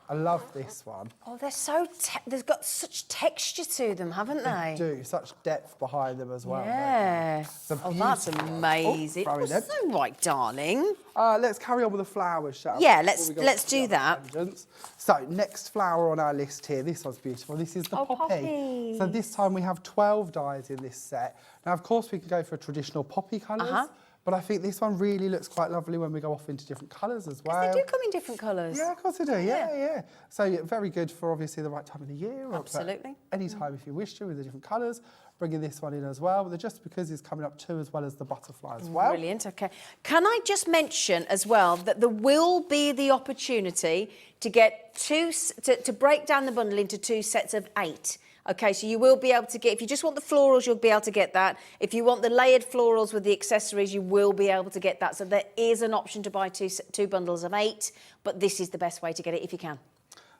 [SPEAKER 9] I love this one.
[SPEAKER 4] Oh, they're so, they've got such texture to them, haven't they?
[SPEAKER 9] They do, such depth behind them as well.
[SPEAKER 4] Yeah. Oh, that's amazing.
[SPEAKER 9] Oh,
[SPEAKER 4] That's so right, darling.
[SPEAKER 9] Let's carry on with the flowers, shall we?
[SPEAKER 4] Yeah, let's do that.
[SPEAKER 9] So, next flower on our list here, this one's beautiful. This is the poppy. So this time we have 12 dies in this set. Now, of course, we can go for traditional poppy colours. But I think this one really looks quite lovely when we go off into different colours as well.
[SPEAKER 4] They do come in different colours.
[SPEAKER 9] Yeah, of course they do. Yeah. So very good for obviously the right time of the year.
[SPEAKER 4] Absolutely.
[SPEAKER 9] Any time if you wish to with the different colours. Bringing this one in as well. The Just Because is coming up too, as well as the butterfly as well.
[SPEAKER 4] Brilliant, okay. Can I just mention as well that there will be the opportunity to get to break down the bundle into 2 sets of 8. Okay, so you will be able to get, if you just want the florals, you'll be able to get that. If you want the layered florals with the accessories, you will be able to get that. So there is an option to buy two bundles of 8, but this is the best way to get it if you can.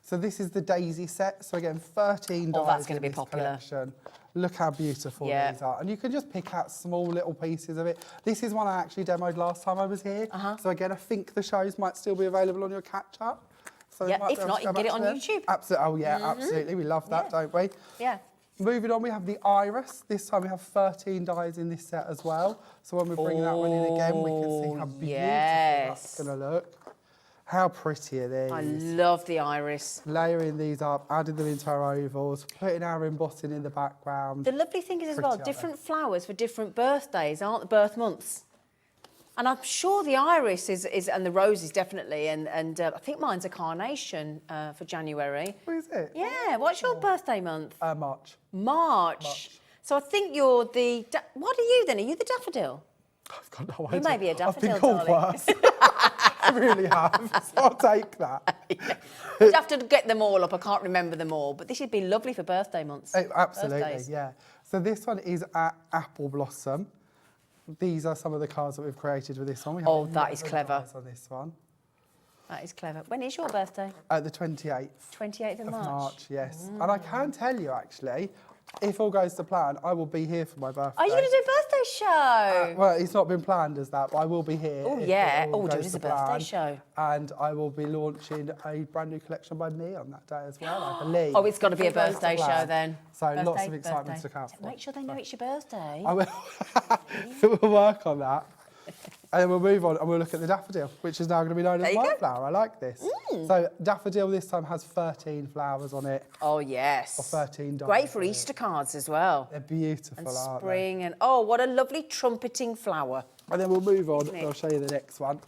[SPEAKER 9] So this is the daisy set. So again, 13 dies
[SPEAKER 4] that's going to be
[SPEAKER 9] in this
[SPEAKER 4] popular.
[SPEAKER 9] collection. Look how beautiful these are. And you can just pick out small little pieces of it. This is one I actually demoed last time I was here. So again, I think the shows might still be available on your catch-up. So
[SPEAKER 4] yeah, if not, you can get it on YouTube.
[SPEAKER 9] Absolutely. Oh, yeah, absolutely. We love that, don't we?
[SPEAKER 4] Yeah.
[SPEAKER 9] Moving on, we have the iris. This time we have 13 dies in this set as well. So when we bring that one in again, we can see how beautiful that's going to look. How pretty are these?
[SPEAKER 4] I love the iris.
[SPEAKER 9] Layering these up, adding them into our ovals, putting our embossing in the background.
[SPEAKER 4] The lovely thing is as well, different flowers for different birthdays, aren't the birth months? And I'm sure the iris is and the roses definitely, and I think mine's a carnation for January.
[SPEAKER 9] What is it?
[SPEAKER 4] Yeah, what's your birthday month?
[SPEAKER 9] March.
[SPEAKER 4] March. So I think you're the, what are you then? Are you the daffodil?
[SPEAKER 9] I've got no idea.
[SPEAKER 4] You may be a daffodil,
[SPEAKER 9] I've been called worse. I really have, so I'll take that.
[SPEAKER 4] You'd have to get them all up. I can't remember them all, but this would be lovely for birthday months.
[SPEAKER 9] Absolutely,
[SPEAKER 4] Birthdays.
[SPEAKER 9] yeah. So this one is Apple Blossom. These are some of the cards that we've created with this one. We have
[SPEAKER 4] that is clever.
[SPEAKER 9] On this one.
[SPEAKER 4] That is clever. When is your birthday?
[SPEAKER 9] The 28th.
[SPEAKER 4] 28th of March.
[SPEAKER 9] Yes. And I can tell you, actually, if all goes to plan, I will be here for my birthday.
[SPEAKER 4] Are you going to do a birthday show?
[SPEAKER 9] Well, it's not been planned as that, but I will be here.
[SPEAKER 4] Oh,
[SPEAKER 9] if
[SPEAKER 4] yeah.
[SPEAKER 9] it all
[SPEAKER 4] Oh, do it
[SPEAKER 9] goes
[SPEAKER 4] as
[SPEAKER 9] to
[SPEAKER 4] a birthday
[SPEAKER 9] plan.
[SPEAKER 4] show.
[SPEAKER 9] And I will be launching a brand new collection by me on that day as well, I believe.
[SPEAKER 4] Oh, it's got to be a
[SPEAKER 9] If all goes
[SPEAKER 4] birthday
[SPEAKER 9] to
[SPEAKER 4] show
[SPEAKER 9] plan.
[SPEAKER 4] then.
[SPEAKER 9] So lots
[SPEAKER 4] Birthday,
[SPEAKER 9] of excitement
[SPEAKER 4] birthday.
[SPEAKER 9] to look out for.
[SPEAKER 4] Make sure they know it's your birthday.
[SPEAKER 9] I will. We'll work on that. And then we'll move on and we'll look at the daffodil, which is now going to be known as
[SPEAKER 4] There you go.
[SPEAKER 9] wildflower. I like this. So daffodil this time has 13 flowers on it.
[SPEAKER 4] Oh, yes.
[SPEAKER 9] Or 13 diamonds.
[SPEAKER 4] Great for Easter cards as well.
[SPEAKER 9] They're beautiful,
[SPEAKER 4] And
[SPEAKER 9] aren't
[SPEAKER 4] spring and, oh, what a lovely trumpeting flower.
[SPEAKER 9] they? And then we'll move on
[SPEAKER 4] Isn't it?
[SPEAKER 9] and I'll show you the next one.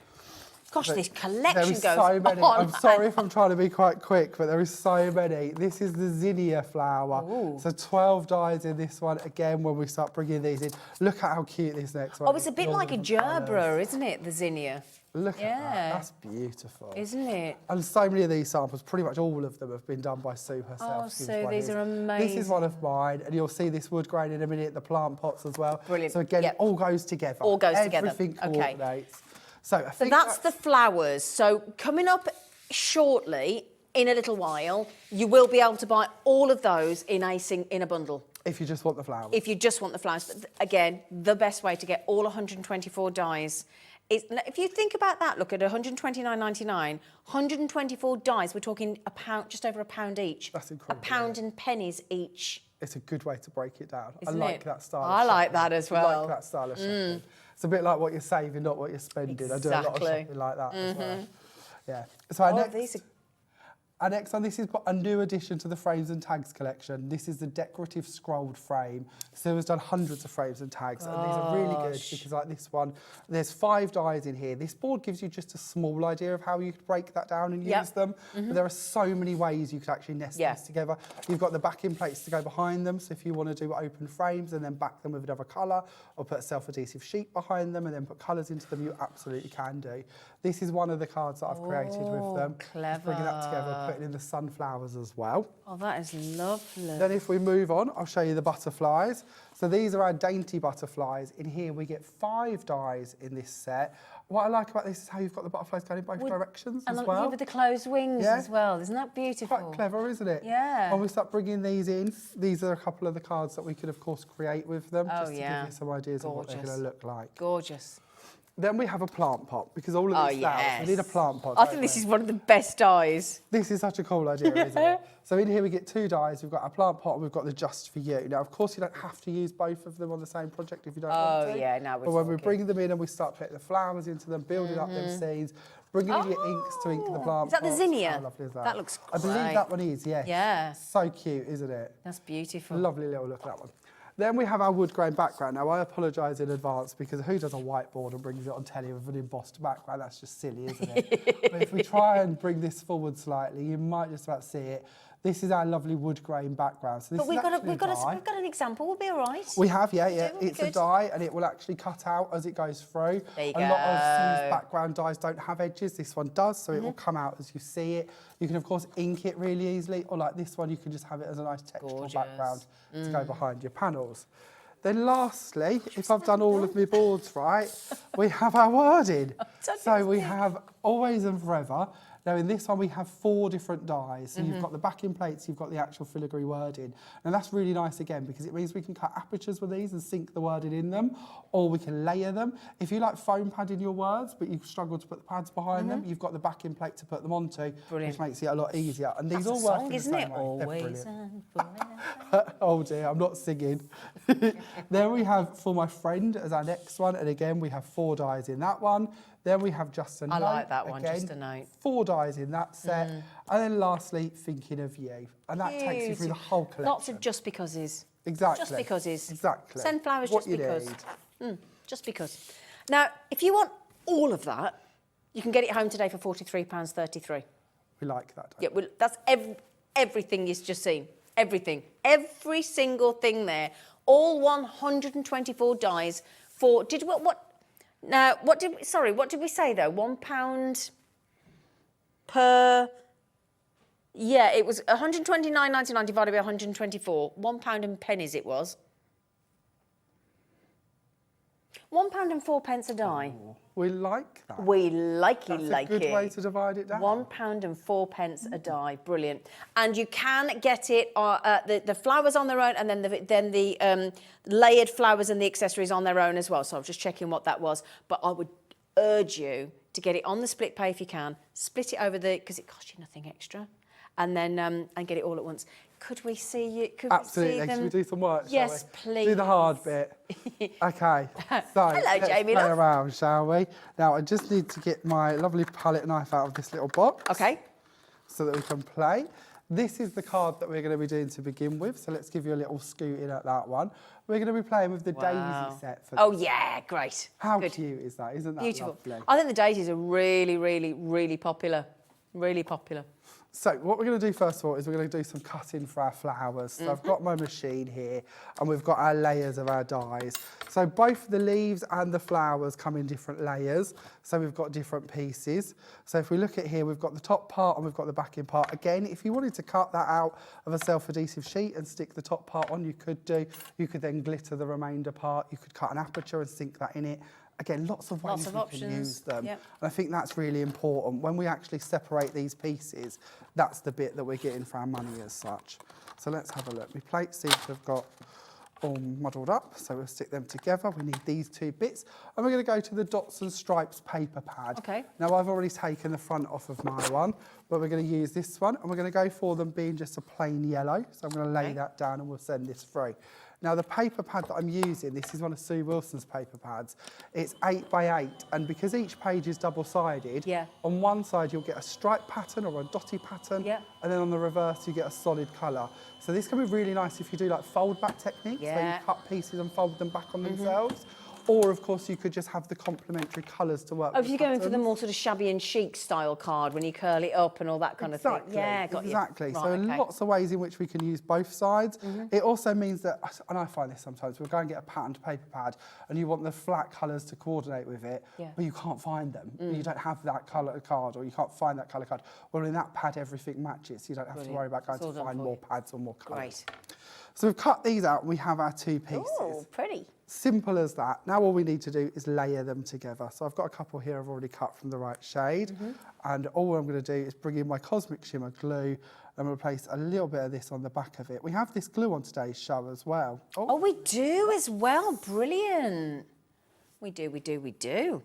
[SPEAKER 4] Gosh, this
[SPEAKER 9] There
[SPEAKER 4] collection
[SPEAKER 9] is
[SPEAKER 4] goes
[SPEAKER 9] so many.
[SPEAKER 4] on.
[SPEAKER 9] I'm sorry if I'm trying to be quite quick, but there is so many. This is the zinnia flower.
[SPEAKER 4] Ooh.
[SPEAKER 9] So 12 dies in this one. Again, when we start bringing these in, look at how cute this next one
[SPEAKER 4] Oh,
[SPEAKER 9] is.
[SPEAKER 4] it's a bit
[SPEAKER 9] All
[SPEAKER 4] like a
[SPEAKER 9] different colours.
[SPEAKER 4] gerbera, isn't it, the zinnia?
[SPEAKER 9] Look at
[SPEAKER 4] Yeah.
[SPEAKER 9] that. That's beautiful.
[SPEAKER 4] Isn't it?
[SPEAKER 9] And so many of these samples, pretty much all of them have been done by Sue herself.
[SPEAKER 4] Oh,
[SPEAKER 9] Sue's
[SPEAKER 4] Sue,
[SPEAKER 9] one
[SPEAKER 4] these
[SPEAKER 9] is.
[SPEAKER 4] are
[SPEAKER 9] This is
[SPEAKER 4] amazing.
[SPEAKER 9] one of mine, and you'll see this wood grain in a minute, the plant pots as well.
[SPEAKER 4] Brilliant.
[SPEAKER 9] So again,
[SPEAKER 4] Yep.
[SPEAKER 9] it all goes together.
[SPEAKER 4] All goes together.
[SPEAKER 9] Everything
[SPEAKER 4] Okay.
[SPEAKER 9] coordinates. So I
[SPEAKER 4] So
[SPEAKER 9] think
[SPEAKER 4] that's the flowers. So coming up shortly, in a little while, you will be able to buy all of those in a bundle.
[SPEAKER 9] if you just want the flowers.
[SPEAKER 4] If you just want the flowers. But again, the best way to get all 124 dies is, if you think about that, look at 129.99, 124 dies, we're talking a pound, just over £1 each.
[SPEAKER 9] That's incredible,
[SPEAKER 4] A pound and pennies each.
[SPEAKER 9] It's a good way to break it down.
[SPEAKER 4] Isn't
[SPEAKER 9] I like
[SPEAKER 4] it?
[SPEAKER 9] that style.
[SPEAKER 4] I
[SPEAKER 9] of
[SPEAKER 4] like
[SPEAKER 9] shopping.
[SPEAKER 4] that as
[SPEAKER 9] I
[SPEAKER 4] well.
[SPEAKER 9] like that style of shopping. It's a bit like what you're saving, not what you're spending. I do a lot of
[SPEAKER 4] Exactly.
[SPEAKER 9] shopping like that as well. Yeah. So our
[SPEAKER 4] Oh,
[SPEAKER 9] next,
[SPEAKER 4] these are
[SPEAKER 9] our next one, this is a new addition to the frames and tags collection. This is the decorative scrolled frame. So has done hundreds of frames and tags, and these are really good because, like this one, there's 5 dies in here. This board gives you just a small idea of how you could break that down and
[SPEAKER 4] Yep.
[SPEAKER 9] use them. But there are so many ways you could actually nest
[SPEAKER 4] Yeah.
[SPEAKER 9] these together. You've got the backing plates to go behind them, so if you want to do open frames and then back them with another colour, or put a self-adhesive sheet behind them and then put colours into them, you absolutely can do. This is one of the cards that I've created with them. Just bringing that together, putting in the sunflowers as well.
[SPEAKER 4] Oh, that is lovely.
[SPEAKER 9] Then if we move on, I'll show you the butterflies. So these are our dainty butterflies. In here we get 5 dies in this set. What I like about this is how you've got the butterflies going in both directions
[SPEAKER 4] And
[SPEAKER 9] as
[SPEAKER 4] look,
[SPEAKER 9] well.
[SPEAKER 4] with the closed wings
[SPEAKER 9] Yeah.
[SPEAKER 4] as well. Isn't that beautiful?
[SPEAKER 9] Quite clever, isn't it?
[SPEAKER 4] Yeah.
[SPEAKER 9] When we start bringing these in, these are a couple of the cards that we could, of course, create with them,
[SPEAKER 4] Oh,
[SPEAKER 9] just to
[SPEAKER 4] yeah.
[SPEAKER 9] give you some ideas of what they're
[SPEAKER 4] Gorgeous.
[SPEAKER 9] going to look like.
[SPEAKER 4] Gorgeous.
[SPEAKER 9] Then we have a plant pot, because all of
[SPEAKER 4] Oh,
[SPEAKER 9] these flowers,
[SPEAKER 4] yes.
[SPEAKER 9] we need a plant pot.
[SPEAKER 4] I
[SPEAKER 9] don't
[SPEAKER 4] think this
[SPEAKER 9] we?
[SPEAKER 4] is one of the best dies.
[SPEAKER 9] This is such a cool idea, isn't it? So in here we get 2 dies. We've got a plant pot and we've got the just for you. Now, of course, you don't have to use both of them on the same project if you don't want to.
[SPEAKER 4] Oh, yeah, now we're
[SPEAKER 9] But when we
[SPEAKER 4] talking.
[SPEAKER 9] bring them in and we start putting the flowers into them, building up them seeds, bringing in your inks to ink the plant
[SPEAKER 4] Is that the
[SPEAKER 9] pots.
[SPEAKER 4] zinnia?
[SPEAKER 9] How lovely is that?
[SPEAKER 4] That looks
[SPEAKER 9] I believe
[SPEAKER 4] great.
[SPEAKER 9] that one is, yes.
[SPEAKER 4] Yeah.
[SPEAKER 9] So cute, isn't it?
[SPEAKER 4] That's beautiful.
[SPEAKER 9] Lovely little look at that one. Then we have our wood grain background. Now, I apologise in advance because who does a whiteboard and brings it on telly with an embossed background? That's just silly, isn't it? But if we try and bring this forward slightly, you might just about see it. This is our lovely wood grain background. So this
[SPEAKER 4] But
[SPEAKER 9] is
[SPEAKER 4] we've got,
[SPEAKER 9] actually a die.
[SPEAKER 4] we've got an example. We'll be all right.
[SPEAKER 9] We have, yeah.
[SPEAKER 4] We'll be
[SPEAKER 9] It's a
[SPEAKER 4] good.
[SPEAKER 9] die and it will actually cut out as it goes through.
[SPEAKER 4] There you
[SPEAKER 9] a lot of
[SPEAKER 4] go.
[SPEAKER 9] Sue's background dies don't have edges. This one does, so it will come out as you see it. You can, of course, ink it really easily, or like this one, you can just have it as a nice textural
[SPEAKER 4] Gorgeous.
[SPEAKER 9] background to go behind your panels. Then lastly, if I've done all of my boards right, we have our wording. So we have Always and Forever. Now in this one we have 4 different dies. So you've got the backing plates, you've got the actual filigree wording. And that's really nice again because it means we can cut apertures with these and sink the wording in them, or we can layer them. If you like foam padding your words but you struggle to put the pads behind them, you've got the backing plate to put them onto,
[SPEAKER 4] Brilliant.
[SPEAKER 9] which makes it a lot easier. And these
[SPEAKER 4] That's
[SPEAKER 9] all
[SPEAKER 4] a
[SPEAKER 9] work
[SPEAKER 4] song,
[SPEAKER 9] in the
[SPEAKER 4] isn't
[SPEAKER 9] same
[SPEAKER 4] it?
[SPEAKER 9] way. They're
[SPEAKER 4] Always
[SPEAKER 9] brilliant.
[SPEAKER 4] and forever.
[SPEAKER 9] Oh dear, I'm not singing. Then we have For My Friend as our next one, and again we have 4 dies in that one. Then we have Just a Note.
[SPEAKER 4] I like that one,
[SPEAKER 9] again,
[SPEAKER 4] Just a Note.
[SPEAKER 9] 4 dies in that set. And then lastly, Thinking of You. And that takes you through the whole collection.
[SPEAKER 4] Lots of just becauses.
[SPEAKER 9] Exactly.
[SPEAKER 4] Just becauses.
[SPEAKER 9] Exactly.
[SPEAKER 4] Send flowers
[SPEAKER 9] What
[SPEAKER 4] just
[SPEAKER 9] you
[SPEAKER 4] because.
[SPEAKER 9] need.
[SPEAKER 4] Just because. Now, if you want all of that, you can get it home today for £43.33.
[SPEAKER 9] We like that.
[SPEAKER 4] Yeah, well, that's everything you've just seen. Everything. Every single thing there. All 124 dies for... what did we say though? £1 per... Yeah, it was 129.99 divided by 124. £1 and pennies it was. £1.04 a die.
[SPEAKER 9] We like that.
[SPEAKER 4] We like it.
[SPEAKER 9] That's a good way to divide it down.
[SPEAKER 4] £1.04 a die, brilliant. And you can get it the flowers on their own, and then the layered flowers and the accessories on their own as well. So I'm just checking what that was. But I would urge you to get it on the split pay if you can. Split it over because it costs you nothing extra, and then and get it all at once. Could we see you?
[SPEAKER 9] Absolutely.
[SPEAKER 4] We see them?
[SPEAKER 9] Should we do some work?
[SPEAKER 4] Yes,
[SPEAKER 9] shall we?
[SPEAKER 4] please.
[SPEAKER 9] Do the hard bit. Okay. So let's
[SPEAKER 4] Jamie,
[SPEAKER 9] play
[SPEAKER 4] love.
[SPEAKER 9] around, shall we? Now I just need to get my lovely palette knife out of this little box.
[SPEAKER 4] Okay.
[SPEAKER 9] So that we can play. This is the card that we're going to be doing to begin with. So let's give you a little scoot in at that one. We're going to be playing with the daisy set for
[SPEAKER 4] Oh
[SPEAKER 9] this.
[SPEAKER 4] yeah, great.
[SPEAKER 9] How
[SPEAKER 4] Good.
[SPEAKER 9] cute is that? Isn't that
[SPEAKER 4] Beautiful.
[SPEAKER 9] lovely?
[SPEAKER 4] I think the daisies are really, really, really popular. Really popular.
[SPEAKER 9] So what we're going to do first of all is we're going to do some cutting for our flowers. So I've got my machine here and we've got our layers of our dies. So both the leaves and the flowers come in different layers. So we've got different pieces. So if we look at here, we've got the top part and we've got the backing part. Again, if you wanted to cut that out of a self-adhesive sheet and stick the top part on, you could do. You could then glitter the remainder part. You could cut an aperture and sink that in it. Again, lots of ways we can use them.
[SPEAKER 4] Yep.
[SPEAKER 9] And I think that's really important. When we actually separate these pieces, that's the bit that we're getting for our money as such. So let's have a look. My plates seem to have got all muddled up, so we'll stick them together. We need these two bits. And we're going to go to the Dots and Stripes paper pad.
[SPEAKER 4] Okay.
[SPEAKER 9] Now, I've already taken the front off of my one, but we're going to use this one, and we're going to go for them being just a plain yellow. So I'm going to lay that down and we'll send this through. Now, the paper pad that I'm using, this is one of Sue Wilson's paper pads. It's 8 by 8, and because each page is double-sided, on one side you'll get a stripe pattern or a dotty pattern, and then on the reverse you get a solid colour. So this can be really nice if you do like fold-back techniques, where you cut pieces and fold them back on themselves. Or, of course, you could just have the complementary colours to work with.
[SPEAKER 4] Oh, if you're going for the more sort of shabby and chic style card, when you curl it up and all that kind of thing. Yeah, got
[SPEAKER 9] exactly.
[SPEAKER 4] you.
[SPEAKER 9] So
[SPEAKER 4] Right, okay.
[SPEAKER 9] lots of ways in which we can use both sides. It also means that, and I find this sometimes, we'll go and get a patterned paper pad and you want the flat colours to coordinate with it, but you can't find them. You don't have that colour card or you can't find that colour card. Well, in that pad, everything matches. So you don't have to worry about going to find more pads or more colours.
[SPEAKER 4] Great.
[SPEAKER 9] So we've cut these out and we have our two pieces.
[SPEAKER 4] Oh, pretty.
[SPEAKER 9] Simple as that. Now all we need to do is layer them together. So I've got a couple here I've already cut from the right shade. And all I'm going to do is bring in my Cosmic Shimmer glue. I'm going to place a little bit of this on the back of it. We have this glue on today's show as well.
[SPEAKER 4] Oh, we do as well. Brilliant. We do.
[SPEAKER 9] So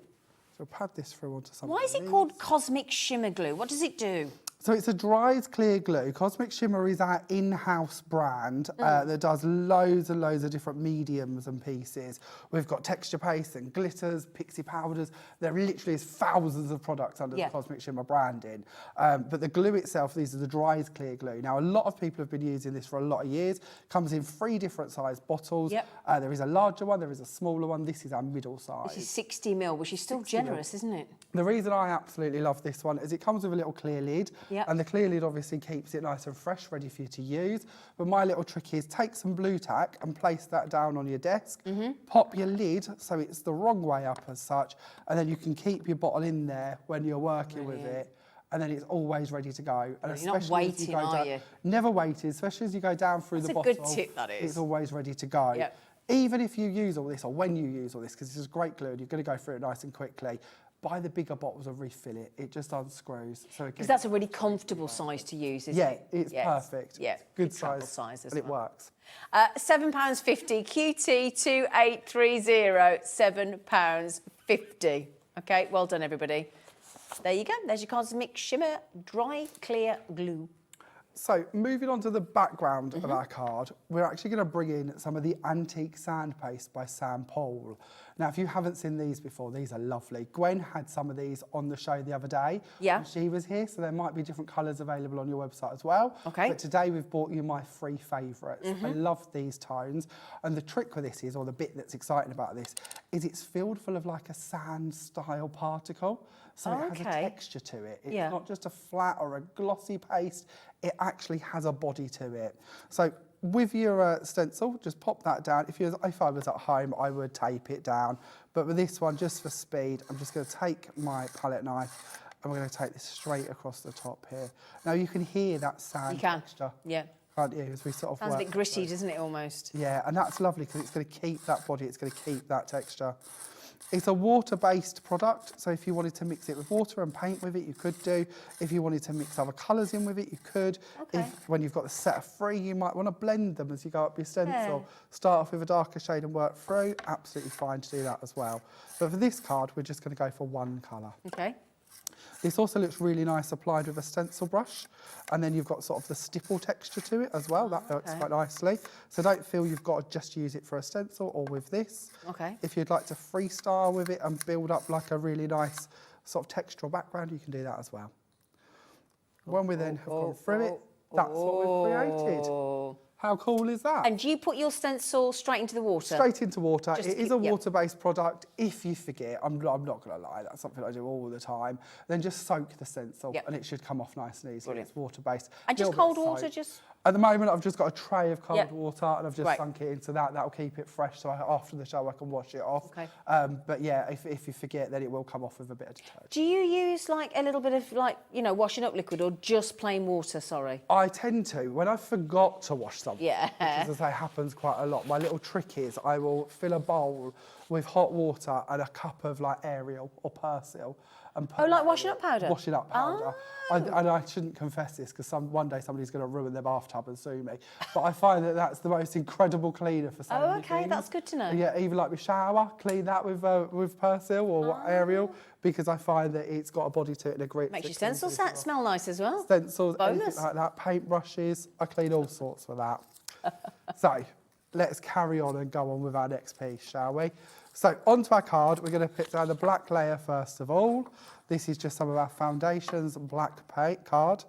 [SPEAKER 9] we'll pad this through onto something.
[SPEAKER 4] Why is it called Cosmic Shimmer Glue? What does it do?
[SPEAKER 9] So it's a dries clear glue. Cosmic Shimmer is our in-house brand that does loads and loads of different mediums and pieces. We've got texture paste and glitters, pixie powders. There literally is thousands of products under the Cosmic Shimmer branding. But the glue itself, these are the dries clear glue. Now, a lot of people have been using this for a lot of years. Comes in 3 different size bottles. There is a larger one, there is a smaller one. This is our middle size.
[SPEAKER 4] This is 60 ml, which is still generous, isn't it?
[SPEAKER 9] The reason I absolutely love this one is it comes with a little clear lid. And the clear lid obviously keeps it nice and fresh, ready for you to use. But my little trick is take some blue tack and place that down on your desk. Pop your lid so it's the wrong way up as such, and then you can keep your bottle in there when you're working with it. And then it's always ready to go. And
[SPEAKER 4] you're not waiting, are you?
[SPEAKER 9] Never waiting, especially as you go down through the bottle.
[SPEAKER 4] That's a good tip, that is.
[SPEAKER 9] It's always ready to go. Even if you use all this, or when you use all this, because this is great glue and you're going to go through it nice and quickly, buy the bigger bottles and refill it. It just unscrews. Because
[SPEAKER 4] that's a really comfortable size to use, isn't it?
[SPEAKER 9] It's perfect.
[SPEAKER 4] Yeah,
[SPEAKER 9] good size
[SPEAKER 4] as
[SPEAKER 9] and it
[SPEAKER 4] well.
[SPEAKER 9] works.
[SPEAKER 4] £7.50, QT2830, £7.50. Okay, well done, everybody. There you go. There's your Cosmic Shimmer Dry Clear Glue.
[SPEAKER 9] So moving on to the background of our card, we're actually going to bring in some of the Antique Sand Paste by Sam Paul. Now, if you haven't seen these before, these are lovely. Gwen had some of these on the show the other day. When she was here, so there might be different colours available on your website as well.
[SPEAKER 4] Okay.
[SPEAKER 9] But today we've brought you my 3 favourites. I love these tones. And the trick with this is, or the bit that's exciting about this, is it's filled full of like a sand-style particle. So it has a texture to it. It's not just a flat or a glossy paste. It actually has a body to it. So with your stencil, just pop that down. If I was at home, I would tape it down. But with this one, just for speed, I'm just going to take my palette knife and we're going to take this straight across the top here. Now you can hear that sand texture. Can't you? As we sort of
[SPEAKER 4] sounds a bit gritty, doesn't it, almost?
[SPEAKER 9] Yeah, and that's lovely because it's going to keep that body, it's going to keep that texture. It's a water-based product, so if you wanted to mix it with water and paint with it, you could do. If you wanted to mix other colours in with it, you could.
[SPEAKER 4] Okay.
[SPEAKER 9] When you've got the set of 3, you might want to blend them as you go up your stencil. Start off with a darker shade and work through. Absolutely fine to do that as well. But for this card, we're just going to go for one colour.
[SPEAKER 4] Okay.
[SPEAKER 9] This also looks really nice applied with a stencil brush, and then you've got sort of the stipple texture to it as well. That works quite nicely. So don't feel you've got to just use it for a stencil or with this.
[SPEAKER 4] Okay.
[SPEAKER 9] If you'd like to freestyle with it and build up like a really nice sort of textural background, you can do that as well. When we then have gone through it, that's what we've created. How cool is that?
[SPEAKER 4] And do you put your stencil straight into the water?
[SPEAKER 9] Straight into water.
[SPEAKER 4] Just
[SPEAKER 9] It is a water-based product. If you forget, I'm not going to lie, that's something I do all the time. Then just soak the stencil and it should come off nice and easy.
[SPEAKER 4] Brilliant.
[SPEAKER 9] It's water-based.
[SPEAKER 4] And just cold water, just...
[SPEAKER 9] At the moment, I've just got a tray of cold water and I've just
[SPEAKER 4] Right.
[SPEAKER 9] sunk it into that. That'll keep it fresh, so after the show I can wash it off.
[SPEAKER 4] Okay.
[SPEAKER 9] But yeah, if you forget, then it will come off with a bit of detergent.
[SPEAKER 4] Do you use like a little bit of like, you know, washing up liquid or just plain water, sorry?
[SPEAKER 9] I tend to, when I forgot to wash something,
[SPEAKER 4] Yeah.
[SPEAKER 9] which as I say happens quite a lot, my little trick is I will fill a bowl with hot water and a cup of like Ariel or Persil. And put
[SPEAKER 4] like
[SPEAKER 9] that
[SPEAKER 4] washing
[SPEAKER 9] in
[SPEAKER 4] up powder?
[SPEAKER 9] Washing up powder. And I shouldn't confess this because one day somebody's going to ruin their bathtub and sue me. But I find that that's the most incredible cleaner for so many things.
[SPEAKER 4] That's good to know.
[SPEAKER 9] Yeah, even like my shower, clean that with Persil or Ariel because I find that it's got a body to it and a grip.
[SPEAKER 4] Makes your stencils smell nice as well.
[SPEAKER 9] Stencils,
[SPEAKER 4] Bonus.
[SPEAKER 9] anything like that, paint brushes, I clean all sorts with that. So, let's carry on and go on with our next piece, shall we? So, onto our card, we're going to put down the black layer first of all. This is just some of our foundations black paint card.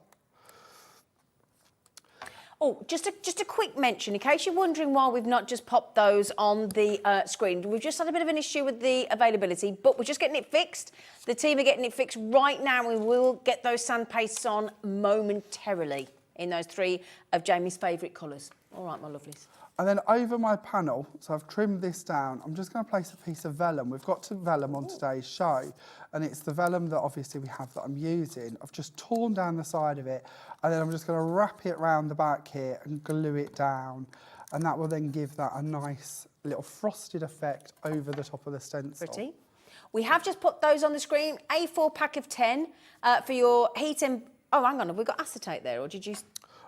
[SPEAKER 4] Oh, just a quick mention, in case you're wondering why we've not just popped those on the screen. We've just had a bit of an issue with the availability, but we're just getting it fixed. The team are getting it fixed right now. We will get those sand pastes on momentarily in those 3 of Jamie's favourite colours. All right, my lovelies.
[SPEAKER 9] And then over my panel, so I've trimmed this down, I'm just going to place a piece of vellum. We've got vellum on today's show, and it's the vellum that obviously we have that I'm using. I've just torn down the side of it, and then I'm just going to wrap it round the back here and glue it down. And that will then give that a nice little frosted effect over the top of the stencil.
[SPEAKER 4] Pretty. We have just put those on the screen, A4 pack of 10 for your heat and... Oh, hang on, have we got acetate there, or did you...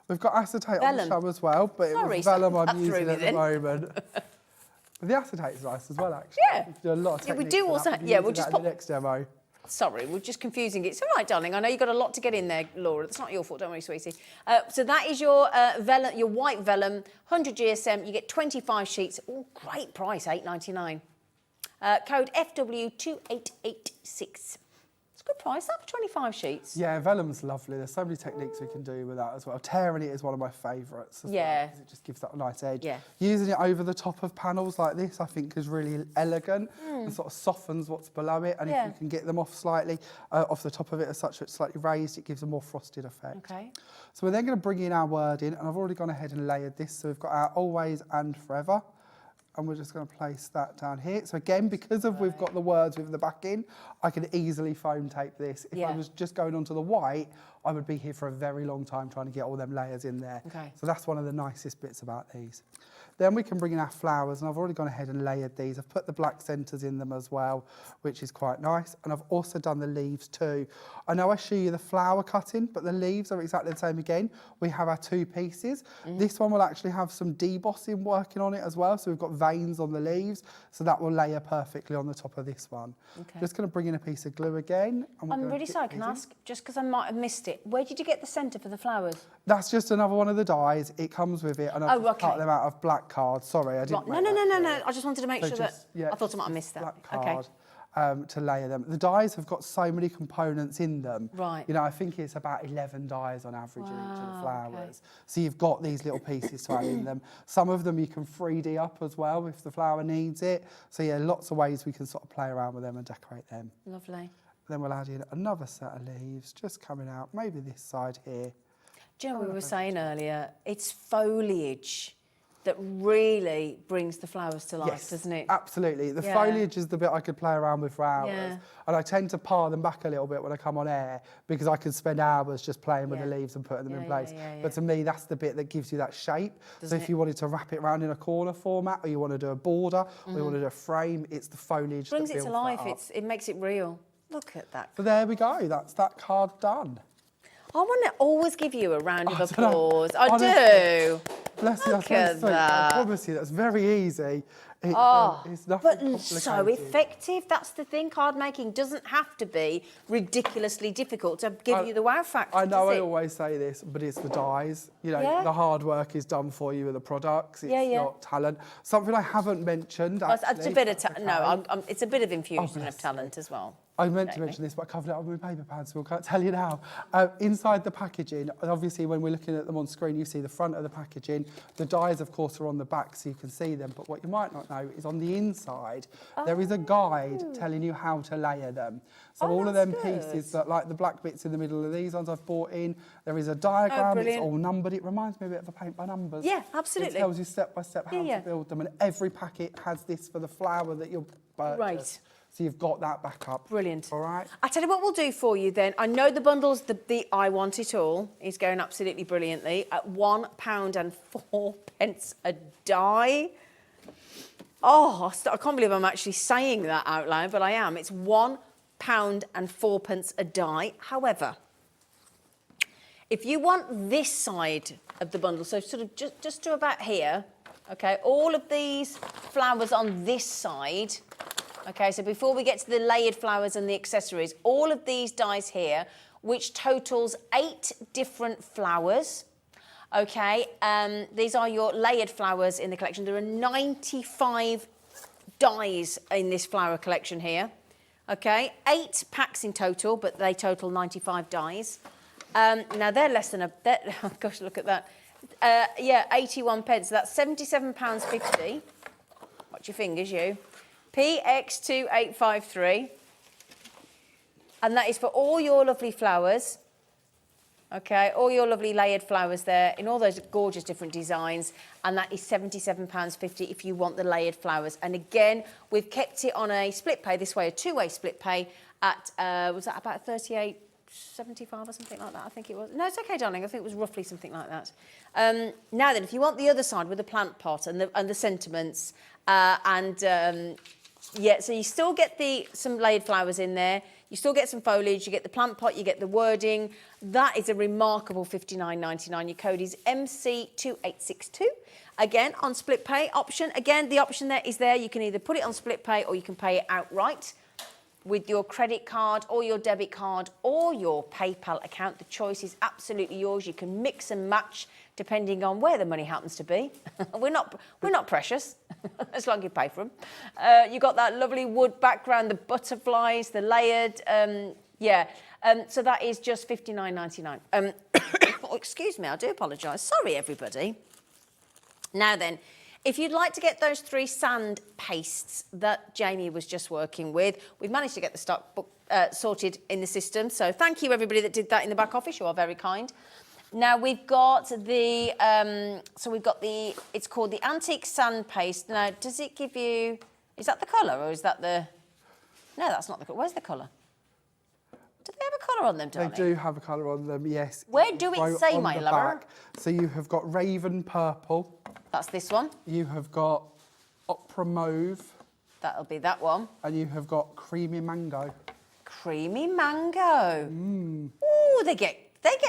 [SPEAKER 9] We've got acetate on the show as well, but it was vellum I'm using at the moment. But the acetate's nice as well, actually.
[SPEAKER 4] Yeah.
[SPEAKER 9] We do a lot of techniques.
[SPEAKER 4] We do also...
[SPEAKER 9] Yeah,
[SPEAKER 4] we'll just put...
[SPEAKER 9] the next demo.
[SPEAKER 4] Sorry, we're just confusing it. It's all right, darling. I know you've got a lot to get in there, Laura. It's not your fault, don't worry, sweetie. So that is your vellum, your white vellum, 100 GSM. You get 25 sheets. Oh, great price, $8.99. Code FW2886. It's a good price, that, for 25 sheets.
[SPEAKER 9] Yeah, vellum's lovely. There's so many techniques we can do with that as well. Tearing it is one of my favourites as well, 'cause it just gives that a nice edge.
[SPEAKER 4] Yeah.
[SPEAKER 9] Using it over the top of panels like this, I think, is really elegant and sort of softens what's below it. And if you can get them off slightly, off the top of it as such, it's slightly raised, it gives a more frosted effect.
[SPEAKER 4] Okay.
[SPEAKER 9] So we're then going to bring in our wording, and I've already gone ahead and layered this. So we've got our always and forever. And we're just going to place that down here. So again, because we've got the words with the backing, I can easily foam tape this. If I was just going onto the white, I would be here for a very long time trying to get all them layers in there.
[SPEAKER 4] Okay.
[SPEAKER 9] So that's one of the nicest bits about these. Then we can bring in our flowers, and I've already gone ahead and layered these. I've put the black centres in them as well, which is quite nice. And I've also done the leaves too. I know I show you the flower cutting, but the leaves are exactly the same again. We have our 2 pieces. This one will actually have some debossing working on it as well. So we've got veins on the leaves, so that will layer perfectly on the top of this one.
[SPEAKER 4] Okay.
[SPEAKER 9] Just going to bring in a piece of glue again. And
[SPEAKER 4] I'm really sorry, can I ask, just because I might have missed it, where did you get the centre for the flowers?
[SPEAKER 9] That's just another one of the dies. It comes with it, and I've just cut them out of black card. Sorry, I didn't.
[SPEAKER 4] No. I just wanted to make sure that... I thought I might have missed that.
[SPEAKER 9] Black card. To layer them. The dies have got so many components in them.
[SPEAKER 4] Right.
[SPEAKER 9] You know, I think it's about 11 dies on average in each of the flowers. So you've got these little pieces to add in them. Some of them you can 3D up as well if the flower needs it. So yeah, lots of ways we can sort of play around with them and decorate them.
[SPEAKER 4] Lovely.
[SPEAKER 9] Then we'll add in another set of leaves just coming out, maybe this side here.
[SPEAKER 4] Do you know what we were saying earlier? It's foliage. that really brings the flowers to life, doesn't it?
[SPEAKER 9] Absolutely. The
[SPEAKER 4] Yeah.
[SPEAKER 9] foliage is the bit I could play around with for hours.
[SPEAKER 4] Yeah.
[SPEAKER 9] And I tend to par them back a little bit when I come on air because I can spend hours just playing with the leaves and putting them in place. But to me, that's the bit that gives you that shape. So if you wanted to wrap it around in a corner format, or you want to do a border, or you want to do a frame, it's the foliage
[SPEAKER 4] Brings
[SPEAKER 9] that
[SPEAKER 4] it to
[SPEAKER 9] builds
[SPEAKER 4] life.
[SPEAKER 9] that up.
[SPEAKER 4] It makes it real. Look at that.
[SPEAKER 9] So there we go. That's that card done.
[SPEAKER 4] I want to always give you a round of
[SPEAKER 9] I don't know.
[SPEAKER 4] applause. I
[SPEAKER 9] Honestly.
[SPEAKER 4] do.
[SPEAKER 9] Bless you,
[SPEAKER 4] Look
[SPEAKER 9] that's very
[SPEAKER 4] at
[SPEAKER 9] sweet. I
[SPEAKER 4] that.
[SPEAKER 9] promise you, that's very easy. It's nothing
[SPEAKER 4] But
[SPEAKER 9] complicated.
[SPEAKER 4] so effective. That's the thing. Card making doesn't have to be ridiculously difficult to give you the wow factor.
[SPEAKER 9] I know
[SPEAKER 4] does
[SPEAKER 9] I
[SPEAKER 4] it?
[SPEAKER 9] always say this, but it's the dies. You know,
[SPEAKER 4] Yeah.
[SPEAKER 9] the hard work is done for you with the products. It's
[SPEAKER 4] Yeah.
[SPEAKER 9] not talent. Something I haven't mentioned,
[SPEAKER 4] Well,
[SPEAKER 9] actually.
[SPEAKER 4] it's a bit of
[SPEAKER 9] that's
[SPEAKER 4] no.
[SPEAKER 9] okay.
[SPEAKER 4] It's a bit of infusion
[SPEAKER 9] bless
[SPEAKER 4] of talent as well.
[SPEAKER 9] I meant to mention this, but I covered it up with my paper pad, so I can't tell you now. Inside the packaging, obviously when we're looking at them on screen, you see the front of the packaging. The dies, of course, are on the back, so you can see them. But what you might not know is on the inside, there is a guide telling you how to layer them. So all of them pieces, that like the black bits in the middle of these ones I've bought in, there is a diagram, it's
[SPEAKER 4] brilliant.
[SPEAKER 9] all numbered. It reminds me a bit of a paint by numbers.
[SPEAKER 4] Yeah, absolutely.
[SPEAKER 9] It tells you step by step how
[SPEAKER 4] Yeah.
[SPEAKER 9] to build them, and every packet has this for the flower that you'll purchase.
[SPEAKER 4] Right.
[SPEAKER 9] So you've got that back up.
[SPEAKER 4] Brilliant.
[SPEAKER 9] All right.
[SPEAKER 4] I tell you what we'll do for you then. I know the bundles, the I Want It All is going absolutely brilliantly at £1.04 a die. Oh, I can't believe I'm actually saying that out loud, but I am. It's £1.04 a die. However, if you want this side of the bundle, so sort of just to about here, okay, all of these flowers on this side. Okay, so before we get to the layered flowers and the accessories, all of these dies here, which totals 8 different flowers. Okay, these are your layered flowers in the collection. There are 95 dies in this flower collection here. Okay, 8 packs in total, but they total 95 dies. Now they're less than oh gosh, look at that. Yeah, 81 pence. That's £77.50. Watch your fingers, you. PX2853, and that is for all your lovely flowers, okay, all your lovely layered flowers there in all those gorgeous different designs, and that is £77.50 if you want the layered flowers. And again, we've kept it on a split pay this way, a two-way split pay at, was that about £38.75 or something like that? I think it was. No, it's okay, darling. I think it was roughly something like that. Now then, if you want the other side with the plant pot and the sentiments, yeah, so you still get some layered flowers in there. You still get some foliage. You get the plant pot. You get the wording. That is a remarkable £59.99. Your code is MC2862. Again, on split pay option. Again, the option there is there. You can either put it on split pay or you can pay it outright with your credit card or your debit card or your PayPal account. The choice is absolutely yours. You can mix and match depending on where the money happens to be. We're not precious, as long as you pay for them. You got that lovely wood background, the butterflies, the layered, so that is just £59.99. Oh, excuse me, I do apologise. Sorry, everybody. Now then, if you'd like to get those 3 sand pastes that Jamie was just working with, we've managed to get the stock sorted in the system. So thank you, everybody that did that in the back office. You are very kind. Now we've got the, it's called the Antique Sand Paste. Now, does it give you, is that the colour or is that the, no, that's not the colour. Where's the colour? Do they have a colour on them, darling?
[SPEAKER 9] They do have a colour on them, yes.
[SPEAKER 4] Where do it say,
[SPEAKER 9] on
[SPEAKER 4] my
[SPEAKER 9] the
[SPEAKER 4] lover?
[SPEAKER 9] back. So you have got Raven Purple.
[SPEAKER 4] That's this one.
[SPEAKER 9] You have got Opera Mauve.
[SPEAKER 4] That'll be that one.
[SPEAKER 9] And you have got Creamy Mango.
[SPEAKER 4] Creamy Mango. Ooh, they get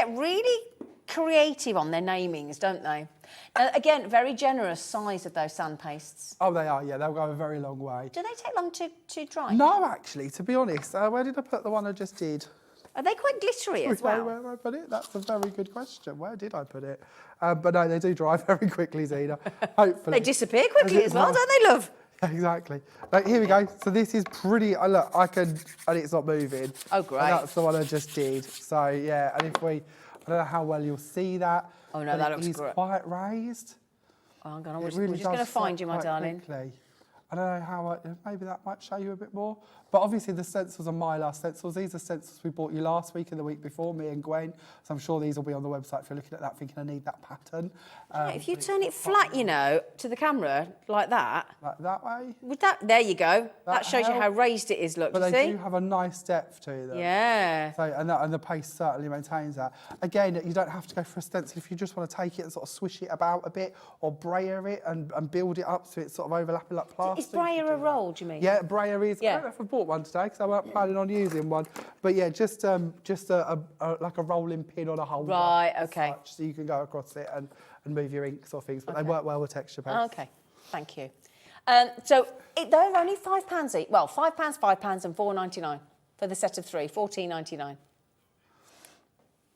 [SPEAKER 4] really creative on their namings, don't they? Again, very generous size of those sand pastes.
[SPEAKER 9] Oh, they are, yeah. They'll go a very long way.
[SPEAKER 4] Do they take long to dry?
[SPEAKER 9] No, actually, to be honest. Where did I put the one I just did?
[SPEAKER 4] Are they quite glittery as well?
[SPEAKER 9] Where did I put it? That's a very good question. Where did I put it? But no, they do dry very quickly, Zena. Hopefully.
[SPEAKER 4] They disappear quickly as well, don't they, love?
[SPEAKER 9] Exactly. Right, here we go. So this is pretty, look, and it's not moving.
[SPEAKER 4] Oh, great.
[SPEAKER 9] And that's the one I just did. So, yeah, and if I don't know how well you'll see that.
[SPEAKER 4] Oh, no, that looks
[SPEAKER 9] great. It is quite raised.
[SPEAKER 4] Oh, hang on, we're just going to find you, my darling.
[SPEAKER 9] Quickly. I don't know how, maybe that might show you a bit more. But obviously the stencils are my last stencils. These are stencils we bought you last week and the week before, me and Gwen. So I'm sure these will be on the website if you're looking at that thinking I need that pattern.
[SPEAKER 4] If you turn it flat, you know, to the camera, like that.
[SPEAKER 9] Like that way.
[SPEAKER 4] Would that, there you go. That shows you
[SPEAKER 9] help?
[SPEAKER 4] how raised it is, look,
[SPEAKER 9] But
[SPEAKER 4] you
[SPEAKER 9] they
[SPEAKER 4] see?
[SPEAKER 9] do have a nice depth to them.
[SPEAKER 4] Yeah.
[SPEAKER 9] So, and the paste certainly maintains that. Again, you don't have to go for a stencil if you just want to take it and sort of swish it about a bit or brayer it and build it up so it's sort of overlapping like plaster.
[SPEAKER 4] Is brayer a roll, do you mean?
[SPEAKER 9] Yeah, brayer is.
[SPEAKER 4] Yeah.
[SPEAKER 9] I don't know if I bought one today because I weren't planning on using one. But yeah, just a like a rolling pin on a holder.
[SPEAKER 4] Right,
[SPEAKER 9] as
[SPEAKER 4] okay.
[SPEAKER 9] such, so you can go across it and move your inks or things. But they work well with texture paste.
[SPEAKER 4] Okay, thank you. So they're only £5 each. Well, £5, £5 and $4.99 for the set of 3, $14.99.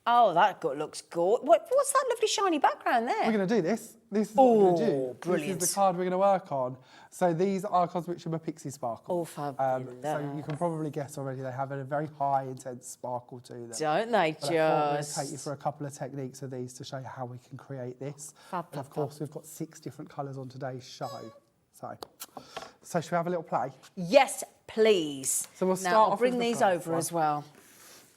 [SPEAKER 4] Oh, that looks good. What's that lovely shiny background there?
[SPEAKER 9] We're going to do this. This is what we're going to do.
[SPEAKER 4] Brilliant.
[SPEAKER 9] This is the card we're going to work on. So these are cards which are Pixie Sparkle.
[SPEAKER 4] Oh, fabulous.
[SPEAKER 9] So you can probably guess already they have a very high, intense sparkle to them.
[SPEAKER 4] Don't they
[SPEAKER 9] But I thought we're going to
[SPEAKER 4] just?
[SPEAKER 9] take you through a couple of techniques of these to show you how we can create this.
[SPEAKER 4] Fab,
[SPEAKER 9] And of
[SPEAKER 4] fab,
[SPEAKER 9] course, we've got 6 different colours on today's show. So should we have a little play?
[SPEAKER 4] Yes, please.
[SPEAKER 9] So we'll
[SPEAKER 4] now,
[SPEAKER 9] start
[SPEAKER 4] I'll
[SPEAKER 9] off
[SPEAKER 4] bring
[SPEAKER 9] with the
[SPEAKER 4] these
[SPEAKER 9] first
[SPEAKER 4] over
[SPEAKER 9] one.
[SPEAKER 4] as well.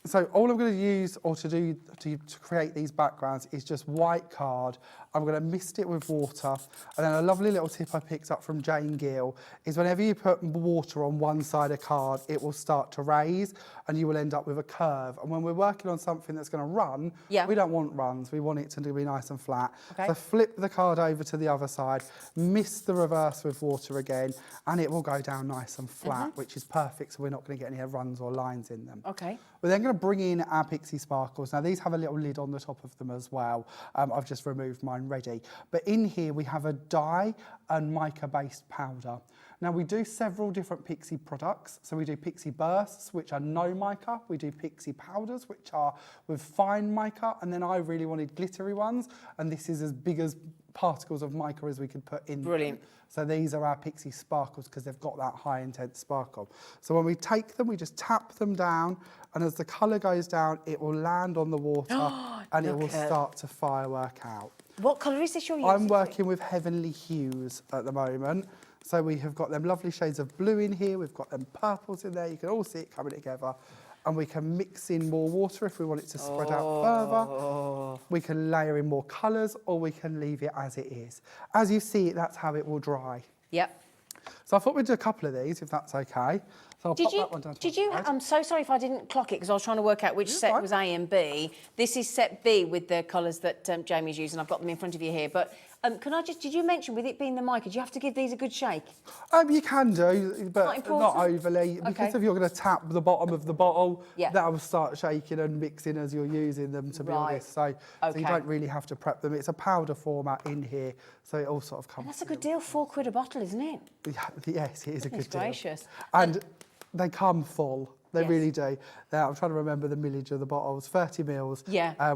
[SPEAKER 9] So all I'm going to use or to do to create these backgrounds is just white card. I'm going to mist it with water. And then a lovely little tip I picked up from Jane Gill is whenever you put water on one side of card, it will start to raise and you will end up with a curve. And when we're working on something that's going to run, we don't want runs. We want it to be nice and flat.
[SPEAKER 4] Okay.
[SPEAKER 9] So flip the card over to the other side, mist the reverse with water again, and it will go down nice and flat, which is perfect. So we're not going to get any runs or lines in them.
[SPEAKER 4] Okay.
[SPEAKER 9] We're then going to bring in our Pixie Sparkles. Now, these have a little lid on the top of them as well. I've just removed mine ready. But in here, we have a dye and mica-based powder. Now, we do several different Pixie products. So we do Pixie Bursts, which are no mica. We do Pixie Powders, which are with fine mica. And then I really wanted glittery ones. And this is as big as particles of mica as we could put in.
[SPEAKER 4] Brilliant.
[SPEAKER 9] So these are our Pixie Sparkles because they've got that high intense sparkle. So when we take them, we just tap them down, and as the colour goes down, it will land on the water and it will start to firework out.
[SPEAKER 4] What colour is this you're using?
[SPEAKER 9] I'm working with Heavenly Hues at the moment. So we have got them lovely shades of blue in here, we've got them purples in there, you can all see it coming together. And we can mix in more water if we want it to spread out further. We can layer in more colours or we can leave it as it is. As you see it, that's how it will dry.
[SPEAKER 4] Yep.
[SPEAKER 9] So I thought we'd do a couple of these, if that's okay. So I'll pop that one down to the side.
[SPEAKER 4] I'm so sorry if I didn't clock it because I was trying to work out which set
[SPEAKER 9] fine.
[SPEAKER 4] was A and B. This is set B with the colours that Jamie's using. I've got them in front of you here. But did you mention with it being the mica, do you have to give these a good shake?
[SPEAKER 9] You can do, but not overly.
[SPEAKER 4] Okay.
[SPEAKER 9] Because if you're going to tap the bottom of the bottle,
[SPEAKER 4] Yeah.
[SPEAKER 9] that will start shaking and mixing as you're using them, to be honest. So you don't really have to prep them. It's a powder format in here, so it all sort of comes.
[SPEAKER 4] That's a good deal, £4 a bottle, isn't it?
[SPEAKER 9] Yes, it is a good deal.
[SPEAKER 4] Gracious.
[SPEAKER 9] And they come full. They
[SPEAKER 4] Yes.
[SPEAKER 9] really do. Now, I'm trying to remember the millage of the bottles, 30 mils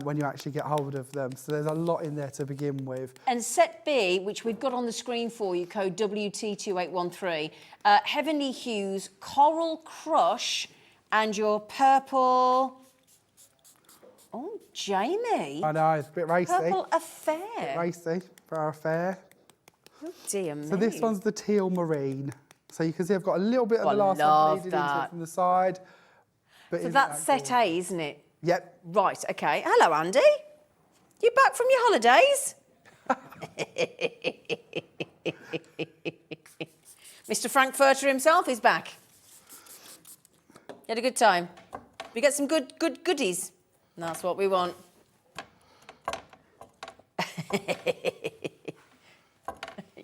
[SPEAKER 9] when you actually get hold of them. So there's a lot in there to begin with.
[SPEAKER 4] And set B, which we've got on the screen for you, code WT2813, Heavenly Hues, Coral Crush, and your purple... Oh, Jamie.
[SPEAKER 9] I know, it's a bit racy.
[SPEAKER 4] Purple Affair.
[SPEAKER 9] Racy for our affair.
[SPEAKER 4] Oh, dear me.
[SPEAKER 9] So this one's the teal marine. So you can see I've got a little bit of the last
[SPEAKER 4] love
[SPEAKER 9] one bleeding into
[SPEAKER 4] that.
[SPEAKER 9] it from the side. But
[SPEAKER 4] So
[SPEAKER 9] isn't
[SPEAKER 4] that's
[SPEAKER 9] that
[SPEAKER 4] set A, isn't it?
[SPEAKER 9] Yep.
[SPEAKER 4] Right, OK. Hello, Andy. You back from your holidays? Mr. Frankfurter himself is back. You had a good time? We get some good goodies. And that's what we want.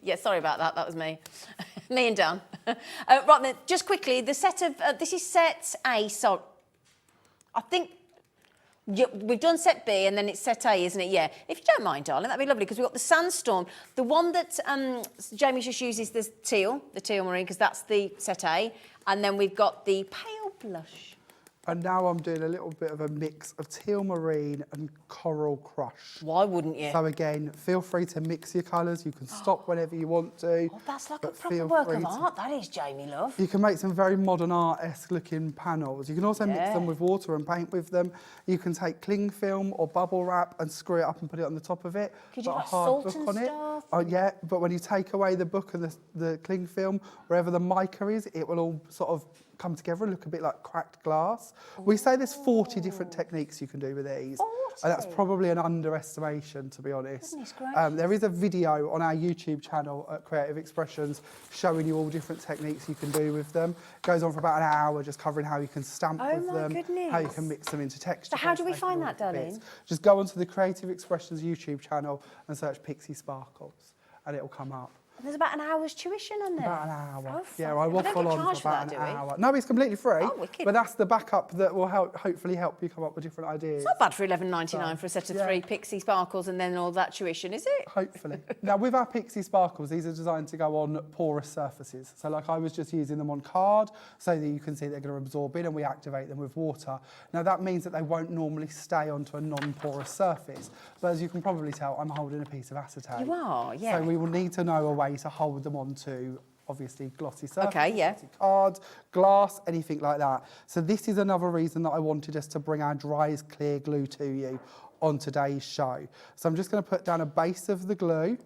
[SPEAKER 4] Yeah, sorry about that. That was me. Me and Dan. Right then, just quickly, the set of... this is set A, so... I think... Yeah, we've done set B and then it's set A, isn't it? Yeah. If you don't mind, darling, that'd be lovely because we've got the Sandstorm. The one that Jamie just uses the teal marine, because that's the set A. And then we've got the Pale Blush.
[SPEAKER 9] And now I'm doing a little bit of a mix of teal marine and coral crush.
[SPEAKER 4] Why wouldn't you?
[SPEAKER 9] So again, feel free to mix your colours. You can stop whenever you want to.
[SPEAKER 4] Oh, that's like a
[SPEAKER 9] but
[SPEAKER 4] proper
[SPEAKER 9] feel
[SPEAKER 4] work
[SPEAKER 9] free
[SPEAKER 4] of
[SPEAKER 9] to-
[SPEAKER 4] art, that is, Jamie, love.
[SPEAKER 9] You can make some very modern art-esque looking panels. You can also mix them with water and paint with them. You can take cling film or bubble wrap and screw it up and put it on the top of it.
[SPEAKER 4] Could you
[SPEAKER 9] Put a
[SPEAKER 4] like
[SPEAKER 9] hard
[SPEAKER 4] salt
[SPEAKER 9] book
[SPEAKER 4] and
[SPEAKER 9] on it.
[SPEAKER 4] stuff?
[SPEAKER 9] Oh yeah, but when you take away the book and the cling film, wherever the mica is, it will all sort of come together and look a bit like cracked glass. We say there's 40 different techniques you can do with these. And that's probably an underestimation, to be honest. There is a video on our YouTube channel at Creative Expressions showing you all different techniques you can do with them. It goes on for about an hour just covering how you can stamp with them, how you can mix them into texture.
[SPEAKER 4] So how do we
[SPEAKER 9] paints,
[SPEAKER 4] find
[SPEAKER 9] making all
[SPEAKER 4] that,
[SPEAKER 9] different
[SPEAKER 4] darling?
[SPEAKER 9] bits. Just go onto the Creative Expressions YouTube channel and search Pixie Sparkles and it'll come up.
[SPEAKER 4] There's about an hour's tuition on there.
[SPEAKER 9] About an hour.
[SPEAKER 4] Oh,
[SPEAKER 9] Yeah,
[SPEAKER 4] fine.
[SPEAKER 9] I
[SPEAKER 4] We don't
[SPEAKER 9] waffle
[SPEAKER 4] get
[SPEAKER 9] on
[SPEAKER 4] charged
[SPEAKER 9] for about
[SPEAKER 4] for
[SPEAKER 9] an
[SPEAKER 4] that, do we?
[SPEAKER 9] hour. No, it's completely free.
[SPEAKER 4] Oh, wicked.
[SPEAKER 9] But that's the backup that will hopefully help you come up with different ideas.
[SPEAKER 4] It's not bad for $11.99 for a set of
[SPEAKER 9] yeah.
[SPEAKER 4] 3 Pixie Sparkles and then all that tuition, is it?
[SPEAKER 9] Hopefully. Now, with our Pixie Sparkles, these are designed to go on porous surfaces. So like I was just using them on card so that you can see they're going to absorb in and we activate them with water. Now, that means that they won't normally stay onto a non-porous surface. But as you can probably tell, I'm holding a piece of acetate.
[SPEAKER 4] You are, yeah.
[SPEAKER 9] So we will need to know a way to hold them onto obviously glossy surface,
[SPEAKER 4] Okay, yeah.
[SPEAKER 9] glossy cards, glass, anything like that. So this is another reason that I wanted us to bring our dry as clear glue to you on today's show. So I'm just going to put down a base of the glue.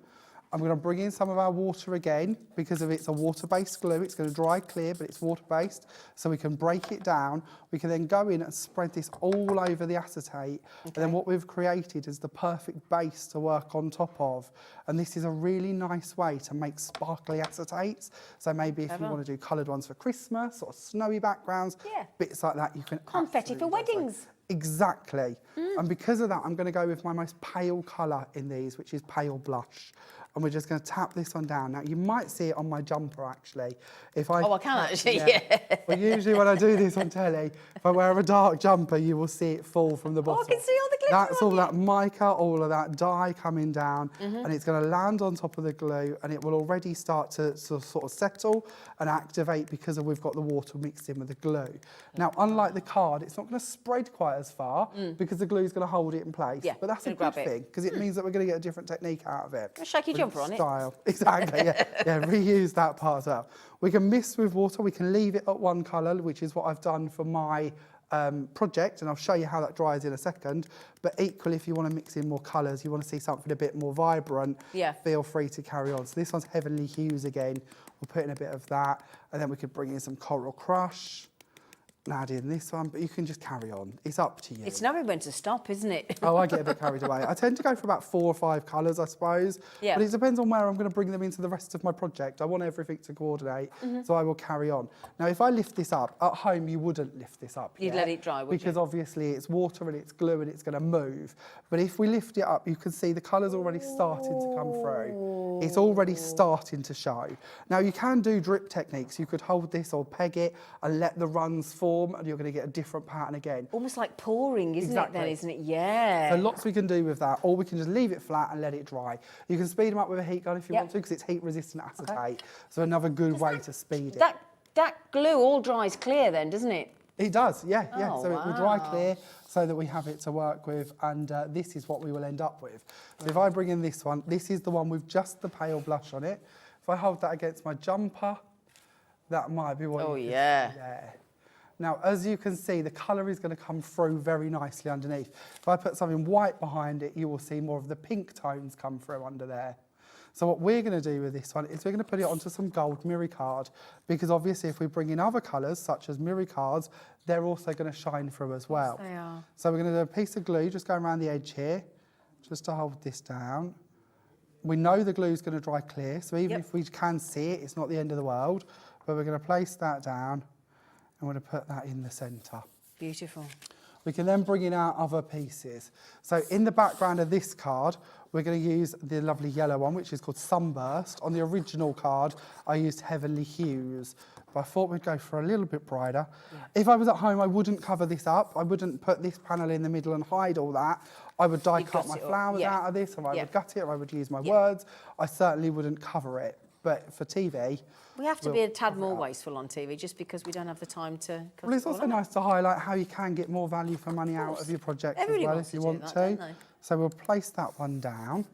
[SPEAKER 9] I'm going to bring in some of our water again because it's a water-based glue. It's going to dry clear, but it's water-based, so we can break it down. We can then go in and spread this all over the acetate. And then what we've created is the perfect base to work on top of. And this is a really nice way to make sparkly acetates. So maybe if you want to do coloured ones for Christmas or snowy backgrounds, bits like that, you can
[SPEAKER 4] Confetti for weddings.
[SPEAKER 9] Exactly. And because of that, I'm going to go with my most pale colour in these, which is pale blush. And we're just going to tap this one down. Now, you might see it on my jumper, actually. If I
[SPEAKER 4] I can actually, yeah.
[SPEAKER 9] Well, usually when I do this on telly, if I wear a dark jumper, you will see it fall from the bottom.
[SPEAKER 4] I can see all the glitter
[SPEAKER 9] That's
[SPEAKER 4] on
[SPEAKER 9] all
[SPEAKER 4] you.
[SPEAKER 9] that mica, all of that dye coming down, and it's going to land on top of the glue, and it will already start to sort of settle and activate because we've got the water mixed in with the glue. Now, unlike the card, it's not going to spread quite as far because the glue is going to hold it in place.
[SPEAKER 4] Yeah,
[SPEAKER 9] but that's a
[SPEAKER 4] gonna grab
[SPEAKER 9] good
[SPEAKER 4] it.
[SPEAKER 9] thing because it means that we're going to get a different technique out of it.
[SPEAKER 4] A shaky jumper on it.
[SPEAKER 9] Style. Exactly, yeah, reuse that part as well. We can mist with water, we can leave it at one colour, which is what I've done for my project, and I'll show you how that dries in a second. But equally, if you want to mix in more colours, you want to see something a bit more vibrant, feel free to carry on. So this one's Heavenly Hues again. We'll put in a bit of that, and then we could bring in some Coral Crush. And add in this one, but you can just carry on. It's up to you.
[SPEAKER 4] It's knowing when to stop, isn't it?
[SPEAKER 9] Oh, I get a bit carried away. I tend to go for about 4 or 5 colours, I suppose.
[SPEAKER 4] Yeah.
[SPEAKER 9] But it depends on where I'm going to bring them into the rest of my project. I want everything to coordinate, so I will carry on. Now, if I lift this up, at home you wouldn't lift this up
[SPEAKER 4] You'd
[SPEAKER 9] yet,
[SPEAKER 4] let it dry, wouldn't you?
[SPEAKER 9] because obviously it's water and it's glue and it's going to move. But if we lift it up, you can see the colours already starting to come through. It's already starting to show. Now, you can do drip techniques. You could hold this or peg it and let the runs form, and you're going to get a different pattern again.
[SPEAKER 4] Almost like pouring, isn't it then,
[SPEAKER 9] Exactly.
[SPEAKER 4] isn't it? Yeah.
[SPEAKER 9] So lots we can do with that, or we can just leave it flat and let it dry. You can speed them up with a heat gun if you want to, because it's heat-resistant acetate. So another good way to speed it.
[SPEAKER 4] That glue all dries clear then, doesn't it?
[SPEAKER 9] It does, yeah.
[SPEAKER 4] Oh,
[SPEAKER 9] So it will dry clear so that we have it to work with, and this is what we will end up with. So if I bring in this one, this is the one with just the pale blush on it. If I hold that against my jumper, that might be what you can see there. Now, as you can see, the colour is going to come through very nicely underneath. If I put something white behind it, you will see more of the pink tones come through under there. So what we're going to do with this one is we're going to put it onto some gold mirror card, because obviously if we bring in other colours, such as mirror cards, they're also going to shine through as well.
[SPEAKER 4] Yes, they are.
[SPEAKER 9] So we're going to do a piece of glue just going around the edge here, just to hold this down. We know the glue is going to dry clear, so even if we can see it, it's not the end of the world. But we're going to place that down, and we're going to put that in the centre.
[SPEAKER 4] Beautiful.
[SPEAKER 9] We can then bring in our other pieces. So in the background of this card, we're going to use the lovely yellow one, which is called Sunburst. On the original card, I used Heavenly Hues, but I thought we'd go for a little bit brighter. If I was at home, I wouldn't cover this up. I wouldn't put this panel in the middle and hide all that. I would die cut my flowers out of this, or I would gut it, or I would use my words. I certainly wouldn't cover it. but for TV...
[SPEAKER 4] We have to be a tad more wasteful on TV just because we don't have the time to cut
[SPEAKER 9] Well, it's
[SPEAKER 4] it all
[SPEAKER 9] also
[SPEAKER 4] out.
[SPEAKER 9] nice to highlight how you can get more value for money out of your project as
[SPEAKER 4] Everybody
[SPEAKER 9] well
[SPEAKER 4] wants
[SPEAKER 9] if you
[SPEAKER 4] to do
[SPEAKER 9] want
[SPEAKER 4] that,
[SPEAKER 9] to.
[SPEAKER 4] don't they?
[SPEAKER 9] So we'll place that one down.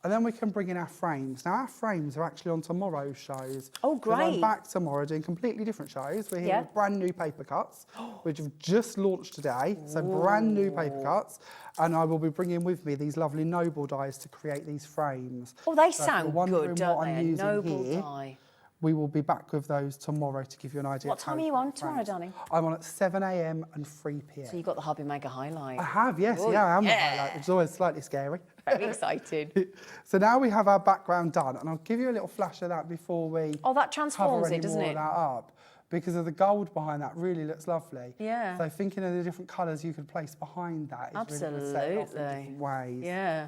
[SPEAKER 9] And then we can bring in our frames. Now, our frames are actually on tomorrow's shows.
[SPEAKER 4] Oh,
[SPEAKER 9] 'Cause I'm
[SPEAKER 4] great.
[SPEAKER 9] back tomorrow doing completely different shows. We're here
[SPEAKER 4] Yeah.
[SPEAKER 9] with brand new paper cuts, which have just launched today. So brand new paper cuts. And I will be bringing with me these lovely noble dies to create these frames.
[SPEAKER 4] Oh, they
[SPEAKER 9] So if you're
[SPEAKER 4] sound
[SPEAKER 9] wondering
[SPEAKER 4] good, don't
[SPEAKER 9] what
[SPEAKER 4] they?
[SPEAKER 9] I'm
[SPEAKER 4] A
[SPEAKER 9] using
[SPEAKER 4] noble
[SPEAKER 9] here,
[SPEAKER 4] die.
[SPEAKER 9] we will be back with those tomorrow to give you an idea.
[SPEAKER 4] What
[SPEAKER 9] of how
[SPEAKER 4] time are you
[SPEAKER 9] can
[SPEAKER 4] on
[SPEAKER 9] make
[SPEAKER 4] tomorrow,
[SPEAKER 9] frames.
[SPEAKER 4] darling?
[SPEAKER 9] I'm on at 7 a.m. and 3 p.m.
[SPEAKER 4] So you've got the Hobbymaker Highlight.
[SPEAKER 9] I have, yes,
[SPEAKER 4] Oh,
[SPEAKER 9] yeah, I am the
[SPEAKER 4] yeah.
[SPEAKER 9] highlight, which is always slightly scary.
[SPEAKER 4] Very excited.
[SPEAKER 9] So now we have our background done, and I'll give you a little flash of that before we
[SPEAKER 4] Oh, that
[SPEAKER 9] cover
[SPEAKER 4] transforms
[SPEAKER 9] any
[SPEAKER 4] it, doesn't
[SPEAKER 9] more
[SPEAKER 4] it?
[SPEAKER 9] of that up. Because of the gold behind that really looks lovely.
[SPEAKER 4] Yeah.
[SPEAKER 9] So thinking of the different colours you could place behind that is really going to set it off in
[SPEAKER 4] Absolutely.
[SPEAKER 9] different ways.
[SPEAKER 4] Yeah.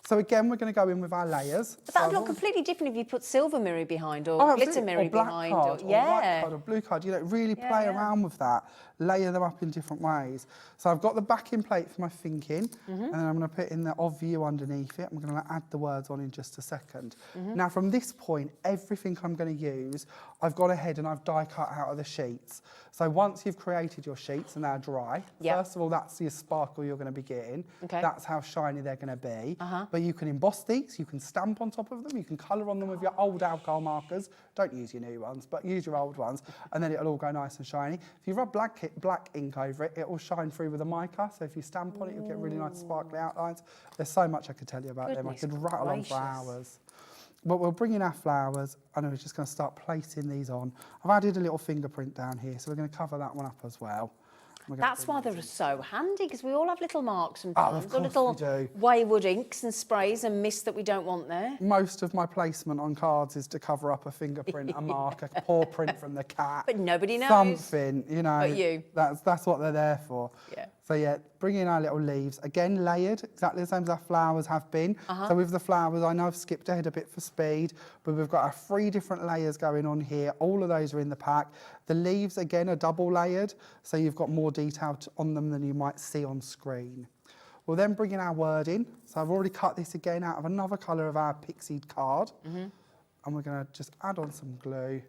[SPEAKER 9] So again, we're going to go in with our layers.
[SPEAKER 4] But
[SPEAKER 9] So
[SPEAKER 4] that would
[SPEAKER 9] I've
[SPEAKER 4] look
[SPEAKER 9] already-
[SPEAKER 4] completely different if you put silver mirror behind or
[SPEAKER 9] Oh,
[SPEAKER 4] glitter
[SPEAKER 9] absolutely.
[SPEAKER 4] mirror
[SPEAKER 9] or black
[SPEAKER 4] behind.
[SPEAKER 9] card, or white
[SPEAKER 4] yeah.
[SPEAKER 9] card, or blue card. You know, really
[SPEAKER 4] Yeah,
[SPEAKER 9] play
[SPEAKER 4] yeah.
[SPEAKER 9] around with that, layer them up in different ways. So I've got the backing plate for my thinking,
[SPEAKER 4] Mm-hmm.
[SPEAKER 9] and then I'm going to put in the of view underneath it. I'm going to add the words on in just a second.
[SPEAKER 4] Mm-hmm.
[SPEAKER 9] Now, from this point, everything I'm going to use, I've gone ahead and I've die cut out of the sheets. So once you've created your sheets and they're dry,
[SPEAKER 4] Yep.
[SPEAKER 9] first of all, that's your sparkle you're going to be getting.
[SPEAKER 4] Okay.
[SPEAKER 9] That's how shiny they're going to be.
[SPEAKER 4] Uh-huh.
[SPEAKER 9] But you can emboss these, you can stamp on top of them, you can colour on them with your old alcohol markers. Don't use your new ones, but use your old ones, and then it'll all go nice and shiny. If you rub black ink over it, it will shine through with a mica. So if you stamp on it, you'll get really nice sparkly outlines. There's so much I could tell you about them. I
[SPEAKER 4] Goodness
[SPEAKER 9] could rattle on for
[SPEAKER 4] gracious.
[SPEAKER 9] hours. But we'll bring in our flowers, and we're just going to start placing these on. I've added a little fingerprint down here, so we're going to cover that one up as well. We're gonna
[SPEAKER 4] That's
[SPEAKER 9] bring
[SPEAKER 4] why
[SPEAKER 9] these
[SPEAKER 4] they're so handy, because we all have little marks sometimes.
[SPEAKER 9] of
[SPEAKER 4] Got
[SPEAKER 9] course
[SPEAKER 4] little
[SPEAKER 9] we do.
[SPEAKER 4] wayward inks and sprays and mist that we don't want there.
[SPEAKER 9] Most of my placement on cards is to cover up a fingerprint, a mark, a paw print from the cat.
[SPEAKER 4] But nobody knows.
[SPEAKER 9] Something, you know.
[SPEAKER 4] But you.
[SPEAKER 9] That's what they're there for.
[SPEAKER 4] Yeah.
[SPEAKER 9] So yeah, bring in our little leaves. Again, layered, exactly the same as our flowers have been.
[SPEAKER 4] Uh-huh.
[SPEAKER 9] So with the flowers, I know I've skipped ahead a bit for speed, but we've got our 3 different layers going on here. All of those are in the pack. The leaves, again, are double layered, so you've got more detail on them than you might see on screen. We'll then bring in our wording. So I've already cut this again out of another colour of our pixied card. And we're going to just add on some glue.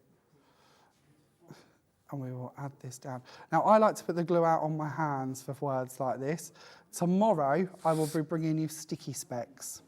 [SPEAKER 9] And we will add this down. Now, I like to put the glue out on my hands for words like this. Tomorrow, I will be bringing you sticky specks.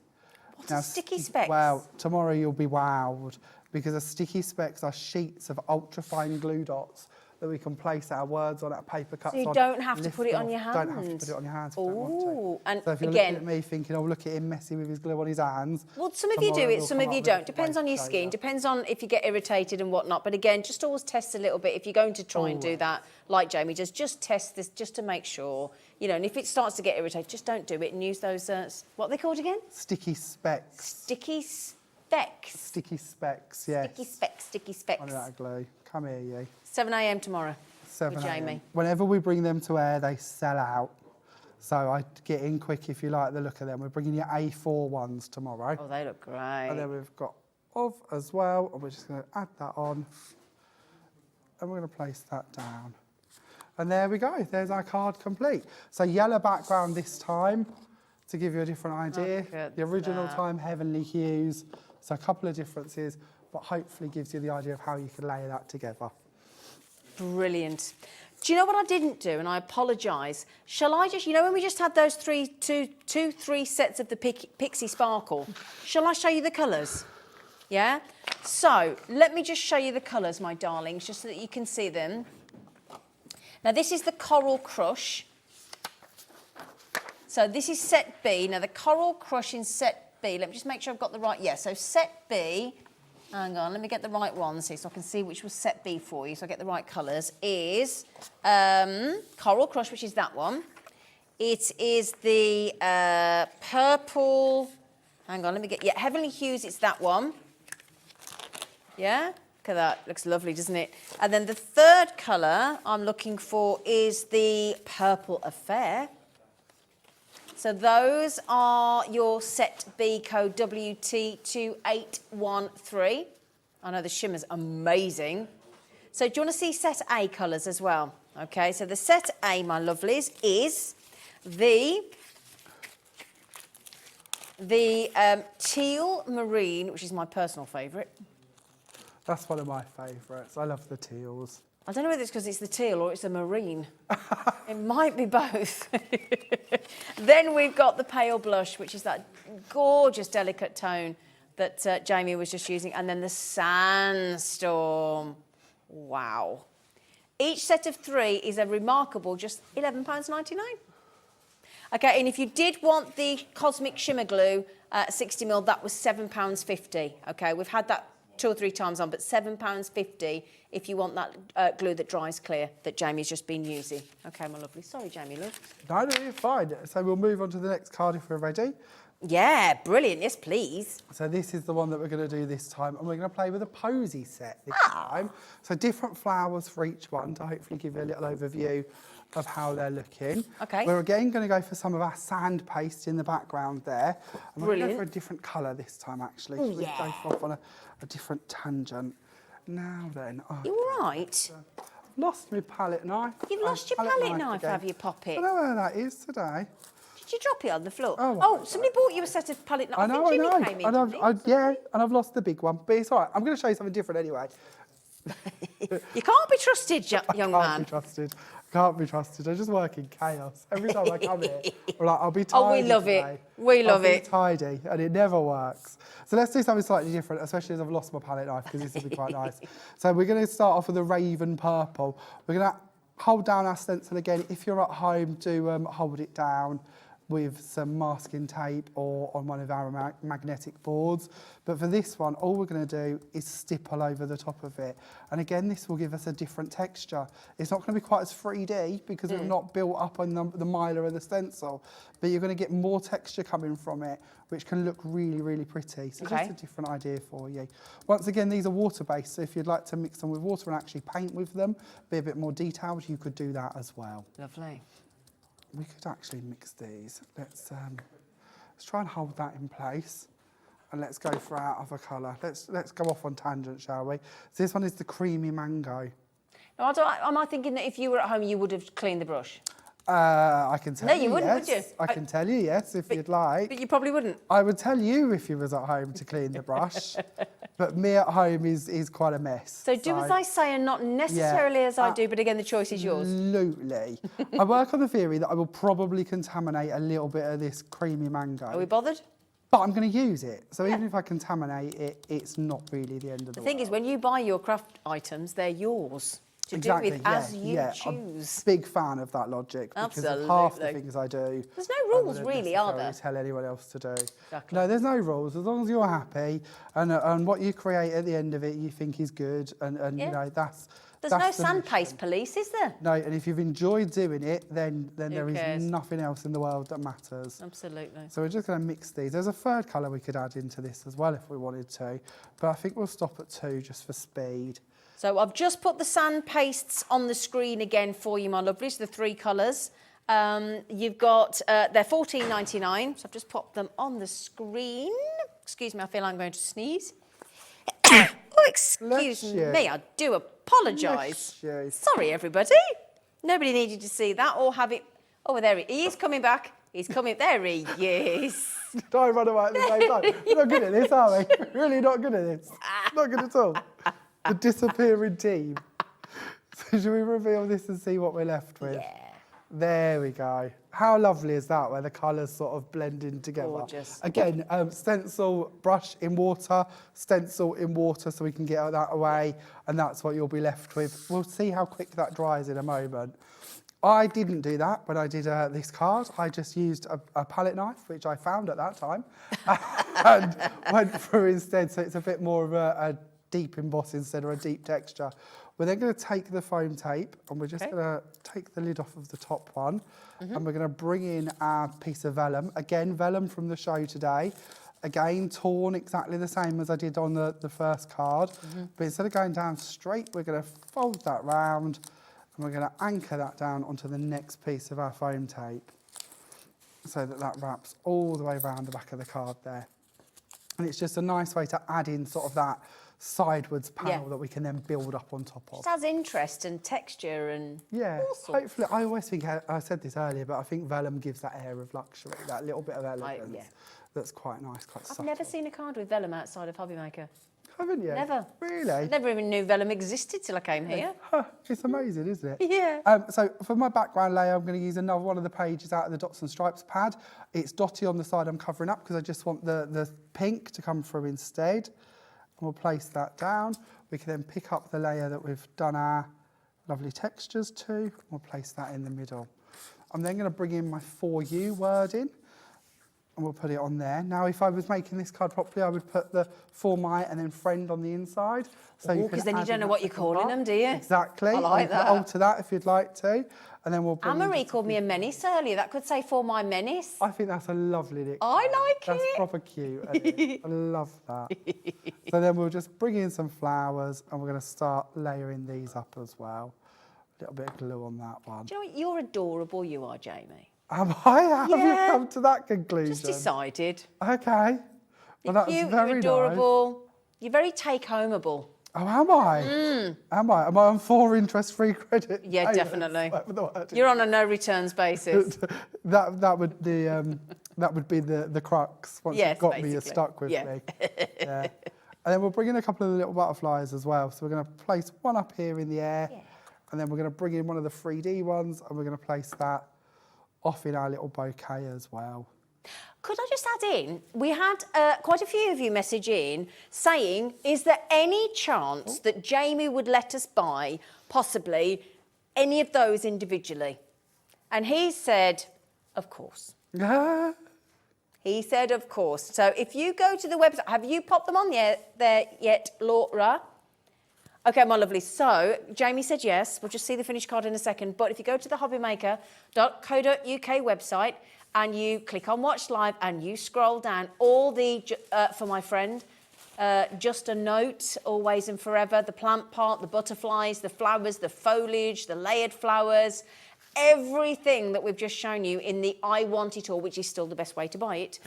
[SPEAKER 4] What are sticky specks?
[SPEAKER 9] Well, tomorrow you'll be wowed, because the sticky specks are sheets of ultra-fine glue dots that we can place our words on, our paper cuts on.
[SPEAKER 4] So you don't have to
[SPEAKER 9] lift
[SPEAKER 4] put it
[SPEAKER 9] off.
[SPEAKER 4] on your
[SPEAKER 9] Don't have to
[SPEAKER 4] hands.
[SPEAKER 9] put it on your hands if you don't
[SPEAKER 4] Ooh,
[SPEAKER 9] want to.
[SPEAKER 4] and
[SPEAKER 9] So if you're
[SPEAKER 4] again-
[SPEAKER 9] looking at me thinking, oh, look at him messy with his glue on his hands.
[SPEAKER 4] Well, some of you do
[SPEAKER 9] tomorrow
[SPEAKER 4] it,
[SPEAKER 9] we'll
[SPEAKER 4] some
[SPEAKER 9] come
[SPEAKER 4] of you
[SPEAKER 9] up with a
[SPEAKER 4] don't.
[SPEAKER 9] different
[SPEAKER 4] Depends
[SPEAKER 9] way
[SPEAKER 4] on
[SPEAKER 9] to
[SPEAKER 4] your
[SPEAKER 9] show
[SPEAKER 4] skin,
[SPEAKER 9] you.
[SPEAKER 4] depends on if you get irritated and whatnot. But again, just always test a little bit. If you're going to try and do that, like Jamie does, just test this just to make sure. You know, and if it starts to get irritated, just don't do it and use those, what are they called again?
[SPEAKER 9] Sticky specks.
[SPEAKER 4] Sticky specks.
[SPEAKER 9] Sticky specks, yes.
[SPEAKER 4] Sticky specks, sticky specks.
[SPEAKER 9] Under that glue. Come here, you.
[SPEAKER 4] 7 a.m. tomorrow
[SPEAKER 9] 7
[SPEAKER 4] with
[SPEAKER 9] a.m.
[SPEAKER 4] Jamie.
[SPEAKER 9] Whenever we bring them to air, they sell out. So I get in quick if you like the look of them. We're bringing you A4 ones tomorrow.
[SPEAKER 4] Oh, they look great.
[SPEAKER 9] And then we've got of as well, and we're just going to add that on. And we're going to place that down. And there we go, there's our card complete. So yellow background this time, to give you a different idea.
[SPEAKER 4] Look at
[SPEAKER 9] The original
[SPEAKER 4] that.
[SPEAKER 9] time, heavenly hues. So a couple of differences, but hopefully gives you the idea of how you can layer that together.
[SPEAKER 4] Brilliant. Do you know what I didn't do? And I apologise. Shall I just, you know, when we just had those three sets of the Pixie Sparkle, shall I show you the colours? Yeah? So, let me just show you the colours, my darlings, just so that you can see them. Now, this is the Coral Crush. So, this is set B. Now, the Coral Crush in set B, let me just make sure I've got the right, yeah, so set B, hang on, let me get the right one, see, so I can see which was set B for you, so I get the right colours, is Coral Crush, which is that one. It is the purple, hang on, let me get, yeah, Heavenly Hues, it's that one. Yeah, look at that, looks lovely, doesn't it? And then the third colour I'm looking for is the Purple Affair. So those are your set B code WT2813. I know the shimmer's amazing. So do you want to see set A colours as well? Okay, so the set A, my lovelies, is the teal marine, which is my personal favourite.
[SPEAKER 9] That's one of my favourites. I love the teals.
[SPEAKER 4] I don't know whether it's because it's the teal or it's the marine. It might be both. Then we've got the pale blush, which is that gorgeous, delicate tone that Jamie was just using. And then the sandstorm. Wow. Each set of 3 is a remarkable just £11.99. Okay, and if you did want the Cosmic Shimmer Glue 60ml, that was £7.50. Okay, we've had that 2 or 3 times on, but £7.50 if you want that glue that dries clear that Jamie's just been using. Okay, my lovely. Sorry, Jamie, love.
[SPEAKER 9] No, you're fine. So we'll move on to the next card if we're ready.
[SPEAKER 4] Yeah, brilliant. Yes, please.
[SPEAKER 9] So this is the one that we're going to do this time, and we're going to play with a posy set this time. So different flowers for each one to hopefully give you a little overview of how they're looking.
[SPEAKER 4] Okay.
[SPEAKER 9] We're again going to go for some of our sand paste in the background there. And we're going to go for a different colour this time, actually. So we go off on a different tangent. Now then. Oh,
[SPEAKER 4] You all right?
[SPEAKER 9] I've lost my palette knife.
[SPEAKER 4] You've lost your palette knife,
[SPEAKER 9] again.
[SPEAKER 4] have you, Poppy?
[SPEAKER 9] I don't know where that is today.
[SPEAKER 4] Did you drop it on the floor?
[SPEAKER 9] Oh,
[SPEAKER 4] Somebody bought you a set of palette knives.
[SPEAKER 9] I know.
[SPEAKER 4] Came in,
[SPEAKER 9] And I've lost the big one, but it's all right. I'm going to show you something different anyway.
[SPEAKER 4] You can't be trusted, young man.
[SPEAKER 9] Can't be trusted. Can't be trusted. I just work in chaos. Every time I come here, I'm like, I'll be tidy.
[SPEAKER 4] Oh, we love
[SPEAKER 9] today.
[SPEAKER 4] it. We love
[SPEAKER 9] I'll
[SPEAKER 4] it.
[SPEAKER 9] be tidy, and it never works. So let's do something slightly different, especially as I've lost my palette knife, because this will be quite nice. So we're going to start off with a raven purple. We're going to hold down our stencil again. If you're at home, do hold it down with some masking tape or on one of our magnetic boards. But for this one, all we're going to do is stipple over the top of it. And again, this will give us a different texture. It's not going to be quite as 3D because it's not built up on the mylar of the stencil, but you're going to get more texture coming from it, which can look really, really pretty. So just a different idea for you. Once again, these are water-based, so if you'd like to mix them with water and actually paint with them, be a bit more detailed, you could do that as well.
[SPEAKER 4] Lovely.
[SPEAKER 9] We could actually mix these. Let's try and hold that in place, and let's go for our other colour. Let's go off on tangent, shall we? So this one is the creamy mango.
[SPEAKER 4] Now, am I thinking that if you were at home, you would have cleaned the brush?
[SPEAKER 9] I can tell you.
[SPEAKER 4] No, you wouldn't,
[SPEAKER 9] yes.
[SPEAKER 4] would you?
[SPEAKER 9] I can tell you, yes, if you'd like.
[SPEAKER 4] But you probably wouldn't.
[SPEAKER 9] I would tell you if you was at home to clean the brush, but me at home is quite a mess.
[SPEAKER 4] So do as I say and not necessarily as I do, but again, the choice is yours.
[SPEAKER 9] Absolutely. I work on the theory that I will probably contaminate a little bit of this creamy mango.
[SPEAKER 4] Are we bothered?
[SPEAKER 9] But I'm going to use it. So even if I contaminate it, it's not really the end of the world.
[SPEAKER 4] The thing is, when you buy your craft items, they're yours to do with as you choose.
[SPEAKER 9] I'm a big fan of that logic because of half the things I do.
[SPEAKER 4] There's no rules really, are there?
[SPEAKER 9] Tell anyone else to do.
[SPEAKER 4] Exactly.
[SPEAKER 9] No, there's no rules as long as you're happy and what you create at the end of it you think is good and you know that's.
[SPEAKER 4] There's no sandpaste police, is there?
[SPEAKER 9] No, and if you've enjoyed doing it, then there is nothing else in the world that matters.
[SPEAKER 4] Absolutely.
[SPEAKER 9] So we're just going to mix these. There's a third colour we could add into this as well if we wanted to, but I think we'll stop at 2 just for speed.
[SPEAKER 4] So I've just put the sand pastes on the screen again for you, my lovelies, the 3 colours. You've got, they're $14.99, so I've just popped them on the screen. Excuse me, I feel I'm going to sneeze. Oh, excuse me, I do apologise. Sorry, everybody. Nobody needed to see that or have it. Oh, there he is coming back. He's coming. There he is.
[SPEAKER 9] Don't run away at the same time. We're not good at this, are we? Really not good at this. Not good at all. The disappearing team. So should we reveal this and see what we're left with?
[SPEAKER 4] Yeah.
[SPEAKER 9] There we go. How lovely is that, where the colours sort of blend in together?
[SPEAKER 4] Gorgeous.
[SPEAKER 9] Again, stencil brush in water, stencil in water so we can get that away, and that's what you'll be left with. We'll see how quick that dries in a moment. I didn't do that when I did this card. I just used a palette knife, which I found at that time, and went through instead, so it's a bit more of a deep emboss instead of a deep texture. We're then going to take the foam tape and we're just going to take the lid off of the top one and we're going to bring in our piece of vellum. Again, vellum from the show today. Again, torn exactly the same as I did on the first card. But instead of going down straight, we're going to fold that round and we're going to anchor that down onto the next piece of our foam tape so that wraps all the way around the back of the card there. And it's just a nice way to add in sort of that sidewards panel that we can then build up on top of.
[SPEAKER 4] It has interest and texture and
[SPEAKER 9] hopefully. I always think, I said this earlier, but I think vellum gives that air of luxury, that little bit of elegance that's quite nice, quite subtle.
[SPEAKER 4] I've never seen a card with vellum outside of Hobbymaker.
[SPEAKER 9] Haven't you?
[SPEAKER 4] Never.
[SPEAKER 9] Really?
[SPEAKER 4] I never even knew vellum existed till I came here.
[SPEAKER 9] Huh, it's amazing, isn't it?
[SPEAKER 4] Yeah.
[SPEAKER 9] So for my background layer, I'm going to use another one of the pages out of the Dots and Stripes pad. It's dotty on the side I'm covering up because I just want the pink to come through instead. And we'll place that down. We can then pick up the layer that we've done our lovely textures to. We'll place that in the middle. I'm then going to bring in my For You wording. And we'll put it on there. Now, if I was making this card properly, I would put the For My and then Friend on the inside. So
[SPEAKER 4] because then you don't know what you're calling them, do you?
[SPEAKER 9] Exactly.
[SPEAKER 4] I like
[SPEAKER 9] you can
[SPEAKER 4] that.
[SPEAKER 9] alter that if you'd like to. And then we'll bring
[SPEAKER 4] Anne-Marie called me a menace earlier. That could say For My Menace.
[SPEAKER 9] I think that's a lovely nickname.
[SPEAKER 4] I like
[SPEAKER 9] That's
[SPEAKER 4] it.
[SPEAKER 9] proper cute. Isn't it? I love that. So then we'll just bring in some flowers and we're going to start layering these up as well. A little bit of glue on that one.
[SPEAKER 4] Do you know what? You're adorable, you are, Jamie.
[SPEAKER 9] Am I? Have you
[SPEAKER 4] Yeah.
[SPEAKER 9] come to that conclusion?
[SPEAKER 4] Just decided.
[SPEAKER 9] Okay. Well,
[SPEAKER 4] You're
[SPEAKER 9] that's
[SPEAKER 4] cute,
[SPEAKER 9] very
[SPEAKER 4] you're adorable. You're very take-homeable.
[SPEAKER 9] nice. Oh, am I? Am I? Am I on 4 interest-free credit?
[SPEAKER 4] Yeah,
[SPEAKER 9] payments?
[SPEAKER 4] definitely.
[SPEAKER 9] Whatever the word is.
[SPEAKER 4] You're on a no returns basis.
[SPEAKER 9] that would be the crux. Once
[SPEAKER 4] Yes,
[SPEAKER 9] you've got me, you're
[SPEAKER 4] basically.
[SPEAKER 9] stuck with
[SPEAKER 4] Yeah.
[SPEAKER 9] me. Yeah. And then we'll bring in a couple of the little butterflies as well. So we're going to place one up here in the air, and then we're going to bring in one of the 3D ones, and we're going to place that off in our little bouquet as well.
[SPEAKER 4] Could I just add in, we had quite a few of you message in saying, is there any chance that Jamie would let us buy possibly any of those individually? And he said, of course.
[SPEAKER 9] Yeah.
[SPEAKER 4] He said, of course. So if you go to the website, have you popped them on there yet, Laura? Okay, my lovely. So Jamie said yes. We'll just see the finished card in a second. But if you go to the hobbymaker.co.uk website and you click on Watch Live and you scroll down, all the, for my friend, Just a Note, Always and Forever, the plant part, the butterflies, the flowers, the foliage, the layered flowers, everything that we've just shown you in the I Want It All, which is still the best way to buy it,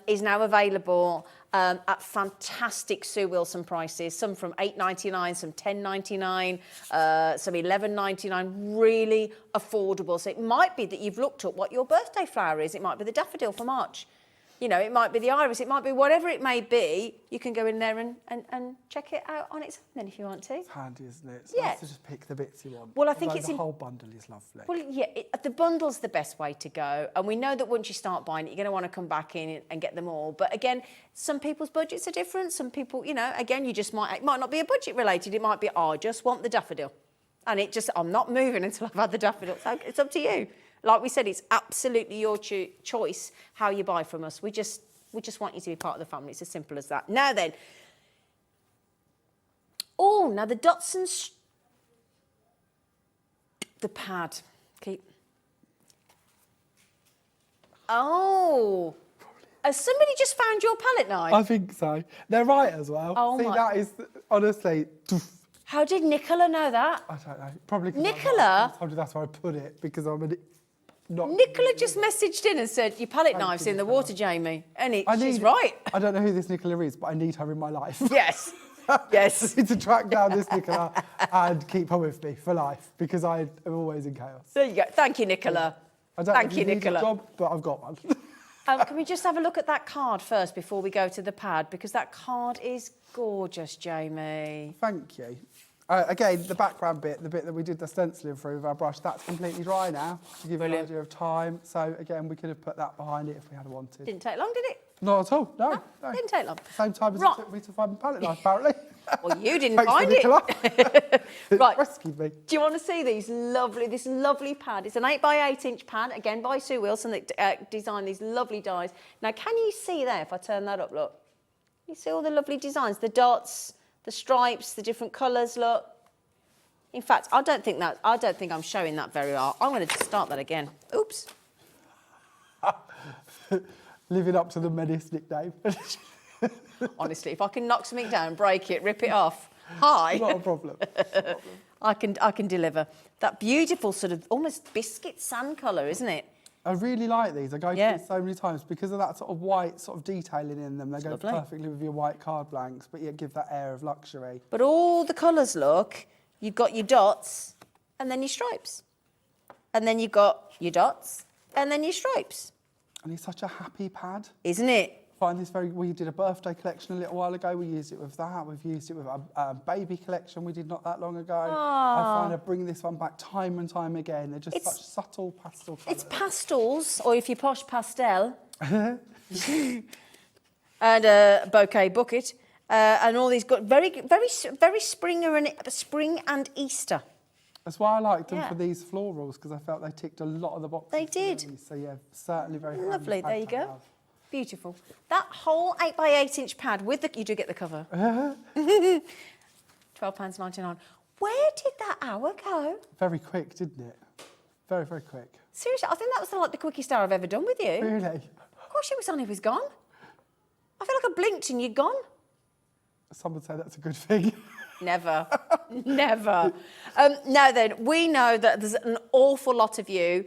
[SPEAKER 4] is now available at fantastic Sue Wilson prices. Some from $8.99, some $10.99, some $11.99. Really affordable. So it might be that you've looked at what your birthday flower is. It might be the daffodil for March. You know, it might be the iris, it might be whatever it may be. You can go in there and check it out on its own then if you want to.
[SPEAKER 9] It's handy, isn't it? It's
[SPEAKER 4] Yeah.
[SPEAKER 9] nice to just pick the bits you want.
[SPEAKER 4] Well, I think
[SPEAKER 9] Although
[SPEAKER 4] it's
[SPEAKER 9] the
[SPEAKER 4] in-
[SPEAKER 9] whole bundle is lovely.
[SPEAKER 4] Well, yeah, the bundle's the best way to go. And we know that once you start buying it, you're going to want to come back in and get them all. But again, some people's budgets are different. Some people, you know, again, it might not be a budget related. It might be, I just want the daffodil. And I'm not moving until I've had the daffodil. So it's up to you. Like we said, it's absolutely your choice how you buy from us. We just want you to be part of the family. It's as simple as that. Now then. Oh, now the dots and... the pad. Keep. Oh. Has somebody just found your palette knife?
[SPEAKER 9] I think so. They're right as well.
[SPEAKER 4] Oh
[SPEAKER 9] See,
[SPEAKER 4] my-
[SPEAKER 9] that is, honestly,
[SPEAKER 4] How did Nicola know that?
[SPEAKER 9] I don't know. Probably 'cause
[SPEAKER 4] Nicola?
[SPEAKER 9] I told you that's where I put it, because I'm not...
[SPEAKER 4] Nicola just messaged in and said, your palette knife's in the water, Jamie. And she's right.
[SPEAKER 9] I don't know who this Nicola is, but I need her in my life.
[SPEAKER 4] Yes. Yes.
[SPEAKER 9] I need to track down this Nicola and keep her with me for life, because I am always in chaos.
[SPEAKER 4] There you go. Thank you, Nicola.
[SPEAKER 9] I don't
[SPEAKER 4] Thank
[SPEAKER 9] know if
[SPEAKER 4] you,
[SPEAKER 9] need a
[SPEAKER 4] Nicola.
[SPEAKER 9] job, but I've got one.
[SPEAKER 4] Can we just have a look at that card first before we go to the pad? Because that card is gorgeous, Jamie.
[SPEAKER 9] Thank you. Again, the background bit, the bit that we did the stenciling through with our brush, that's completely dry now, to give you an
[SPEAKER 4] Brilliant.
[SPEAKER 9] idea of time. So again, we could have put that behind it if we had wanted.
[SPEAKER 4] Didn't take long, did it?
[SPEAKER 9] Not at all, no.
[SPEAKER 4] Didn't take long.
[SPEAKER 9] Same time as
[SPEAKER 4] Right.
[SPEAKER 9] it took me to find my palette knife, apparently.
[SPEAKER 4] Well, you didn't
[SPEAKER 9] Thanks to
[SPEAKER 4] find it.
[SPEAKER 9] Nicola.
[SPEAKER 4] Right.
[SPEAKER 9] Rescued me.
[SPEAKER 4] Do you want to see this lovely pad? It's an 8x8-inch pad, again by Sue Wilson, that designed these lovely dies. Now, can you see there, if I turn that up, look? You see all the lovely designs, the dots, the stripes, the different colours, look. In fact, I don't think I'm showing that very well. I'm going to start that again. Oops.
[SPEAKER 9] Living up to the Menace nickname.
[SPEAKER 4] Honestly, if I can knock something down, break it, rip it off, hi.
[SPEAKER 9] Not a problem.
[SPEAKER 4] I can deliver. That beautiful sort of almost biscuit sand colour, isn't it?
[SPEAKER 9] I really like these. I go through
[SPEAKER 4] Yeah.
[SPEAKER 9] these so many times because of that sort of white sort of detailing in them. They go
[SPEAKER 4] lovely.
[SPEAKER 9] perfectly with your white card blanks, but yet give that air of luxury.
[SPEAKER 4] But all the colours, look, you've got your dots and then your stripes. And then you've got your dots and then your stripes.
[SPEAKER 9] And it's such a happy pad.
[SPEAKER 4] Isn't it?
[SPEAKER 9] Find this we did a birthday collection a little while ago. We used it with that. We've used it with a baby collection we did not that long ago. I find I bring this one back time and time again. They're just such subtle pastel colours.
[SPEAKER 4] It's pastels, or if you're posh, pastel. And a bouquet bucket. And all these good, very spring and Easter.
[SPEAKER 9] That's why I liked them for these florals, because I felt they ticked a lot of the boxes.
[SPEAKER 4] They did.
[SPEAKER 9] Really. So yeah, certainly very
[SPEAKER 4] Lovely. There you go.
[SPEAKER 9] have.
[SPEAKER 4] Beautiful. That whole 8x8 pad with the... You do get the cover. £12.99. Where did that hour go?
[SPEAKER 9] Very quick, didn't it? Very, very quick.
[SPEAKER 4] Seriously, I think that was like the quickest hour I've ever done with you.
[SPEAKER 9] Really?
[SPEAKER 4] Gosh, it was on, it was gone. I feel like I blinked and you're gone.
[SPEAKER 9] Some would say that's a good thing.
[SPEAKER 4] Never. Never. Now then, we know that there's an awful lot of you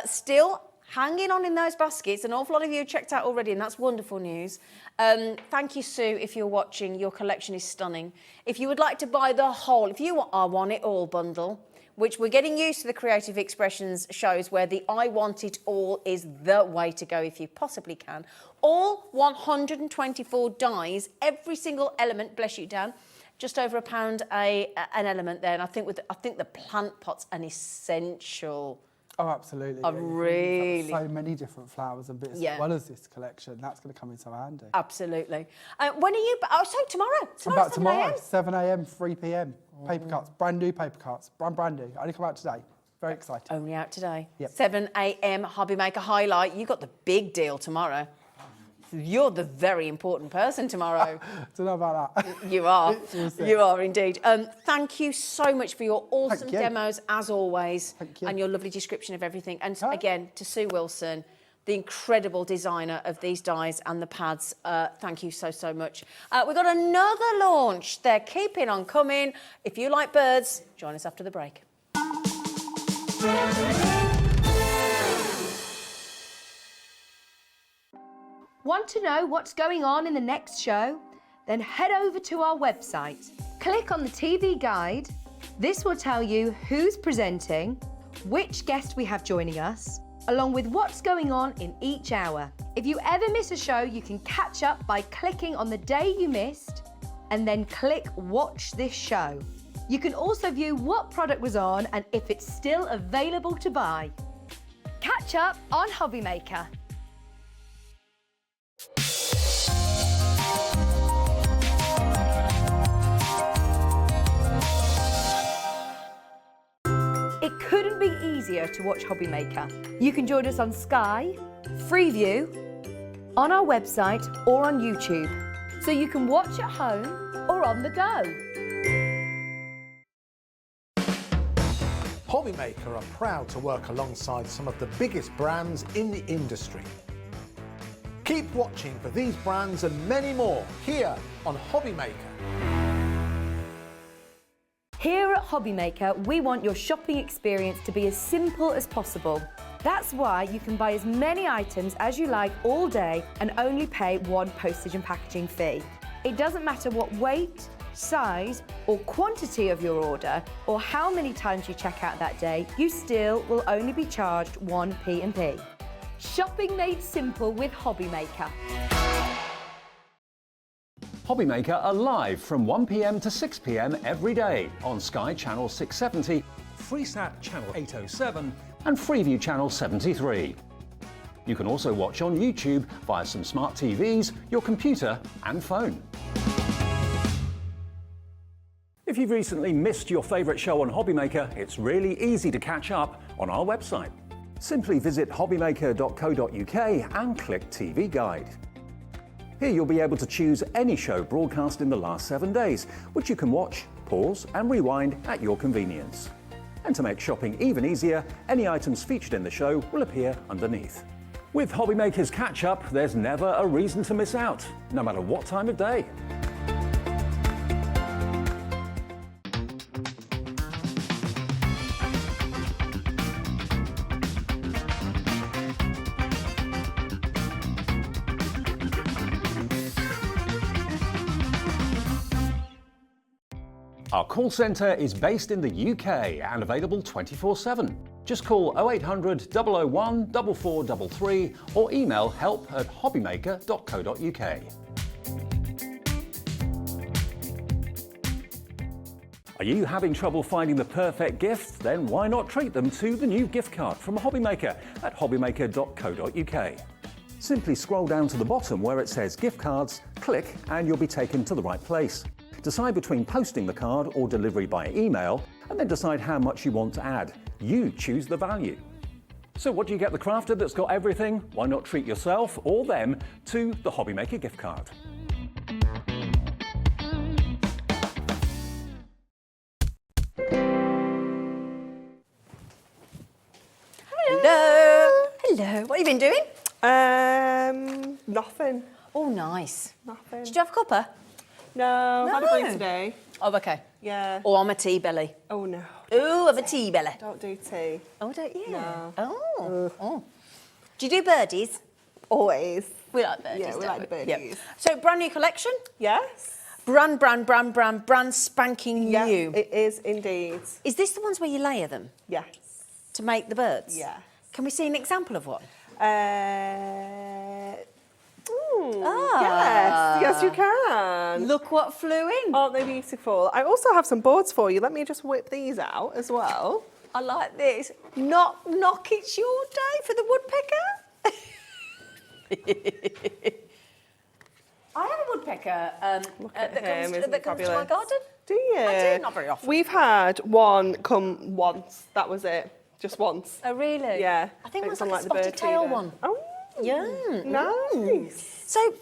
[SPEAKER 4] still hanging on in those baskets. An awful lot of you checked out already, and that's wonderful news. Thank you, Sue, if you're watching. Your collection is stunning. If you would like to buy the whole, if you want I Want It All bundle, which we're getting used to the Creative Expressions shows where the I Want It All is the way to go if you possibly can. All 124 dies, every single element, bless you, Dan, just over £1 an element there. And I think the plant pot's an essential.
[SPEAKER 9] Oh, absolutely.
[SPEAKER 4] Really.
[SPEAKER 9] So many different flowers and bits as well as this collection. That's going to come in so handy.
[SPEAKER 4] Absolutely. When are you? Oh, so tomorrow.
[SPEAKER 9] About tomorrow, 7 a.m, 3 p.m. Paper cuts, brand new paper cuts, brand new. Only come out today. Very exciting.
[SPEAKER 4] Only out today.
[SPEAKER 9] Yep.
[SPEAKER 4] 7 a.m. Hobbymaker Highlight. You got the big deal tomorrow. You're the very important person tomorrow.
[SPEAKER 9] Don't know about that.
[SPEAKER 4] You are. You are indeed. Thank you so much for your awesome demos, as always, and your lovely description of everything. And again, to Sue Wilson, the incredible designer of these dies and the pads. Thank you so, so much. We've got another launch. They're keeping on coming. If you like birds, join us after the break.
[SPEAKER 1] Want to know what's going on in the next show? Then head over to our website. Click on the TV guide. This will tell you who's presenting, which guest we have joining us, along with what's going on in each hour. If you ever miss a show, you can catch up by clicking on the day you missed and then click Watch This Show. You can also view what product was on and if it's still available to buy. Catch up on Hobbymaker. It couldn't be easier to watch Hobbymaker. You can join us on Sky, Freeview, on our website or on YouTube, so you can watch at home or on the go.
[SPEAKER 2] Hobbymaker are proud to work alongside some of the biggest brands in the industry. Keep watching for these brands and many more here on Hobbymaker.
[SPEAKER 1] Here at Hobbymaker, we want your shopping experience to be as simple as possible. That's why you can buy as many items as you like all day and only pay one postage and packaging fee. It doesn't matter what weight, size or quantity of your order or how many times you check out that day, you still will only be charged one P&P. Shopping made simple with Hobbymaker.
[SPEAKER 3] Hobbymaker are live from 1 p.m. to 6 p.m. every day on Sky Channel 670,
[SPEAKER 6] Freesat Channel 807,
[SPEAKER 3] and Freeview Channel 73. You can also watch on YouTube via some smart TVs, your computer and phone. If you've recently missed your favourite show on Hobbymaker, it's really easy to catch up on our website. Simply visit hobbymaker.co.uk and click TV Guide. Here you'll be able to choose any show broadcast in the last 7 days, which you can watch, pause and rewind at your convenience. And to make shopping even easier, any items featured in the show will appear underneath. With Hobbymaker's Catch-Up, there's never a reason to miss out, no matter what time of day. Our call centre is based in the UK and available 24/7. Just call 0800 001 4433 or email help@hobbymaker.co.uk. Are you having trouble finding the perfect gift? Then why not treat them to the new gift card from Hobbymaker at hobbymaker.co.uk. Simply scroll down to the bottom where it says gift cards, click and you'll be taken to the right place. Decide between posting the card or delivery by email and then decide how much you want to add. You choose the value. So what do you get the crafter that's got everything? Why not treat yourself or them to the Hobbymaker gift card?
[SPEAKER 4] Hello. Hello. What have you been doing?
[SPEAKER 7] Nothing.
[SPEAKER 4] Oh, nice.
[SPEAKER 7] Nothing.
[SPEAKER 4] Did you have a cuppa?
[SPEAKER 7] No, I've had a brew today.
[SPEAKER 4] Oh, okay.
[SPEAKER 7] Yeah.
[SPEAKER 4] Oh, I'm a tea belly.
[SPEAKER 7] Oh, no.
[SPEAKER 4] Ooh, I'm a tea belly.
[SPEAKER 7] Don't do tea.
[SPEAKER 4] Oh, don't you?
[SPEAKER 7] No.
[SPEAKER 4] Oh. Oh. Do you do birdies?
[SPEAKER 7] Always.
[SPEAKER 4] We like birdies.
[SPEAKER 7] Yeah, we
[SPEAKER 4] don't
[SPEAKER 7] like the birdies.
[SPEAKER 4] Yeah. So, brand new collection?
[SPEAKER 7] Yes.
[SPEAKER 4] Brand spanking
[SPEAKER 7] Yeah,
[SPEAKER 4] new.
[SPEAKER 7] it is indeed.
[SPEAKER 4] Is this the ones where you layer them
[SPEAKER 7] Yes.
[SPEAKER 4] to make the birds?
[SPEAKER 7] Yeah.
[SPEAKER 4] Can we see an example of one?
[SPEAKER 7] Yes, you can.
[SPEAKER 4] Look what flew in.
[SPEAKER 7] Aren't they beautiful? I also have some boards for you. Let me just whip these out as well.
[SPEAKER 4] I like this. Knock, it's your day for the woodpecker. I have a woodpecker
[SPEAKER 7] Look at
[SPEAKER 4] that
[SPEAKER 7] him,
[SPEAKER 4] comes
[SPEAKER 7] isn't he
[SPEAKER 4] to my
[SPEAKER 7] fabulous?
[SPEAKER 4] garden.
[SPEAKER 7] Do you?
[SPEAKER 4] I do, not very often.
[SPEAKER 7] We've had one come once. That was it. Just once.
[SPEAKER 4] Oh, really?
[SPEAKER 7] Yeah.
[SPEAKER 4] I think it was
[SPEAKER 7] on,
[SPEAKER 4] like a
[SPEAKER 7] the
[SPEAKER 4] spotted
[SPEAKER 7] bird
[SPEAKER 4] tail
[SPEAKER 7] feeder.
[SPEAKER 4] one.
[SPEAKER 7] Oh.
[SPEAKER 4] Yeah.
[SPEAKER 7] Nice.
[SPEAKER 4] So,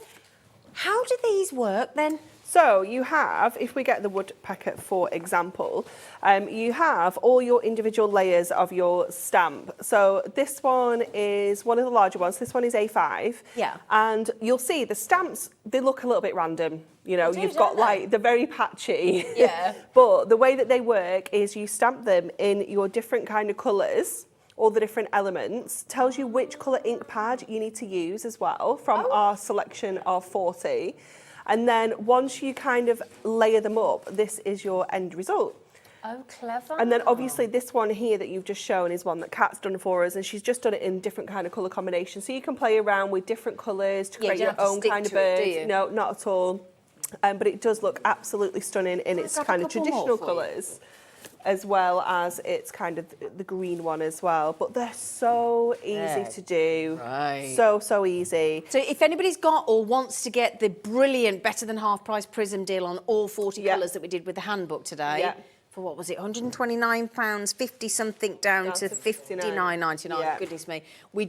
[SPEAKER 4] how do these work then?
[SPEAKER 7] So you have, if we get the woodpecker for example, you have all your individual layers of your stamp. So this one is one of the larger ones. This one is A5.
[SPEAKER 4] Yeah.
[SPEAKER 7] And you'll see the stamps, they look a little bit random. You know,
[SPEAKER 4] They do,
[SPEAKER 7] you've got
[SPEAKER 4] don't they?
[SPEAKER 7] like, they're very patchy.
[SPEAKER 4] Yeah.
[SPEAKER 7] But the way that they work is you stamp them in your different kind of colours, all the different elements, tells you which colour ink pad you need to use as well from our selection of 40. And then once you kind of layer them up, this is your end result.
[SPEAKER 4] Oh, clever.
[SPEAKER 7] And then obviously this one here that you've just shown is one that Kat's done for us, and she's just done it in different kind of colour combinations. So you can play around with different colours to
[SPEAKER 4] Yeah,
[SPEAKER 7] create
[SPEAKER 4] you
[SPEAKER 7] your
[SPEAKER 4] don't have to
[SPEAKER 7] own
[SPEAKER 4] stick
[SPEAKER 7] kind of
[SPEAKER 4] to it, do
[SPEAKER 7] bird.
[SPEAKER 4] you?
[SPEAKER 7] No, not at all. But it does look absolutely stunning in its
[SPEAKER 4] grab a
[SPEAKER 7] kind of
[SPEAKER 4] couple more
[SPEAKER 7] traditional
[SPEAKER 4] for you?
[SPEAKER 7] colours, as well as its kind of the green one as well. But they're so easy to do.
[SPEAKER 4] Right.
[SPEAKER 7] So easy.
[SPEAKER 4] So if anybody's got or wants to get the brilliant better than half price prism deal on all 40
[SPEAKER 7] Yeah.
[SPEAKER 4] colours that we did with the handbook today,
[SPEAKER 7] Yeah.
[SPEAKER 4] for what was it, £129, 50 something down to £59.99.
[SPEAKER 7] Yeah.
[SPEAKER 4] Goodness me. We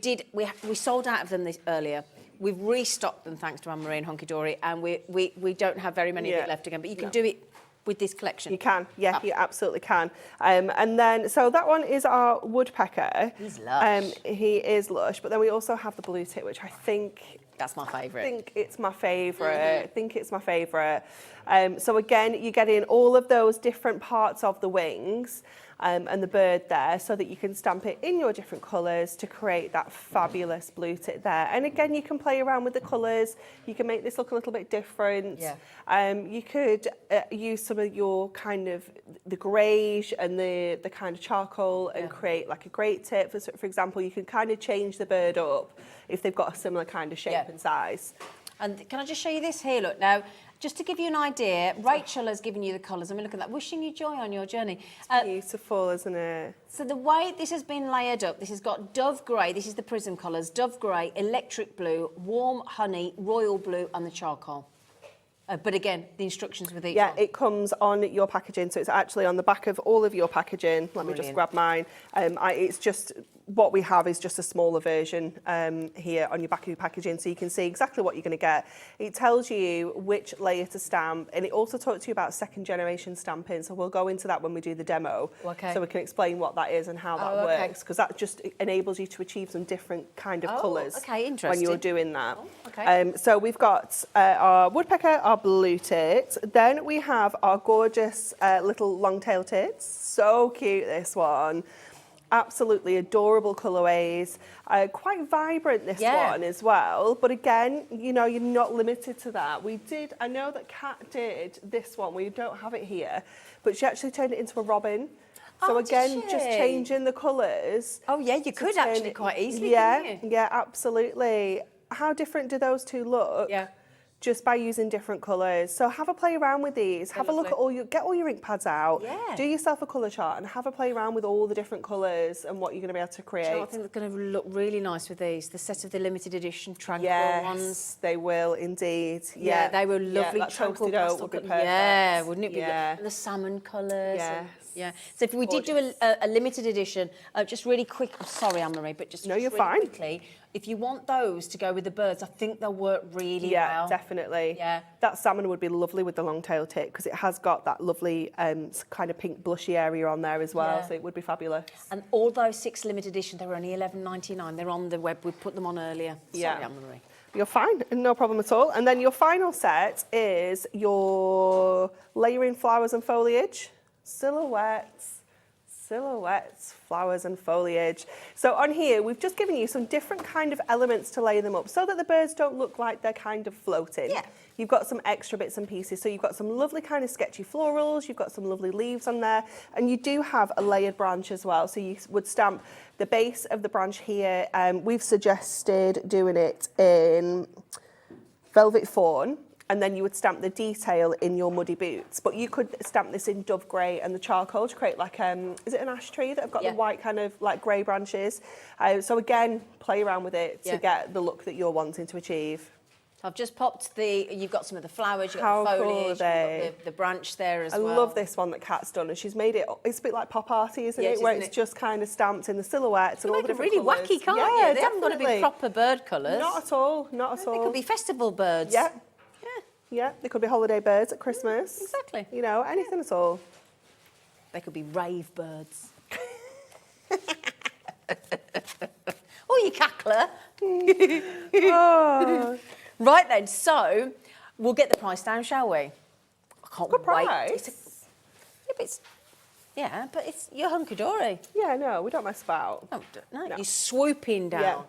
[SPEAKER 4] sold out of them earlier. We've restocked them thanks to Anne-Marie and Hunkydory, and we don't have very many of
[SPEAKER 7] Yeah.
[SPEAKER 4] it left again, but you can do it with this collection.
[SPEAKER 7] You can, yeah, you absolutely can. And then, so that one is our woodpecker.
[SPEAKER 4] He's lush.
[SPEAKER 7] He is lush, but then we also have the blue tit, which I think...
[SPEAKER 4] That's my favourite.
[SPEAKER 7] I think it's my favourite. So again, you're getting all of those different parts of the wings and the bird there, so that you can stamp it in your different colours to create that fabulous blue tit there. And again, you can play around with the colours. You can make this look a little bit different.
[SPEAKER 4] Yeah.
[SPEAKER 7] You could use some of your kind of the greige and the kind of charcoal and create like a great tip. For example, you can kind of change the bird up if they've got a similar kind of shape and size.
[SPEAKER 4] And can I just show you this here? Look, now, just to give you an idea, Rachel has given you the colours. I mean, look at that. Wishing you joy on your journey.
[SPEAKER 7] Beautiful, isn't it?
[SPEAKER 4] So the way this has been layered up, this has got dove grey, this is the prism colours, dove grey, electric blue, warm honey, royal blue and the charcoal. But again, the instructions with each one.
[SPEAKER 7] Yeah, it comes on your packaging, so it's actually on the back of all of your packaging. Let me just grab mine. It's just, what we have is just a smaller version here on your back of your packaging, so you can see exactly what you're going to get. It tells you which layer to stamp, and it also talks to you about second generation stamping, so we'll go into that when we do the demo.
[SPEAKER 4] Okay.
[SPEAKER 7] So we can explain what that is and how that works, because that just enables you to achieve some different kind of colours when you're doing that. So we've got our woodpecker, our blue tit, then we have our gorgeous little long-tailed tits. So cute, this one. Absolutely adorable colourways, quite vibrant this one as well. But again, you know, you're not limited to that. I know that Kat did this one, we don't have it here, but she actually turned it into a robin. So again, just changing the colours.
[SPEAKER 4] Oh yeah, you could actually quite easily, couldn't you?
[SPEAKER 7] Yeah, absolutely. How different do those two look?
[SPEAKER 4] Yeah.
[SPEAKER 7] Just by using different colours. So have a play around with these. Have a look at get all your ink pads out.
[SPEAKER 4] Yeah.
[SPEAKER 7] Do yourself a colour chart and have a play around with all the different colours and what you're going to be able to create.
[SPEAKER 4] Do you know what I think it's going to look really nice with these? The set of the limited edition tranquil ones.
[SPEAKER 7] Yes, they will indeed.
[SPEAKER 4] Yeah, they were lovely.
[SPEAKER 7] That toasted oak would be perfect.
[SPEAKER 4] Yeah, wouldn't it be?
[SPEAKER 7] Yeah.
[SPEAKER 4] And the salmon colours.
[SPEAKER 7] Yes.
[SPEAKER 4] Yeah. So if we did do a limited edition, just really quick, I'm sorry, Anne-Marie, but just
[SPEAKER 7] No, you're
[SPEAKER 4] really
[SPEAKER 7] fine.
[SPEAKER 4] quickly, if you want those to go with the birds, I think they'll work really well.
[SPEAKER 7] Yeah, definitely.
[SPEAKER 4] Yeah.
[SPEAKER 7] That salmon would be lovely with the long tail tip because it has got that lovely kind of pink blushy area on there as well, so it would be fabulous.
[SPEAKER 4] And all those 6 limited edition, they're only $11.99. They're on the web. We put them on earlier. Sorry, Anne-Marie.
[SPEAKER 7] You're fine, no problem at all. And then your final set is your layering flowers and foliage, silhouettes, flowers and foliage. So on here, we've just given you some different kind of elements to lay them up so that the birds don't look like they're kind of floating.
[SPEAKER 4] Yeah.
[SPEAKER 7] You've got some extra bits and pieces. So you've got some lovely kind of sketchy florals, you've got some lovely leaves on there, and you do have a layered branch as well. So you would stamp the base of the branch here. We've suggested doing it in velvet fawn, and then you would stamp the detail in your muddy boots. But you could stamp this in dove grey and the charcoal to create like, is it an ash tree that have got the white kind of like grey branches? So again, play around with it to get the look that you're wanting to achieve.
[SPEAKER 4] I've just popped you've got some of the flowers, you've got the foliage, you've got the branch there as well.
[SPEAKER 7] I love this one that Kat's done, and she's made it, it's a bit like pop arty, isn't it? Where it's just kind of stamped in the silhouettes and all the different
[SPEAKER 4] really
[SPEAKER 7] colours.
[SPEAKER 4] wacky, can't
[SPEAKER 7] yeah,
[SPEAKER 4] you? They haven't got to be proper bird colours.
[SPEAKER 7] Not at all, not at all.
[SPEAKER 4] They could be festival birds.
[SPEAKER 7] Yeah. Yeah, they could be holiday birds at Christmas.
[SPEAKER 4] Exactly.
[SPEAKER 7] You know, anything at all.
[SPEAKER 4] They could be rave birds. Oh, you cackler.
[SPEAKER 7] Oh.
[SPEAKER 4] Right then, so we'll get the price down, shall we? I can't
[SPEAKER 7] Good
[SPEAKER 4] wait.
[SPEAKER 7] price.
[SPEAKER 4] But it's your Hunkydory.
[SPEAKER 7] Yeah, no, we don't mess about.
[SPEAKER 4] No, you're swooping down.
[SPEAKER 7] Yeah.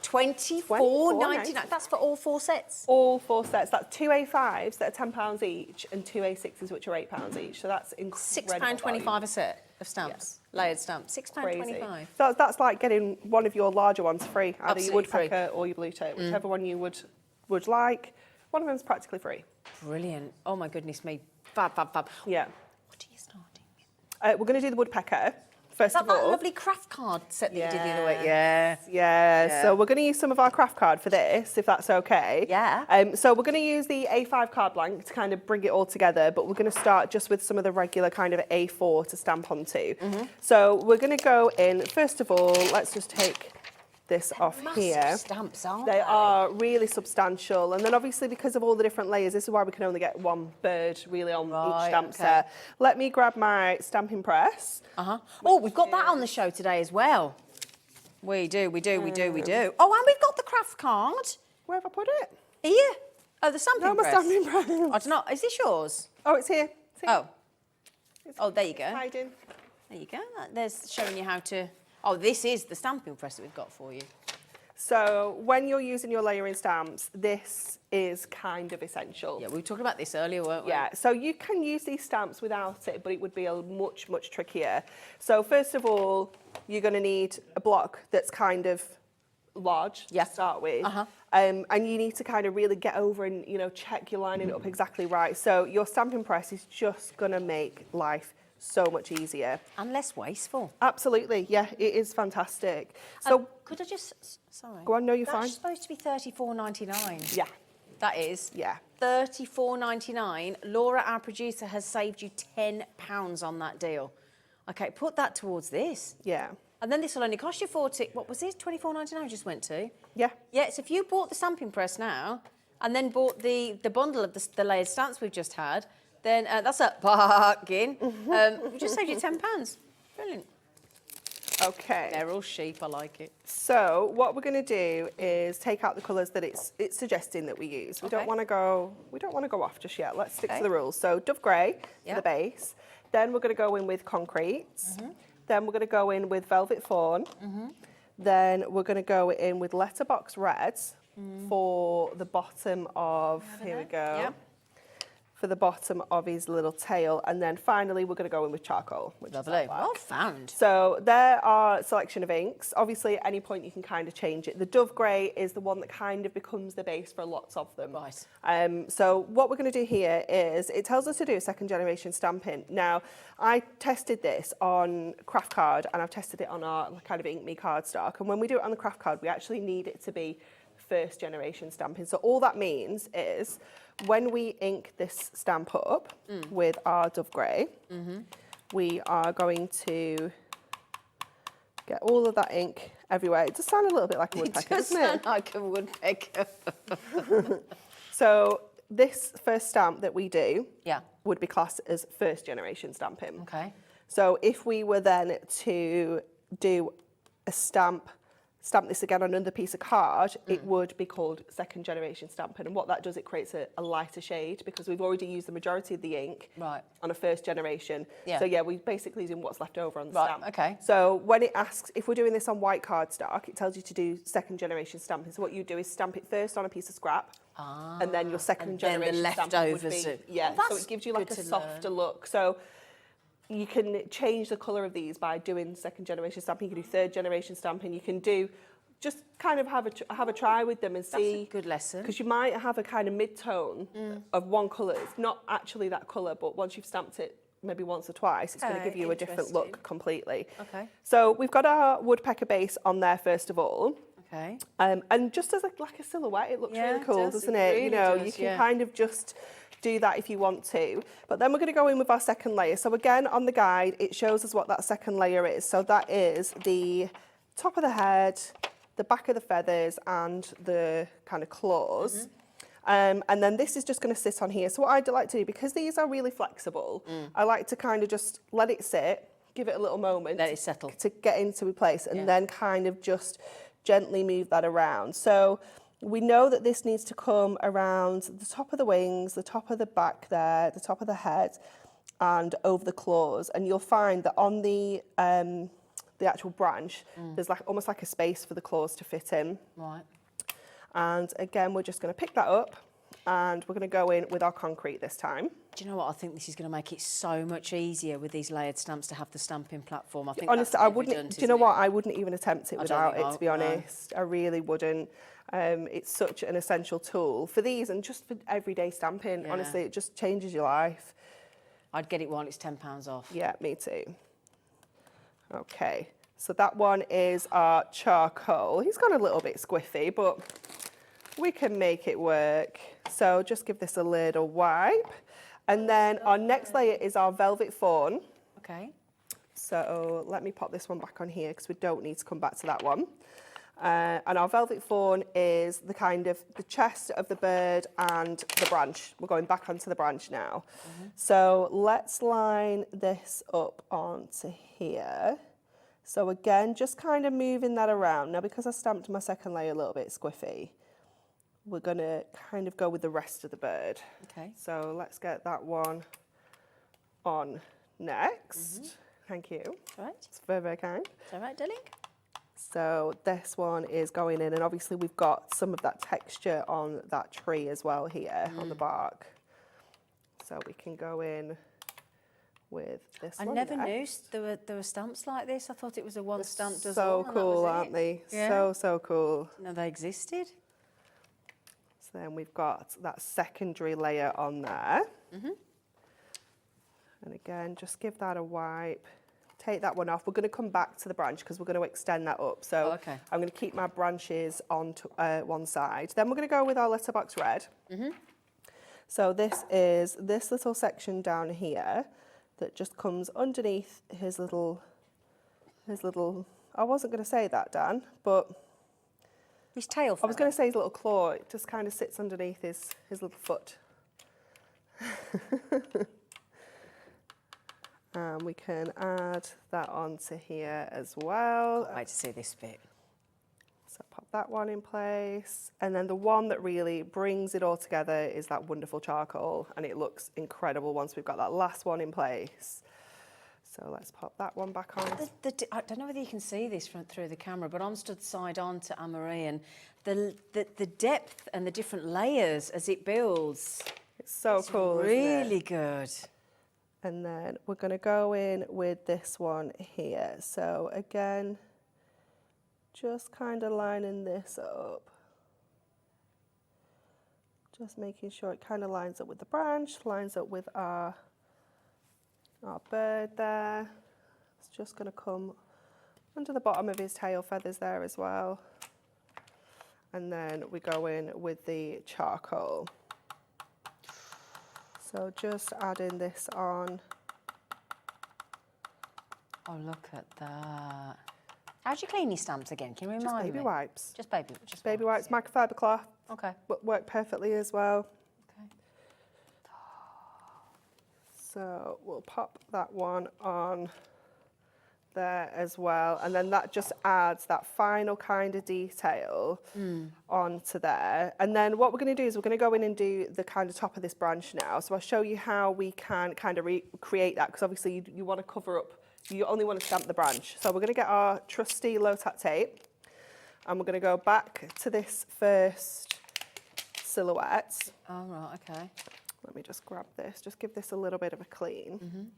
[SPEAKER 4] $24.99. That's for all 4 sets.
[SPEAKER 7] All 4 sets. That's 2 A5s that are £10 each and 2 A6s which are £8 each. So that's incredible.
[SPEAKER 4] £6.25 a set of stamps, layered stamps. £6.25.
[SPEAKER 7] So that's like getting one of your larger ones free, either
[SPEAKER 4] Absolutely
[SPEAKER 7] your woodpecker or your blue tip, whichever one you would like. One of them's practically free.
[SPEAKER 4] Brilliant. Oh my goodness me. Fab, fab, fab.
[SPEAKER 7] Yeah.
[SPEAKER 4] What are you starting?
[SPEAKER 7] We're going to do the woodpecker. First of all,
[SPEAKER 4] that lovely craft card set that you did the other way.
[SPEAKER 7] Yeah. So we're going to use some of our craft card for this, if that's okay.
[SPEAKER 4] Yeah.
[SPEAKER 7] So we're going to use the A5 card blank to kind of bring it all together, but we're going to start just with some of the regular kind of A4 to stamp onto. So we're going to go in, first of all, let's just take this off here.
[SPEAKER 4] Stamps, aren't
[SPEAKER 7] they are really substantial, and then obviously because of all the different layers, this is why we can only get one bird really on each stamp set. Let me grab my stamping press.
[SPEAKER 4] Oh, we've got that on the show today as well. We do. Oh, and we've got the craft card.
[SPEAKER 7] Where have I put it?
[SPEAKER 4] Here. Oh, the stamping press.
[SPEAKER 7] No, my stamping press.
[SPEAKER 4] I don't know. Is this yours?
[SPEAKER 7] Oh, it's here.
[SPEAKER 4] Oh, there you go.
[SPEAKER 7] Hiding.
[SPEAKER 4] There you go. There's showing you how to... Oh, this is the stamping press that we've got for you.
[SPEAKER 7] So when you're using your layering stamps, this is kind of essential.
[SPEAKER 4] Yeah, we were talking about this earlier, weren't we?
[SPEAKER 7] Yeah, so you can use these stamps without it, but it would be a much, much trickier. So first of all, you're going to need a block that's kind of large to start with. And you need to kind of really get over and, you know, check you're lining it up exactly right. So your stamping press is just going to make life so much easier.
[SPEAKER 4] And less wasteful.
[SPEAKER 7] Absolutely, yeah, it is fantastic. So
[SPEAKER 4] could I just, sorry.
[SPEAKER 7] Go on, no, you're fine.
[SPEAKER 4] That's supposed to be $34.99.
[SPEAKER 7] Yeah.
[SPEAKER 4] That is.
[SPEAKER 7] Yeah.
[SPEAKER 4] $34.99. Laura, our producer, has saved you £10 on that deal. Okay, put that towards this.
[SPEAKER 7] Yeah.
[SPEAKER 4] And then this will only cost you what was this? $24.99 I just went to?
[SPEAKER 7] Yeah.
[SPEAKER 4] Yeah, so if you bought the stamping press now, and then bought the bundle of the layered stamps we've just had, then that's a bargain. We just saved you £10. Brilliant.
[SPEAKER 7] Okay.
[SPEAKER 4] They're all sheep, I like it.
[SPEAKER 7] So what we're going to do is take out the colours that it's suggesting that we use. We don't want to go off just yet. Let's stick to the rules. So dove grey for the base. Then we're going to go in with concretes. Then we're going to go in with Velvet Fawn. Then we're going to go in with Letterbox Red for the bottom of, here we go,
[SPEAKER 4] Yep.
[SPEAKER 7] for the bottom of his little tail. And then finally, we're going to go in with charcoal, which is
[SPEAKER 4] Lovely.
[SPEAKER 7] our black.
[SPEAKER 4] Well found.
[SPEAKER 7] So there are a selection of inks. Obviously, at any point you can kind of change it. The Dove Grey is the one that kind of becomes the base for lots of them.
[SPEAKER 4] Right.
[SPEAKER 7] So what we're going to do here is, it tells us to do a second generation stamping. Now, I tested this on Craft Card and I've tested it on our kind of Ink Me cardstock. And when we do it on the Craft Card, we actually need it to be first generation stamping. So all that means is when we ink this stamp up with our Dove Grey, we are going to get all of that ink everywhere. It does sound a little bit like a woodpecker,
[SPEAKER 4] It does
[SPEAKER 7] doesn't it?
[SPEAKER 4] sound like a woodpecker.
[SPEAKER 7] So this first stamp that we do
[SPEAKER 4] Yeah.
[SPEAKER 7] would be classed as first generation stamping.
[SPEAKER 4] Okay.
[SPEAKER 7] So if we were then to do a stamp this again on another piece of card, it would be called second generation stamping. And what that does, it creates a lighter shade because we've already used the majority of the ink
[SPEAKER 4] Right.
[SPEAKER 7] on a first generation.
[SPEAKER 4] Yeah.
[SPEAKER 7] So yeah, we basically using what's left over on the
[SPEAKER 4] Right,
[SPEAKER 7] stamp.
[SPEAKER 4] okay.
[SPEAKER 7] So when it asks, if we're doing this on white cardstock, it tells you to do second generation stamping. So what you do is stamp it first on a piece of scrap, and then your second
[SPEAKER 4] and then the
[SPEAKER 7] generation stamping would
[SPEAKER 4] leftovers
[SPEAKER 7] be,
[SPEAKER 4] are-
[SPEAKER 7] yeah.
[SPEAKER 4] Well,
[SPEAKER 7] so
[SPEAKER 4] that's
[SPEAKER 7] it gives you like
[SPEAKER 4] good
[SPEAKER 7] a
[SPEAKER 4] to
[SPEAKER 7] softer look. So you can change the colour of these by doing second generation stamping. You can do third generation stamping. You can do just kind of have a try with them and see.
[SPEAKER 4] That's a good lesson.
[SPEAKER 7] Because you might have a kind of mid-tone of one colour. It's not actually that colour, but once you've stamped it maybe once or twice, it's going to
[SPEAKER 4] Okay,
[SPEAKER 7] give you a different look
[SPEAKER 4] interesting.
[SPEAKER 7] completely.
[SPEAKER 4] Okay.
[SPEAKER 7] So we've got our woodpecker base on there first of all.
[SPEAKER 4] Okay.
[SPEAKER 7] And just as like a silhouette, it looks
[SPEAKER 4] Yeah,
[SPEAKER 7] really
[SPEAKER 4] it
[SPEAKER 7] cool,
[SPEAKER 4] does,
[SPEAKER 7] doesn't
[SPEAKER 4] it
[SPEAKER 7] it?
[SPEAKER 4] really
[SPEAKER 7] You know,
[SPEAKER 4] does,
[SPEAKER 7] you can
[SPEAKER 4] yeah.
[SPEAKER 7] kind of just do that if you want to. But then we're going to go in with our second layer. So again, on the guide, it shows us what that second layer is. So that is the top of the head, the back of the feathers, and the kind of claws. And then this is just going to sit on here. So what I'd like to do, because these are really flexible, I like to kind of just let it sit, give it a little moment.
[SPEAKER 4] Let it settle.
[SPEAKER 7] To get into place, and then kind of just gently move that around. So we know that this needs to come around the top of the wings, the top of the back there, the top of the head, and over the claws. And you'll find that on the actual branch, there's like almost like a space for the claws to fit in.
[SPEAKER 4] Right.
[SPEAKER 7] And again, we're just going to pick that up, and we're going to go in with our concrete this time.
[SPEAKER 4] Do you know what? I think this is going to make it so much easier with these layered stamps to have the stamping platform. I think
[SPEAKER 7] Honestly,
[SPEAKER 4] that's
[SPEAKER 7] I
[SPEAKER 4] every
[SPEAKER 7] wouldn't.
[SPEAKER 4] dent,
[SPEAKER 7] Do you know
[SPEAKER 4] isn't it?
[SPEAKER 7] what? I wouldn't even attempt it
[SPEAKER 4] I don't
[SPEAKER 7] without
[SPEAKER 4] think
[SPEAKER 7] it.
[SPEAKER 4] I-
[SPEAKER 7] To be
[SPEAKER 4] no.
[SPEAKER 7] honest, I really wouldn't. It's such an essential tool for these and just for everyday stamping.
[SPEAKER 4] Yeah.
[SPEAKER 7] Honestly, it just changes your life.
[SPEAKER 4] I'd get it while it's £10 off.
[SPEAKER 7] Yeah, me too. Okay, so that one is our charcoal. He's gone a little bit squiffy, but we can make it work. So just give this a little wipe. And then our next layer is our velvet fawn.
[SPEAKER 4] Okay.
[SPEAKER 7] So let me pop this one back on here because we don't need to come back to that one. And our velvet fawn is the kind of the chest of the bird and the branch. We're going back onto the branch now. So let's line this up onto here. So again, just kind of moving that around. Now, because I stamped my second layer a little bit squiffy, we're going to kind of go with the rest of the bird.
[SPEAKER 4] Okay.
[SPEAKER 7] So let's get that one on next. Thank you.
[SPEAKER 4] All right.
[SPEAKER 7] It's very, very kind.
[SPEAKER 4] Is that right, darling?
[SPEAKER 7] So this one is going in, and obviously we've got some of that texture on that tree as well here on the bark. So we can go in with this
[SPEAKER 4] I
[SPEAKER 7] one
[SPEAKER 4] never
[SPEAKER 7] next.
[SPEAKER 4] knew there were stamps like this. I thought it was a one stamp does
[SPEAKER 7] So
[SPEAKER 4] all, and that
[SPEAKER 7] cool,
[SPEAKER 4] was
[SPEAKER 7] aren't
[SPEAKER 4] it.
[SPEAKER 7] they?
[SPEAKER 4] Yeah.
[SPEAKER 7] So cool.
[SPEAKER 4] No, they existed.
[SPEAKER 7] So then we've got that secondary layer on there. And again, just give that a wipe. Take that one off. We're going to come back to the branch because we're going to extend that up. So
[SPEAKER 4] Oh, okay.
[SPEAKER 7] I'm going to keep my branches on one side. Then we're going to go with our letterbox red. So this is this little section down here that just comes underneath his little, I wasn't going to say that, Dan, but
[SPEAKER 4] His tail.
[SPEAKER 7] I was going to say his little claw. It just kind of sits underneath his little foot. And we can add that onto here as well.
[SPEAKER 4] Can't wait to see this bit.
[SPEAKER 7] So pop that one in place. And then the one that really brings it all together is that wonderful charcoal. And it looks incredible once we've got that last one in place. So let's pop that one back on.
[SPEAKER 4] I don't know whether you can see this through the camera, but I'm stood side on to Anne-Marie, and the depth and the different layers as it builds.
[SPEAKER 7] It's so cool, isn't it?
[SPEAKER 4] Really good.
[SPEAKER 7] And then we're going to go in with this one here. So again, just kind of lining this up. Just making sure it kind of lines up with the branch, lines up with our bird there. It's just going to come under the bottom of his tail feathers there as well. And then we go in with the charcoal. So just adding this on.
[SPEAKER 4] Oh, look at that. How do you clean your stamps again? Can you remind me?
[SPEAKER 7] Just baby wipes.
[SPEAKER 4] Just baby
[SPEAKER 7] wipes,
[SPEAKER 4] yeah.
[SPEAKER 7] microfiber cloth.
[SPEAKER 4] Okay.
[SPEAKER 7] Work perfectly as well.
[SPEAKER 4] Okay.
[SPEAKER 7] So we'll pop that one on there as well, and then that just adds that final kind of detail onto there. And then what we're going to do is we're going to go in and do the kind of top of this branch now. So I'll show you how we can kind of recreate that, because obviously you want to cover up, you only want to stamp the branch. So we're going to get our trusty low tack tape, and we're going to go back to this first silhouette.
[SPEAKER 4] Oh, right, okay.
[SPEAKER 7] Let me just grab this, just give this a little bit of a clean.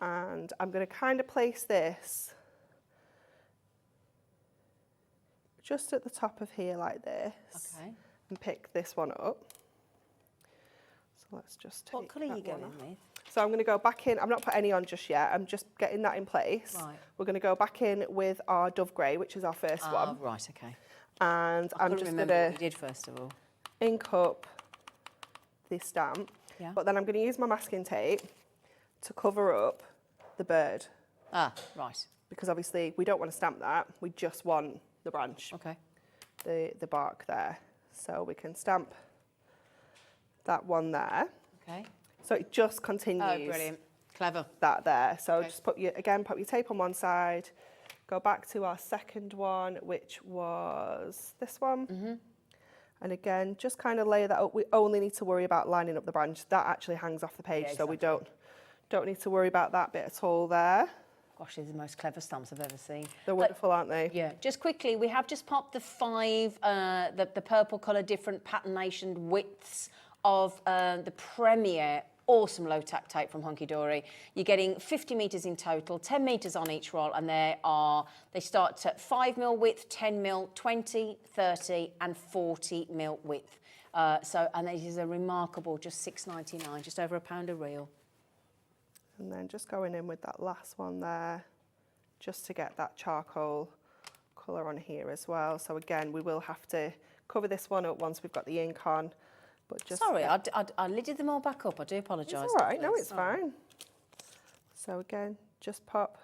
[SPEAKER 7] And I'm going to kind of place this just at the top of here like this.
[SPEAKER 4] Okay.
[SPEAKER 7] And pick this one up. So let's just take
[SPEAKER 4] What colour are you
[SPEAKER 7] that one
[SPEAKER 4] going
[SPEAKER 7] off.
[SPEAKER 4] with?
[SPEAKER 7] So I'm going to go back in, I'm not put any on just yet, I'm just getting that in place.
[SPEAKER 4] Right.
[SPEAKER 7] We're going to go back in with our Dove Grey, which is our first one.
[SPEAKER 4] Right, okay.
[SPEAKER 7] And
[SPEAKER 4] I
[SPEAKER 7] I'm
[SPEAKER 4] couldn't
[SPEAKER 7] just
[SPEAKER 4] remember
[SPEAKER 7] going
[SPEAKER 4] what we did first of all.
[SPEAKER 7] to ink up the stamp.
[SPEAKER 4] Yeah.
[SPEAKER 7] But then I'm going to use my masking tape to cover up the bird.
[SPEAKER 4] Ah, right.
[SPEAKER 7] Because obviously we don't want to stamp that, we just want the branch,
[SPEAKER 4] Okay.
[SPEAKER 7] the bark there. So we can stamp that one there.
[SPEAKER 4] Okay.
[SPEAKER 7] So it just continues.
[SPEAKER 4] Oh, brilliant. Clever.
[SPEAKER 7] That there. So
[SPEAKER 4] Okay.
[SPEAKER 7] just put your tape on one side, go back to our second one, which was this one. And again, just kind of layer that up. We only need to worry about lining up the branch. That actually hangs off the page,
[SPEAKER 4] Yeah,
[SPEAKER 7] so we
[SPEAKER 4] exactly.
[SPEAKER 7] don't need to worry about that bit at all there.
[SPEAKER 4] Gosh, these are the most clever stamps I've ever seen.
[SPEAKER 7] They're wonderful, aren't they?
[SPEAKER 4] Yeah, just quickly, we have just popped the 5, the purple colour, different patternation widths of the premier awesome low tack tape from Hunkydory. You're getting 50 metres in total, 10 metres on each roll, and they start at 5mm width, 10mm, 20, 30 and 40mm width. And this is a remarkable, just $6.99, just over £1 a reel.
[SPEAKER 7] And then just going in with that last one there, just to get that charcoal colour on here as well. So again, we will have to cover this one up once we've got the ink on. But just
[SPEAKER 4] Sorry, I lidded them all back up. I do apologise.
[SPEAKER 7] It's all right. No,
[SPEAKER 4] lovely.
[SPEAKER 7] it's
[SPEAKER 4] Sorry.
[SPEAKER 7] fine. So again, just pop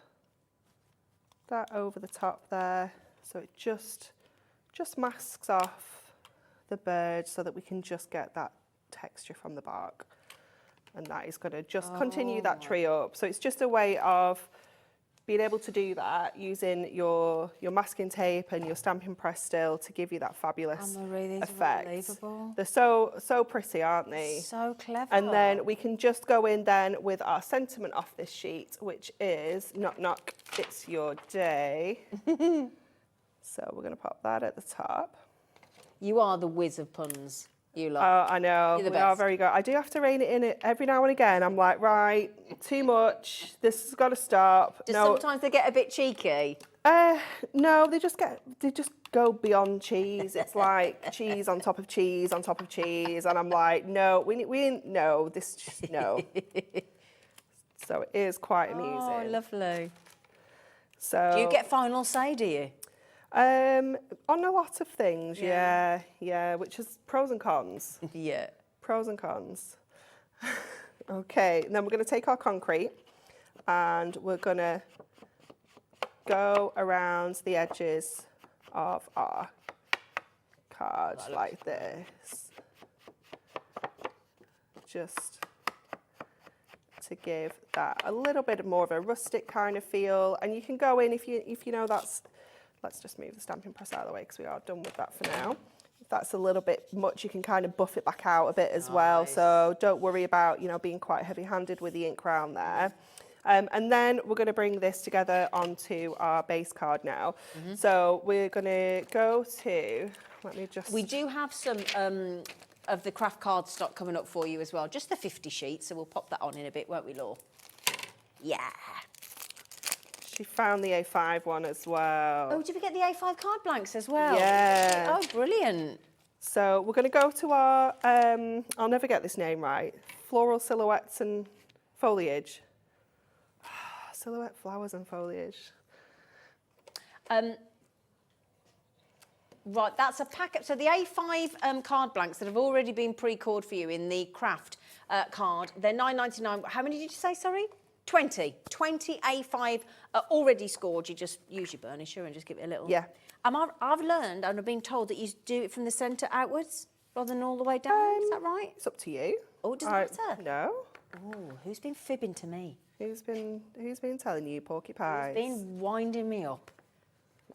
[SPEAKER 7] that over the top there, so it just masks off the bird, so that we can just get that texture from the bark. And that is going to just continue that tree up. So it's just a way of being able to do that using your masking tape and your stamping press still to give you that fabulous
[SPEAKER 4] Anne-Marie, these are
[SPEAKER 7] effect.
[SPEAKER 4] unbelievable.
[SPEAKER 7] They're so pretty, aren't they?
[SPEAKER 4] So clever.
[SPEAKER 7] And then we can just go in then with our sentiment off this sheet, which is knock knock, it's your day. So we're going to pop that at the top.
[SPEAKER 4] You are the whiz of puns. You lot.
[SPEAKER 7] Oh, I know.
[SPEAKER 4] You're the
[SPEAKER 7] We are
[SPEAKER 4] best.
[SPEAKER 7] very good. I do have to rein it in every now and again. I'm like, right, too much. This has got to stop.
[SPEAKER 4] Just
[SPEAKER 7] No,
[SPEAKER 4] sometimes they get a bit cheeky.
[SPEAKER 7] no, they just go beyond cheese. It's like cheese on top of cheese on top of cheese, and I'm like, no, no, this just no. So it is quite amusing.
[SPEAKER 4] Oh, lovely.
[SPEAKER 7] So
[SPEAKER 4] Do you get final say, do you?
[SPEAKER 7] on a lot of things,
[SPEAKER 4] Yeah.
[SPEAKER 7] yeah, which is pros and cons.
[SPEAKER 4] Yeah.
[SPEAKER 7] Pros and cons. Okay, and then we're going to take our concrete and we're going to go around the edges of our card like this. Just to give that a little bit more of a rustic kind of feel. And you can go in if you know that's, let's just move the stamping press out of the way because we are done with that for now. If that's a little bit much, you can kind of buff it back out a bit as well. So don't worry about, being quite heavy-handed with the ink round there. And then we're going to bring this together onto our base card now. So we're going to go to, let me just...
[SPEAKER 4] We do have some of the craft card stock coming up for you as well, just the 50 sheets, so we'll pop that on in a bit, won't we, Law? Yeah.
[SPEAKER 7] She found the A5 one as well.
[SPEAKER 4] Oh, did we get the A5 card blanks as well?
[SPEAKER 7] Yeah.
[SPEAKER 4] Oh, brilliant.
[SPEAKER 7] So we're going to go to our, I'll never get this name right, floral silhouettes and foliage. Silhouette flowers and foliage.
[SPEAKER 4] Right, that's a packet. So the A5 card blanks that have already been pre-cored for you in the craft card, they're £9.99. How many did you say, sorry? 20. 20 A5 already scored. You just use your burnisher and just give it a little...
[SPEAKER 7] Yeah.
[SPEAKER 4] I've learned and I've been told that you do it from the centre outwards rather than all the way down. Is that right?
[SPEAKER 7] It's up to you.
[SPEAKER 4] Oh, it doesn't matter?
[SPEAKER 7] No.
[SPEAKER 4] Oh, who's been fibbing to me?
[SPEAKER 7] Who's been telling you, porcupines?
[SPEAKER 4] Who's been winding me up?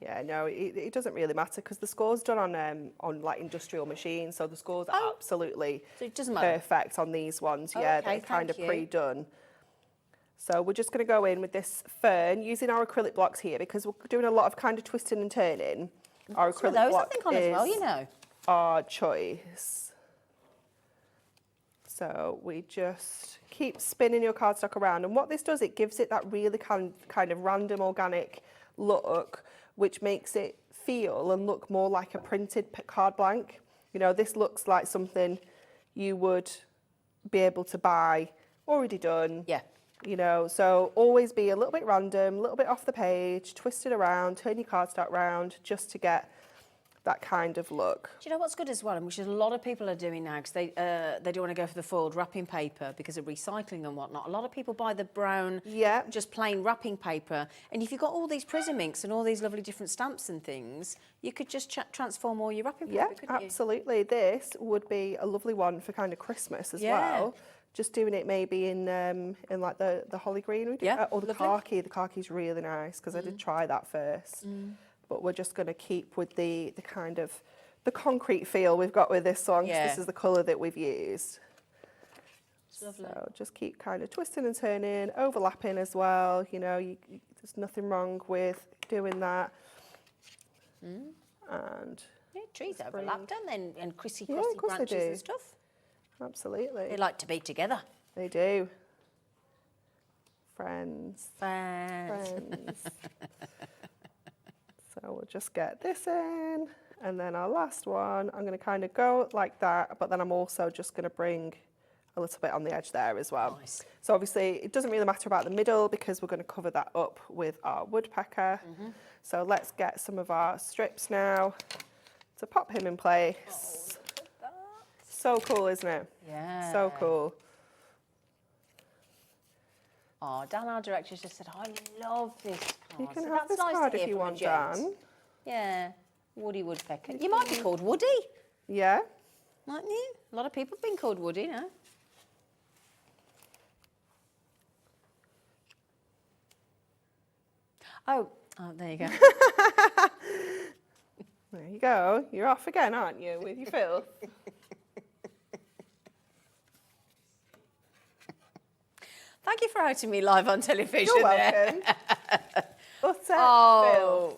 [SPEAKER 7] Yeah, no, it doesn't really matter because the score's done on like industrial machines, so the scores are absolutely
[SPEAKER 4] so it doesn't matter.
[SPEAKER 7] Perfect on these ones.
[SPEAKER 4] Oh,
[SPEAKER 7] yeah,
[SPEAKER 4] okay,
[SPEAKER 7] they're kind of
[SPEAKER 4] thank you.
[SPEAKER 7] pre-done. So we're just going to go in with this fern using our acrylic blocks here because we're doing a lot of kind of twisting and turning. Our acrylic
[SPEAKER 4] those
[SPEAKER 7] block
[SPEAKER 4] I think on as well, you know.
[SPEAKER 7] Our choice. So we just keep spinning your cardstock around, and what this does, it gives it that really kind of random organic look, which makes it feel and look more like a printed card blank. You know, this looks like something you would be able to buy already done.
[SPEAKER 4] Yeah.
[SPEAKER 7] You know, so always be a little bit random, a little bit off the page, twist it around, turn your cardstock round just to get that kind of look.
[SPEAKER 4] Do you know what's good as well, and which a lot of people are doing now because they don't want to go for the foiled wrapping paper because of recycling and whatnot. A lot of people buy the brown, just plain wrapping paper. And if you've got all these prism inks and all these lovely different stamps and things, you could just transform all your wrapping paper, couldn't you?
[SPEAKER 7] Absolutely. This would be a lovely one for kind of Christmas as well. Just doing it maybe in like the holly green, or the khaki. The khaki's really nice because I did try that first. But we're just going to keep with the kind of the concrete feel we've got with this one.
[SPEAKER 4] Yeah.
[SPEAKER 7] This is the colour that we've used.
[SPEAKER 4] It's lovely.
[SPEAKER 7] So just keep kind of twisting and turning, overlapping as well. You know, there's nothing wrong with doing that. And
[SPEAKER 4] trees overlap, don't they? And crissy
[SPEAKER 7] of course
[SPEAKER 4] branches
[SPEAKER 7] they do.
[SPEAKER 4] and stuff.
[SPEAKER 7] Absolutely.
[SPEAKER 4] They like to be together.
[SPEAKER 7] They do. Friends.
[SPEAKER 4] Friends.
[SPEAKER 7] So we'll just get this in, and then our last one, I'm going to kind of go like that, but then I'm also just going to bring a little bit on the edge there as well.
[SPEAKER 4] Nice.
[SPEAKER 7] So obviously it doesn't really matter about the middle because we're going to cover that up with our woodpecker. So let's get some of our strips now to pop him in place. So cool, isn't it?
[SPEAKER 4] Yeah.
[SPEAKER 7] So cool.
[SPEAKER 4] Oh, Dan, our director, just said, I love this card.
[SPEAKER 7] You can
[SPEAKER 4] So
[SPEAKER 7] have
[SPEAKER 4] that's
[SPEAKER 7] this
[SPEAKER 4] nice to
[SPEAKER 7] card
[SPEAKER 4] hear
[SPEAKER 7] if you
[SPEAKER 4] from a
[SPEAKER 7] want,
[SPEAKER 4] gent.
[SPEAKER 7] Dan.
[SPEAKER 4] Yeah, Woody Woodpecker. You might be called Woody,
[SPEAKER 7] Yeah.
[SPEAKER 4] mightn't you? A lot of people have been called Woody now. Oh, there you go.
[SPEAKER 7] There you go. You're off again, aren't you, with your filth?
[SPEAKER 4] Thank you for outing me live on television.
[SPEAKER 7] You're
[SPEAKER 4] there.
[SPEAKER 7] welcome.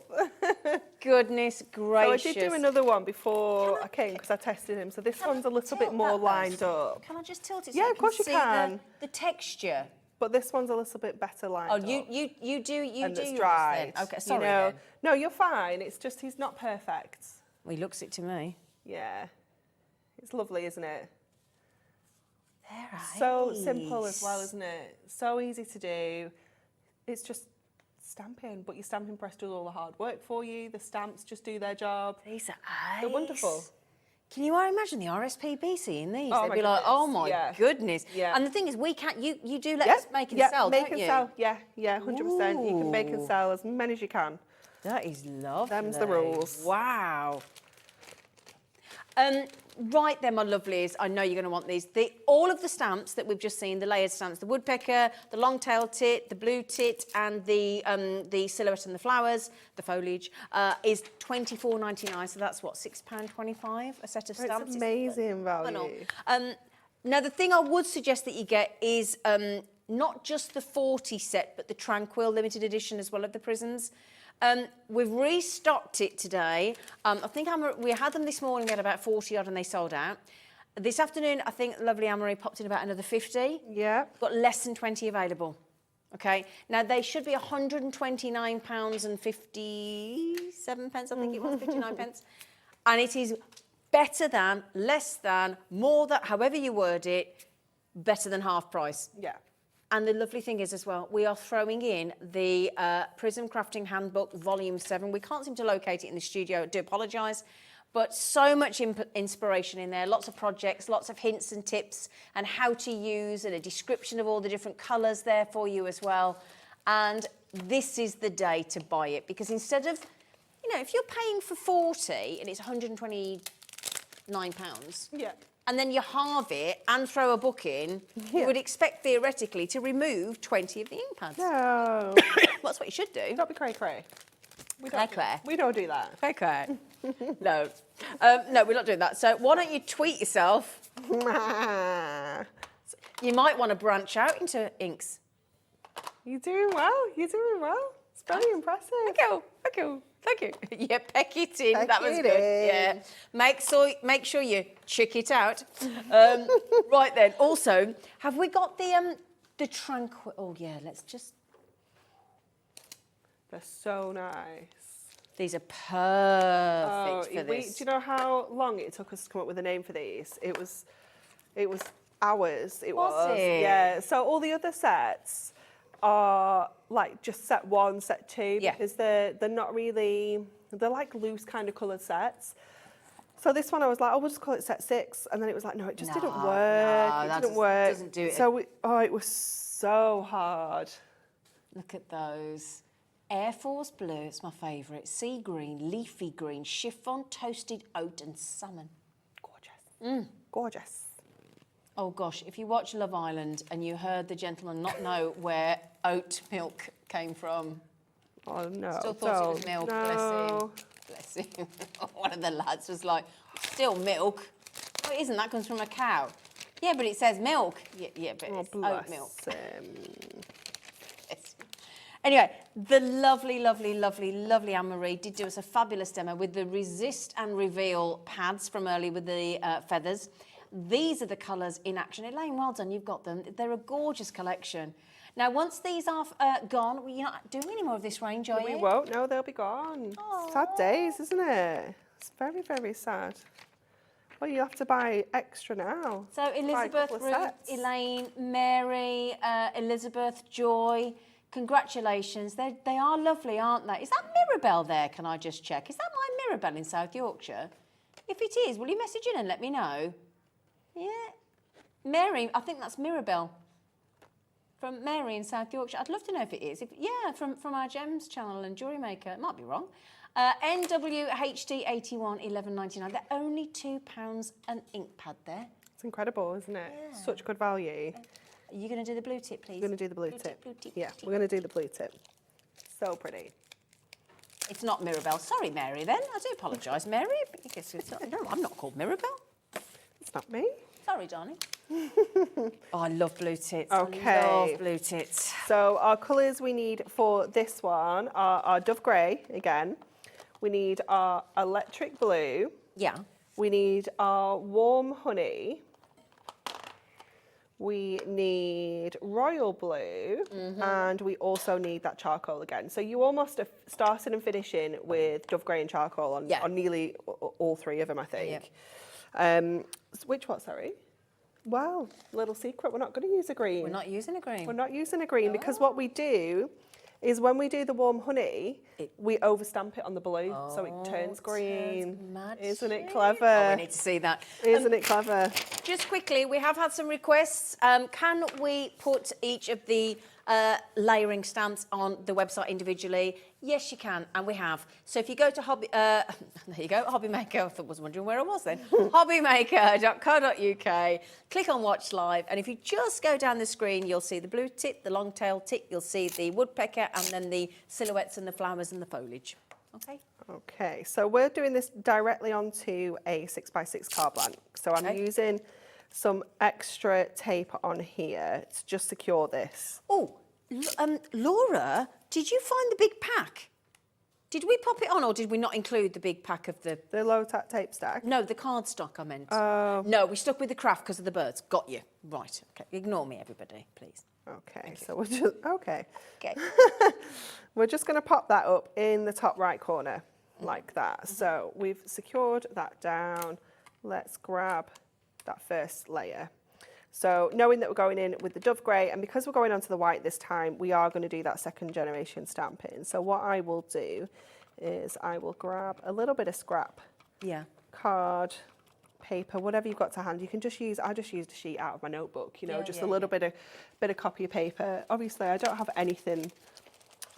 [SPEAKER 4] Goodness gracious.
[SPEAKER 7] So I did do another one before I came because I tested him. So this one's a little bit more lined up.
[SPEAKER 4] Can I just tilt it?
[SPEAKER 7] Yeah,
[SPEAKER 4] so
[SPEAKER 7] of course you
[SPEAKER 4] see
[SPEAKER 7] can.
[SPEAKER 4] The texture.
[SPEAKER 7] But this one's a little bit better lined up.
[SPEAKER 4] Oh, you do
[SPEAKER 7] and
[SPEAKER 4] do
[SPEAKER 7] it's
[SPEAKER 4] yours
[SPEAKER 7] dried.
[SPEAKER 4] then. Okay, sorry.
[SPEAKER 7] You know,
[SPEAKER 4] then.
[SPEAKER 7] no, you're fine. It's just he's not perfect.
[SPEAKER 4] Well, he looks it to me.
[SPEAKER 7] Yeah. It's lovely, isn't it?
[SPEAKER 4] There
[SPEAKER 7] So simple as well, isn't it? So easy to do. It's just stamping, but your stamping press does all the hard work for you. The stamps just do their job.
[SPEAKER 4] These are
[SPEAKER 7] They're wonderful.
[SPEAKER 4] Can you imagine the RSPB seeing these?
[SPEAKER 7] Oh
[SPEAKER 4] They'd
[SPEAKER 7] my
[SPEAKER 4] be like,
[SPEAKER 7] goodness,
[SPEAKER 4] oh my
[SPEAKER 7] yeah.
[SPEAKER 4] goodness.
[SPEAKER 7] Yeah.
[SPEAKER 4] And the thing is, we can't, you do let us make and sell,
[SPEAKER 7] make
[SPEAKER 4] don't
[SPEAKER 7] and
[SPEAKER 4] you?
[SPEAKER 7] sell. Yeah, 100%. You can make and
[SPEAKER 4] Ooh.
[SPEAKER 7] sell as many as you can.
[SPEAKER 4] That is lovely.
[SPEAKER 7] Them's the rules.
[SPEAKER 4] Wow. Right then, my lovelies, I know you're going to want these. All of the stamps that we've just seen, the layered stamps, the woodpecker, the long-tail tit, the blue tit, and the silhouette and the flowers, the foliage, is £24.99. So that's what, £6.25 a set of stamps?
[SPEAKER 7] It's amazing value.
[SPEAKER 4] Now, the thing I would suggest that you get is not just the 40 set, but the Tranquil limited edition as well of the prisms. We've restocked it today. I think we had them this morning, we had about 40 odd and they sold out. This afternoon, I think lovely Anne-Marie popped in about another 50.
[SPEAKER 7] Yeah.
[SPEAKER 4] Got less than 20 available. Okay, now they should be £129.57, I think it was, 59 pence. And it is better than, less than, more than, however you word it, better than half price.
[SPEAKER 7] Yeah.
[SPEAKER 4] And the lovely thing is as well, we are throwing in the Prism Crafting Handbook Volume 7. We can't seem to locate it in the studio, I do apologise. But so much inspiration in there, lots of projects, lots of hints and tips and how to use and a description of all the different colours there for you as well. And this is the day to buy it because instead of, you know, if you're paying for 40 and it's £129,
[SPEAKER 7] Yeah.
[SPEAKER 4] and then you halve it and throw a book in, you would expect theoretically to remove 20 of the ink pads.
[SPEAKER 7] No.
[SPEAKER 4] That's what you should do.
[SPEAKER 7] Don't be cray-cray. We
[SPEAKER 4] Cray-cray.
[SPEAKER 7] don't do that.
[SPEAKER 4] Okay. No. No, we're not doing that. So why don't you tweet yourself? You might want to branch out into inks.
[SPEAKER 7] You're doing well. You're doing well. It's very impressive.
[SPEAKER 4] Thank you. Thank you. Thank you. Yeah, peck it in.
[SPEAKER 7] Peck
[SPEAKER 4] that was
[SPEAKER 7] it
[SPEAKER 4] good.
[SPEAKER 7] in.
[SPEAKER 4] Yeah. Make sure you check it out. Right then. Also, have we got the Tranquil? Oh yeah. Let's just.
[SPEAKER 7] They're so nice.
[SPEAKER 4] These are perfect for this.
[SPEAKER 7] Do you know how long it took us to come up with a name for these? It was hours.
[SPEAKER 4] Was it?
[SPEAKER 7] Yeah. So all the other sets are like just set 1, set 2
[SPEAKER 4] Yeah.
[SPEAKER 7] because they're not really, they're like loose kind of coloured sets. So this one I was like, oh, we'll just call it set 6, and then it was like, no, it just didn't work.
[SPEAKER 4] No,
[SPEAKER 7] it
[SPEAKER 4] that
[SPEAKER 7] didn't work.
[SPEAKER 4] doesn't do it.
[SPEAKER 7] So it was so hard.
[SPEAKER 4] Look at those. Air Force Blue, it's my favourite. Sea green, leafy green, chiffon, toasted oat and salmon.
[SPEAKER 7] Gorgeous. Gorgeous.
[SPEAKER 4] Oh gosh, if you watch Love Island and you heard the gentleman not know where oat milk came from.
[SPEAKER 7] Oh no.
[SPEAKER 4] Still thought it was milk,
[SPEAKER 7] No.
[SPEAKER 4] bless him. Bless him. One of the lads was like, still milk? Oh, it isn't, that comes from a cow. Yeah, but it says milk. Yeah, but it's oat milk. Anyway, the lovely, lovely, lovely, lovely Anne-Marie did do us a fabulous demo with the Resist and Reveal pads from earlier with the feathers. These are the colours in action. Elaine, well done, you've got them. They're a gorgeous collection. Now, once these are gone, you're not doing any more of this range, are you?
[SPEAKER 7] We won't, no, they'll be gone.
[SPEAKER 4] Aww.
[SPEAKER 7] Sad days, isn't it? It's very, very sad. Well, you have to buy extra now.
[SPEAKER 4] So Elizabeth, Ruth, Elaine, Mary, Elizabeth, Joy, congratulations. They are lovely, aren't they? Is that Mirabelle there? Can I just check? Is that my Mirabelle in South Yorkshire? If it is, will you message in and let me know? Yeah. Mary, I think that's Mirabelle. From Mary in South Yorkshire. I'd love to know if it is. Yeah, from our Gems channel and Jewellery Maker. It might be wrong. NWHD81 11.99. They're only £2 an ink pad there.
[SPEAKER 7] It's incredible, isn't it?
[SPEAKER 4] Yeah.
[SPEAKER 7] Such good value.
[SPEAKER 4] Are you going to do the blue tip, please?
[SPEAKER 7] We're going to do the blue tip.
[SPEAKER 4] Blue tip,
[SPEAKER 7] Yeah,
[SPEAKER 4] blue tip.
[SPEAKER 7] we're going to do the blue tip. So pretty.
[SPEAKER 4] It's not Mirabelle. Sorry, Mary, then. I do apologise, Mary. I guess it's not, no, I'm not called Mirabelle.
[SPEAKER 7] It's not me.
[SPEAKER 4] Sorry, darling. Oh, I love blue tits.
[SPEAKER 7] Okay.
[SPEAKER 4] I love blue tits.
[SPEAKER 7] So our colours we need for this one are our Dove Grey, again. We need our Electric Blue.
[SPEAKER 4] Yeah.
[SPEAKER 7] We need our Warm Honey. We need Royal Blue. And we also need that charcoal again. So you almost are starting and finishing with Dove Grey and charcoal on nearly all three of them, I think. Which one, sorry? Well, little secret, we're not going to use a green.
[SPEAKER 4] We're not using a green.
[SPEAKER 7] We're not using a green because what we do is when we do the Warm Honey, we overstamp it on the blue so it turns green. Isn't it clever?
[SPEAKER 4] Oh, we need to see that.
[SPEAKER 7] Isn't it clever?
[SPEAKER 4] Just quickly, we have had some requests. Can we put each of the layering stamps on the website individually? Yes, you can, and we have. So if you go to there you go, Hobbymaker. I was wondering where I was then. Hobbymaker.co.uk. Click on Watch Live, and if you just go down the screen, you'll see the blue tip, the long tail tip. You'll see the woodpecker, and then the silhouettes and the flowers and the foliage. Okay.
[SPEAKER 7] Okay, so we're doing this directly onto a 6x6 card blank. So I'm using some extra tape on here to just secure this.
[SPEAKER 4] Oh, Laura, did you find the big pack? Did we pop it on, or did we not include the big pack of the...
[SPEAKER 7] The low tape stack?
[SPEAKER 4] No, the cardstock I meant.
[SPEAKER 7] Oh.
[SPEAKER 4] No, we stuck with the craft because of the birds. Got you. Right, okay. Ignore me, everybody, please.
[SPEAKER 7] Okay, so we're just... Okay.
[SPEAKER 4] Okay.
[SPEAKER 7] We're just going to pop that up in the top right corner, like that. So we've secured that down. Let's grab that first layer. So knowing that we're going in with the dove grey, and because we're going onto the white this time, we are going to do that second generation stamping. So what I will do is I will grab a little bit of scrap card, paper, whatever you've got to hand. You can just use, I just used a sheet out of my notebook, you know, just a little bit of copy paper. Obviously, I don't have anything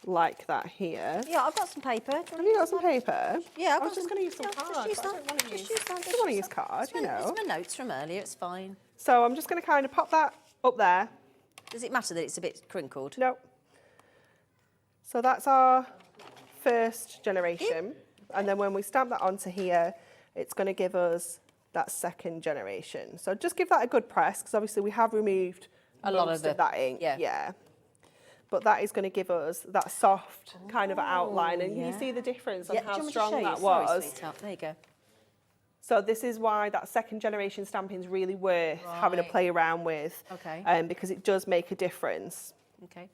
[SPEAKER 7] like that here.
[SPEAKER 4] Yeah, I've got some paper.
[SPEAKER 7] Have you got some paper?
[SPEAKER 4] Yeah,
[SPEAKER 7] I was just going to use some card.
[SPEAKER 4] Just use
[SPEAKER 7] I
[SPEAKER 4] that.
[SPEAKER 7] don't want to use,
[SPEAKER 4] Just use that.
[SPEAKER 7] I don't want to use card, you know.
[SPEAKER 4] It's my notes from earlier, it's fine.
[SPEAKER 7] So I'm just going to kind of pop that up there.
[SPEAKER 4] Does it matter that it's a bit crinkled?
[SPEAKER 7] No. So that's our first generation. And then when we stamp that onto here, it's going to give us that second generation. So just give that a good press, because obviously we have removed
[SPEAKER 4] a lot
[SPEAKER 7] most
[SPEAKER 4] of
[SPEAKER 7] that ink. Yeah. But that is going to give us that soft kind of outline. And you see the difference on how strong that was.
[SPEAKER 4] Sorry, sweetheart. There you go.
[SPEAKER 7] So this is why that second generation stamping is really worth having a play around with, because it does make a difference.
[SPEAKER 4] Okay.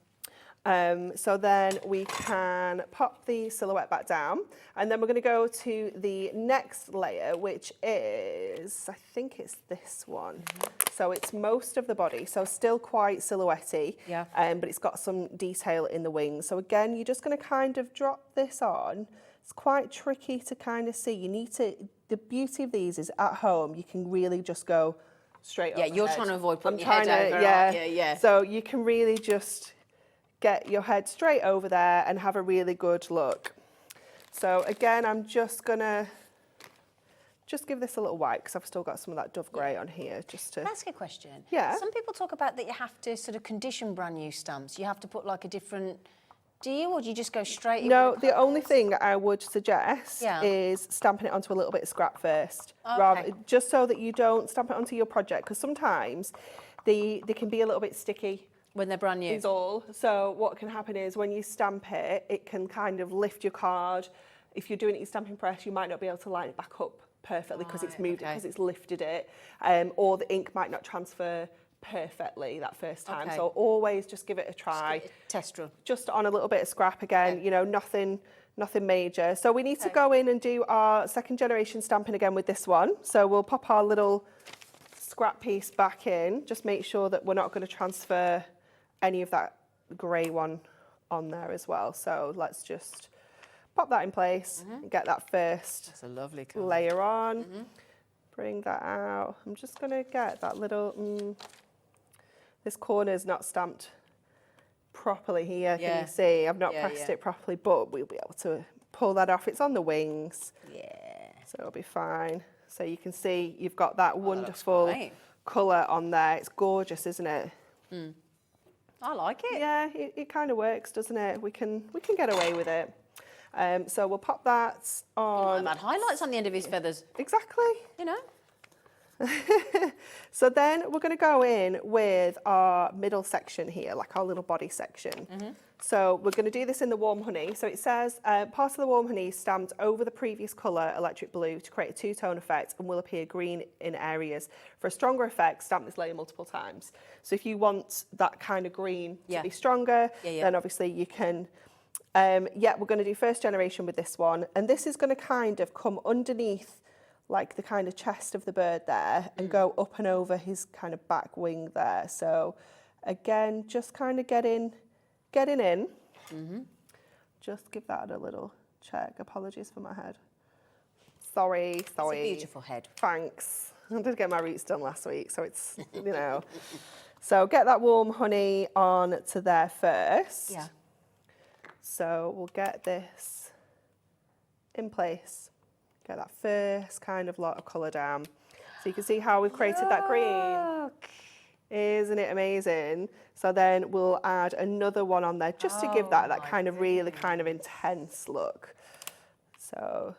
[SPEAKER 7] So then we can pop the silhouette back down, and then we're going to go to the next layer, which is, I think it's this one. So it's most of the body, so still quite silhouette-y, but it's got some detail in the wings. So again, you're just going to kind of drop this on. It's quite tricky to kind of see. You need to, the beauty of these is at home, you can really just go straight up.
[SPEAKER 4] Yeah, you're trying to avoid putting your
[SPEAKER 7] head
[SPEAKER 4] over, aren't you? Yeah.
[SPEAKER 7] So you can really just get your head straight over there and have a really good look. So again, I'm just gonna give this a little wipe, because I've still got some of that dove grey on here, just to...
[SPEAKER 4] Can I ask a question?
[SPEAKER 7] Yeah.
[SPEAKER 4] Some people talk about that you have to sort of condition brand new stamps. You have to put like a different... Do you, or do you just go straight in?
[SPEAKER 7] No, the only thing I would suggest is stamping it onto a little bit of scrap first, rather, just so that you don't stamp it onto your project, because sometimes they can be a little bit sticky.
[SPEAKER 4] When they're brand new.
[SPEAKER 7] Is all. So what can happen is when you stamp it, it can kind of lift your card. If you're doing it in your stamping press, you might not be able to line it back up perfectly because it's moved it, because it's lifted it, or the ink might not transfer perfectly that first time. So always just give it a try.
[SPEAKER 4] Test run.
[SPEAKER 7] Just on a little bit of scrap again, you know, nothing major. So we need to go in and do our second generation stamping again with this one. So we'll pop our little scrap piece back in. Just make sure that we're not going to transfer any of that grey one on there as well. So let's just pop that in place and get that first
[SPEAKER 4] That's a lovely colour.
[SPEAKER 7] layer on. Bring that out. I'm just going to get that little... this corner's not stamped properly here, can you see? I've not pressed it properly, but we'll be able to pull that off. It's on the wings. Yeah. So it'll be fine. So you can see you've got that wonderful colour on there. It's gorgeous, isn't it?
[SPEAKER 4] I like it.
[SPEAKER 7] Yeah, it kind of works, doesn't it? We can get away with it. So we'll pop that on.
[SPEAKER 4] I've had highlights on the end of his feathers.
[SPEAKER 7] Exactly.
[SPEAKER 4] You know.
[SPEAKER 7] So then we're going to go in with our middle section here, like our little body section. So we're going to do this in the warm honey. So it says part of the warm honey stamped over the previous colour, electric blue, to create a two-tone effect and will appear green in areas. For a stronger effect, stamp this layer multiple times. So if you want that kind of green to be stronger, then obviously you can... we're going to do first generation with this one. And this is going to kind of come underneath like the kind of chest of the bird there and go up and over his kind of back wing there. So again, just kind of getting in. Just give that a little check. Apologies for my head. Sorry.
[SPEAKER 4] It's a beautiful head.
[SPEAKER 7] Thanks. I did get my roots done last week, so it's, you know. So get that warm honey on to there first.
[SPEAKER 4] Yeah.
[SPEAKER 7] So we'll get this in place. Get that first kind of lot of colour down. So you can see how we've created that green. Isn't it amazing? So then we'll add another one on there just to give that kind of really kind of intense look. So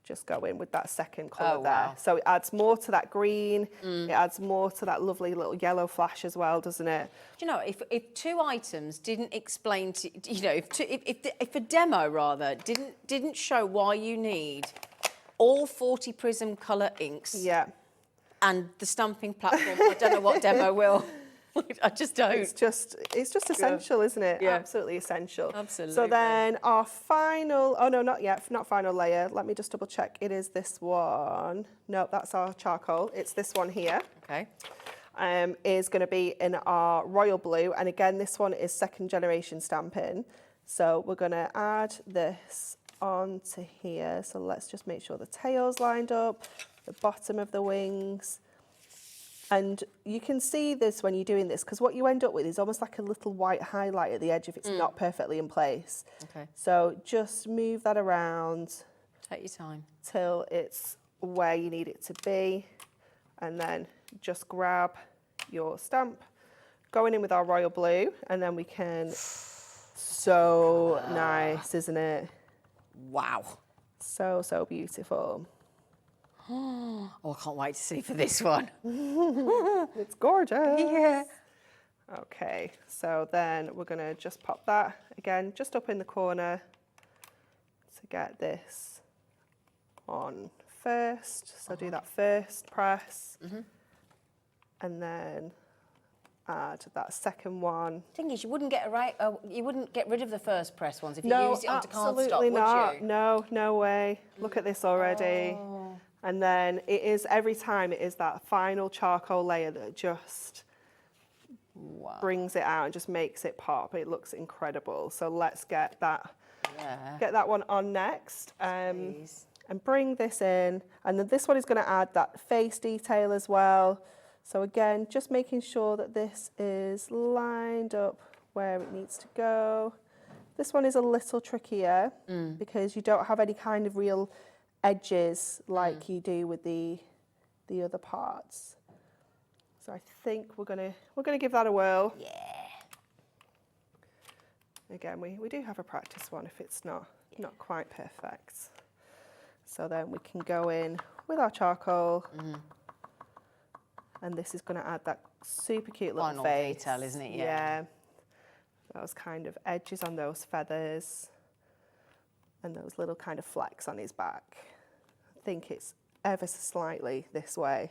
[SPEAKER 7] just go in with that second colour
[SPEAKER 4] Oh,
[SPEAKER 7] there.
[SPEAKER 4] wow.
[SPEAKER 7] So it adds more to that green, it adds more to that lovely little yellow flash as well, doesn't it?
[SPEAKER 4] Do you know, if 2 items didn't explain to, you know, if a demo rather didn't show why you need all 40 prism colour inks
[SPEAKER 7] Yeah.
[SPEAKER 4] and the stamping platform, I don't know what demo will. I just don't.
[SPEAKER 7] It's just essential, isn't it?
[SPEAKER 4] Yeah.
[SPEAKER 7] Absolutely essential.
[SPEAKER 4] Absolutely.
[SPEAKER 7] So then our final, oh no, not yet, not final layer. Let me just double check. It is this one. No, that's our charcoal. It's this one here.
[SPEAKER 4] Okay.
[SPEAKER 7] Is going to be in our royal blue. And again, this one is 2nd generation stamping. So we're going to add this onto here. So let's just make sure the tail's lined up, the bottom of the wings. And you can see this when you're doing this, because what you end up with is almost like a little white highlight at the edge if it's not perfectly in place.
[SPEAKER 4] Okay.
[SPEAKER 7] So just move that around
[SPEAKER 4] Take your time.
[SPEAKER 7] till it's where you need it to be. And then just grab your stamp, going in with our royal blue, and then we can, so nice, isn't it?
[SPEAKER 4] Wow.
[SPEAKER 7] So, so beautiful.
[SPEAKER 4] Oh, I can't wait to see for this one.
[SPEAKER 7] It's gorgeous.
[SPEAKER 4] Yeah.
[SPEAKER 7] Okay, so then we're going to just pop that again, just up in the corner to get this on first. So do that first press, and then add that second one.
[SPEAKER 4] Thing is, you wouldn't get you wouldn't get rid of the first press ones if you
[SPEAKER 7] No,
[SPEAKER 4] used it onto
[SPEAKER 7] absolutely
[SPEAKER 4] cardstock,
[SPEAKER 7] not.
[SPEAKER 4] would you?
[SPEAKER 7] No, no way. Look at this already.
[SPEAKER 4] Oh.
[SPEAKER 7] And then it is, every time it is that final charcoal layer that just brings it out and just makes it pop. It looks incredible. So let's get that one on next.
[SPEAKER 4] Please.
[SPEAKER 7] And bring this in. And then this one is going to add that face detail as well. So again, just making sure that this is lined up where it needs to go. This one is a little trickier because you don't have any kind of real edges like you do with the other parts. So I think we're gonna give that a whirl.
[SPEAKER 4] Yeah.
[SPEAKER 7] Again, we do have a practice one if it's not quite perfect. So then we can go in with our charcoal, and this is going to add that super cute little
[SPEAKER 4] Final
[SPEAKER 7] face.
[SPEAKER 4] detail, isn't it?
[SPEAKER 7] Yeah. Those kind of edges on those feathers, and those little kind of flecks on his back. I think it's ever so slightly this way.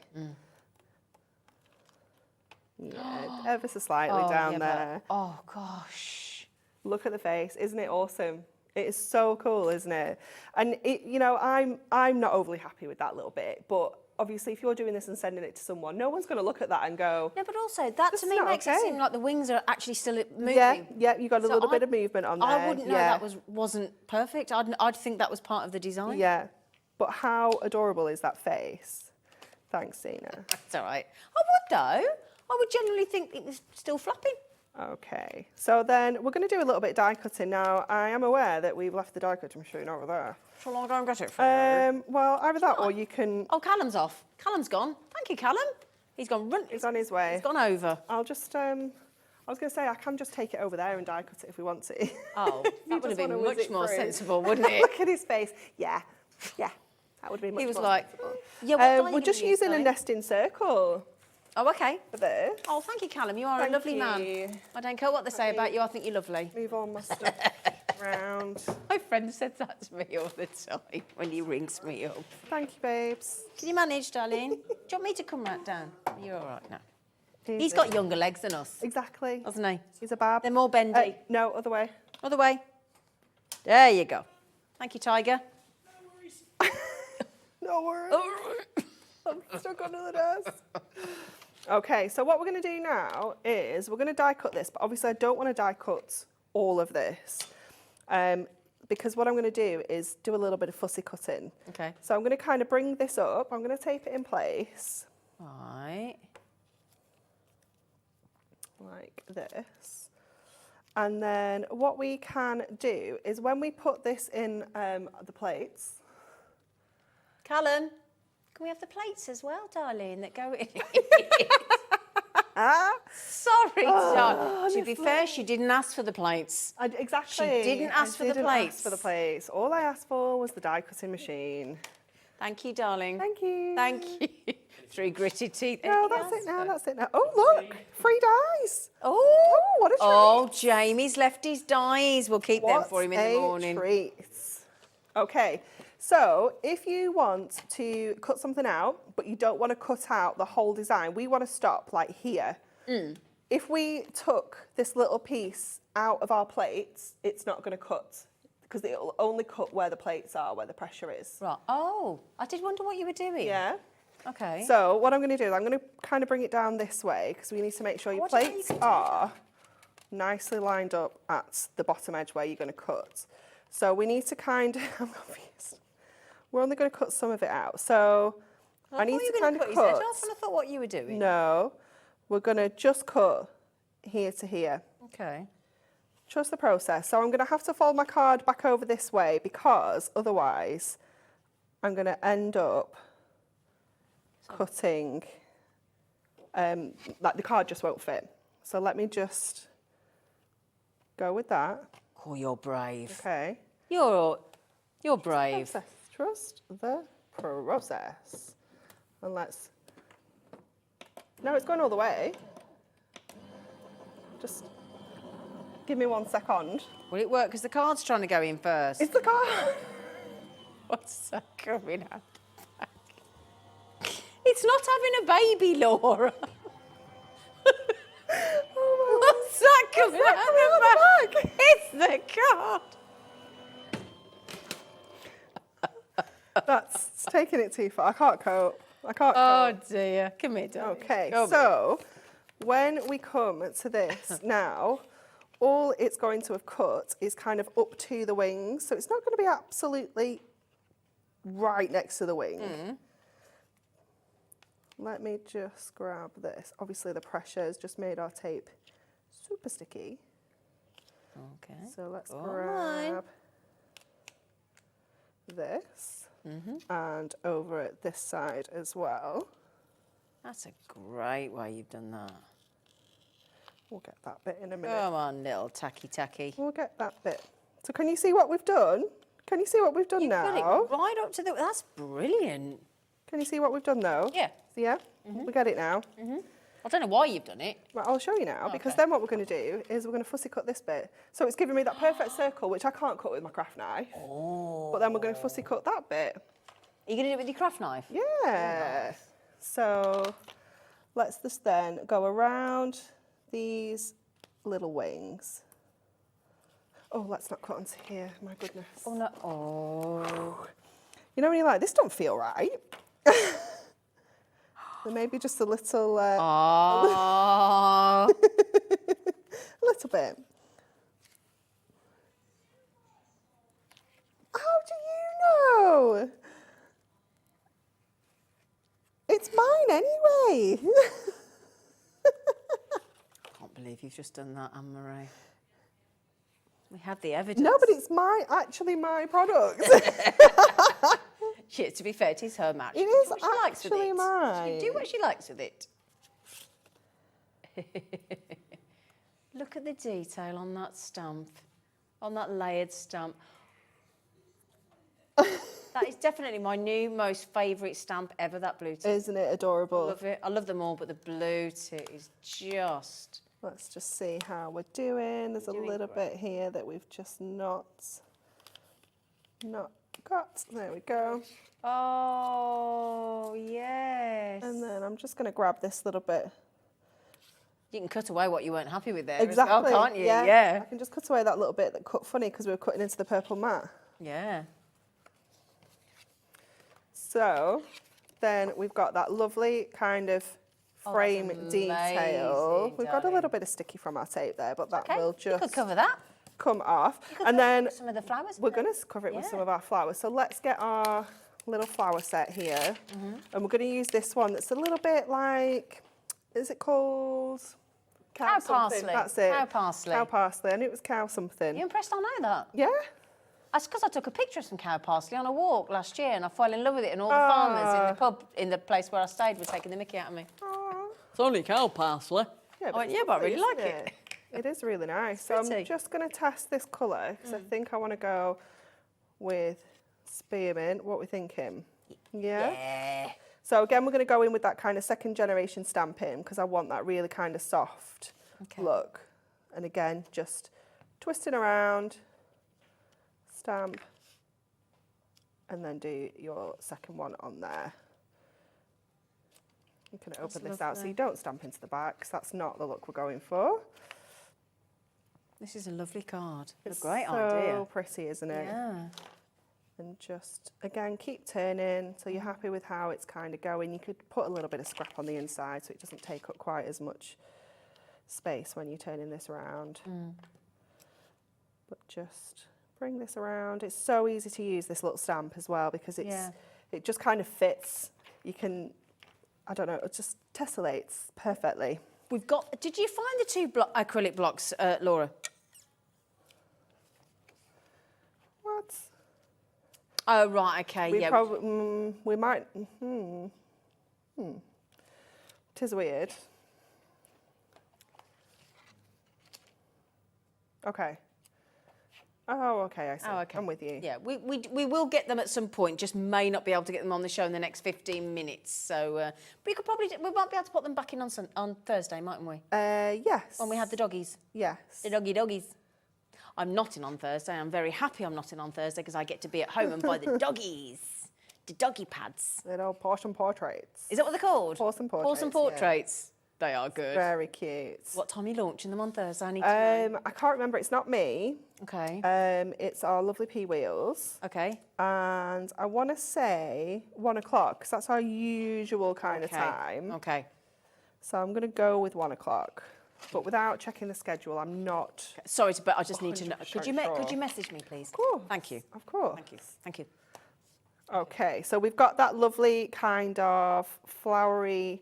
[SPEAKER 7] Yeah, ever so slightly down there.
[SPEAKER 4] Oh gosh.
[SPEAKER 7] Look at the face, isn't it awesome? It is so cool, isn't it? And it, you know, I'm not overly happy with that little bit, but obviously if you're doing this and sending it to someone, no one's going to look at that and go,
[SPEAKER 4] No, but also that
[SPEAKER 7] This
[SPEAKER 4] to
[SPEAKER 7] is
[SPEAKER 4] me
[SPEAKER 7] not
[SPEAKER 4] makes it
[SPEAKER 7] okay.
[SPEAKER 4] seem like the wings are actually still moving.
[SPEAKER 7] yeah, you got a
[SPEAKER 4] So
[SPEAKER 7] little bit of movement on there.
[SPEAKER 4] I wouldn't know
[SPEAKER 7] yeah.
[SPEAKER 4] that wasn't perfect. I'd think that was part of the design.
[SPEAKER 7] Yeah, but how adorable is that face? Thanks, Zena.
[SPEAKER 4] It's all right. I would though. I would generally think it was still flapping.
[SPEAKER 7] Okay, so then we're going to do a little bit of die cutting. Now, I am aware that we've left the die cutting machine over there.
[SPEAKER 4] Shall I go and get it for you?
[SPEAKER 7] Well, either that or you can...
[SPEAKER 4] Oh, Callum's off. Callum's gone. Thank you, Callum. He's gone.
[SPEAKER 7] He's on his way.
[SPEAKER 4] He's gone over.
[SPEAKER 7] I'll just... I was going to say, I can just take it over there and die cut it if we want to.
[SPEAKER 4] Oh, that would have
[SPEAKER 7] just
[SPEAKER 4] been
[SPEAKER 7] wanna whiz
[SPEAKER 4] much
[SPEAKER 7] it
[SPEAKER 4] more
[SPEAKER 7] through.
[SPEAKER 4] sensible, wouldn't it?
[SPEAKER 7] Look at his face. Yeah, that would have been much
[SPEAKER 4] He was
[SPEAKER 7] more
[SPEAKER 4] like,
[SPEAKER 7] sensible.
[SPEAKER 4] yeah, what die are
[SPEAKER 7] We're
[SPEAKER 4] you
[SPEAKER 7] just
[SPEAKER 4] gonna use,
[SPEAKER 7] using a
[SPEAKER 4] darling?
[SPEAKER 7] nesting circle
[SPEAKER 4] Oh, okay.
[SPEAKER 7] for this.
[SPEAKER 4] Oh, thank you, Callum. You are a
[SPEAKER 7] Thank
[SPEAKER 4] lovely
[SPEAKER 7] you.
[SPEAKER 4] man. I don't care what they say about you. I think you're lovely.
[SPEAKER 7] Move all my stuff around.
[SPEAKER 4] My friend says that to me all the time when he rings me up.
[SPEAKER 7] Thank you, babes.
[SPEAKER 4] Can you manage, darling? Do you want me to come right down? You're all right now. He's
[SPEAKER 7] Easy.
[SPEAKER 4] got younger legs than us,
[SPEAKER 7] Exactly.
[SPEAKER 4] hasn't he?
[SPEAKER 7] He's a bab.
[SPEAKER 4] They're more bendy.
[SPEAKER 7] No, other way.
[SPEAKER 4] Other way. There you go. Thank you, Tiger.
[SPEAKER 7] No worries. I'm stuck under the desk. Okay, so what we're going to do now is we're going to die cut this, but obviously I don't want to die cut all of this because what I'm going to do is do a little bit of fussy cutting.
[SPEAKER 4] Okay.
[SPEAKER 7] So I'm going to kind of bring this up. I'm going to tape it in place
[SPEAKER 4] Right.
[SPEAKER 7] like this. And then what we can do is when we put this in the plates,
[SPEAKER 4] Callum, can we have the plates as well, darling, that go in? Sorry, darling. To be fair, she didn't ask for the plates.
[SPEAKER 7] exactly.
[SPEAKER 4] She didn't ask for the
[SPEAKER 7] Ask
[SPEAKER 4] plates.
[SPEAKER 7] for the plates. All I asked for was the die cutting machine.
[SPEAKER 4] Thank you, darling.
[SPEAKER 7] Thank you.
[SPEAKER 4] Thank you. Through gritted teeth.
[SPEAKER 7] No,
[SPEAKER 4] Anything
[SPEAKER 7] that's
[SPEAKER 4] else?
[SPEAKER 7] it now, that's it now. Oh, look, 3 dies.
[SPEAKER 4] Oh,
[SPEAKER 7] what a treat.
[SPEAKER 4] Oh, Jamie's left his dies. We'll keep them
[SPEAKER 7] What
[SPEAKER 4] for him in the morning.
[SPEAKER 7] a treat. Okay, so if you want to cut something out, but you don't want to cut out the whole design, we want to stop like here. If we took this little piece out of our plates, it's not going to cut because it'll only cut where the plates are, where the pressure is.
[SPEAKER 4] Right. Oh, I did wonder what you were doing.
[SPEAKER 7] Yeah.
[SPEAKER 4] Okay.
[SPEAKER 7] So what I'm going to do is I'm going to kind of bring it down this way because we need to make sure your plates are nicely lined up at the bottom edge where you're going to cut. So we need to kind of, I'm confused. We're only going to cut some of it out. So I need to kind of cut.
[SPEAKER 4] Your edge off, and I thought what you were doing.
[SPEAKER 7] No, we're going to just cut here to here.
[SPEAKER 4] Okay.
[SPEAKER 7] Trust the process. So I'm going to have to fold my card back over this way because otherwise I'm going to end up cutting, like the card just won't fit. So let me just go with that.
[SPEAKER 4] Oh, you're brave.
[SPEAKER 7] Okay.
[SPEAKER 4] You're brave.
[SPEAKER 7] Process. Trust the process. And let's, no, it's going all the way. Just give me 1 second.
[SPEAKER 4] Will it work? Because the card's trying to go in first.
[SPEAKER 7] It's the card.
[SPEAKER 4] What's that coming out? It's not having a baby, Laura. What's that coming out of the back? It's the card.
[SPEAKER 7] That's taking it too far. I can't cope. I can't
[SPEAKER 4] Oh
[SPEAKER 7] cope.
[SPEAKER 4] dear. Come here, darling.
[SPEAKER 7] Okay,
[SPEAKER 4] Come
[SPEAKER 7] so when we come to this now, all it's going to have cut is kind of up to the wings. So it's not going to be absolutely right next to the wing. Let me just grab this. Obviously the pressure has just made our tape super sticky.
[SPEAKER 4] Okay.
[SPEAKER 7] So let's grab this and over at this side as well.
[SPEAKER 4] That's a great way you've done that.
[SPEAKER 7] We'll get that bit in a minute.
[SPEAKER 4] Come on, little tacky.
[SPEAKER 7] We'll get that bit. So can you see what we've done? Can you see what we've done
[SPEAKER 4] You've got
[SPEAKER 7] now?
[SPEAKER 4] it right up to the... That's brilliant.
[SPEAKER 7] Can you see what we've done though?
[SPEAKER 4] Yeah.
[SPEAKER 7] Yeah? We get it now.
[SPEAKER 4] I don't know why you've done it.
[SPEAKER 7] Right, I'll show you now because
[SPEAKER 4] Okay.
[SPEAKER 7] then what we're going to do is we're going to fussy cut this bit. So it's giving me that perfect circle, which I can't cut with my craft knife. Oh. But then we're going to fussy cut that bit.
[SPEAKER 4] Are you going to do it with your craft knife?
[SPEAKER 7] Yeah. So let's just then go around these little wings. Oh, let's not cut onto here. My goodness.
[SPEAKER 4] Oh, no. Oh.
[SPEAKER 7] You know when you're like, this don't feel right. There may be just a little...
[SPEAKER 4] Oh.
[SPEAKER 7] a little bit. How do you know? It's mine anyway.
[SPEAKER 4] I can't believe you've just done that, Anne-Marie. We have the evidence.
[SPEAKER 7] No, but it's actually my product.
[SPEAKER 4] To be fair, it is her match.
[SPEAKER 7] It
[SPEAKER 4] She can
[SPEAKER 7] is
[SPEAKER 4] do what she likes with
[SPEAKER 7] actually
[SPEAKER 4] it.
[SPEAKER 7] mine.
[SPEAKER 4] She can do what she likes with it. Look at the detail on that stamp, on that layered stamp. That is definitely my new most favourite stamp ever, that blue tip.
[SPEAKER 7] Isn't it adorable?
[SPEAKER 4] I love it. I love them all, but the blue tip is just...
[SPEAKER 7] Let's just see how we're doing. There's a little bit here that we've just not got. There we go.
[SPEAKER 4] Oh, yes.
[SPEAKER 7] And then I'm just going to grab this little bit.
[SPEAKER 4] You can cut away what you weren't happy with there
[SPEAKER 7] Exactly.
[SPEAKER 4] as well, can't you?
[SPEAKER 7] Yeah. I can just cut away that little bit that cut funny because we were cutting into the purple mat.
[SPEAKER 4] Yeah.
[SPEAKER 7] So then we've got that lovely kind of frame detail.
[SPEAKER 4] amazing,
[SPEAKER 7] We've got a little bit of sticky from our tape there, but that
[SPEAKER 4] Okay.
[SPEAKER 7] will
[SPEAKER 4] You
[SPEAKER 7] just
[SPEAKER 4] could cover that.
[SPEAKER 7] come off.
[SPEAKER 4] You could
[SPEAKER 7] And
[SPEAKER 4] cover
[SPEAKER 7] then
[SPEAKER 4] some of the flowers.
[SPEAKER 7] we're going to cover it with some of our flowers. So let's get our little flower set here. And we're going to use this one that's a little bit like, is it called?
[SPEAKER 4] Cow
[SPEAKER 7] something.
[SPEAKER 4] parsley.
[SPEAKER 7] That's it.
[SPEAKER 4] Cow parsley.
[SPEAKER 7] Cow parsley. I knew it was cow something.
[SPEAKER 4] You impressed? I know that.
[SPEAKER 7] Yeah?
[SPEAKER 4] That's because I took a picture of some cow parsley on a walk last year and I fell in love with it, and all the farmers in the pub, in the place where I stayed, were taking the mickey out of me. It's only cow parsley.
[SPEAKER 7] Yeah,
[SPEAKER 4] I went,
[SPEAKER 7] it's
[SPEAKER 4] yeah, but I really
[SPEAKER 7] lovely,
[SPEAKER 4] like
[SPEAKER 7] isn't
[SPEAKER 4] it.
[SPEAKER 7] It is really nice. So
[SPEAKER 4] pretty.
[SPEAKER 7] I'm just going to test this colour because I think I want to go with spearmint. What are we thinking? Yeah. So again, we're going to go in with that kind of second generation stamping because I want that really kind of soft look. And again, just twisting around, stamp, and then do your second one on there. You can open this out so you don't stamp into the back because that's not the look we're going for.
[SPEAKER 4] This is a lovely card.
[SPEAKER 7] It's
[SPEAKER 4] a great
[SPEAKER 7] so
[SPEAKER 4] idea.
[SPEAKER 7] pretty, isn't it?
[SPEAKER 4] Yeah.
[SPEAKER 7] And just, again, keep turning so you're happy with how it's kind of going. You could put a little bit of scrap on the inside so it doesn't take up quite as much space when you're turning this around. But just bring this around. It's so easy to use this little stamp as well because it just kind of fits. You can, I don't know, it just tessellates perfectly.
[SPEAKER 4] We've got, did you find the two acrylic blocks, Laura?
[SPEAKER 7] What?
[SPEAKER 4] Oh, right, okay,
[SPEAKER 7] We
[SPEAKER 4] yeah.
[SPEAKER 7] probably, we might, Tis weird. Okay. Oh, okay, I see.
[SPEAKER 4] Oh, okay.
[SPEAKER 7] I'm with you.
[SPEAKER 4] Yeah, we will get them at some point, just may not be able to get them on the show in the next 15 minutes. So, but we could probably, we might be able to put them back in on Thursday, mightn't we?
[SPEAKER 7] Yes.
[SPEAKER 4] When we have the doggies.
[SPEAKER 7] Yes.
[SPEAKER 4] The doggies. I'm not in on Thursday. I'm very happy I'm not in on Thursday because I get to be at home and buy the doggies. The doggy pads.
[SPEAKER 7] Little portion portraits.
[SPEAKER 4] Is that what they're called?
[SPEAKER 7] Porcelain portraits.
[SPEAKER 4] Porcelain portraits. They are good.
[SPEAKER 7] Very cute.
[SPEAKER 4] What time are you launching them on Thursday? I need to know.
[SPEAKER 7] I can't remember. It's not me.
[SPEAKER 4] Okay.
[SPEAKER 7] It's our lovely P Wheels.
[SPEAKER 4] Okay.
[SPEAKER 7] And I want to say 1 o'clock because that's our usual kind of
[SPEAKER 4] Okay.
[SPEAKER 7] time.
[SPEAKER 4] Okay.
[SPEAKER 7] So I'm going to go with 1 o'clock. But without checking the schedule, I'm not.
[SPEAKER 4] Sorry, but I just need to know.
[SPEAKER 7] 100%
[SPEAKER 4] Could you
[SPEAKER 7] sure.
[SPEAKER 4] message me, please?
[SPEAKER 7] Of course.
[SPEAKER 4] Thank you.
[SPEAKER 7] Of course.
[SPEAKER 4] Thank you. Thank you.
[SPEAKER 7] Okay, so we've got that lovely kind of flowery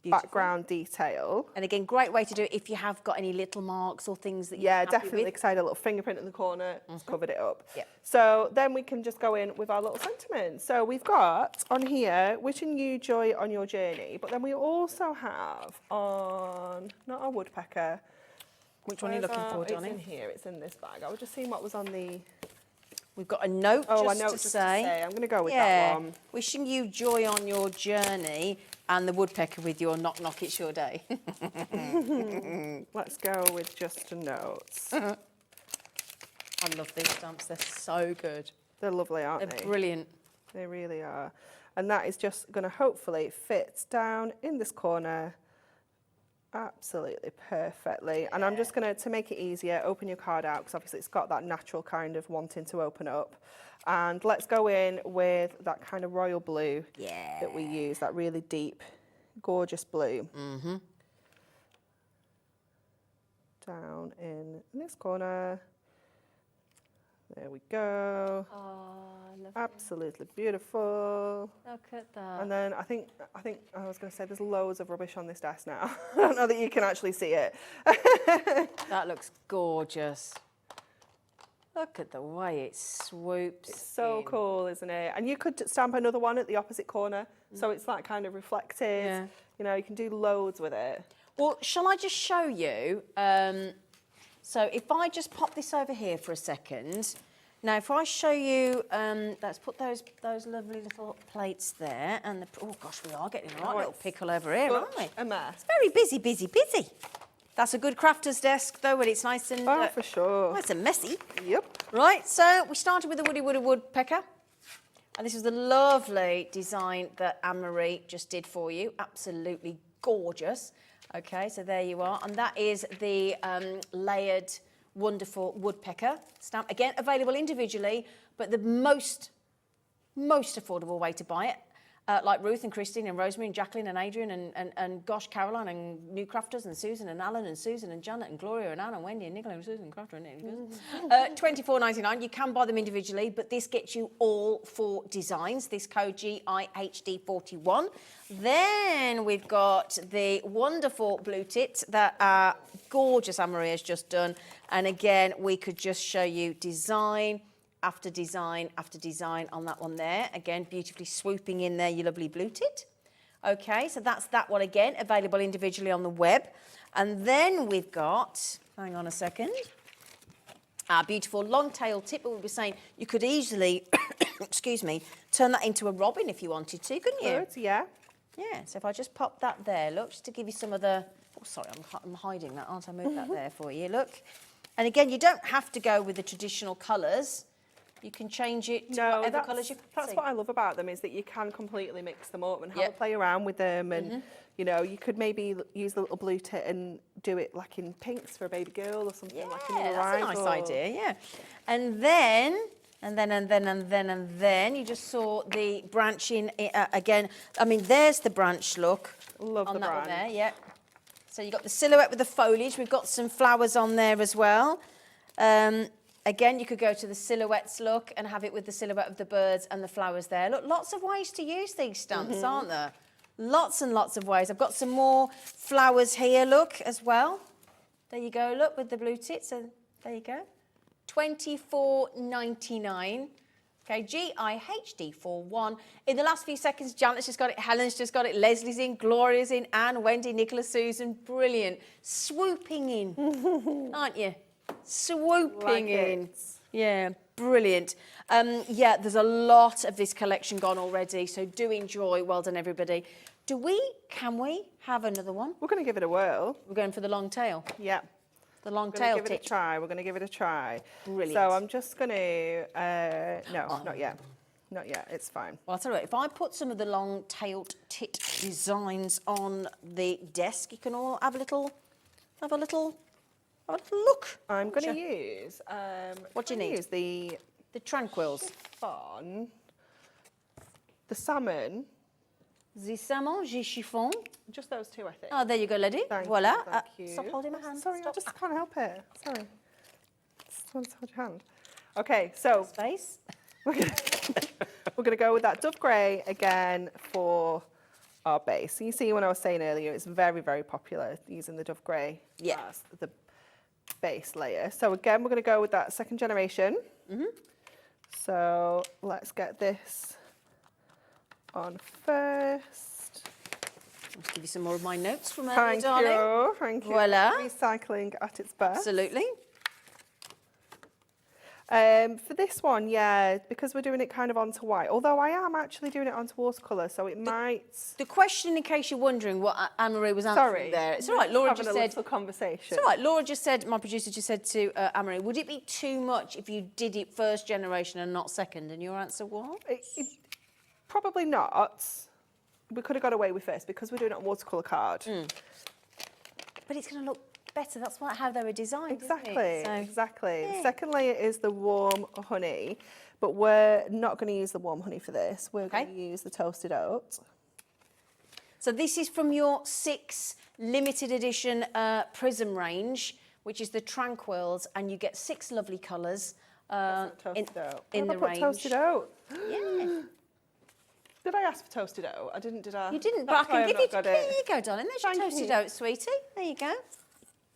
[SPEAKER 7] background detail.
[SPEAKER 4] And again, great way to do it if you have got any little marks or things that you're
[SPEAKER 7] Yeah,
[SPEAKER 4] happy
[SPEAKER 7] definitely,
[SPEAKER 4] with.
[SPEAKER 7] because I had a little fingerprint in the corner, it's covered it up.
[SPEAKER 4] Yeah.
[SPEAKER 7] So then we can just go in with our little sentiment. So we've got on here, wishing you joy on your journey, but then we also have on, not our woodpecker.
[SPEAKER 4] Which one are you looking for, Johnny?
[SPEAKER 7] It's in here, it's in this bag. I was just seeing what was on the...
[SPEAKER 4] We've got a note
[SPEAKER 7] Oh,
[SPEAKER 4] just
[SPEAKER 7] a note
[SPEAKER 4] to
[SPEAKER 7] just to
[SPEAKER 4] say.
[SPEAKER 7] say. I'm going to go with
[SPEAKER 4] yeah,
[SPEAKER 7] that one.
[SPEAKER 4] wishing you joy on your journey and the woodpecker with your knock knock, it's your day.
[SPEAKER 7] Let's go with just a note.
[SPEAKER 4] I love these stamps, they're so good.
[SPEAKER 7] They're lovely, aren't
[SPEAKER 4] They're
[SPEAKER 7] they?
[SPEAKER 4] brilliant.
[SPEAKER 7] They really are. And that is just going to hopefully fit down in this corner absolutely perfectly. And I'm just going to make it easier, open your card out because obviously it's got that natural kind of wanting to open up. And let's go in with that kind of royal blue that we use, that really deep, gorgeous blue. Down in this corner. There we go.
[SPEAKER 4] Oh, lovely.
[SPEAKER 7] Absolutely beautiful.
[SPEAKER 4] Look at that.
[SPEAKER 7] And then I think I was going to say there's loads of rubbish on this desk now. I don't know that you can actually see it.
[SPEAKER 4] That looks gorgeous. Look at the way it swoops.
[SPEAKER 7] It's so
[SPEAKER 4] in.
[SPEAKER 7] cool, isn't it? And you could stamp another one at the opposite corner, so it's that kind of reflective.
[SPEAKER 4] Yeah.
[SPEAKER 7] You know, you can do loads with it.
[SPEAKER 4] Well, shall I just show you? So if I just pop this over here for a second. Now, if I show you, let's put those lovely little plates there. And oh gosh, we are getting a right little pickle over here, aren't we?
[SPEAKER 7] A mess.
[SPEAKER 4] It's very busy, busy, busy. That's a good crafter's desk, though, when it's nice and
[SPEAKER 7] Oh, for sure.
[SPEAKER 4] nice and messy.
[SPEAKER 7] Yep.
[SPEAKER 4] Right, so we started with the Woody Woodpecker. And this is the lovely design that Anne-Marie just did for you. Absolutely gorgeous. Okay, so there you are. And that is the layered, wonderful woodpecker stamp. Again, available individually, but the most affordable way to buy it. Like Ruth and Christine and Rosemary and Jacqueline and Adrian and gosh, Caroline and New Crafters and Susan and Alan and Susan and Janet and Gloria and Anna and Wendy and Nicola and Susan and Crafter and $24.99. You can buy them individually, but this gets you all 4 designs. This code GIHD41. Then we've got the wonderful blue tits that our gorgeous Anne-Marie has just done. And again, we could just show you design after design after design on that one there. Again, beautifully swooping in there, your lovely blue tit. Okay, so that's that one again, available individually on the web. And then we've got, hang on a second, our beautiful long tail tip, but we were saying you could easily excuse me, turn that into a robin if you wanted to, couldn't you?
[SPEAKER 7] Good, yeah.
[SPEAKER 4] Yeah, so if I just pop that there, look, just to give you some of the... Oh, sorry, I'm hiding that, aren't I? Move that there for you, look. And again, you don't have to go with the traditional colours. You can change it to whatever colours you fancy.
[SPEAKER 7] That's what I love about them, is that you can completely mix them up and have a play around with them. And, you know, you could maybe use the little blue tit and do it like in pinks for a baby girl or something, like a new arrival.
[SPEAKER 4] That's a nice idea, yeah. And then you just saw the branching again. I mean, there's the branch look.
[SPEAKER 7] Love
[SPEAKER 4] on
[SPEAKER 7] the
[SPEAKER 4] that
[SPEAKER 7] branch.
[SPEAKER 4] one there, yeah. So you've got the silhouette with the foliage. We've got some flowers on there as well. Again, you could go to the silhouettes look and have it with the silhouette of the birds and the flowers there. Look, lots of ways to use these stamps, aren't there? Lots and lots of ways. I've got some more flowers here, look, as well. There you go, look, with the blue tits. So there you go. $24.99. Okay, GIHD41. In the last few seconds, Janet's just got it, Helen's just got it, Leslie's in, Gloria's in, Anne, Wendy, Nicola, Susan. Brilliant. Swooping in, aren't you? Swooping in. Yeah, brilliant. Yeah, there's a lot of this collection gone already, so do enjoy. Well done, everybody. Can we have another one?
[SPEAKER 7] We're going to give it a whirl.
[SPEAKER 4] We're going for the long tail.
[SPEAKER 7] Yeah.
[SPEAKER 4] The long
[SPEAKER 7] We're
[SPEAKER 4] tail
[SPEAKER 7] going to give it
[SPEAKER 4] tip.
[SPEAKER 7] a try. We're going to give it a try.
[SPEAKER 4] Brilliant.
[SPEAKER 7] So I'm just going to... no, not yet. Not yet. It's fine.
[SPEAKER 4] Well, I'll tell you what, if I put some of the long-tailed tit designs on the desk, you can all have a little look.
[SPEAKER 7] I'm going to use...
[SPEAKER 4] what do you need?
[SPEAKER 7] Use the
[SPEAKER 4] tranquils.
[SPEAKER 7] chiffon, the salmon.
[SPEAKER 4] The salmon, the chiffon.
[SPEAKER 7] Just those two, I think.
[SPEAKER 4] Oh, there you go, lady.
[SPEAKER 7] Thank
[SPEAKER 4] Voila.
[SPEAKER 7] you, thank you.
[SPEAKER 4] Stop holding my hand.
[SPEAKER 7] Sorry,
[SPEAKER 4] Stop.
[SPEAKER 7] I just can't help it. Sorry. Just want to hold your hand. Okay, so
[SPEAKER 4] Space.
[SPEAKER 7] we're going to go with that dove grey again for our base. So you see, when I was saying earlier, it's very, very popular using the dove grey as the base layer. So again, we're going to go with that second generation. So let's get this on first.
[SPEAKER 4] I'll give you some more of my notes from earlier, darling.
[SPEAKER 7] Thank you.
[SPEAKER 4] Voila.
[SPEAKER 7] Recycling at its best.
[SPEAKER 4] Absolutely.
[SPEAKER 7] For this one, yeah, because we're doing it kind of onto white, although I am actually doing it onto watercolour, so it might...
[SPEAKER 4] The question, in case you're wondering what Anne-Marie was answering there. It's all right, Laura just said...
[SPEAKER 7] little conversation.
[SPEAKER 4] It's all right, Laura just said, my producer just said to Anne-Marie, would it be too much if you did it first generation and not second? And your answer was?
[SPEAKER 7] Probably not. We could have got away with first because we're doing it on watercolour card.
[SPEAKER 4] But it's going to look better. That's how they were designed.
[SPEAKER 7] Exactly,
[SPEAKER 4] isn't it? So,
[SPEAKER 7] exactly.
[SPEAKER 4] yeah.
[SPEAKER 7] The second layer is the warm honey, but we're not going to use the warm honey for this. We're going to use the toasted oat.
[SPEAKER 4] So this is from your 6 limited edition Prism range, which is the Tranquils, and you get 6 lovely colours in the range.
[SPEAKER 7] Toasted oat.
[SPEAKER 4] Yeah.
[SPEAKER 7] Did I ask for toasted oat? I didn't, did I?
[SPEAKER 4] You didn't, but I can give you... There you go, darling. There's your
[SPEAKER 7] Thank
[SPEAKER 4] toasted
[SPEAKER 7] you.
[SPEAKER 4] oat, sweetie. There you go.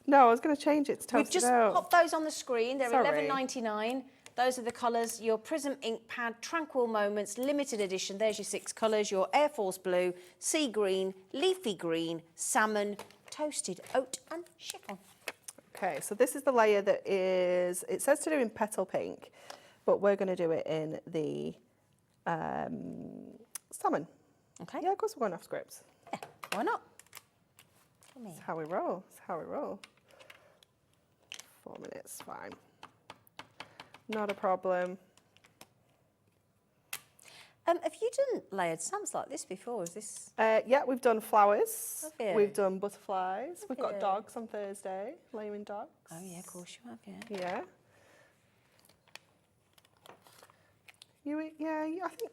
[SPEAKER 7] No, I was going to change it to toasted
[SPEAKER 4] We've just
[SPEAKER 7] oat.
[SPEAKER 4] popped those on the screen. They're
[SPEAKER 7] Sorry.
[SPEAKER 4] $11.99. Those are the colours. Your Prism Ink Pad Tranquil Moments limited edition. There's your 6 colours. Your Air Force Blue, Sea Green, Leafy Green, Salmon, Toasted Oat and Chiffon.
[SPEAKER 7] Okay, so this is the layer that is... It says to do in Petal Pink, but we're going to do it in the salmon.
[SPEAKER 4] Okay.
[SPEAKER 7] Yeah, of course we're going off script.
[SPEAKER 4] Yeah, why not? Come here.
[SPEAKER 7] That's how we roll. That's how we roll. 4 minutes, fine. Not a problem.
[SPEAKER 4] Have you done layered stamps like this before? Is this...
[SPEAKER 7] Yeah, we've done flowers.
[SPEAKER 4] Have you?
[SPEAKER 7] We've done butterflies. We've got
[SPEAKER 4] you?
[SPEAKER 7] dogs on Thursday, laying dogs.
[SPEAKER 4] Oh, yeah, of course you have, yeah.
[SPEAKER 7] Yeah. I think...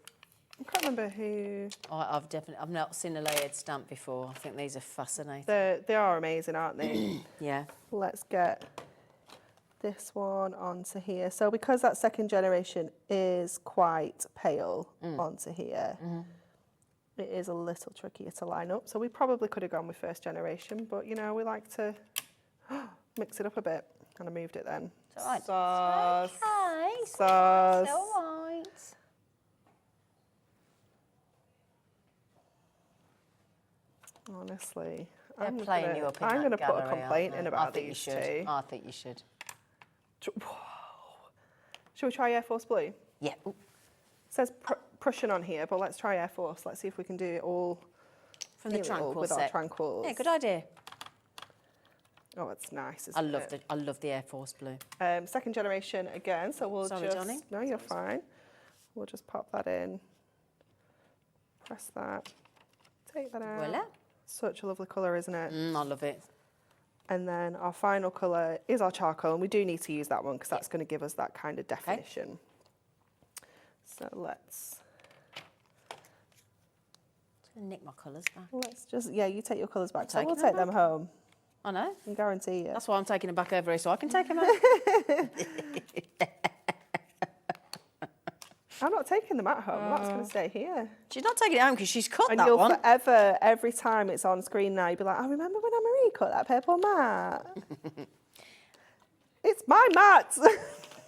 [SPEAKER 7] I can't remember who...
[SPEAKER 4] Oh, I've not seen a layered stamp before. I think these are fascinating.
[SPEAKER 7] They are amazing, aren't they?
[SPEAKER 4] Yeah.
[SPEAKER 7] Let's get this one onto here. So because that second generation is quite pale onto here, it is a little trickier to line up. So we probably could have gone with first generation, but you know, we like to mix it up a bit. And I moved it then.
[SPEAKER 4] It's all right.
[SPEAKER 7] Sauce.
[SPEAKER 4] Okay.
[SPEAKER 7] Sauce.
[SPEAKER 4] It's all right.
[SPEAKER 7] Honestly,
[SPEAKER 4] They're playing you up in
[SPEAKER 7] I'm
[SPEAKER 4] that
[SPEAKER 7] going to put a
[SPEAKER 4] gallery,
[SPEAKER 7] complaint
[SPEAKER 4] aren't
[SPEAKER 7] in
[SPEAKER 4] they?
[SPEAKER 7] about
[SPEAKER 4] I think
[SPEAKER 7] these
[SPEAKER 4] you should.
[SPEAKER 7] two.
[SPEAKER 4] I think you should.
[SPEAKER 7] Whoa. Should we try Air Force Blue?
[SPEAKER 4] Yeah. Ooh.
[SPEAKER 7] says Prussian on here, but let's try Air Force. Let's see if we can do it all
[SPEAKER 4] From the
[SPEAKER 7] feel it all
[SPEAKER 4] tranquil
[SPEAKER 7] with
[SPEAKER 4] set.
[SPEAKER 7] our tranquils.
[SPEAKER 4] Yeah, good idea.
[SPEAKER 7] Oh, it's nice,
[SPEAKER 4] I
[SPEAKER 7] isn't
[SPEAKER 4] love
[SPEAKER 7] it?
[SPEAKER 4] I love the Air Force blue.
[SPEAKER 7] Second generation again, so we'll
[SPEAKER 4] Sorry,
[SPEAKER 7] just...
[SPEAKER 4] darling.
[SPEAKER 7] No, you're fine. We'll just pop that in. Press that. Take that out.
[SPEAKER 4] Voila.
[SPEAKER 7] Such a lovely colour, isn't it?
[SPEAKER 4] I love it.
[SPEAKER 7] And then our final colour is our charcoal, and we do need to use that one because that's going to give us that kind of definition. So let's
[SPEAKER 4] Nick my colours back.
[SPEAKER 7] just, yeah, you take your colours back. So
[SPEAKER 4] taking
[SPEAKER 7] we'll
[SPEAKER 4] them
[SPEAKER 7] take them home.
[SPEAKER 4] I know.
[SPEAKER 7] I guarantee you.
[SPEAKER 4] That's why I'm taking them back over here, so I can take them out.
[SPEAKER 7] I'm not taking them at home. That's going to stay here.
[SPEAKER 4] She's not taking it home because she's cut
[SPEAKER 7] And
[SPEAKER 4] that
[SPEAKER 7] you'll
[SPEAKER 4] one.
[SPEAKER 7] forever, every time it's on screen now, you'll be like, I remember when Anne-Marie cut that purple mat. It's my mat.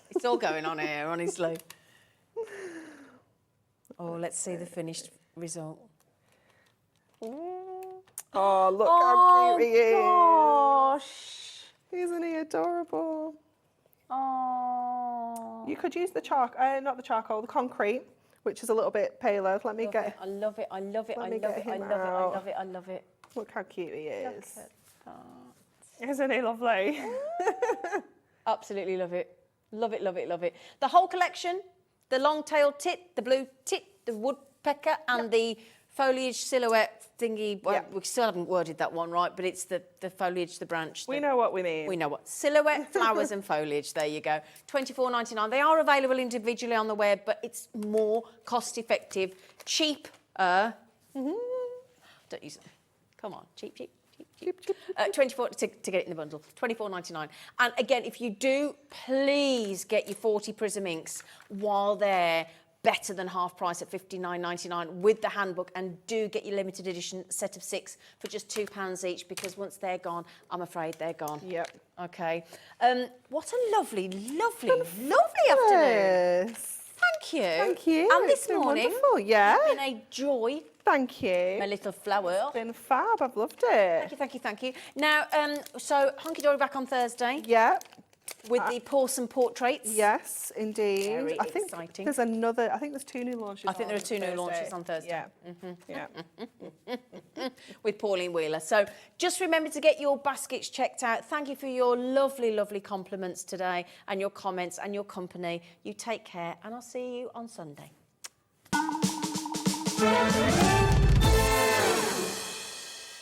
[SPEAKER 4] It's all going on here, honestly. Oh, let's see the finished result.
[SPEAKER 7] Oh, look how cute he is.
[SPEAKER 4] Gosh.
[SPEAKER 7] Isn't he adorable?
[SPEAKER 4] Oh.
[SPEAKER 7] You could use the not the charcoal, the concrete, which is a little bit paler. Let me get.
[SPEAKER 4] I love it. I love it.
[SPEAKER 7] Let
[SPEAKER 4] I
[SPEAKER 7] me
[SPEAKER 4] love
[SPEAKER 7] get
[SPEAKER 4] it. I
[SPEAKER 7] him
[SPEAKER 4] love it. I
[SPEAKER 7] out.
[SPEAKER 4] love it. I love it.
[SPEAKER 7] Look how cute he is.
[SPEAKER 4] Look at
[SPEAKER 7] Isn't he lovely?
[SPEAKER 4] Absolutely love it. Love it, love it, love it. The whole collection, the long-tailed tit, the blue tit, the woodpecker, and the foliage silhouette thingy. Well, we still haven't worded that one right, but it's the foliage, the branch.
[SPEAKER 7] We know what we mean.
[SPEAKER 4] We know what. Silhouette, flowers and foliage. There you go. $24.99. They are available individually on the web, but it's more cost-effective, cheaper. Don't use it. Come on, cheap, cheap. 24 to get it in the bundle, $24.99. And again, if you do, please get your 40 Prism inks while they're better than half price at $59.99 with the handbook, and do get your limited edition set of 6 for just £2 each, because once they're gone, I'm afraid they're gone.
[SPEAKER 7] Yep.
[SPEAKER 4] Okay. What a lovely, lovely, lovely afternoon.
[SPEAKER 7] Yes.
[SPEAKER 4] Thank you.
[SPEAKER 7] Thank you.
[SPEAKER 4] And
[SPEAKER 7] It's
[SPEAKER 4] this
[SPEAKER 7] been
[SPEAKER 4] morning,
[SPEAKER 7] wonderful, yeah.
[SPEAKER 4] it's been a joy.
[SPEAKER 7] Thank you.
[SPEAKER 4] My little flower.
[SPEAKER 7] It's been fab. I've loved it.
[SPEAKER 4] Thank you, thank you, thank you. Now, so Hunkydory back on Thursday
[SPEAKER 7] Yeah.
[SPEAKER 4] with the Pawson portraits.
[SPEAKER 7] Yes, indeed.
[SPEAKER 4] Very
[SPEAKER 7] I think
[SPEAKER 4] exciting.
[SPEAKER 7] there's another. I think there's 2 new launches.
[SPEAKER 4] I think there are 2 new launches on Thursday.
[SPEAKER 7] Yeah. Yeah.
[SPEAKER 4] With Pauline Wheeler. So just remember to get your baskets checked out. Thank you for your lovely, lovely compliments today, and your comments and your company. You take care, and I'll see you on Sunday.